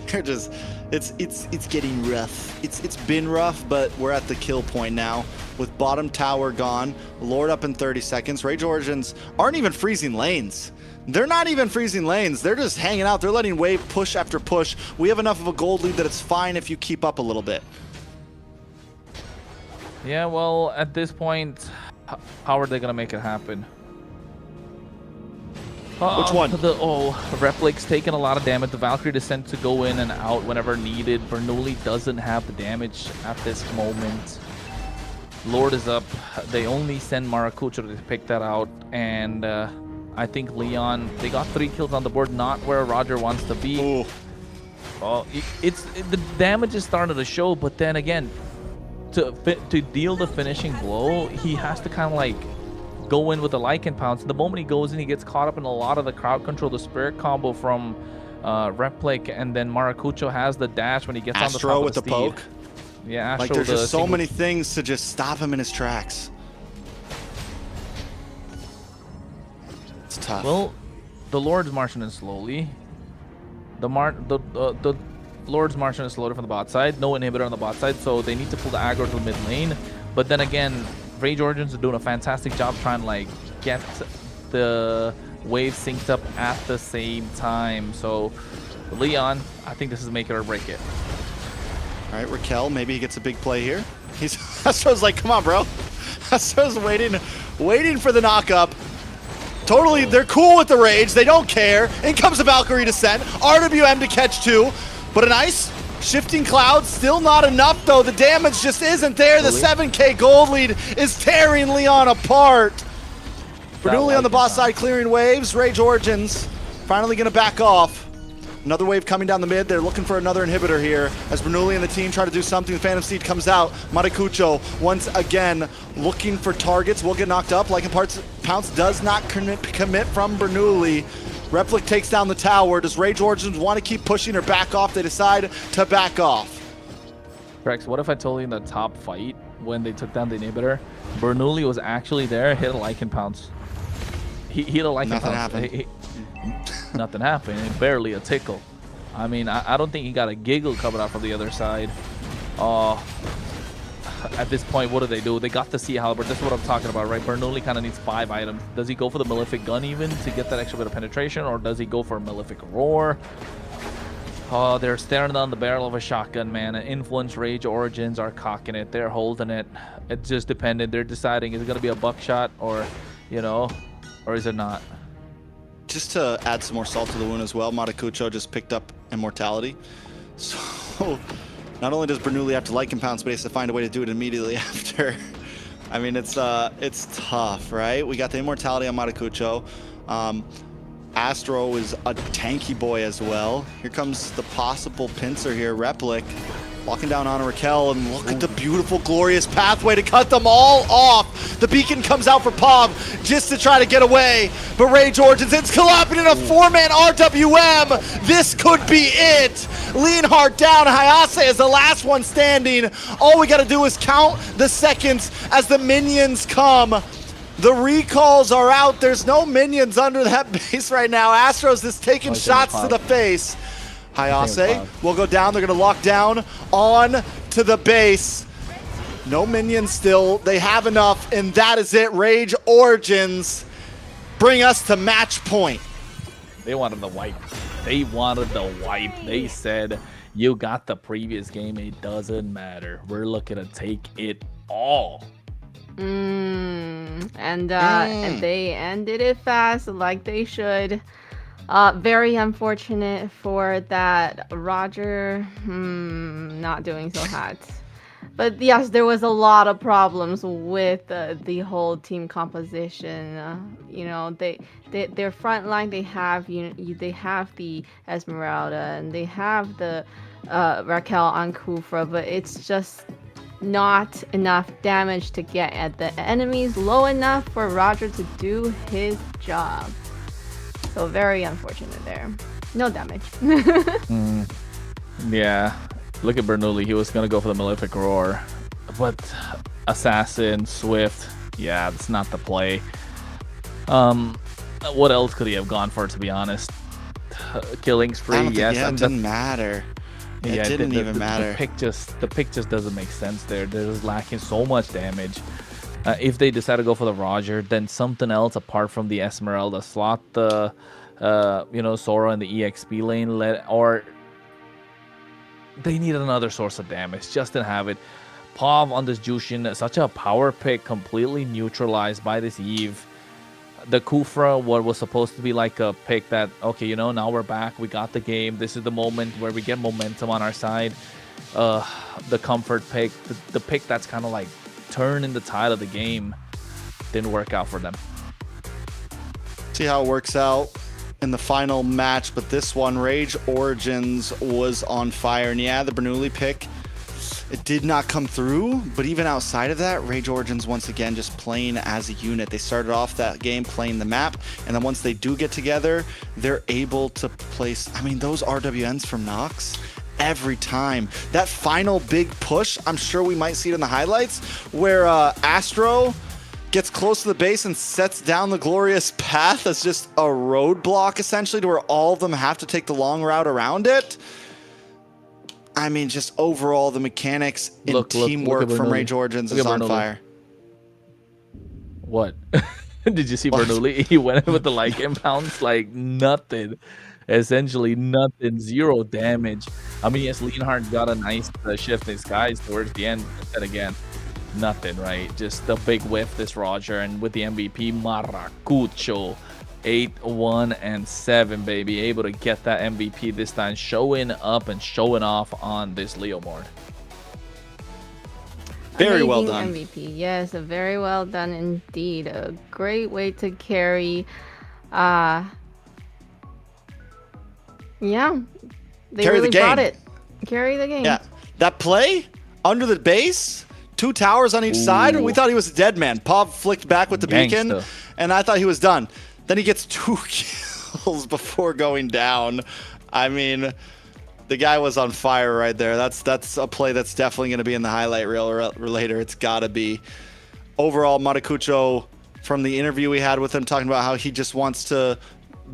They're just, it's getting rough. It's been rough, but we're at the kill point now. With bottom tower gone, Lord up in 30 seconds. Rage Origins aren't even freezing lanes. They're not even freezing lanes. They're just hanging out. They're letting wave push after push. We have enough of a gold lead that it's fine if you keep up a little bit. Yeah, well, at this point, how are they going to make it happen? Which one? Replic's taking a lot of damage. The Valkyrie Descent to go in and out whenever needed. Bernoulli doesn't have the damage at this moment. Lord is up. They only send Maracucho to pick that out. And I think Leon, they got 3 kills on the board, not where Roger wants to be. Ooh. The damage is starting to show, but then again, to deal the finishing blow, he has to kind of like go in with the Lycan Pounce. The moment he goes in, he gets caught up in a lot of the crowd control, the spirit combo from Replic, and then Maracucho has the dash when he gets Astro on the top with of the steed. poke. Yeah, Astro like there's with just the so many things to just stop him in his tracks. It's tough. Well, the Lord's marching in slowly. The Lord's marching in slowly from the bot side. No inhibitor on the bot side, so they need to pull the aggro to the mid lane. But then again, Rage Origins are doing a fantastic job trying to like get the wave synced up at the same time. So Leon, I think this is make it or break it. All right, Raquel, maybe he gets a big play here. Astro's like, come on, bro. Astro's waiting for the knock-up. Totally, they're cool with the rage. They don't care. In comes the Valkyrie Descent. RWM to catch 2. But a nice shifting cloud. Still not enough, though. The damage just isn't there. The 7K gold lead is tearing Leon apart. Bernoulli on the boss side clearing waves. Rage Origins finally going to back off. Another wave coming down the mid. They're looking for another inhibitor here. As Bernoulli and the team try to do something, the Phantom Steed comes out. Maracucho once again looking for targets. Will get knocked up. Lycan Pounce does not commit from Bernoulli. Replic takes down the tower. Does Rage Origins want to keep pushing or back off? They decide to back off. Rex, what if I told you in the top fight when they took down the inhibitor, Bernoulli was actually there, hit a Lycan Pounce. He hit a Lycan Pounce. Nothing happened. Nothing happened. Barely a tickle. I mean, I don't think he got a giggle coming out from the other side. At this point, what do? They got the Sea Halberd. That's what I'm talking about, right? Bernoulli kind of needs 5 items. Does he go for the Malefic Gun even to get that extra bit of penetration, or does he go for a Malefic Roar? Oh, they're staring down the barrel of a shotgun, man. And Influence Rage Origins are cocking it. They're holding it. It's just dependent. They're deciding, is it going to be a buckshot or, you know, or is it not? Just to add some more salt to the wound as well, Maracucho just picked up Immortality. So not only does Bernoulli have to Lycan Pounce, but he has to find a way to do it immediately after. I mean, it's tough, right? We got the Immortality on Maracucho. Astro is a tanky boy as well. Here comes the possible pincer here, Replic. Walking down on Raquel, and look at the beautiful, glorious pathway to cut them all off. The beacon comes out for Pov just to try to get away, but Rage Origins, it's collapsing in a 4-man RWM. This could be it. Leonhardt down, Hayase is the last one standing. All we gotta do is count the seconds as the minions come. The recalls are out. There's no minions under that base right now. Astros is taking shots to the face. Hayase will go down. They're going to lock down on to the base. No minions still. They have enough, and that is it. Rage Origins bring us to match point. They wanted the wipe. They wanted the wipe. They said, you got the previous game. It doesn't matter. We're looking to take it all. And they ended it fast, like they should. Very unfortunate for that Roger not doing so hot. But yes, there was a lot of problems with the whole team composition. You know, their front line, they have they have the Esmeralda and they have the Raquel on Kufra, but it's just not enough damage to get at the enemies low enough for Roger to do his job. So very unfortunate there. No damage. Yeah. Look at Bernoulli. He was going to go for the Malefic Roar. But Assassin, Swift, yeah, that's not the play. What else could he have gone for, to be honest? Killing Spree, yes. It didn't matter. It didn't even matter. The pick just doesn't make sense there. They're just lacking so much damage. If they decide to go for the Roger, then something else apart from the Esmeralda, slot the Sora in the EXP lane, or they need another source of damage. Just didn't have it. Pov on this Jushin, such a power pick, completely neutralized by this Eve. The Kufra, what was supposed to be like a pick that, okay, now we're back, we got the game, this is the moment where we get momentum on our side. The comfort pick, the pick that's kind of like turning the tide of the game, didn't work out for them. See how it works out in the final match, but this one, Rage Origins was on fire. And yeah, the Bernoulli pick, It did not come through, but even outside of that, Rage Origins once again just playing as a unit. They started off that game playing the map, and then once they do get together, they're able to place, I mean, those RWNs from Nox every time. That final big push, I'm sure we might see it in the highlights, where Astro gets close to the base and sets down the glorious path as just a roadblock, essentially, to where all of them have to take the long route around it. I mean, just overall, the mechanics and teamwork from Rage Origins is on fire. What? Did you see Bernoulli? He went in with the like impounds, like nothing. Essentially nothing, 0 damage. I mean, yes, Leonhardt got a nice shift in skies towards the end, but then again, nothing, right? Just a big whiff, this Roger, and with the MVP, Maracucho. 8-1 and 7, baby, able to get that MVP this time, showing up and showing off on this Leo board. Very well done. MVP, yes, very well done indeed. A great way to carry. Yeah, they Carry really the game. brought it. Carry the game. Yeah, that play under the base, 2 towers on each side. We thought he was a dead man. Pav flicked back with the beacon, and I thought he was done. Then he gets 2 kills before going down. I mean, the guy was on fire right there. That's a play that's definitely going to be in the highlight reel later. It's got to be. Overall, Maracucho, from the interview we had with him, talking about how he just wants to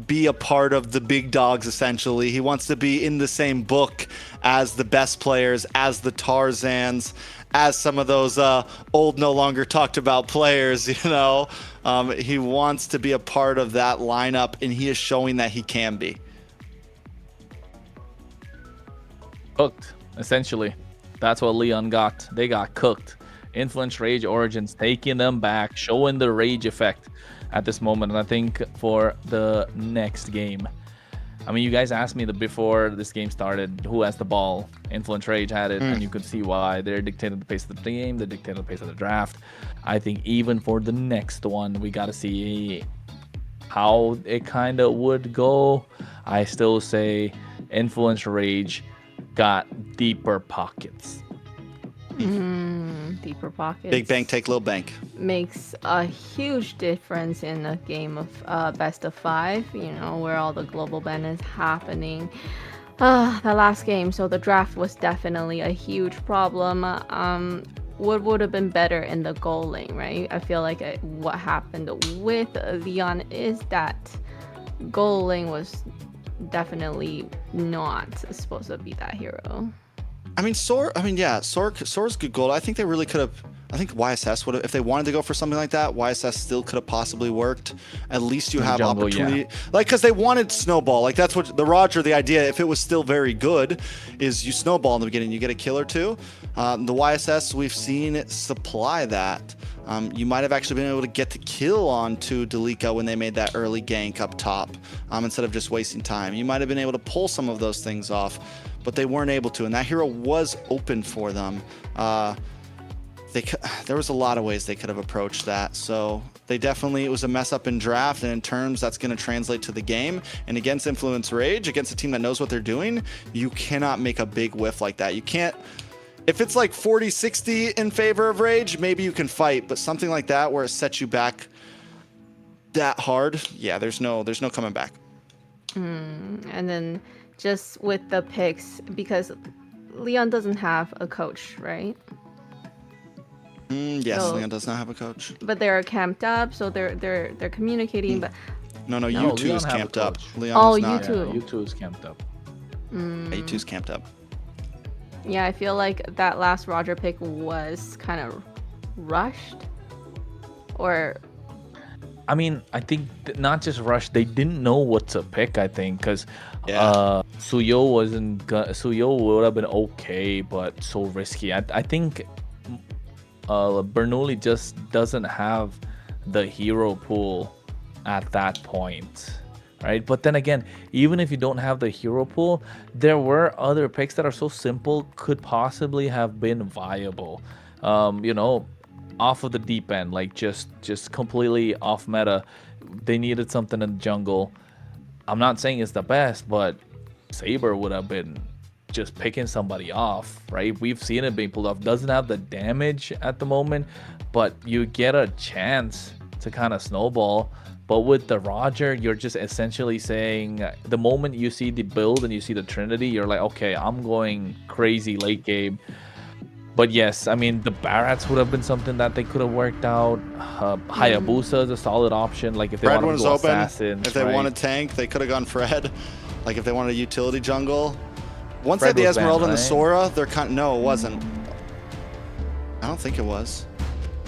be a part of the big dogs, essentially. He wants to be in the same book as the best players, as the Tarzans, as some of those old, no longer talked about players, you know. He wants to be a part of that lineup, and he is showing that he can be. Cooked, essentially. That's what Leon got. They got cooked. Influence Rage Origins taking them back, showing the rage effect at this moment. And I think for the next game, I mean, you guys asked me before this game started, who has the ball? Influence Rage had it, and you could see why. They're dictating the pace of the game, they're dictating the pace of the draft. I think even for the next one, we got to see how it kind of would go. I still say Influence Rage got deeper pockets. Deeper pockets. Big bank, take little bank. Makes a huge difference in a game of best of 5, you know, where all the global ban is happening. The last game, so the draft was definitely a huge problem. What would have been better in the goal lane, right? I feel like what happened with Leon is that goal lane was definitely not supposed to be that hero. I mean, Soar's good goal. I think they really could have. I think YSS would have, if they wanted to go for something like that, YSS still could have possibly worked. At least you have jungle, opportunity. yeah. Like, because they wanted Snowball. Like, that's what the Roger, the idea, if it was still very good, is you Snowball in the beginning, you get a kill or 2. The YSS, we've seen it supply that. You might have actually been able to get the kill onto Delika when they made that early gank up top, instead of just wasting time. You might have been able to pull some of those things off, but they weren't able to, and that hero was open for them. There was a lot of ways they could have approached that, so they definitely, it was a mess up in draft, and in terms that's going to translate to the game. And against Influence Rage, against a team that knows what they're doing, you cannot make a big whiff like that. You can't. If it's like 40-60 in favor of Rage, maybe you can fight, but something like that where it sets you back that hard, yeah, there's no coming back. And then just with the picks, because Leon doesn't have a coach, right? Yes, So- Leon does not have a coach. But they're camped up, so they're communicating. But No, No, U2 is Leon have a camped up. coach. Leon Oh, is not. U2. U2 is camped up. Yeah, U2's camped up. yeah, I feel like that last Roger pick was kind of rushed, or I mean, I think not just rush. They didn't know what to pick. I think because Suyo Suyo would have been okay, but so risky. I think Bernoulli just doesn't have the hero pool at that point, right? But then again, even if you don't have the hero pool, there were other picks that are so simple could possibly have been viable. You know, off of the deep end, like just completely off meta. They needed something in the jungle. I'm not saying it's the best, but Saber would have been just picking somebody off, right? We've seen it being pulled off. Doesn't have the damage at the moment, but you get a chance to kind of snowball. But with the Roger, you're just essentially saying the moment you see the build and you see the Trinity, you're like, okay, I'm going crazy late game. But yes, I mean, the Barats would have been something that they could have worked out. Hayabusa is a solid option. Like if they wanted to go assassins, if they wanted tank, they could have gone Fred. Like if they wanted a utility jungle. Once they had the Esmeralda and the Sora, they're kind of, no, it wasn't. I don't think it was.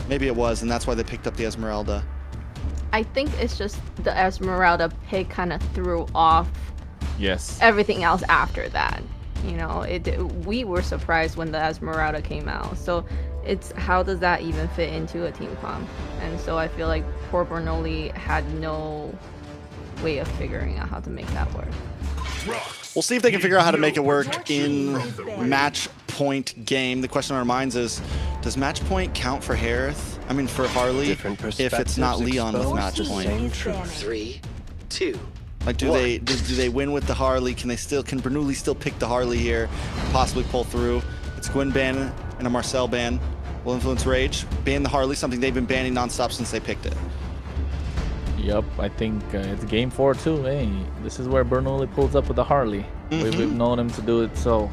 Maybe it was, and that's why they picked up the Esmeralda. I think it's just the Esmeralda pick kind of threw off everything else after that. You know, we were surprised when the Esmeralda came out. So it's how does that even fit into a team comp? And so I feel like poor Bernoulli had no way of figuring out how to make that work. We'll see if they can figure out how to make it work in match point game. The question on our minds is, does match point count for Harith? I mean, for Harley, if it's not Leon with match point. 3, 2. Like, do they win with the Harley? Can Bernoulli still pick the Harley here, possibly pull through? It's Gwyn ban and a Marcel ban. Will influence Rage. Ban the Harley, something they've been banning nonstop since they picked it. Yep, I think it's game 4 too. Hey, this is where Bernoulli pulls up with the Harley. We've known him to do it, so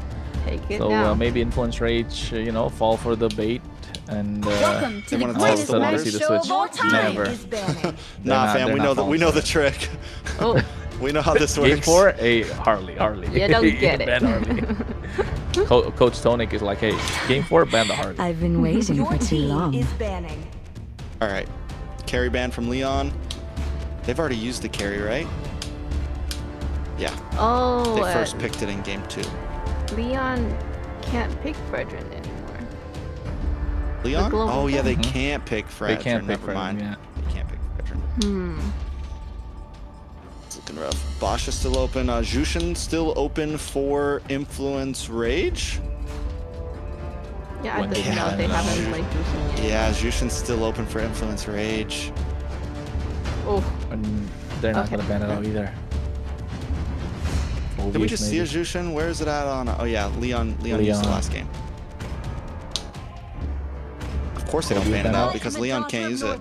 maybe influence Rage, you know, fall for the bait, and Welcome to the all of a greatest sudden we match see the show switch. of all time. Never. Nah, fam, we know the trick. Oh. We know how this works. Game 4, a Harley. You don't get it. Ban Harley. Coach Tonic is like, hey, game 4, ban the Harley. I've been waiting for too long. All right, carry ban from Leon. They've already used the carry, right? Yeah. Oh. They first picked it in game 2. Leon can't pick Fredrin anymore. Leon? Oh yeah, they can't pick Fredrin. They can't pick Never mind. Fredrin, They can't pick Fredrin. It's looking rough. Bosch is still open. Jushin still open for Influence Rage. Yeah, I didn't know they haven't played Jushin yet. Yeah, Jushin's still open for Influence Rage. Oh. And they're not gonna ban it out either. Did we just see a Jushin? Where is it at on? Oh yeah, Leon used the last game. Of course they don't ban it out because Leon can't use it.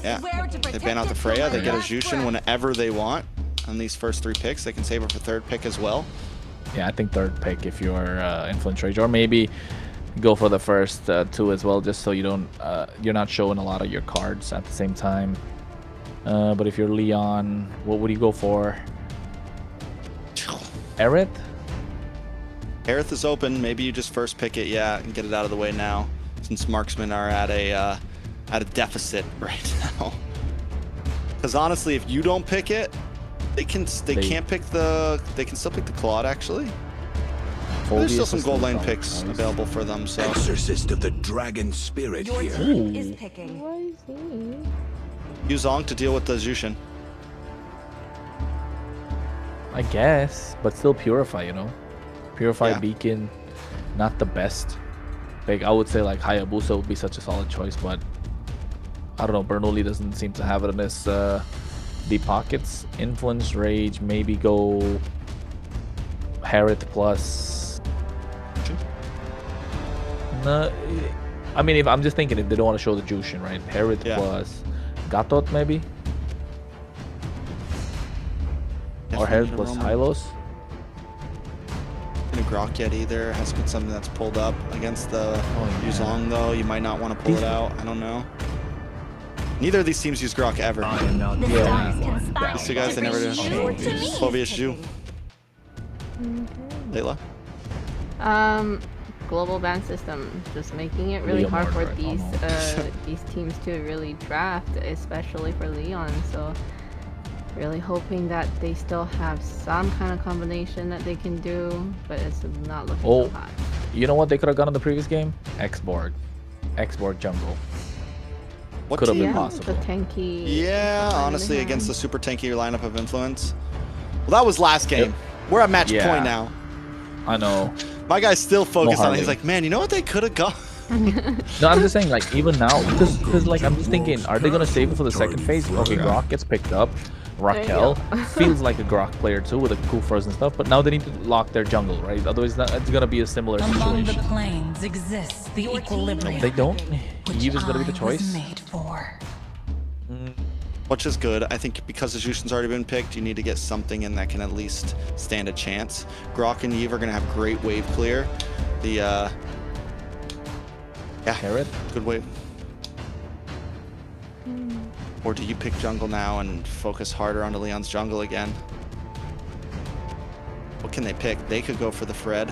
Yeah, they ban out the Freya. They get a Jushin whenever they want. On these first 3 picks, they can save it for 3rd pick as well. Yeah, I think 3rd pick if you're Influence Rage, or maybe go for the first 2 as well, just so you don't you're not showing a lot of your cards at the same time. But if you're Leon, what would you go for? Aerith? Aerith is open. Maybe you just first pick it, yeah, and get it out of the way now, since marksmen are at a deficit right now. Because honestly, if you don't pick it, they can still pick the Claude actually. There's still some gold lane picks available for them. So Exorcist of the Dragon Spirit here. Is picking. Use Zong to deal with the Jushin. I guess, but still Purify, you know? Purify Beacon, not the best. Like, I would say like Hayabusa would be such a solid choice, but I don't know, Bernoulli doesn't seem to have it in his deep pockets. Influence Rage, maybe go Harith plus. No, I mean, if I'm just thinking if they don't want to show the Jushin, right? Harith plus Gatot maybe? Or Harith plus Hylos? No Grok yet either. Has been something that's pulled up against the Yuzong though. You might not want to pull it out. I don't know. Neither of these teams use Grok ever. These 2 guys, they never do. Phobius Ju. Layla? Global ban system, just making it really hard for these teams to really draft, especially for Leon. So really hoping that they still have some kind of combination that they can do, but it's not looking so hot. You know what they could have done in the previous game? X-Borg jungle. What could have been possible? The tanky. Yeah, honestly, against the super tanky lineup of Influence. Well, that was last game. We're at match point now. I know. My guy's still focused on it. He's like, man, you know what they could have got? No, I'm just saying, like, even now, because like, I'm just thinking, are they going to save it for the second phase? Okay, Grok gets picked up. Raquel feels like a Grok player too, with a cool frozen stuff, but now they need to lock their jungle, right? Otherwise, it's gonna be a similar Among the situation. planes exists the equilibrium. If they don't, Eve is gonna be the choice. Made for. Which is good. I think because the Jushin's already been picked, you need to get something in that can at least stand a chance. Grok and Eve are gonna have great wave clear. The yeah, Carrot? good wave. Or do you pick jungle now and focus harder onto Leon's jungle again? What can they pick? They could go for the Fred.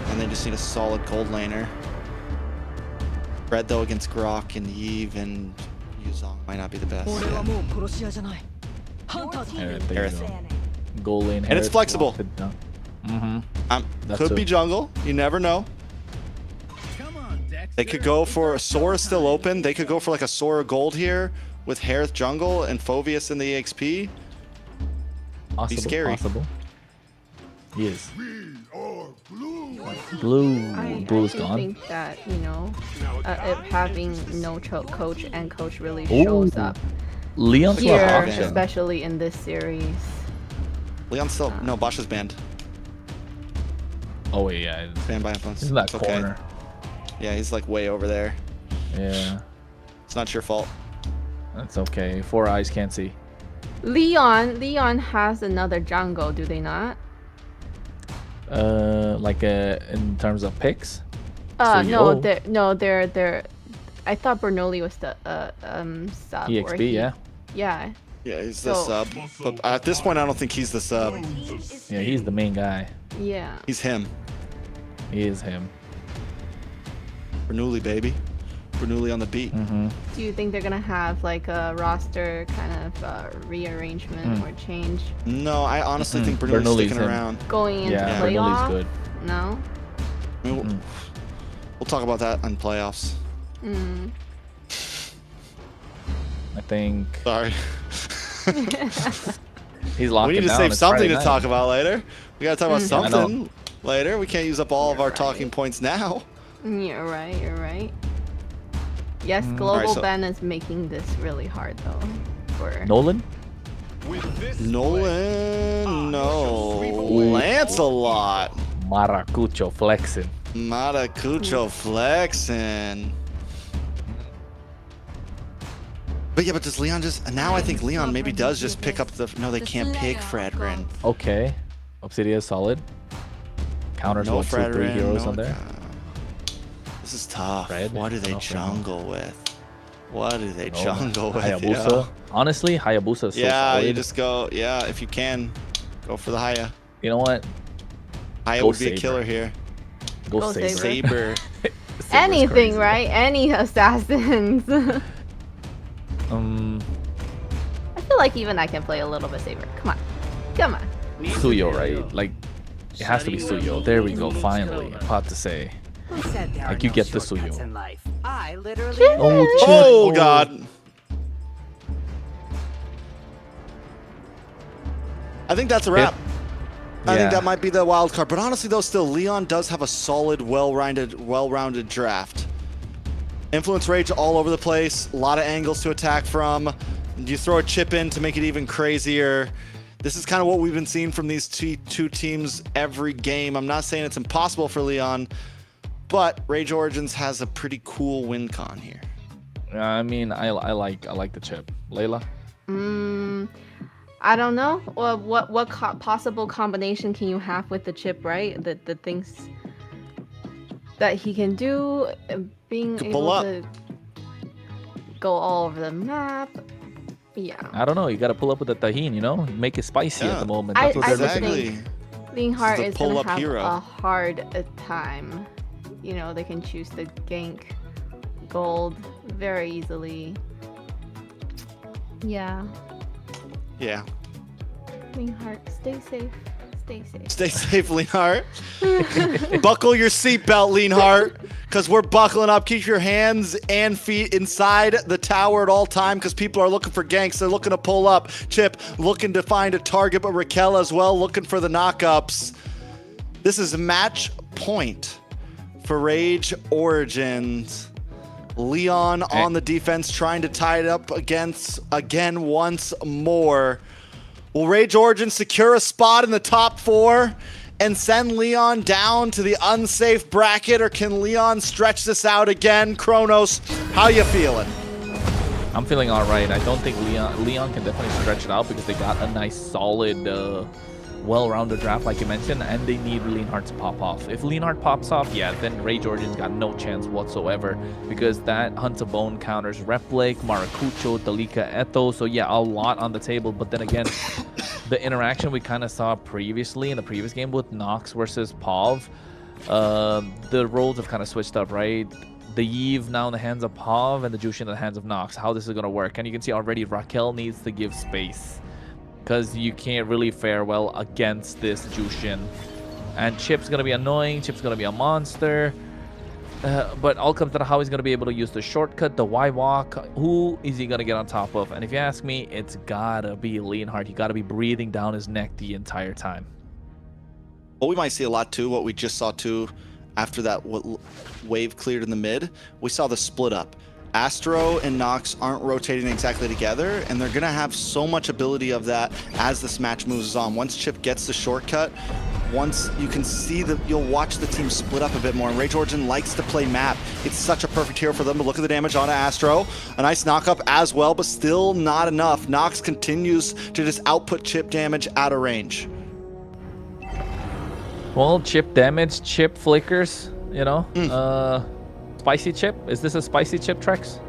And they just need a solid gold laner. Fred, though, against Grok and Eve and Yuzong might not be the best. Alright, there you go. Goal lane. And it's flexible. That's Could be it. jungle. You never know. They could go for Sora still open. They could go for like a Sora gold here with Harith jungle and Phoveus in the EXP. Possible, He's scary. Possible. He is. Blue. Blue's I gone. think that, you know, having no coach and coach really shows up Leon's not here, option. especially in this series. Leon's still no, Bosch is banned. Oh wait, yeah. Banned by influence. He's in that It's okay. corner. Yeah, he's like way over there. Yeah, It's not your fault. that's okay. 4 eyes can't see. Leon has another jungle, do they not? In terms of picks. No, they're. I thought Bernoulli was the sub. EXP, yeah. Yeah. Yeah, he's the sub. But at this point, I don't think he's the sub. Yeah, he's the main guy. Yeah. He's him. He is him. Bernoulli, baby. Bernoulli on the beat. Do you think they're gonna have like a roster kind of rearrangement or change No, I honestly think Bernoulli's Bernoulli's sticking him. around. going into Yeah, playoff? Bernoulli's good. No. I mean, we'll talk about that on playoffs. I think Sorry. he's locked. We need to down. save It's something Friday to night. talk about later. We gotta talk about I know. something later. We can't use up all of our talking points now. You're right. You're right. Yes, Global Alright, so- Ben is making this really hard though. For Nolan. Nolan, no. Lancelot. Maracucho flexing. Maracucho flexing. But yeah, but does Leon just... Now I think Leon maybe does just pick up the... No, they can't pick Fredrin. Okay. Obsidia is solid. Counters No 1, 2, 3 Fredrin, heroes no on there. This is tough. Fred, What do they nothing. jungle with? What do they No. jungle with? Hayabusa. yo? Honestly, Hayabusa is so Yeah, solid. you just go... Yeah, if you can, go for the Haya. You know what? Haya Go would be Saber. a killer here. Go Saber. Saber. anything, crazy. right? Any assassins. I feel like even I can play a little bit safer. Come on. Come on. Suyo, right? Like, it has to be Suyo. There we go, finally. About to say. Like, you get the Suyo. I literally. Oh, God. I think that's a wrap. I think Yeah. that might be the wild card. But honestly, though, still, Leon does have a solid, well-rounded draft. Influence Rage all over the place. A lot of angles to attack from. You throw a chip in to make it even crazier. This is kind of what we've been seeing from these two teams every game. I'm not saying it's impossible for Leon, but Rage Origins has a pretty cool win con here. I mean, I like the chip. Layla? I don't know. Well, what possible combination can you have with the chip, right? The things that he can do, being Could able pull up. to go all over the map. Yeah. I don't know. You got to pull up with the tahini, you know? Make it spicy at the moment. That's what I they're just looking think at. Lienhart This is a is going to pull-up have hero. a hard time. You know, they can choose the gank gold very easily. Yeah. Yeah. Lienhart, stay safe. Stay safe. Stay safe, Leonhart. Buckle your seatbelt, Leonhart, because we're buckling up. Keep your hands and feet inside the tower at all time, because people are looking for ganks. They're looking to pull up. Chip looking to find a target, but Raquel as well looking for the knockups. This is match point for Rage Origins. Leon on the defense, trying to tie it up again once more. Will Rage Origin secure a spot in the top 4 and send Leon down to the unsafe bracket, or can Leon stretch this out again? Kronos, how you feeling? I'm feeling all right. I don't think Leon can definitely stretch it out because they got a nice, solid, well-rounded draft, like you mentioned, and they need Leonhardt to pop off. If Leonhardt pops off, yeah, then Rage Origin's got no chance whatsoever because that Hunt of Bone counters Replic, Maracucho, Dalika, Eto. So yeah, a lot on the table. But then again, the interaction we kind of saw previously in the previous game with Nox versus Pav, the roles have kind of switched up, right? The Eve now in the hands of Pav and the Jushin in the hands of Nox. How this is going to work. And you can see already Raquel needs to give space because you can't really fare well against this Jushin. And Chip's going to be annoying. Chip's going to be a monster. But all comes to how he's going to be able to use the shortcut, the Y-Walk. Who is he going to get on top of? And if you ask me, it's got to be Leonhardt. You got to be breathing down his neck the entire time. Well, we might see a lot too, what we just saw too, after that wave cleared in the mid, we saw the split up. Astro and Nox aren't rotating exactly together, and they're going to have so much ability of that as this match moves on. Once Chip gets the shortcut, once you can see that, you'll watch the team split up a bit more. And Rage Origin likes to play map. It's such a perfect hero for them. But look at the damage onto Astro. A nice knock-up as well, but still not enough. Nox continues to just output Chip damage out of range. Well, Chip damage, Chip flickers, you know. Spicy Chip? Is this a spicy Chip, Trex?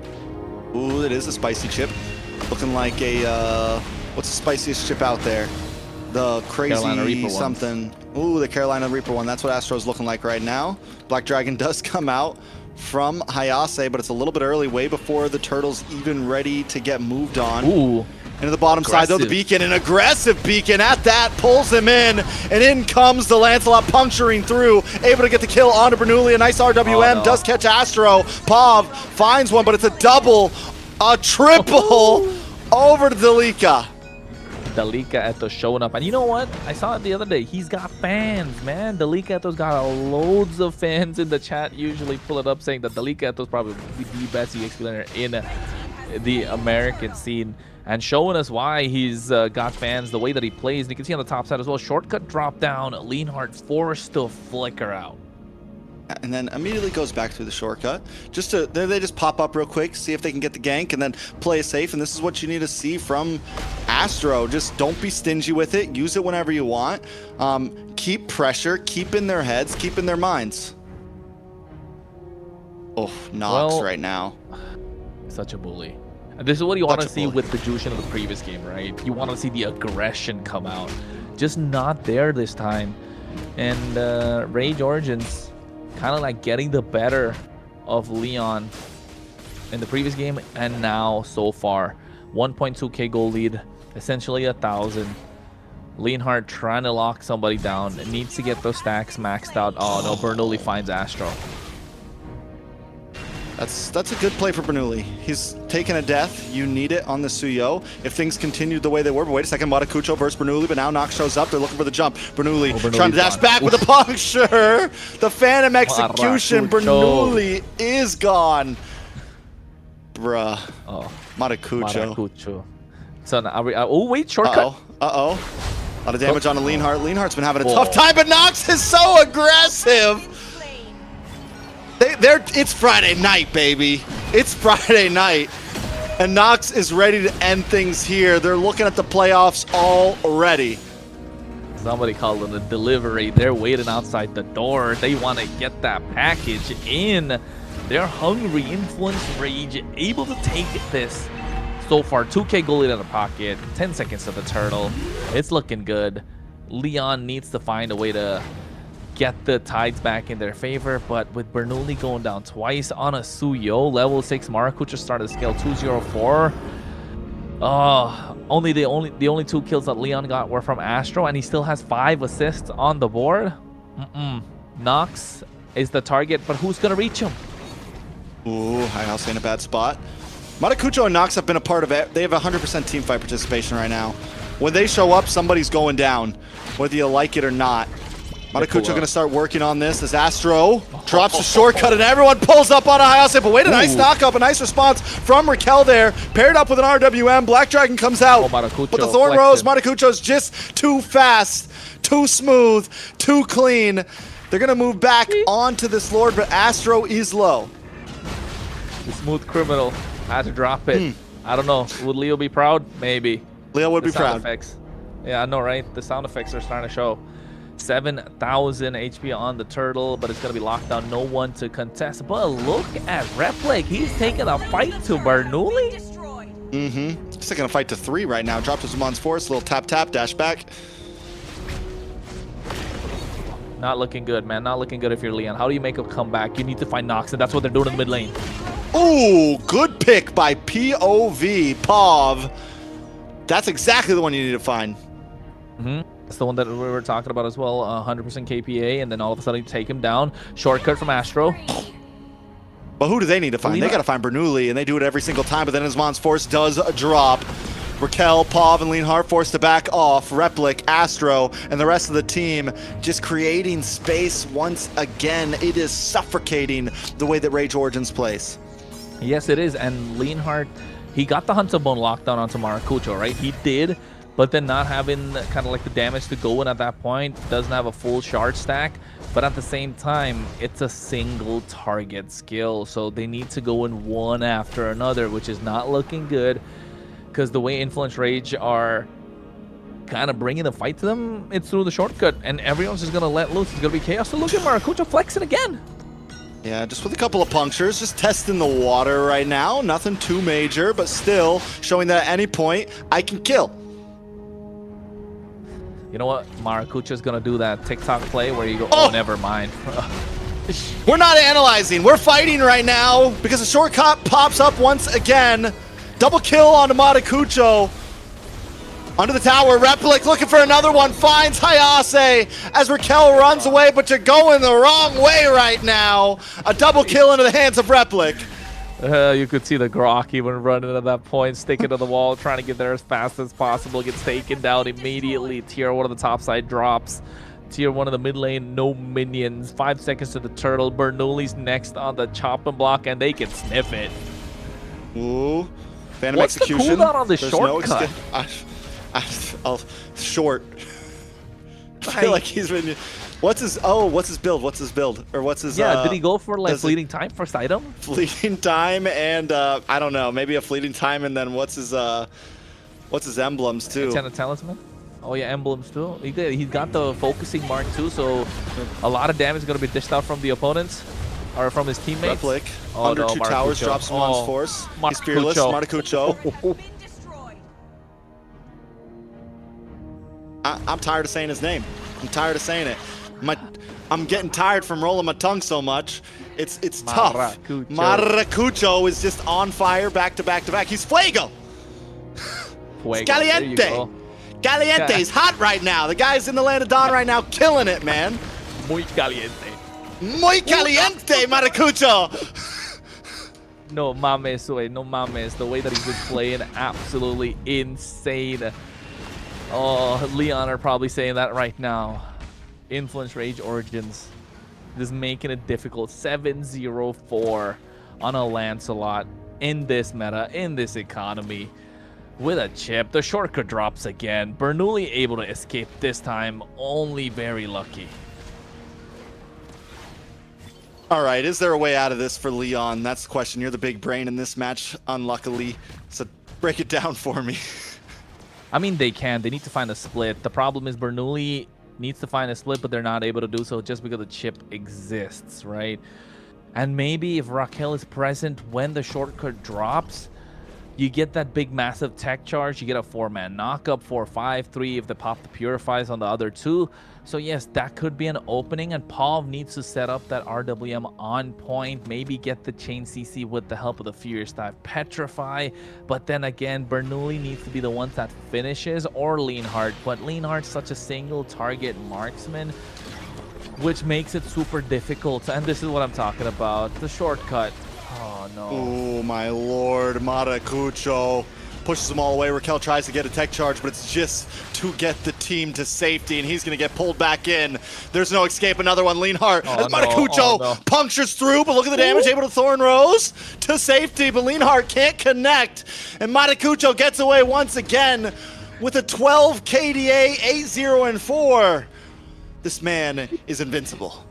Ooh, it is a spicy Chip. Looking like a, what's the spiciest chip out there? The crazy something. Ooh, the Carolina Reaper one. That's what Astro's looking like right now. Black Dragon does come out from Hayase, but it's a little bit early, way before the Turtle's even ready to get moved on. Ooh. Into the bottom side, though, the beacon, an aggressive beacon at that, pulls him in, and in comes the Lancelot puncturing through, able to get the kill onto Bernoulli. A nice RWM, does catch Astro. Pav finds one, but it's a double, a triple over to Dalika. Dalika Eto's showing up. And you know what? I saw it the other day. He's got fans, man. Dalika Eto's got loads of fans in the chat. Usually pull it up saying that Dalika Eto's probably the best EX player in the American scene. And showing us why he's got fans, the way that he plays. And you can see on the top side as well, shortcut drop down, Leonhardt forced to flicker out. And then immediately goes back through the shortcut. Just to, they just pop up real quick, see if they can get the gank, and then play it safe. And this is what you need to see from Astro. Just don't be stingy with it. Use it whenever you want. Keep pressure, keep in their heads, keep in their minds. Oh, Nox right now. Such a bully. And this is what you want to see with the Jushin of the previous game, right? You want to see the aggression come out. Just not there this time. And Rage Origins kind of like getting the better of Leon in the previous game and now so far. 1.2k gold lead, essentially 1,000. Leonhardt trying to lock somebody down. It needs to get those stacks maxed out. Oh no, Bernoulli finds Astro. That's a good play for Bernoulli. He's taken a death. You need it on the Suyo. If things continued the way they were, but wait a second, Maracucho versus Bernoulli, but now Nox shows up. They're looking for the jump. Bernoulli trying to dash back with a puncture. The Phantom execution. Bernoulli is gone. Bruh. Oh, Maracucho. So now are we, oh wait, shortcut. A lot of damage on Leonhardt. Leonhardt's been having a tough time, but Nox is so aggressive. It's Friday night, baby. It's Friday night. And Nox is ready to end things here. They're looking at the playoffs already. Somebody called it a delivery. They're waiting outside the door. They want to get that package in. They're hungry. Influence, Rage, able to take this. So far, 2k gold lead in the pocket. 10 seconds to the Turtle. It's looking good. Leon needs to find a way to get the tides back in their favor, but with Bernoulli going down twice on a Suyo, level 6 Maracucho started to scale 204. Only the only 2 kills that Leon got were from Astro, and he still has 5 assists on the board. Nox is the target, but who's gonna reach him? Ooh, Hayase in a bad spot. Maracucho and Nox have been a part of it. They have 100% team fight participation right now. When they show up, somebody's going down, whether you like it or not. Maracucho going to start working on this as Astro drops the shortcut and everyone pulls up on a Hayase. But wait, a nice knock-up, a nice response from Raquel there. Paired up with an RWM. Black Dragon comes out. But the Thorn Rose, Maracucho's just too fast, too smooth, too clean. They're going to move back onto this Lord, but Astro is low. The smooth criminal had to drop it. I don't know. Would Leo be proud? Maybe. Leo would be proud. Effects. Yeah, I know, right? The sound effects are starting to show. 7,000 HP on the turtle, but it's going to be locked down. No one to contest. But look at Replic. He's taking a fight to Bernoulli. He's taking a fight to 3 right now. Dropped his Zaman's Force. Little tap, dash back. Not looking good, man. Not looking good if you're Leon. How do you make a comeback? You need to find Nox, and that's what they're doing in the mid lane. Ooh, good pick by POV, Pav. That's exactly the one you need to find. That's the one that we were talking about as well. 100% KPA, and then all of a sudden you take him down. Shortcut from Astro. But who do they need to find? They got to find Bernoulli, and they do it every single time, but then his Zaman's Force does drop. Raquel, Pav, and Leonhardt forced to back off. Replic, Astro, and the rest of the team just creating space once again. It is suffocating the way that Rage Origins plays. Yes, it is. And Leonhardt, he got the Hunter Bone lockdown onto Maracucho, right? He did, but then not having kind of like the damage to go in at that point. Doesn't have a full shard stack, but at the same time, it's a single target skill. So they need to go in one after another, which is not looking good. Because the way Influence Rage are kind of bringing the fight to them, it's through the shortcut, and everyone's just going to let loose. It's going to be chaos. So look at Maracucho flexing again. Yeah, just with a couple of punctures, just testing the water right now. Nothing too major, but still showing that at any point, I can kill. You know what? Maracucho's going to do that TikTok play where you go, oh never mind. We're not analyzing. We're fighting right now because the shortcut pops up once again. Double kill onto Maracucho. Under the tower, Replic looking for another one, finds Hayase as Raquel runs away, but you're going the wrong way right now. A double kill into the hands of Replic. You could see the Grok even running at that point, sticking to the wall, trying to get there as fast as possible, gets taken down immediately. Tier 1 of the top side drops. Tier 1 of the mid lane, no minions. 5 seconds to the turtle. Bernoulli's next on the chop and block, and they can sniff it. Ooh. Phantom What's execution. the cooldown on the shortcut? Short. I feel like he's been. What's his build? What's his build? Or what's his? Yeah, did he go for like fleeting time first item? Fleeting time and I don't know, maybe a fleeting time and then what's his emblems too? Talisman. Oh yeah, emblems too. He did. He got the focusing mark too, so a lot of damage is gonna be dished out from the opponents. Or from his teammates. Replic, under 2 towers, drops Zaman's Force. He's fearless, Maracucho. I'm tired of saying his name. I'm tired of saying it. I'm getting tired from rolling my tongue so much. It's tough. Maracucho is just on fire back to back to back. He's Fuego. It's caliente. Caliente. He's hot right now. The guy's in the land of Dawn right now, killing it, man. Muy caliente. Muy caliente, Maracucho. No mames, wey. No mames. The way that he's been playing, absolutely insane. Oh, Leon are probably saying that right now. Influence Rage Origins. Just making it difficult. 7-0-4 on a Lancelot in this meta, in this economy. With a chip. The shortcut drops again. Bernoulli able to escape this time. Only very lucky. All right, is there a way out of this for Leon? That's the question. You're the big brain in this match, unluckily. So break it down for me. I mean, they can. They need to find a split. The problem is Bernoulli needs to find a split, but they're not able to do so just because the chip exists, right? And maybe if Raquel is present when the shortcut drops, you get that big, massive tech charge. You get a 4-man knockup, 4-5-3 if they pop the Purifies on the other 2. So yes, that could be an opening, and Pav needs to set up that RWM on point, maybe get the chain CC with the help of the Furious Dive Petrify, but then again, Bernoulli needs to be the one that finishes, or Leonhardt, but Leonhardt's such a single target marksman, which makes it super difficult, and this is what I'm talking about, the shortcut. Oh no. Oh my lord, Maracucho. pushes them all away. Raquel tries to get a tech charge, but it's just to get the team to safety, and he's going to get pulled back in. There's no escape. Another one, Leonhardt, as Matacucho punctures through, but look at the damage, able to Thorn Rose to safety, but Leonhardt can't connect, and Matacucho gets away once again with a 12 KDA, 8-0 and 4. This man is invincible.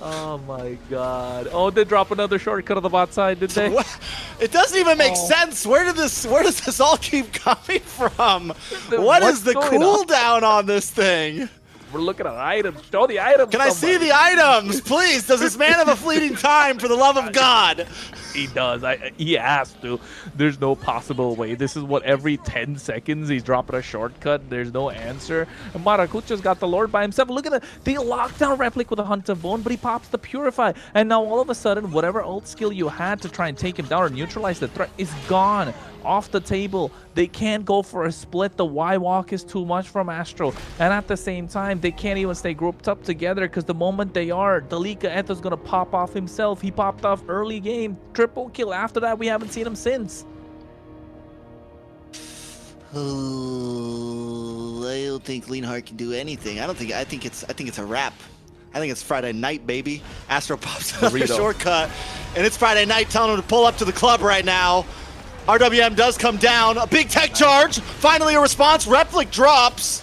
Oh my god. Oh, they drop another shortcut on the bot side, did they? It doesn't even make sense. Where does this all keep coming from? What is the cooldown on this thing? We're looking at items. Show the items. Can I see the items, please? Does this man have a fleeting time, for the love of God? He does. He has to. There's no possible way. This is what every 10 seconds he's dropping a shortcut. There's no answer. And Matacucho's got the Lord by himself. Look at that. They lock down Replic with a Hunt of Bone, but he pops the Purify. And now all of a sudden, whatever ult skill you had to try and take him down or neutralize the threat is gone. Off the table. They can't go for a split. The Y-Walk is too much from Astro. And at the same time, they can't even stay grouped up together because the moment they are, Dalika Etha's going to pop off himself. He popped off early game. Triple kill. After that, we haven't seen him since. Oh, I don't think Leonhardt can do anything. I think it's a wrap. I think it's Friday night, baby. Astro pops another shortcut, and it's Friday night, telling him to pull up to the club right now. RWM does come down. A big tech charge. Finally a response. Replic drops.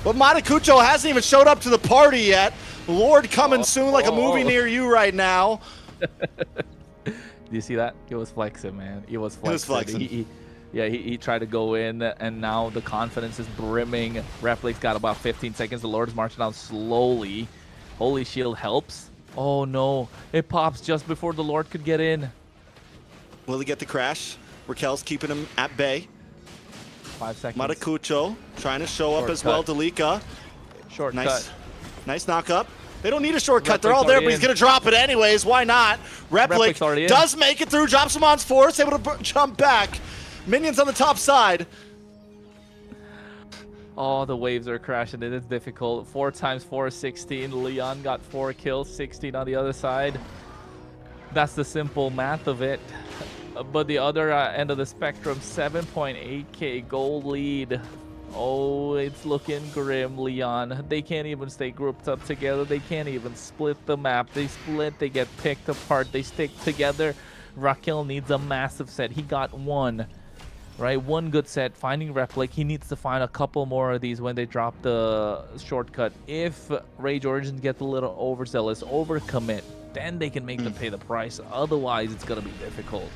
But Matacucho hasn't even showed up to the party yet. Lord coming soon, like a movie near you right now. Do you see that? He was flexing, man. He was flexing. He tried to go in, and now the confidence is brimming. Replic's got about 15 seconds. The Lord's marching down slowly. Holy Shield helps. Oh no. It pops just before the Lord could get in. Will he get the crash? Raquel's keeping him at bay. 5 seconds. Matacucho trying to show up as well. Dalika. Shortcut. Nice knock up. They don't need a shortcut. They're all there, but he's going to drop it anyways. Why not? Replic does make it through. Drops him on force. Able to jump back. Minions on the top side. Oh, the waves are crashing. It is difficult. 4 times 4 is 16. Leon got 4 kills. 16 on the other side. That's the simple math of it. But the other end of the spectrum, 7.8k gold lead. Oh, it's looking grim, Leon. They can't even stay grouped up together. They can't even split the map. They split, they get picked apart. They stick together. Raquel needs a massive set. He got one, right? One good set. Finding Replic. He needs to find a couple more of these when they drop the shortcut. If Rage Origins get a little overzealous, overcommit, then they can make them pay the price. Otherwise, it's going to be difficult.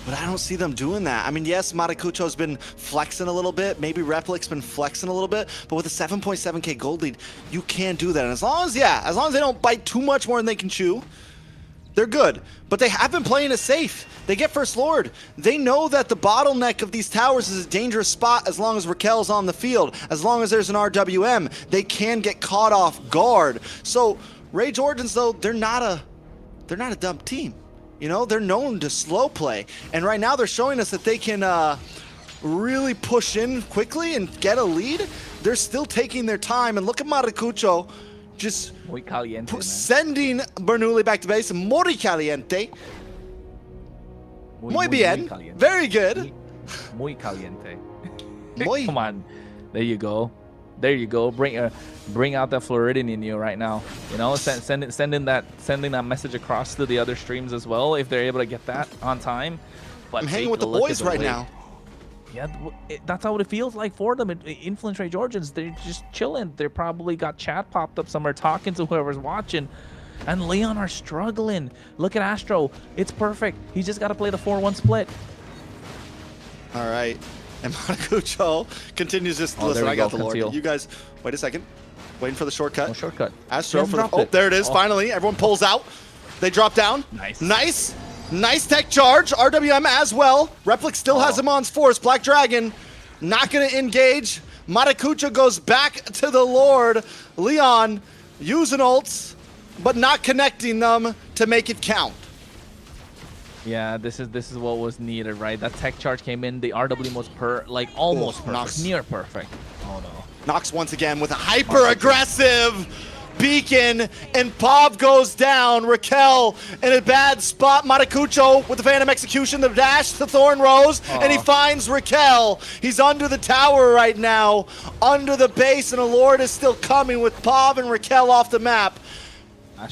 But I don't see them doing that. I mean, yes, Matacucho's been flexing a little bit. Maybe Replic's been flexing a little bit. But with a 7.7k gold lead, you can do that. And as long as they don't bite too much more than they can chew, they're good. But they have been playing it safe. They get First Lord. They know that the bottleneck of these towers is a dangerous spot as long as Raquel's on the field. As long as there's an RWM, they can get caught off guard. So Rage Origins, though, they're not a dumb team. You know, they're known to slow play. And right now they're showing us that they can really push in quickly and get a lead. They're still taking their time. And look at Matacucho just sending Bernoulli back to base. Muy caliente. Muy bien. Caliente. Very good. Muy caliente. Muy. Come on. There you go. There you go. Bring out that Floridian in you right now. You know, sending that message across to the other streams as well if they're able to get that on time. But I'm hanging with the boys right now. Yeah, that's how it feels like for them. Influence Rage Origins, they're just chilling. They probably got chat popped up somewhere talking to whoever's watching. And Leon are struggling. Look at Astro. It's perfect. He's just got to play the 4-1 split. All right. And Matacucho continues just, listen, I got the Lord. You guys, wait a second. Waiting for the shortcut. No shortcut. Astro for the, oh, there it is, finally. Everyone pulls out. They drop down. Nice tech charge. RWM as well. Replic still has him on force. Black Dragon not going to engage. Matacucho goes back to the Lord. Leon using ults, but not connecting them to make it count. Yeah, this is what was needed, right? That tech charge came in. The RW was almost perfect, near perfect. Oh no. Nox once again with a hyper-aggressive beacon, and Pav goes down. Raquel in a bad spot. Matakucho with the Phantom Execution, the dash to Thorn Rose, and he finds Raquel. He's under the tower right now, under the base, and a Lord is still coming with Pav and Raquel off the map.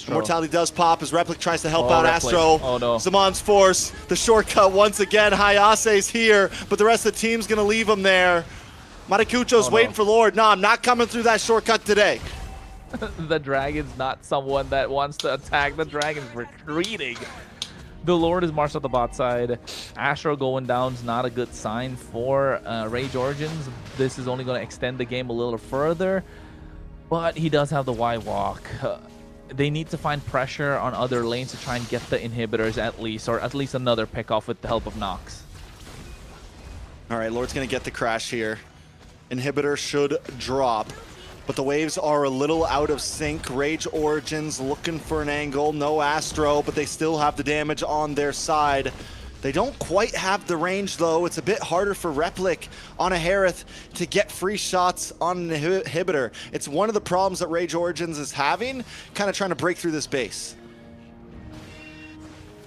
Immortality does pop as Replic tries to help out Astro. Oh no. Zamon's Force, the shortcut once again. Hayase's here, but the rest of the team's gonna leave him there. Matakucho's waiting for Lord. No, I'm not coming through that shortcut today. The Dragon's not someone that wants to attack. The Dragon's retreating. The Lord is marched at the bot side. Astro going down is not a good sign for Rage Origins. This is only going to extend the game a little further, but he does have the Y walk. They need to find pressure on other lanes to try and get the inhibitors at least, or at least another pick off with the help of Nox. All right, Lord's going to get the crash here. Inhibitor should drop, but the waves are a little out of sync. Rage Origins looking for an angle. No Astro, but they still have the damage on their side. They don't quite have the range, though. It's a bit harder for Replic on a Harith to get free shots on an inhibitor. It's one of the problems that Rage Origins is having, kind of trying to break through this base.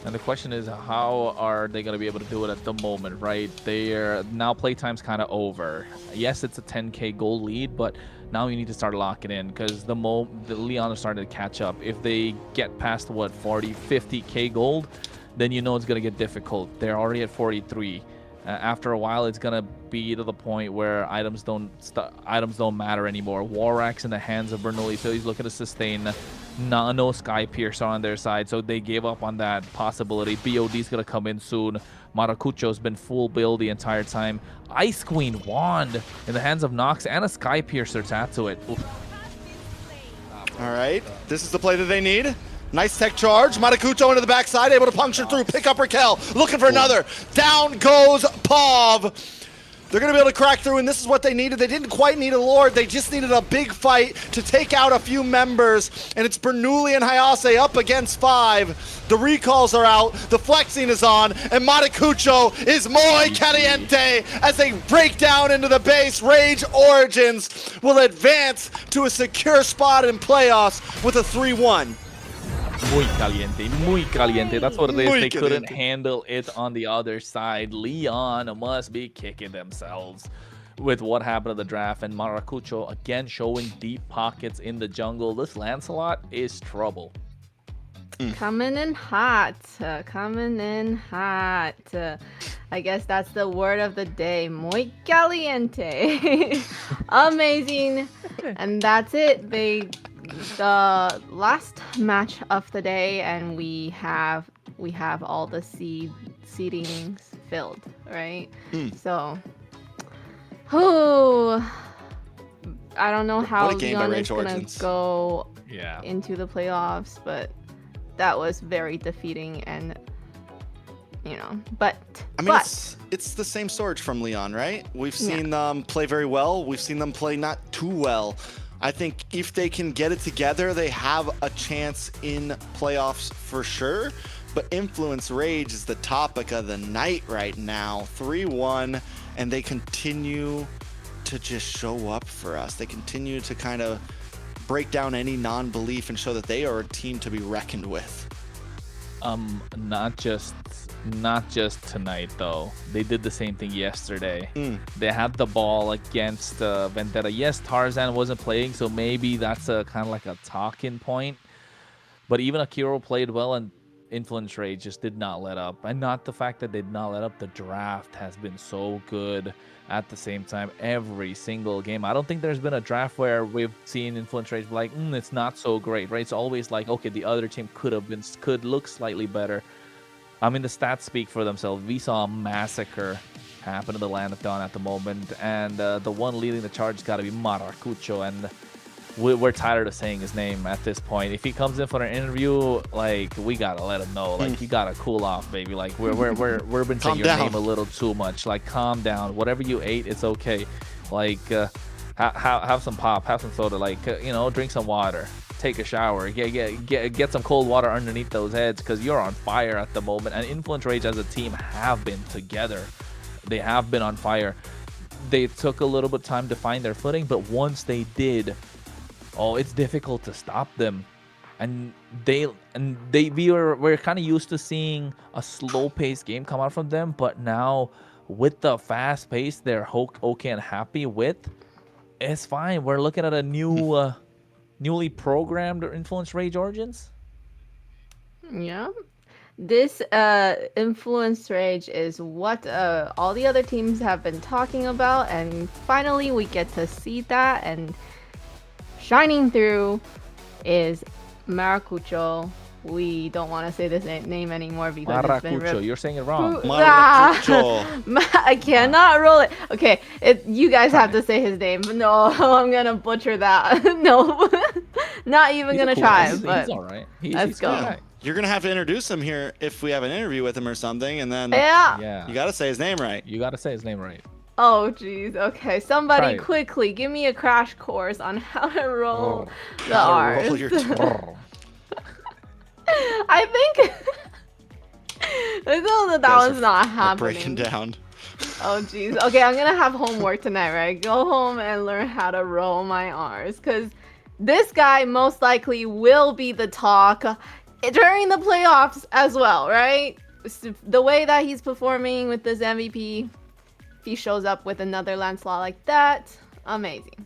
And the question is, how are they going to be able to do it at the moment, right? They're now playtime's kind of over. Yes, it's a 10k gold lead, but now you need to start locking in because the Leon is starting to catch up. If they get past, what, 40, 50k gold, then you know it's going to get difficult. They're already at 43. After a while, it's going to be to the point where items don't matter anymore. Warrack's in the hands of Bernoulli, so he's looking to sustain. No Sky Piercer on their side, so they gave up on that possibility. BOD's going to come in soon. Maracucho's been full build the entire time. Ice Queen Wand in the hands of Nox and a Sky Piercer to add to it. Oof. All right, this is the play that they need. Nice tech charge. Matakucho into the backside, able to puncture through, pick up Raquel, looking for another. Down goes Pav. They're going to be able to crack through, and this is what they needed. They didn't quite need a Lord. They just needed a big fight to take out a few members, and it's Bernoulli and Hayase up against 5. The recalls are out, the flexing is on, and Matakucho is muy caliente as they break down into the base. Rage Origins will advance to a secure spot in playoffs with a 3-1. Muy caliente. That's what it is. They couldn't caliente. handle it on the other side. Leon must be kicking themselves with what happened to the draft. And Maracucho again showing deep pockets in the jungle. This Lancelot is trouble. Coming in hot. Coming in hot. I guess that's the word of the day. Muy caliente. Amazing. And that's it. The last match of the day, and we have all the seedings filled, right? So, I don't know how Leon is gonna go into the playoffs, but that was very defeating, and but I mean, it's the same storage from Leon, right? We've seen them play very well. We've seen them play not too well. I think if they can get it together, they have a chance in playoffs for sure. But Influence Rage is the topic of the night right now. 3-1, and they continue to just show up for us. They continue to kind of break down any non-belief and show that they are a team to be reckoned with. Not just tonight though. They did the same thing yesterday. They had the ball against Vendetta. Yes, Tarzan wasn't playing, so maybe that's a kind of like a talking point. But even Akiro played well, and Influence Rage just did not let up. And not the fact that they did not let up, the draft has been so good at the same time every single game. I don't think there's been a draft where we've seen Influence Rage be like, it's not so great, right? It's always like, okay, the other team could look slightly better. I mean, the stats speak for themselves. We saw a massacre happen in the Land of Dawn at the moment, and the one leading the charge has got to be Maracucho, and we're tired of saying his name at this point. If he comes in for an interview, like, we gotta let him know, like, you gotta cool off, baby. Like, we've been saying your name a little too much. Like, calm down. Whatever you ate, it's okay. Like, have some pop, have some soda. Like, drink some water. Take a shower, get some cold water underneath those heads, because you're on fire at the moment. And Influence Rage as a team have been together. They have been on fire. They took a little bit of time to find their footing, but once they did, oh, it's difficult to stop them. And we're kind of used to seeing a slow-paced game come out from them, but now with the fast pace they're okay and happy with, it's fine. We're looking at a newly programmed Influence Rage Origins. Yeah. This Influence Rage is what all the other teams have been talking about, and finally we get to see that, and shining through is Maracucho. We don't want to say this name anymore because it's been Maracucho, you're saying it wrong. Maracucho. I cannot roll it. Okay, you guys have to say his name. No, I'm gonna butcher that. No, not even gonna try. But he's all right. Let's go. Yeah. You're gonna have to introduce him here if we have an interview with him or something, and then yeah, you gotta say his name right. You gotta say his name right. Oh jeez. Okay, somebody quickly give me a crash course on how to roll the R's. Roll your I think that one's not happening. Breaking down. Oh jeez. Okay, I'm gonna have homework tonight, right? Go home and learn how to roll my R's, because this guy most likely will be the talk during the playoffs as well, right? The way that he's performing with this MVP, if he shows up with another Lancelot like that, amazing.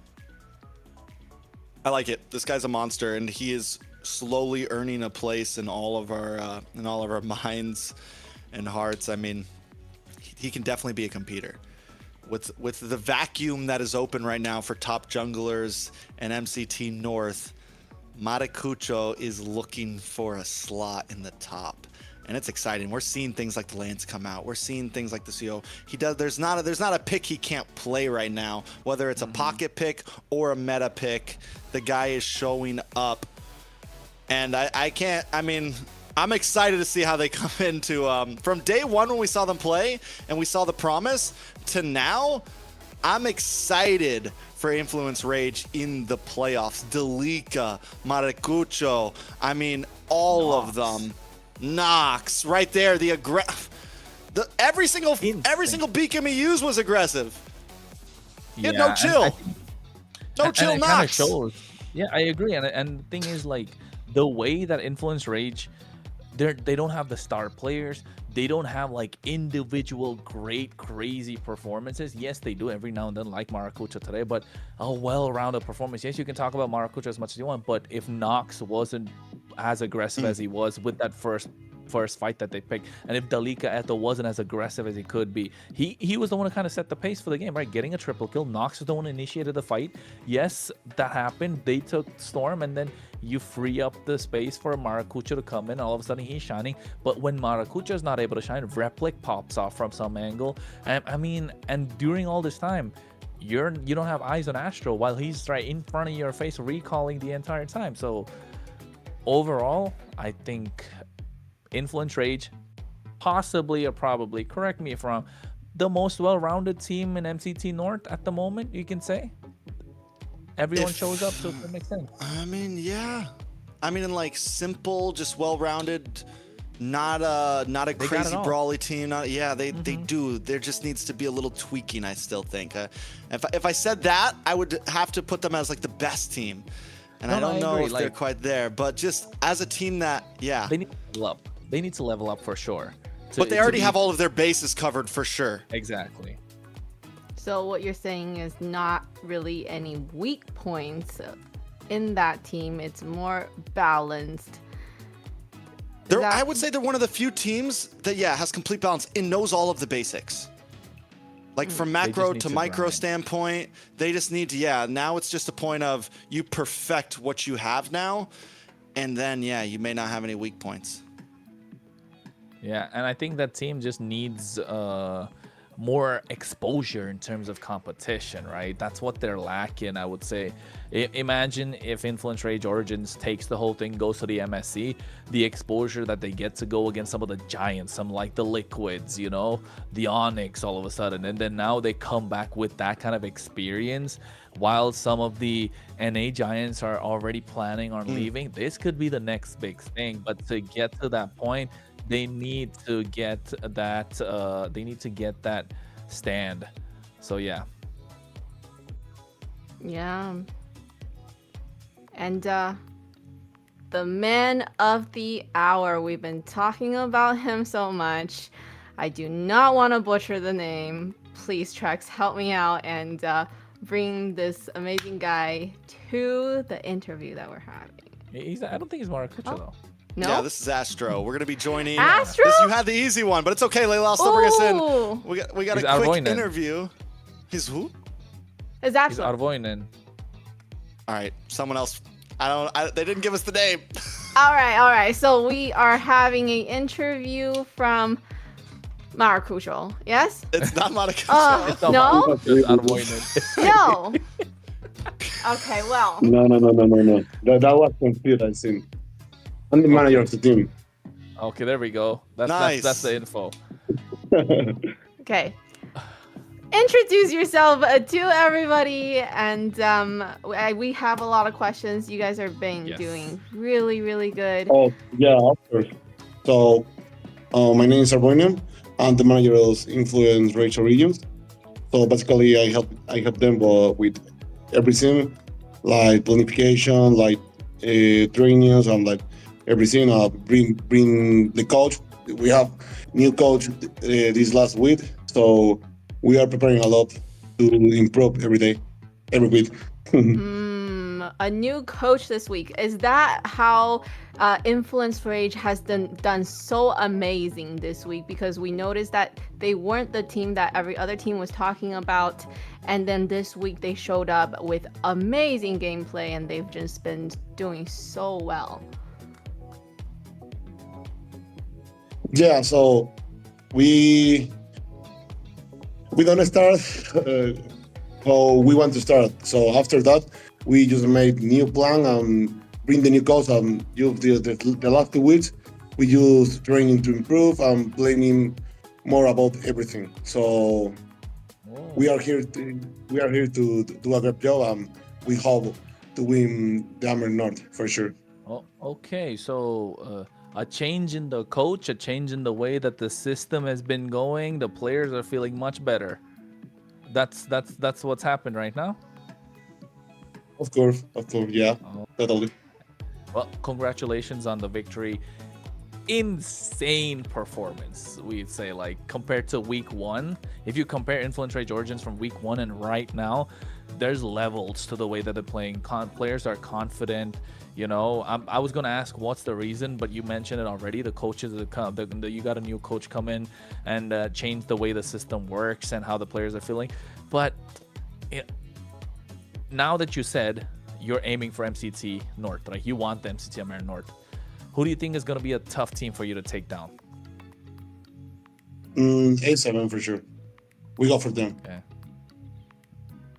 I like it. This guy's a monster, and he is slowly earning a place in all of our minds and hearts. I mean, he can definitely be a competitor. With the vacuum that is open right now for top junglers and MCT North, Maracucho is looking for a slot in the top. And it's exciting. We're seeing things like the Lance come out. We're seeing things like the CO. There's not a pick he can't play right now, whether it's a pocket pick or a meta pick. The guy is showing up. And I'm excited to see how they come into from day one when we saw them play and we saw the promise to now. I'm excited for Influence Rage in the playoffs. Delika, Maracucho, I mean, all of them. Nox, right there. Every single beacon he used was aggressive. He had no chill. No chill, Nox. Yeah, I agree. And the thing is, like, the way that Influence Rage, they don't have the star players. They don't have like individual great crazy performances. Yes, they do every now and then, like Maracucho today, but a well-rounded performance. Yes, you can talk about Maracucho as much as you want, but if Nox wasn't as aggressive as he was with that first fight that they picked, and if Delika Eto wasn't as aggressive as he could be, he was the one who kind of set the pace for the game, right? Getting a triple kill. Nox was the one who initiated the fight. Yes, that happened. They took Storm, and then you free up the space for Maracucho to come in. All of a sudden he's shining, but when Maracucho is not able to shine, Replic pops off from some angle. And during all this time, you don't have eyes on Astro while he's right in front of your face recalling the entire time. So overall, I think Influence Rage, possibly or probably, correct me if I'm wrong, the most well-rounded team in MCT North at the moment, you can say. Everyone shows up, so it makes sense. I mean, yeah. I mean, in like simple, just well-rounded, not a crazy brawly team. They do. There just needs to be a little tweaking, I still think. If I said that, I would have to put them as like the best team. And I don't know if they're quite there, but just as a team that, they need to level up. They need to level up for sure. But they already have all of their bases covered for sure. Exactly. So what you're saying is not really any weak points in that team. It's more balanced. I would say they're one of the few teams that, has complete balance and knows all of the basics. Like from macro to micro standpoint, they just need to, now it's just a point of you perfect what you have now. And then, you may not have any weak points. Yeah, and I think that team just needs more exposure in terms of competition, right? That's what they're lacking, I would say. Imagine if Influence Rage Origins takes the whole thing, goes to the MSC, the exposure that they get to go against some of the giants, some like the Liquids, the Onyx all of a sudden, and then now they come back with that kind of experience while some of the NA giants are already planning on leaving. This could be the next big thing, but to get to that point, they need to get that stand. So yeah. And the man of the hour. We've been talking about him so much. I do not want to butcher the name. Please, Trex, help me out and bring this amazing guy to the interview that we're having. I don't think he's Maracucho though. No? Yeah, this is Astro. We're gonna be joining. Astro? You had the easy one, but it's okay, Layla. I'll still bring us in. We got He's a quick Arvoinen. interview. He's who? Is He's Astro? Arvoinen. All right, someone else. They didn't give us the name. All right. So we are having an interview from Maracucho. Yes? It's not Maracucho. It's not No? Maracucho, it's Arvoinen. No. Okay, well. No. That was confused, I think. I'm the manager of the team. Okay, there we go. Nice. That's the info. Okay. Introduce yourself to everybody, and we have a lot of questions. You guys are doing really, really good. Oh, yeah, of course. So, my name is Arvoinen. I'm the manager of Influence Rage Origins. So basically, I help them with everything, like planification, like trainings, and like everything. Bring the coach. We have new coach this last week, so we are preparing a lot to improve every week. A new coach this week. Is that how Influence Rage has done so amazing this week? Because we noticed that they weren't the team that every other team was talking about, and then this week they showed up with amazing gameplay, and they've just been doing so well. Yeah, so we don't start how we want to start. So after that, we just made new plan and bring the new coach. And the last 2 weeks, we use training to improve and planning more about everything. So we are here to do a great job, and we hope to win the AMER North for sure. Oh, okay. So a change in the coach, a change in the way that the system has been going. The players are feeling much better. That's what's happened right now. Of course, yeah, totally. Well, congratulations on the victory. Insane performance, we'd say, like compared to week 1. If you compare Influence Rage Origins from week 1 and right now, there's levels to the way that they're playing. Players are confident. You know, I was gonna ask what's the reason, but you mentioned it already. The coaches, you got a new coach come in and change the way the system works and how the players are feeling. But now that you said you're aiming for MCT North, like you want the MCT AMER North, who do you think is gonna be a tough team for you to take down? A7 for sure. We go for them. Okay.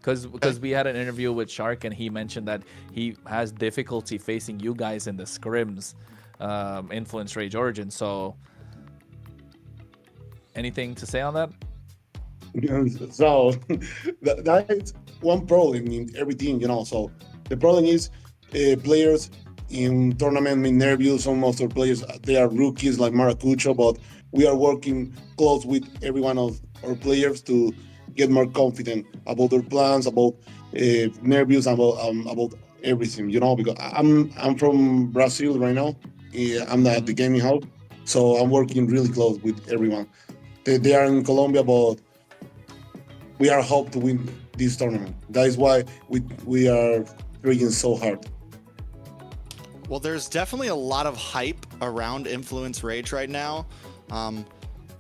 Because we had an interview with Shark and he mentioned that he has difficulty facing you guys in the scrims, Influence Rage Origin. So, anything to say on that? So that is one problem in every team, you know. So the problem is players in tournament may nervous. Some of our players, they are rookies like Maracucho, but we are working close with every one of our players to get more confident about their plans, about nervous, about everything, you know. Because I'm from Brazil right now. I'm at the gaming house, so I'm working really close with everyone. They are in Colombia, but we are hope to win this tournament. That is why we are working so hard. Well, there's definitely a lot of hype around Influence Rage right now.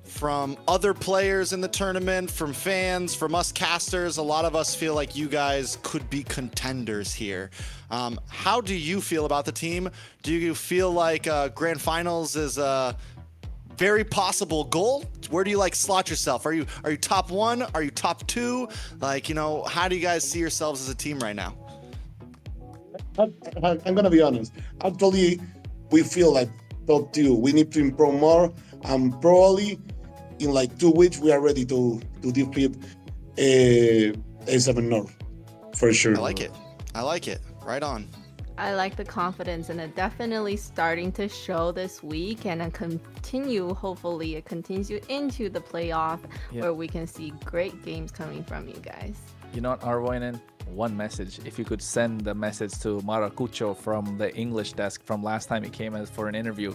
From other players in the tournament, from fans, from us casters, a lot of us feel like you guys could be contenders here. How do you feel about the team? Do you feel like Grand Finals is a very possible goal? Where do you like slot yourself? Are you top 1? Are you top 2? Like, you know, how do you guys see yourselves as a team right now? I'm gonna be honest. Actually, we feel like top 2. We need to improve more, and probably in like 2 weeks we are ready to defeat A7 North for sure. I like it. Right on. I like the confidence, and it definitely starting to show this week, and hopefully it continues into the playoff where we can see great games coming from you guys. You know what, Arvoinen? One message. If you could send the message to Maracucho from the English desk from last time he came as for an interview.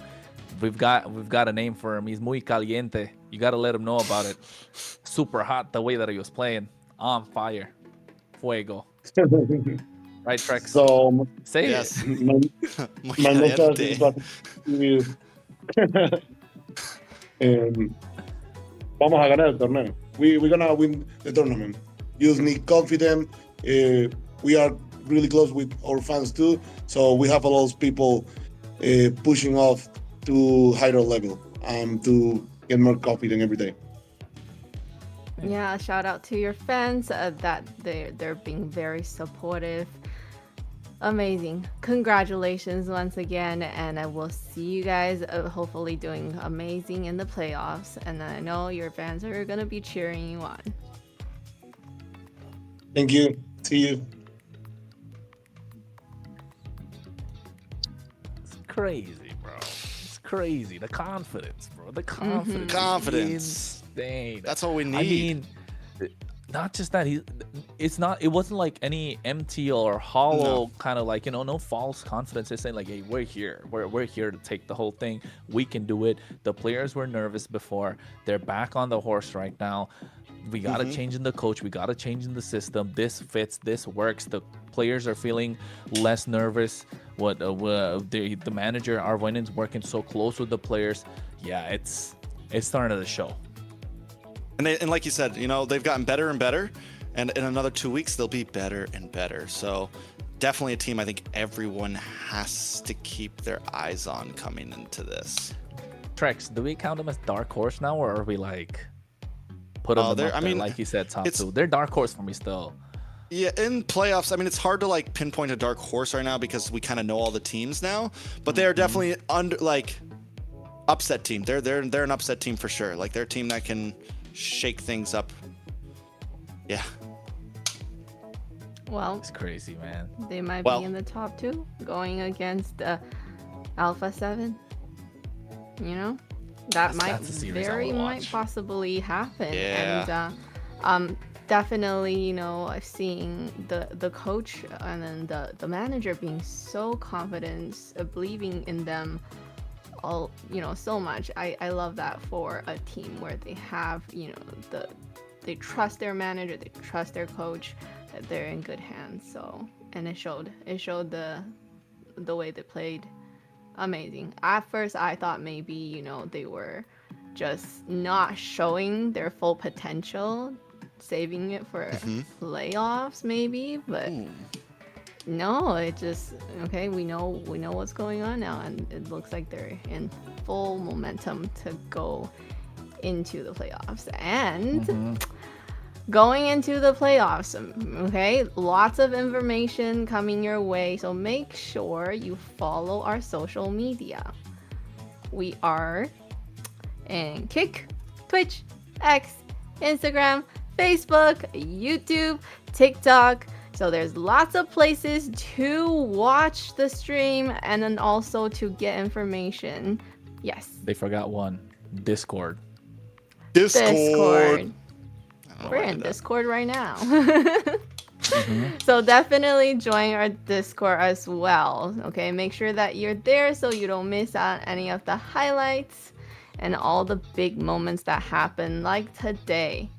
We've got a name for him. He's muy caliente. You got to let him know about it. Super hot the way that he was playing. On fire. Fuego. Right, Trex? So, say yes. My message is that vamos a ganar el torneo. We're gonna win the tournament. You just need confidence. We are really close with our fans too, so we have a lot of people pushing off to higher level to get more confident every day. Yeah, shout out to your fans that they're being very supportive. Amazing. Congratulations once again, and I will see you guys hopefully doing amazing in the playoffs, and I know your fans are going to be cheering you on. Thank you. See you. It's crazy, bro. It's crazy. The confidence, bro. The confidence. Confidence. Insane. That's all we need. I mean, not just that. It wasn't like any empty or hollow kind of like, no false confidence. It's saying like, hey, we're here. We're here to take the whole thing. We can do it. The players were nervous before. They're back on the horse right now. We got to change in the coach. We got to change in the system. This fits. This works. The players are feeling less nervous. The manager, Arvoinen's working so close with the players. Yeah, it's starting to show. And like you said, they've gotten better and better. And in another 2 weeks, they'll be better and better. So definitely a team I think everyone has to keep their eyes on coming into this. Trex, do we count them as dark horse now, or are we like put them up there? Like you said, top two. They're dark horse for me still. Yeah, in playoffs, it's hard to like pinpoint a dark horse right now because we kind of know all the teams now. But they are definitely upset team. They're an upset team for sure. Like they're a team that can shake things up. Yeah. Well, it's crazy, man. They might be in the top two going against Alpha 7. That might possibly happen. Yeah. And definitely, I've seen the coach and then the manager being so confident, believing in them all, so much. I love that for a team where they have, they trust their manager, they trust their coach, that they're in good hands. So, and it showed the way they played. Amazing. At first I thought maybe, they were just not showing their full potential, saving it for playoffs maybe, but no, it just we know what's going on now, and it looks like they're in full momentum to go into the playoffs. And going into the playoffs, lots of information coming your way, so make sure you follow our social media. We are in Kick, Twitch, X, Instagram, Facebook, YouTube, TikTok. So there's lots of places to watch the stream and then also to get information. Yes. They forgot one. Discord. We're in Discord right now. So definitely join our Discord as well. Okay, make sure that you're there so you don't miss out any of the highlights and all the big moments that happen like today.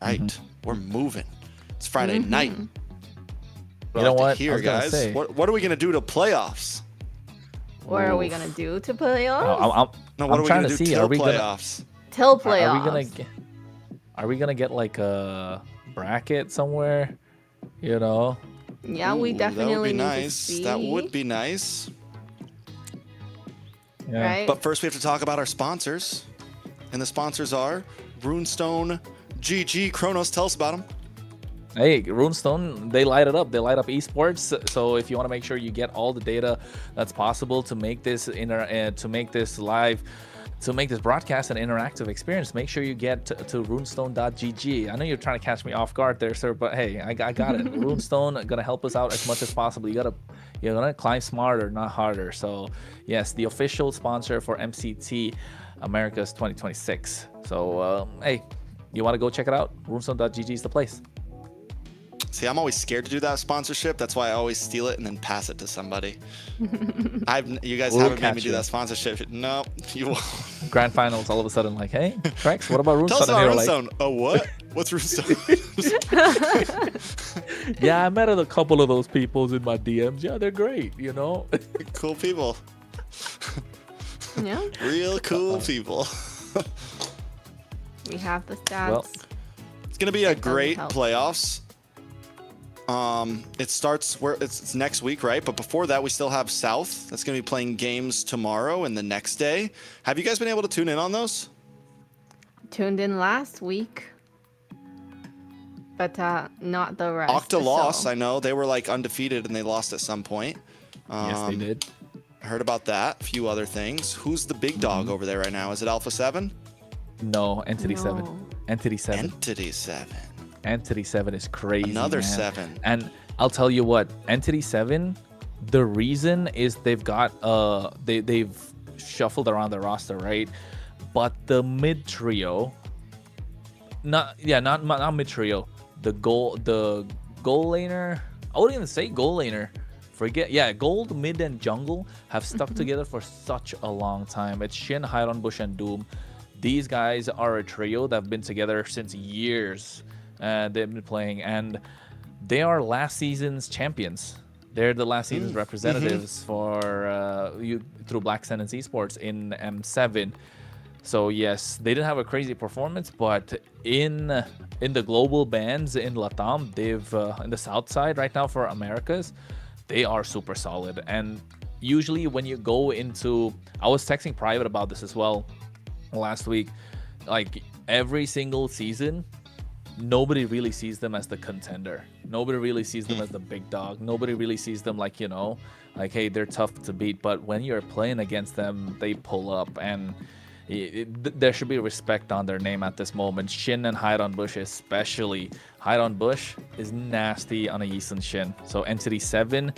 Right. We're moving. It's Friday night. You know what? Here, guys. What are we gonna do to playoffs? What are we gonna do to playoffs? No, what are we gonna do till playoffs? Till playoffs. Are we gonna get like a bracket somewhere? Yeah, we definitely that would be need nice. to see. That would be nice. Yeah. Right. But first, we have to talk about our sponsors, and the sponsors are Runestone, GG, Kronos. Tell us about them. Hey, Runestone, they light it up. They light up esports. So if you want to make sure you get all the data that's possible to make this live, to make this broadcast an interactive experience, make sure you get to runestone.gg. I know you're trying to catch me off guard there, sir, but hey, I got it. Runestone gonna help us out as much as possible. You're gonna climb smarter, not harder. So yes, the official sponsor for MCT Americas 2026. So hey, you want to go check it out, runestone.gg is the place. See, I'm always scared to do that sponsorship. That's why I always steal it and then pass it to somebody. You guys haven't made me do that sponsorship. No, you won't. Grand finals, all of a sudden, like, hey, Trex, what about Runestone? Tell us about Runestone. Oh, what? What's Runestone? Yeah, I met a couple of those peoples in my DMs. Yeah, they're great, you know? Cool people. Yeah. Real cool people. We have the stats. Well, it's going to be a great playoffs. It starts where it's next week, right? But before that, we still have South. That's going to be playing games tomorrow and the next day. Have you guys been able to tune in on those? Tuned in last week, but not the rest. Octa lost. I know they were like undefeated and they lost at some point. Yes, they did. Heard about that. A few other things. Who's the big dog over there right now? Is it Alpha 7? No, Entity 7. Entity 7. Entity 7. Entity 7 is crazy. Another man. 7. And I'll tell you what, Entity 7, the reason is they've got they've shuffled around the roster, right? But the mid trio, not mid trio, the goal laner, I wouldn't even say goal laner. Gold, mid, and jungle have stuck together for such a long time. It's Shin, Hiron, Bush, and Doom. These guys are a trio that have been together since years. They've been playing, and they are last season's champions. They're the last season's representatives for through Black Sentence Esports in M7. So yes, they didn't have a crazy performance, but in the global bands in Latam, they've in the South side right now for Americas, they are super solid. And usually when you go into, I was texting private about this as well last week, like every single season, nobody really sees them as the contender. Nobody really sees them as the big dog. Nobody really sees them like, you know, like, hey, they're tough to beat. But when you're playing against them, they pull up, and there should be respect on their name at this moment. Shin and Hiron Bush especially. Hiron Bush is nasty on a Yisun Shin. So Entity 7,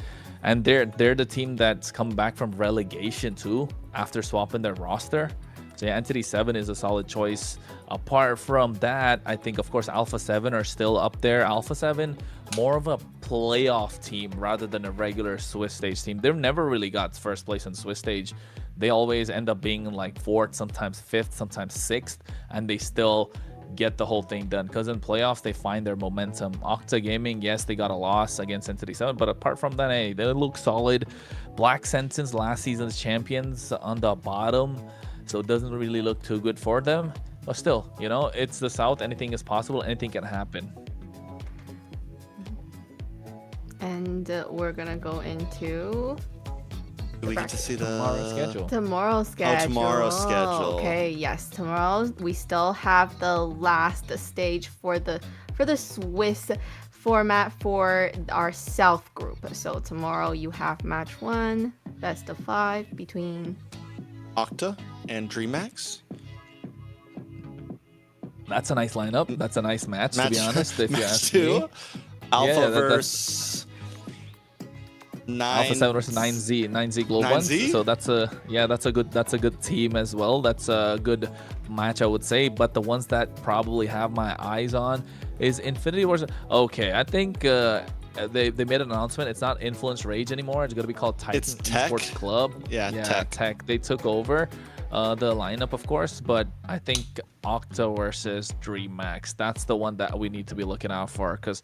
and they're the team that's come back from relegation too after swapping their roster. So yeah, Entity 7 is a solid choice. Apart from that, I think, of course, Alpha 7 are still up there. Alpha 7, more of a playoff team rather than a regular Swiss stage team. They've never really got first place in Swiss stage. They always end up being like 4th, sometimes 5th, sometimes 6th, and they still get the whole thing done. Because in playoffs, they find their momentum. Octa Gaming, yes, they got a loss against Entity 7, but apart from that, hey, they look solid. Black Sentence, last season's champions on the bottom. So it doesn't really look too good for them. But still, you know, it's the South. Anything is possible. Anything can happen. And we're going to go into... Do we get to see the tomorrow's schedule? Tomorrow's schedule. Oh, tomorrow's schedule. Okay, yes. Tomorrow we still have the last stage for the Swiss format for our South group. So tomorrow you have match 1, best of 5 between Octa and DreamHack. That's a nice lineup. That's a nice match, to be honest. If you ask me. Alpha versus 9. Alpha 7 versus 9Z. 9Z Global 9Z? So that's a good team as well. That's a good match, I would say. But the ones that probably have my eyes on is Infinity Wars. Okay, I think they made an announcement. It's not Influence Rage anymore. It's gonna be called Titan Esports Club. Yeah, Tech. They took over the lineup, of course, but I think Octa versus DreamHack, that's the one that we need to be looking out for, because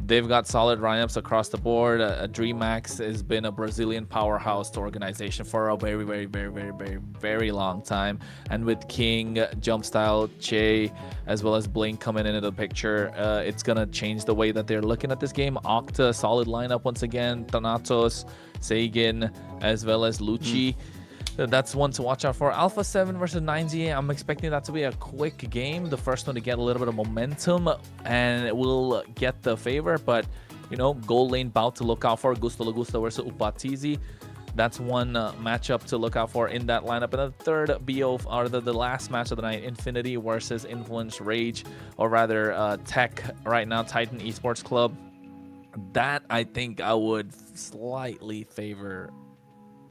they've got solid lineups across the board. DreamHack has been a Brazilian powerhouse organization for a very, very, very, very, very, very long time. And with King, Jumpstyle, Che, as well as Blink coming into the picture, it's going to change the way that they're looking at this game. Octa, solid lineup once again. Thanatos, Sagan, as well as Lucci. That's one to watch out for. Alpha 7 versus 9Z, I'm expecting that to be a quick game. The first one to get a little bit of momentum, and it will get the favor. But, you know, gold lane bout to look out for. Gusto Lagusta versus Upatizi. That's one matchup to look out for in that lineup. And the third BO, or the last match of the night, Infinity versus Influence Rage, or rather Tech right now, Titan Esports Club. That, I think I would slightly favor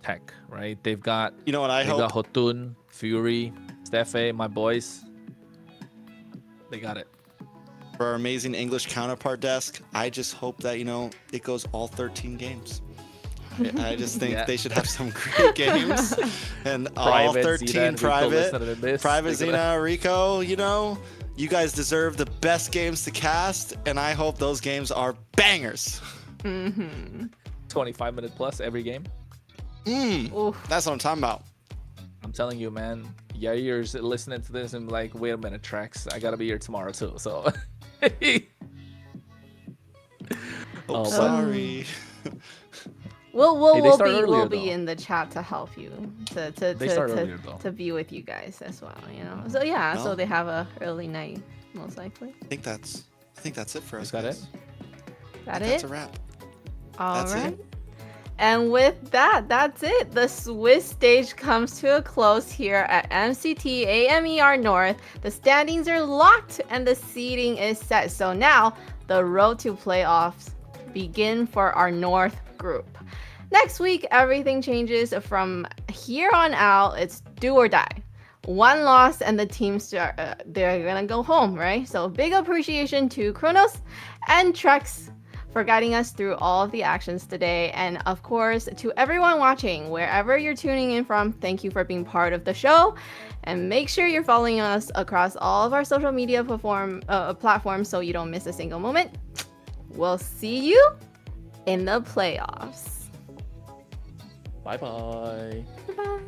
Tech, right? They've got, you know what I hope? Got Hotun, Fury, Stefe, my boys. They got it. For our amazing English counterpart desk, I just hope that, it goes all 13 games. I just think they should have some great games. And all 13 private Zena, Rico, you guys deserve the best games to cast, and I hope those games are bangers. 25-minute plus every game. That's what I'm talking about. I'm telling you, man. Yair's listening to this and like, wait a minute, Trex, I gotta be here tomorrow too. So. Sorry. We'll be in the chat to help you to be with you guys as well. So yeah, so they have a early night most likely. I think that's it for us. Is that it? That's a wrap. All right. And with that, that's it. The Swiss stage comes to a close here at MCT AMER North. The standings are locked and the seeding is set. So now the road to playoffs begin for our North group. Next week, everything changes. From here on out, it's do or die. One loss and the teams they're gonna go home, right? So big appreciation to Kronos and Trex for guiding us through all of the actions today. And of course, to everyone watching, wherever you're tuning in from, thank you for being part of the show. And make sure you're following us across all of our social media platforms so you don't miss a single moment. We'll see you in the playoffs. Bye-bye. Bye-bye.